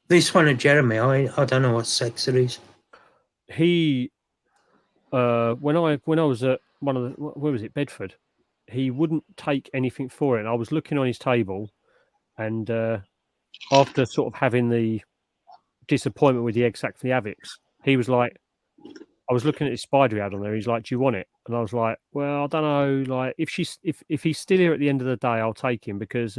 this one of Jeremy, I don't know what sex it is. He, when I was at one of the, where was it, Bedford, he wouldn't take anything for it. And I was looking on his table, and after sort of having the disappointment with the egg sac for the Avix, he was like, I was looking at his spider he had on there. He's like, "Do you want it?" And I was like, "Well, I don't know. Like, if he's still here at the end of the day, I'll take him because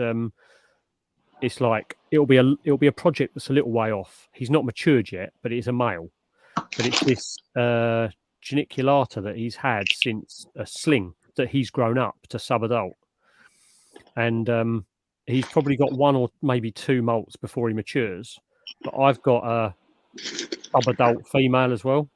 it's like it'll be a project that's a little way off. He's not matured yet, but it's a male. But it's this geniculata that he's had since a sling that he's grown up to sub-adult, and he's probably got 1 or maybe 2 molts before he matures. But I've got a sub-adult female as well.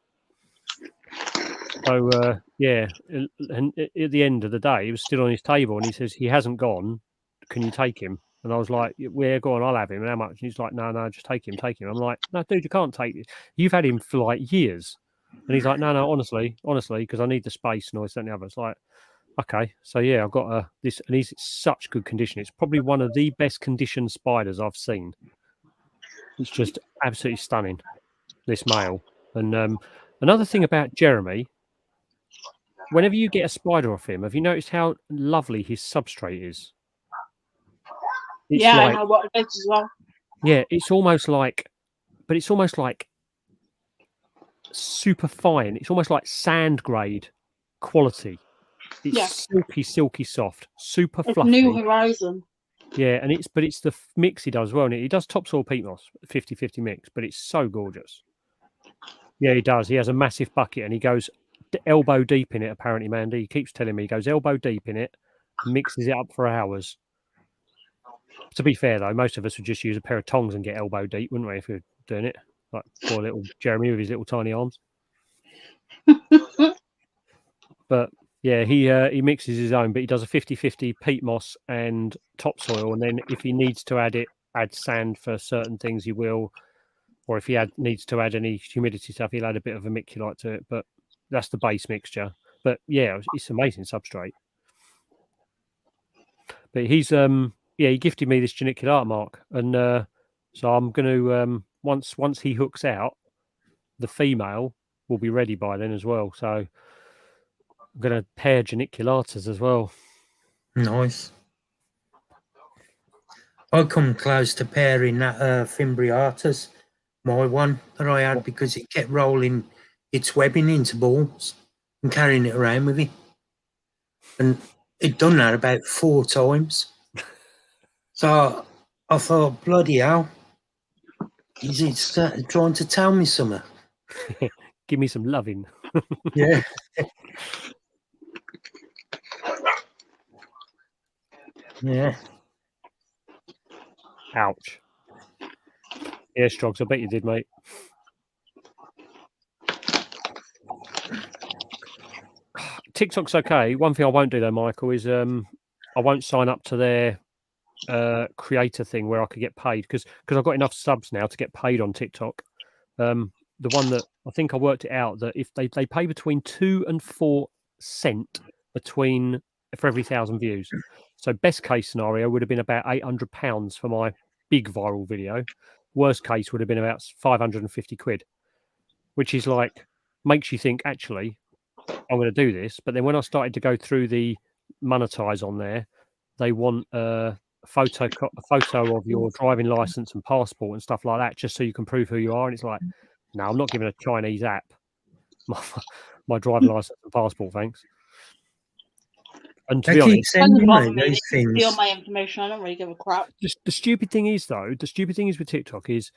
So yeah, and at the end of the day, he was still on his table, and he says he hasn't gone. Can you take him? And I was like, "Yeah, go on, I'll have him." And how much? And he's like, "No, just take him, take him." I'm like, "No, dude, you can't take it. You've had him for like years." And he's like, "No, honestly, because I need the space and all this and the other." It's like, okay, so yeah, I've got this, and he's in such good condition. It's probably one of the best conditioned spiders I've seen. It's just absolutely stunning, this male. And another thing about Jeremy, whenever you get a spider off him, have you noticed how lovely his substrate is? It's yeah, like, I know what it is as well. Yeah, it's almost like super fine. It's almost like sand grade quality. It's silky soft, super It's fluffy. New Horizon. Yeah, and it's the mix he does as well. And he does topsoil peat moss, 50-50 mix, but it's so gorgeous. Yeah, he does. He has a massive bucket and he goes elbow deep in it, apparently, Mandy. He keeps telling me he goes elbow deep in it and mixes it up for hours. To be fair, though, most of us would just use a pair of tongs and get elbow deep, wouldn't we, if we were doing it? Like poor little Jeremy with his little tiny arms. But yeah, he mixes his own, but he does a 50-50 peat moss and topsoil, and then if he needs to add sand for certain things, he will. Or if he needs to add any humidity stuff, he'll add a bit of vermiculite to it. But that's the base mixture. But yeah, it's amazing substrate. But he's he gifted me this geniculata, Mark, and so I'm going to once he hooks out, the female will be ready by then as well. So I'm going to pair geniculatas as well. Nice. I come close to pairing that Fimbriatas, my one that I had, because it kept rolling its webbing into balls and carrying it around with it. And it done that about 4 times. So I thought, bloody hell, is it trying to tell me something? Give me some loving. Yeah. Yeah. Ouch. Yeah, Strogs, I bet you did, mate. TikTok's okay. One thing I won't do though, Michael, is I won't sign up to their creator thing where I could get paid because I've got enough subs now to get paid on TikTok. The one that I think I worked it out that if they pay between 2 and 4 cents for every 1,000 views. So best case scenario would have been about £800 for my big viral video. Worst case would have been about 550 quid, which is like makes you think actually I'm going to do this. But then when I started to go through the monetize on there, they want a photo of your driving license and passport and stuff like that, just so you can prove who you are. And it's like, no, I'm not giving a Chinese app my driving license and passport, thanks. And to be honest, steal my information. I don't really give a crap. The stupid thing is, though, with TikTok is,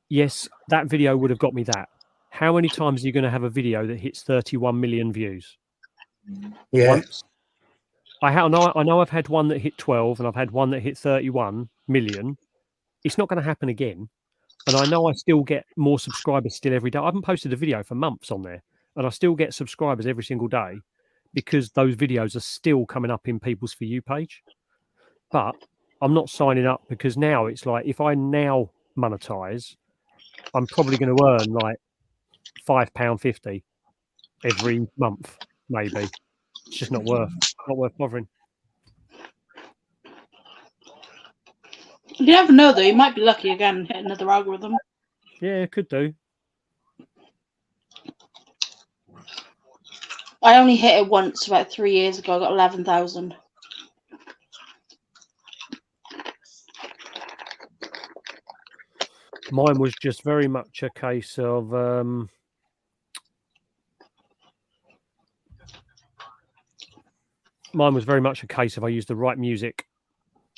yes, that video would have got me that. How many times are you going to have a video that hits 31 million views? Yeah. Once. I know I've had one that hit 12 and I've had one that hit 31 million. It's not going to happen again. And I know I still get more subscribers still every day. I haven't posted a video for months on there, and I still get subscribers every single day because those videos are still coming up in people's For You page. But I'm not signing up because now it's like if I now monetize, I'm probably going to earn like £5.50 every month, maybe. It's just not worth bothering. You never know, though. You might be lucky again and hit another algorithm. Yeah, could do. I only hit it once about 3 years ago. I got 11,000. Mine was just very much a case of I used the right music,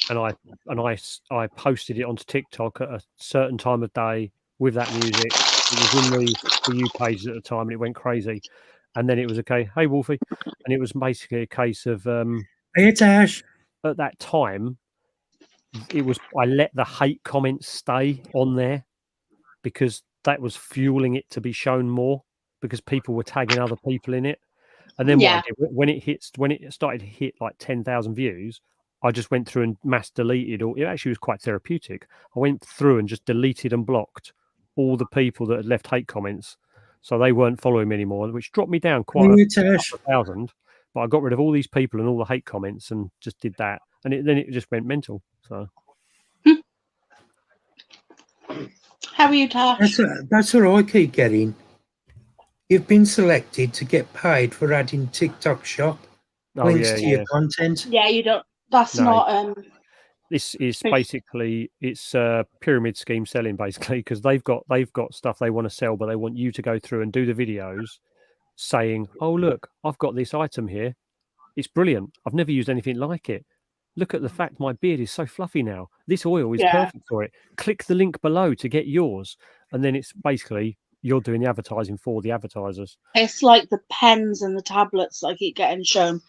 and I posted it onto TikTok at a certain time of day with that music. It was in the For You pages at the time, and it went crazy. And then it was okay, hey Wolfie, and it was basically a case of Hey, Tash. At that time, I let the hate comments stay on there because that was fueling it to be shown more because people were tagging other people in it. And then what I did when it started to hit like 10,000 views, I just went through and mass deleted all. It actually was quite therapeutic. I went through and just deleted and blocked all the people that had left hate comments, so they weren't following me anymore, which dropped me down quite a couple of thousand. But I got rid of all these people and all the hate comments and just did that, and then it just went mental. So. How are you, Tash? That's what I keep getting. You've been selected to get paid for adding TikTok shop links to your content. Yeah, you don't. That's not. This is basically it's a pyramid scheme selling basically because they've got stuff they want to sell, but they want you to go through and do the videos saying, "Oh look, I've got this item here. It's brilliant. I've never used anything like it. Look at the fact my beard is so fluffy now. This oil is perfect for it. Click the link below to get yours." And then it's basically you're doing the advertising for the advertisers. It's like the pens and the tablets that I keep getting shown.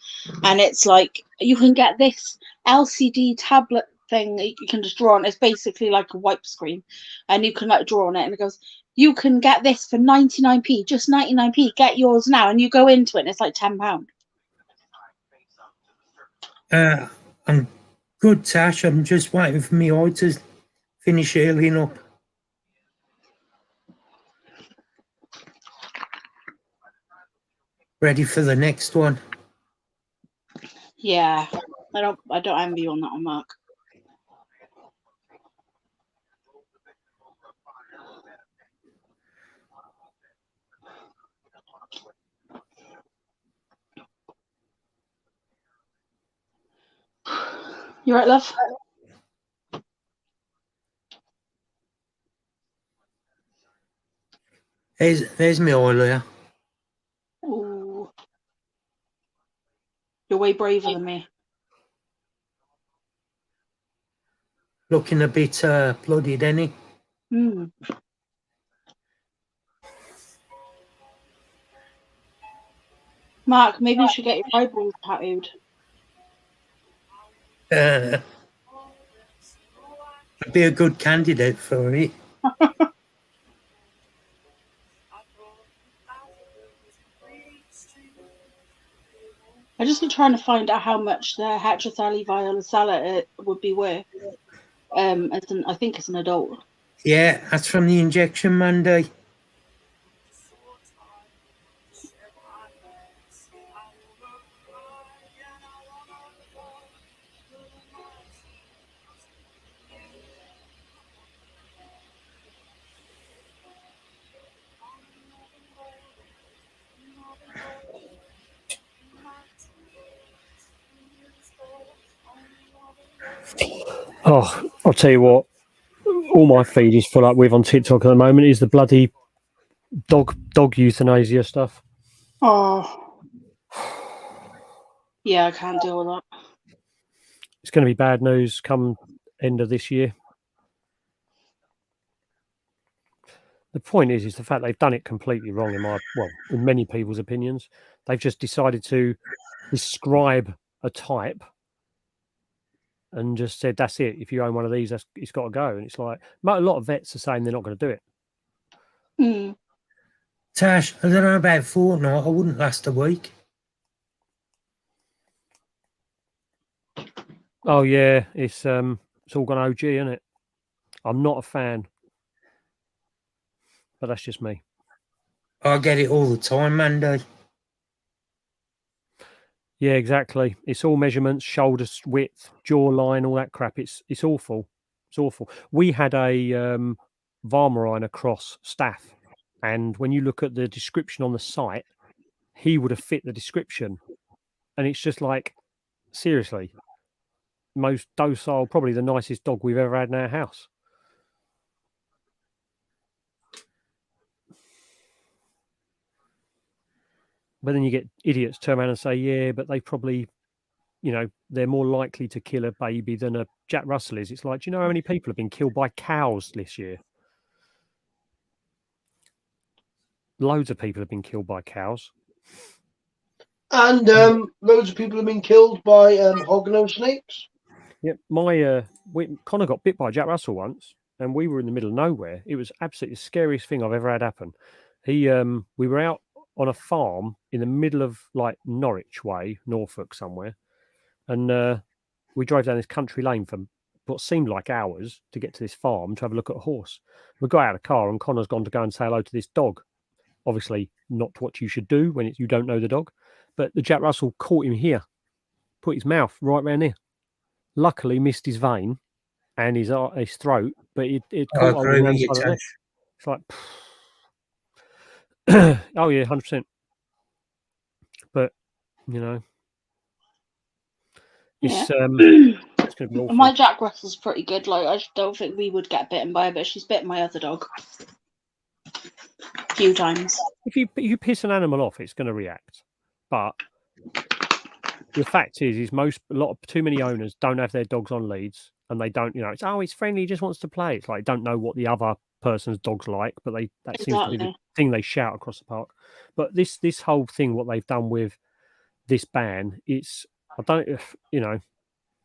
And it's like, you can get this LCD tablet thing that you can just draw on. It's basically like a wipe screen. And you can like draw on it. And it goes, you can get this for 99p, just 99p. Get yours now. And you go into it and it's like £10. I'm good, Tash. I'm just waiting for me eye to finish healing up. Ready for the next one. Yeah, I don't envy you on that one, Mark. You right, love? There's me oil here. Ooh. You're way braver than me. Looking a bit bloodied, any? Mark, maybe you should get your eyeballs tattooed. I'd be a good candidate for it. I'm just trying to find out how much the Heterothalli violacella would be worth. I think it's an adult. Yeah, that's from the injection Monday. Oh, I'll tell you what. All my feed is full up with on TikTok at the moment is the bloody dog euthanasia stuff. Oh, yeah, I can't deal with that. It's going to be bad news come end of this year. The point is the fact they've done it completely wrong in many people's opinions. They've just decided to describe a type and just said, that's it. If you own one of these, it's got to go. And it's like, a lot of vets are saying they're not going to do it. Tash, I don't know about fortnight. I wouldn't last a week. Oh yeah, it's all gone OG, isn't it? I'm not a fan, but that's just me. I get it all the time, Monday. Yeah, exactly. It's all measurements, shoulder width, jawline, all that crap. It's awful. It's awful. We had a Weimaraner cross staff, and when you look at the description on the site, he would have fit the description. And it's just like, seriously, most docile, probably the nicest dog we've ever had in our house. But then you get idiots turn around and say, yeah, but they probably, you know, they're more likely to kill a baby than a Jack Russell is. It's like, do you know how many people have been killed by cows this year? Loads of people have been killed by cows. And loads of people have been killed by hognose snakes. Yep, Connor got bit by a Jack Russell once, and we were in the middle of nowhere. It was absolutely the scariest thing I've ever had happen. We were out on a farm in the middle of like Norwich way, Norfolk somewhere, and we drove down this country lane for what seemed like hours to get to this farm to have a look at a horse. We got out of the car, and Connor's gone to go and say hello to this dog. Obviously, not what you should do when you don't know the dog. But the Jack Russell caught him here, put his mouth right round here. Luckily, missed his vein and his throat, but it caught hold of him outside the neck. It's like, oh yeah, 100%. But you know, it's going to be awful. My Jack Russell's pretty good. Like, I just don't think we would get bitten by her, but she's bitten my other dog a few times. If you piss an animal off, it's going to react. But the fact is too many owners don't have their dogs on leads, and they don't, you know, it's friendly, he just wants to play. It's like, don't know what the other person's dog's like, but that seems to be the thing they shout across the park. But this whole thing, what they've done with this ban, they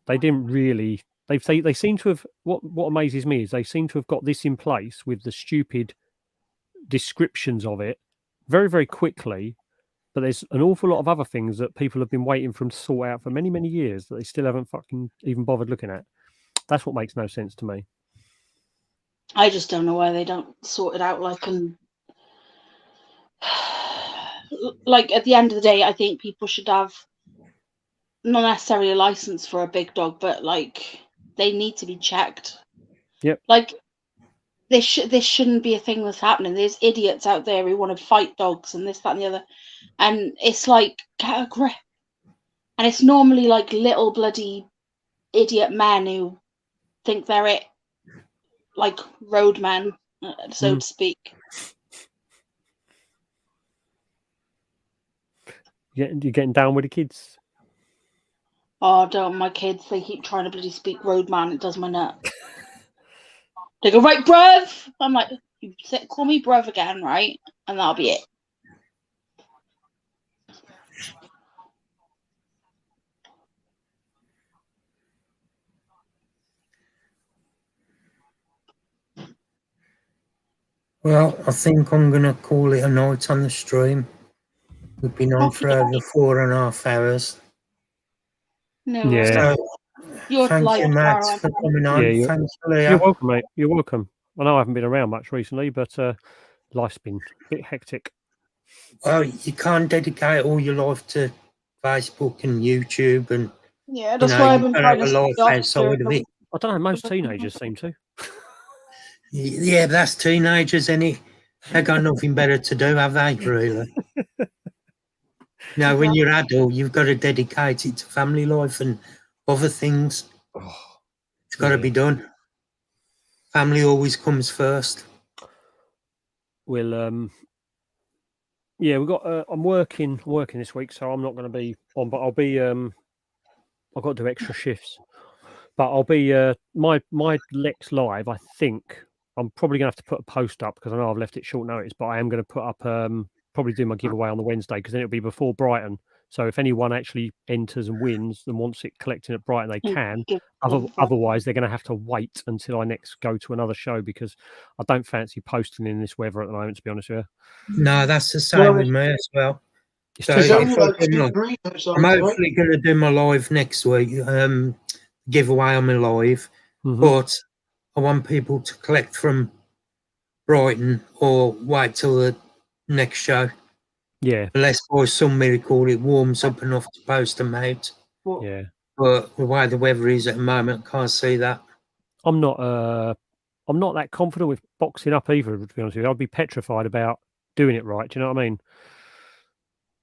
didn't really. They seem to have. What amazes me is they seem to have got this in place with the stupid descriptions of it very, very quickly. But there's an awful lot of other things that people have been waiting for them to sort out for many, many years that they still haven't fucking even bothered looking at. That's what makes no sense to me. I just don't know why they don't sort it out. Like at the end of the day, I think people should have not necessarily a license for a big dog, but like they need to be checked. Yep. Like this shouldn't be a thing that's happening. There's idiots out there who want to fight dogs and this, that, and the other. And it's like, get a grip. And it's normally like little bloody idiot men who think they're it, like roadmen, so to speak. You're getting down with the kids? Oh, don't my kids, they keep trying to bloody speak roadman. It does my nut. They go, right, bruv. I'm like, you call me bruv again, right? And that'll be it. Well, I think I'm going to call it a night on the stream. We've been on for over 4.5 hours. No, yeah. So, thank you, Matt, for coming on. Yeah, thanks, Leah. You're welcome, mate. You're welcome. I know I haven't been around much recently, but life's been a bit hectic. Well, you can't dedicate all your life to Facebook and YouTube, and yeah, that's why I've been trying to life outside of it. I don't know. Most teenagers seem to. Yeah, that's teenagers, innit? They got nothing better to do, have they? Really? Now, when you're adult, you've got to dedicate it to family life and other things. It's got to be done. Family always comes first. We'll yeah, we've got. I'm working this week, so I'm not going to be on. But I'll be. I've got to do extra shifts, but I'll be. My Lex Live. I think I'm probably going to have to put a post up because I know I've left it short notice. But I am going to put up. Probably do my giveaway on the Wednesday because then it'll be before Brighton. So if anyone actually enters and wins and wants it collecting at Brighton, they can. Otherwise, they're going to have to wait until I next go to another show because I don't fancy posting in this weather at the moment, to be honest with you. No, that's the same with me as well. So I'm hopefully going to do my live next week, giveaway on my live, but I want people to collect from Brighton or wait till the next show. Yeah. Unless by some miracle it warms up enough to post them out. Yeah. But the way the weather is at the moment, I can't see that. I'm not that confident with boxing up either, to be honest with you. I'd be petrified about doing it right. Do you know what I mean?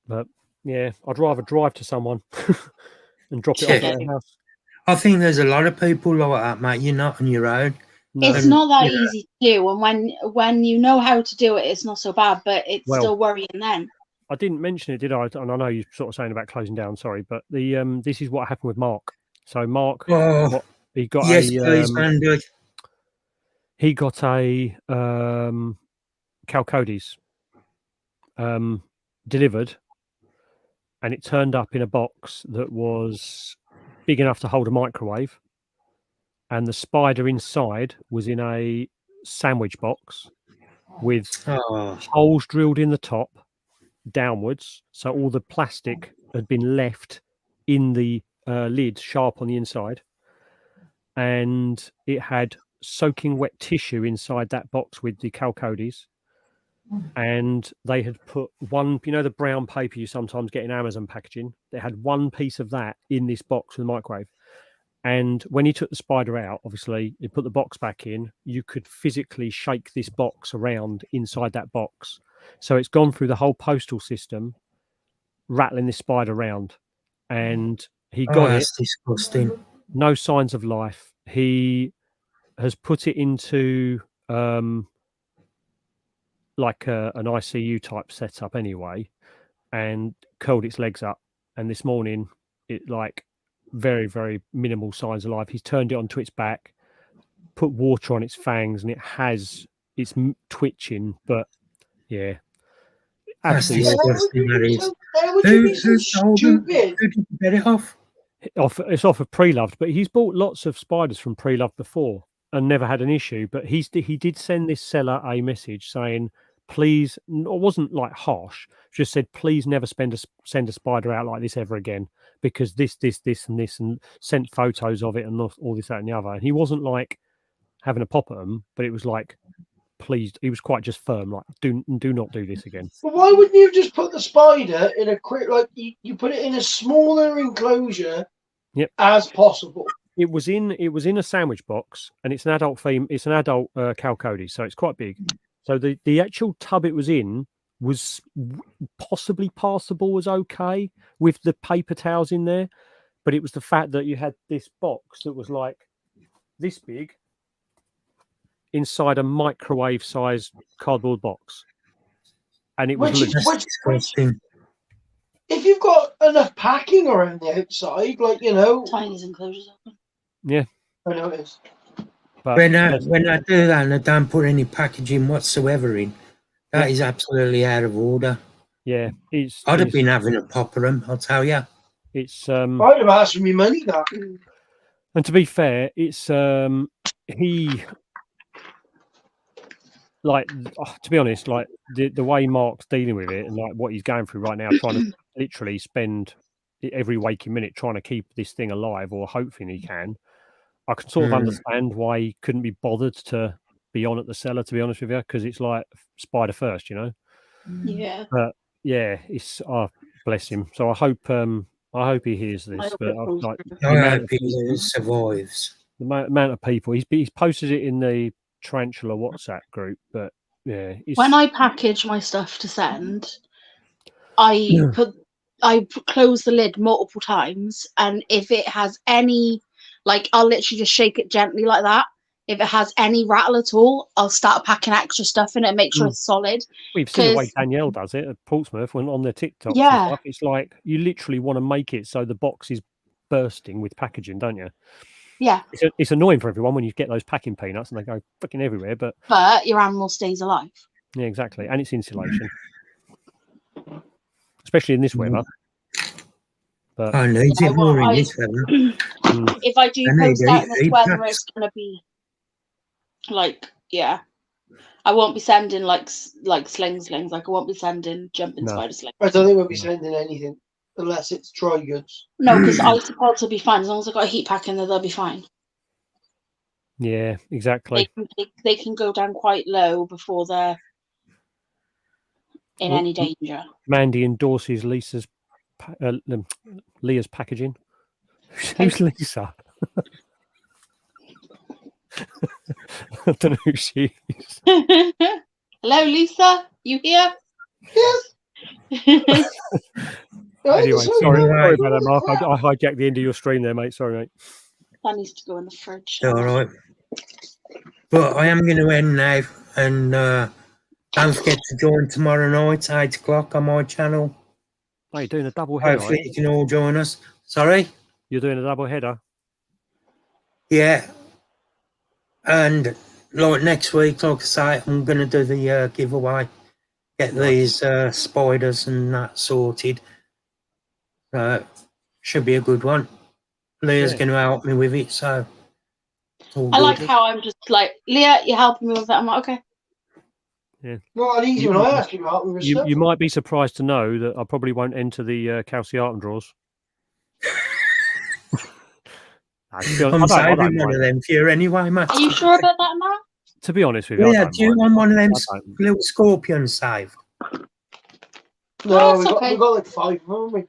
But yeah, I'd rather drive to someone and drop it off at their house. I think there's a lot of people like that, mate. You're not on your own. No. It's not that easy to do, and when you know how to do it, it's not so bad, but it's still worrying then. I didn't mention it, did I? And I know you're sort of saying about closing down. Sorry, but the this is what happened with Mark. So Mark, he got yes, a please, Mandy. he got a Calcodes delivered, and it turned up in a box that was big enough to hold a microwave, and the spider inside was in a sandwich box with holes drilled in the top downwards, so all the plastic had been left in the lid sharp on the inside, and it had soaking wet tissue inside that box with the Calcodes, and they had put one, you know, the brown paper you sometimes get in Amazon packaging, they had one piece of that in this box with the microwave. And when he took the spider out, obviously he put the box back in, you could physically shake this box around inside that box. So it's gone through the whole postal system, rattling this spider around, and he got that's it. Disgusting. No signs of life. He has put it into like an ICU type setup anyway, and curled its legs up. And this morning, it like very, very minimal signs of life. He's turned it onto its back, put water on its fangs, and it's twitching. But yeah, That's absolutely. disgusting. That is. How would you be so stupid? Who did you get it off? It's off of Pre-Loved, but he's bought lots of spiders from Pre-Loved before and never had an issue. But he did send this seller a message saying, please, it wasn't like harsh, just said, please never send a spider out like this ever again, because this, and this, and sent photos of it and all this, that, and the other. And he wasn't like having a pop at them, but it was like, please, he was quite just firm, like, do not do this again. But why wouldn't you just put the spider in a like you put it in a smaller enclosure as possible? It was in a sandwich box, and it's an adult Calcodes, so it's quite big. So the actual tub it was in was possibly passable, was okay with the paper towels in there, but it was the fact that you had this box that was like this big inside a microwave sized cardboard box, and it was which if you've got enough packing around the outside, like, you know, tiny enclosures. Yeah, I know it is. But when I do that and I don't put any packaging whatsoever in, that is absolutely out of order. Yeah, I'd have been having a pop at them, I'll tell you. It's I'd have asked for me money that. And to be fair, it's he, like, to be honest, like the way Mark's dealing with it and like what he's going through right now, trying to literally spend every waking minute trying to keep this thing alive, or hoping he can. I can sort of understand why he couldn't be bothered to be on at the cellar, to be honest with you, because it's like spider first, you know. Yeah. But yeah, it's bless him. So I hope he hears this. But I hope he survives. The amount of people he's posted it in the Tarantula WhatsApp group, but yeah. When I package my stuff to send, I close the lid multiple times, and if it has any, like, I'll literally just shake it gently like that. If it has any rattle at all, I'll start packing extra stuff in it and make sure it's solid. We've seen the way Danielle does it at Portsmouth when on their TikTok. Yeah. Stuff. It's like you literally want to make it so the box is bursting with packaging, don't you? Yeah. It's annoying for everyone when you get those packing peanuts and they go fucking everywhere, but your animal stays alive. Yeah, exactly. And it's insulation. Especially in this weather. But I need it more in this weather. If I do post out in this weather, it's going to be like, yeah. I won't be sending like slings. Like, I won't be sending jumping spider slings. I don't think we'll be sending anything unless it's dry goods. No, because isopods will be fine. As long as I've got a heat pack in there, they'll be fine. Yeah, exactly. They can go down quite low before they're in any danger. Mandy endorses Leah's packaging. Who's Lisa? I don't know who she is. Hello, Lisa. You here? Yes. Anyway, sorry about that, Mark. I hijacked the end of your stream there, mate. Sorry, mate. That needs to go in the fridge. All right. But I am going to end now, and Don't forget to join tomorrow night, 8 o'clock on my channel. Oh, you're doing a double header. Hopefully you can all join us. Sorry? You're doing a double header. Yeah. And like next week, like I say, I'm going to do the giveaway. Get these spiders and that sorted. Should be a good one. Leah's going to help me with it, so. I like how I'm just like, Leah, you're helping me with it. I'm like, okay. Yeah. Not an easy one. I asked you out with You might be surprised to know that I probably won't enter the Calciatum draws. I'm saving one of them for you anyway, Matt. Are you sure about that, Matt? To be honest with you, Yeah, do you want one of them little scorpions saved? No, okay. we got like 5, haven't we?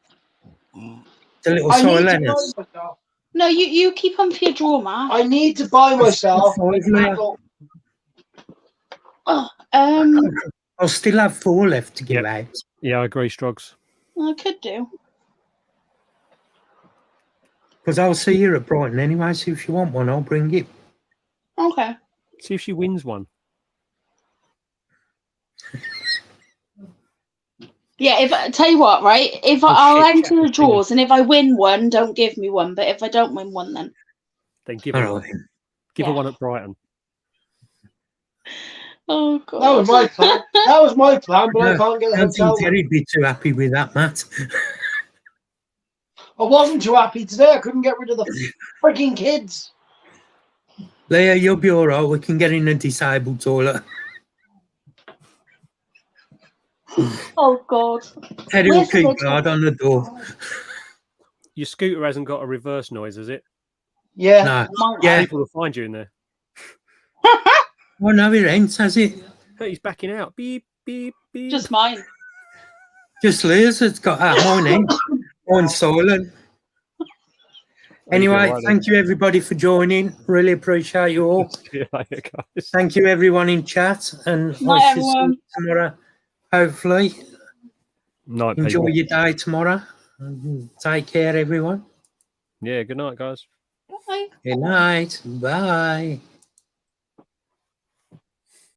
The little I need to silenas. buy myself. No, you keep them for your drawer, Matt. I need to buy myself. I'll still have 4 left to give out. Yeah, I agree, Strogs. I could do. Because I'll see you at Brighton anyway, so if you want one, I'll bring it. Okay. See if she wins one. Yeah, if tell you what, right? If I'll enter the drawers, and if I win one, don't give me one. But if I don't win one, then give her one. Give her one at Brighton. Oh god, that was my plan. That was my plan, but I can't get the I don't hotel. think Terry'd be too happy with that, Matt. I wasn't too happy today. I couldn't get rid of the freaking kids. Leah, you'll be all right. We can get in a disabled toilet. Oh god. Terry will keep guard on the door. Your scooter hasn't got a reverse noise, has it? Yeah. No. Yeah. People will find you in there. Oh no, it ain't, has it? Hey, he's backing out. Beep, beep, beep. Just mine. Just Leah's has got that. Mine ain't. Mine's silent. Anyway, thank you everybody for joining. Really appreciate you all. See you later, guys. Thank you everyone in chat, and Night, I shall see everyone. you tomorrow. Hopefully, Night, enjoy people. your day tomorrow. Take care, everyone. Yeah, good night, guys. Bye. Good night. Bye.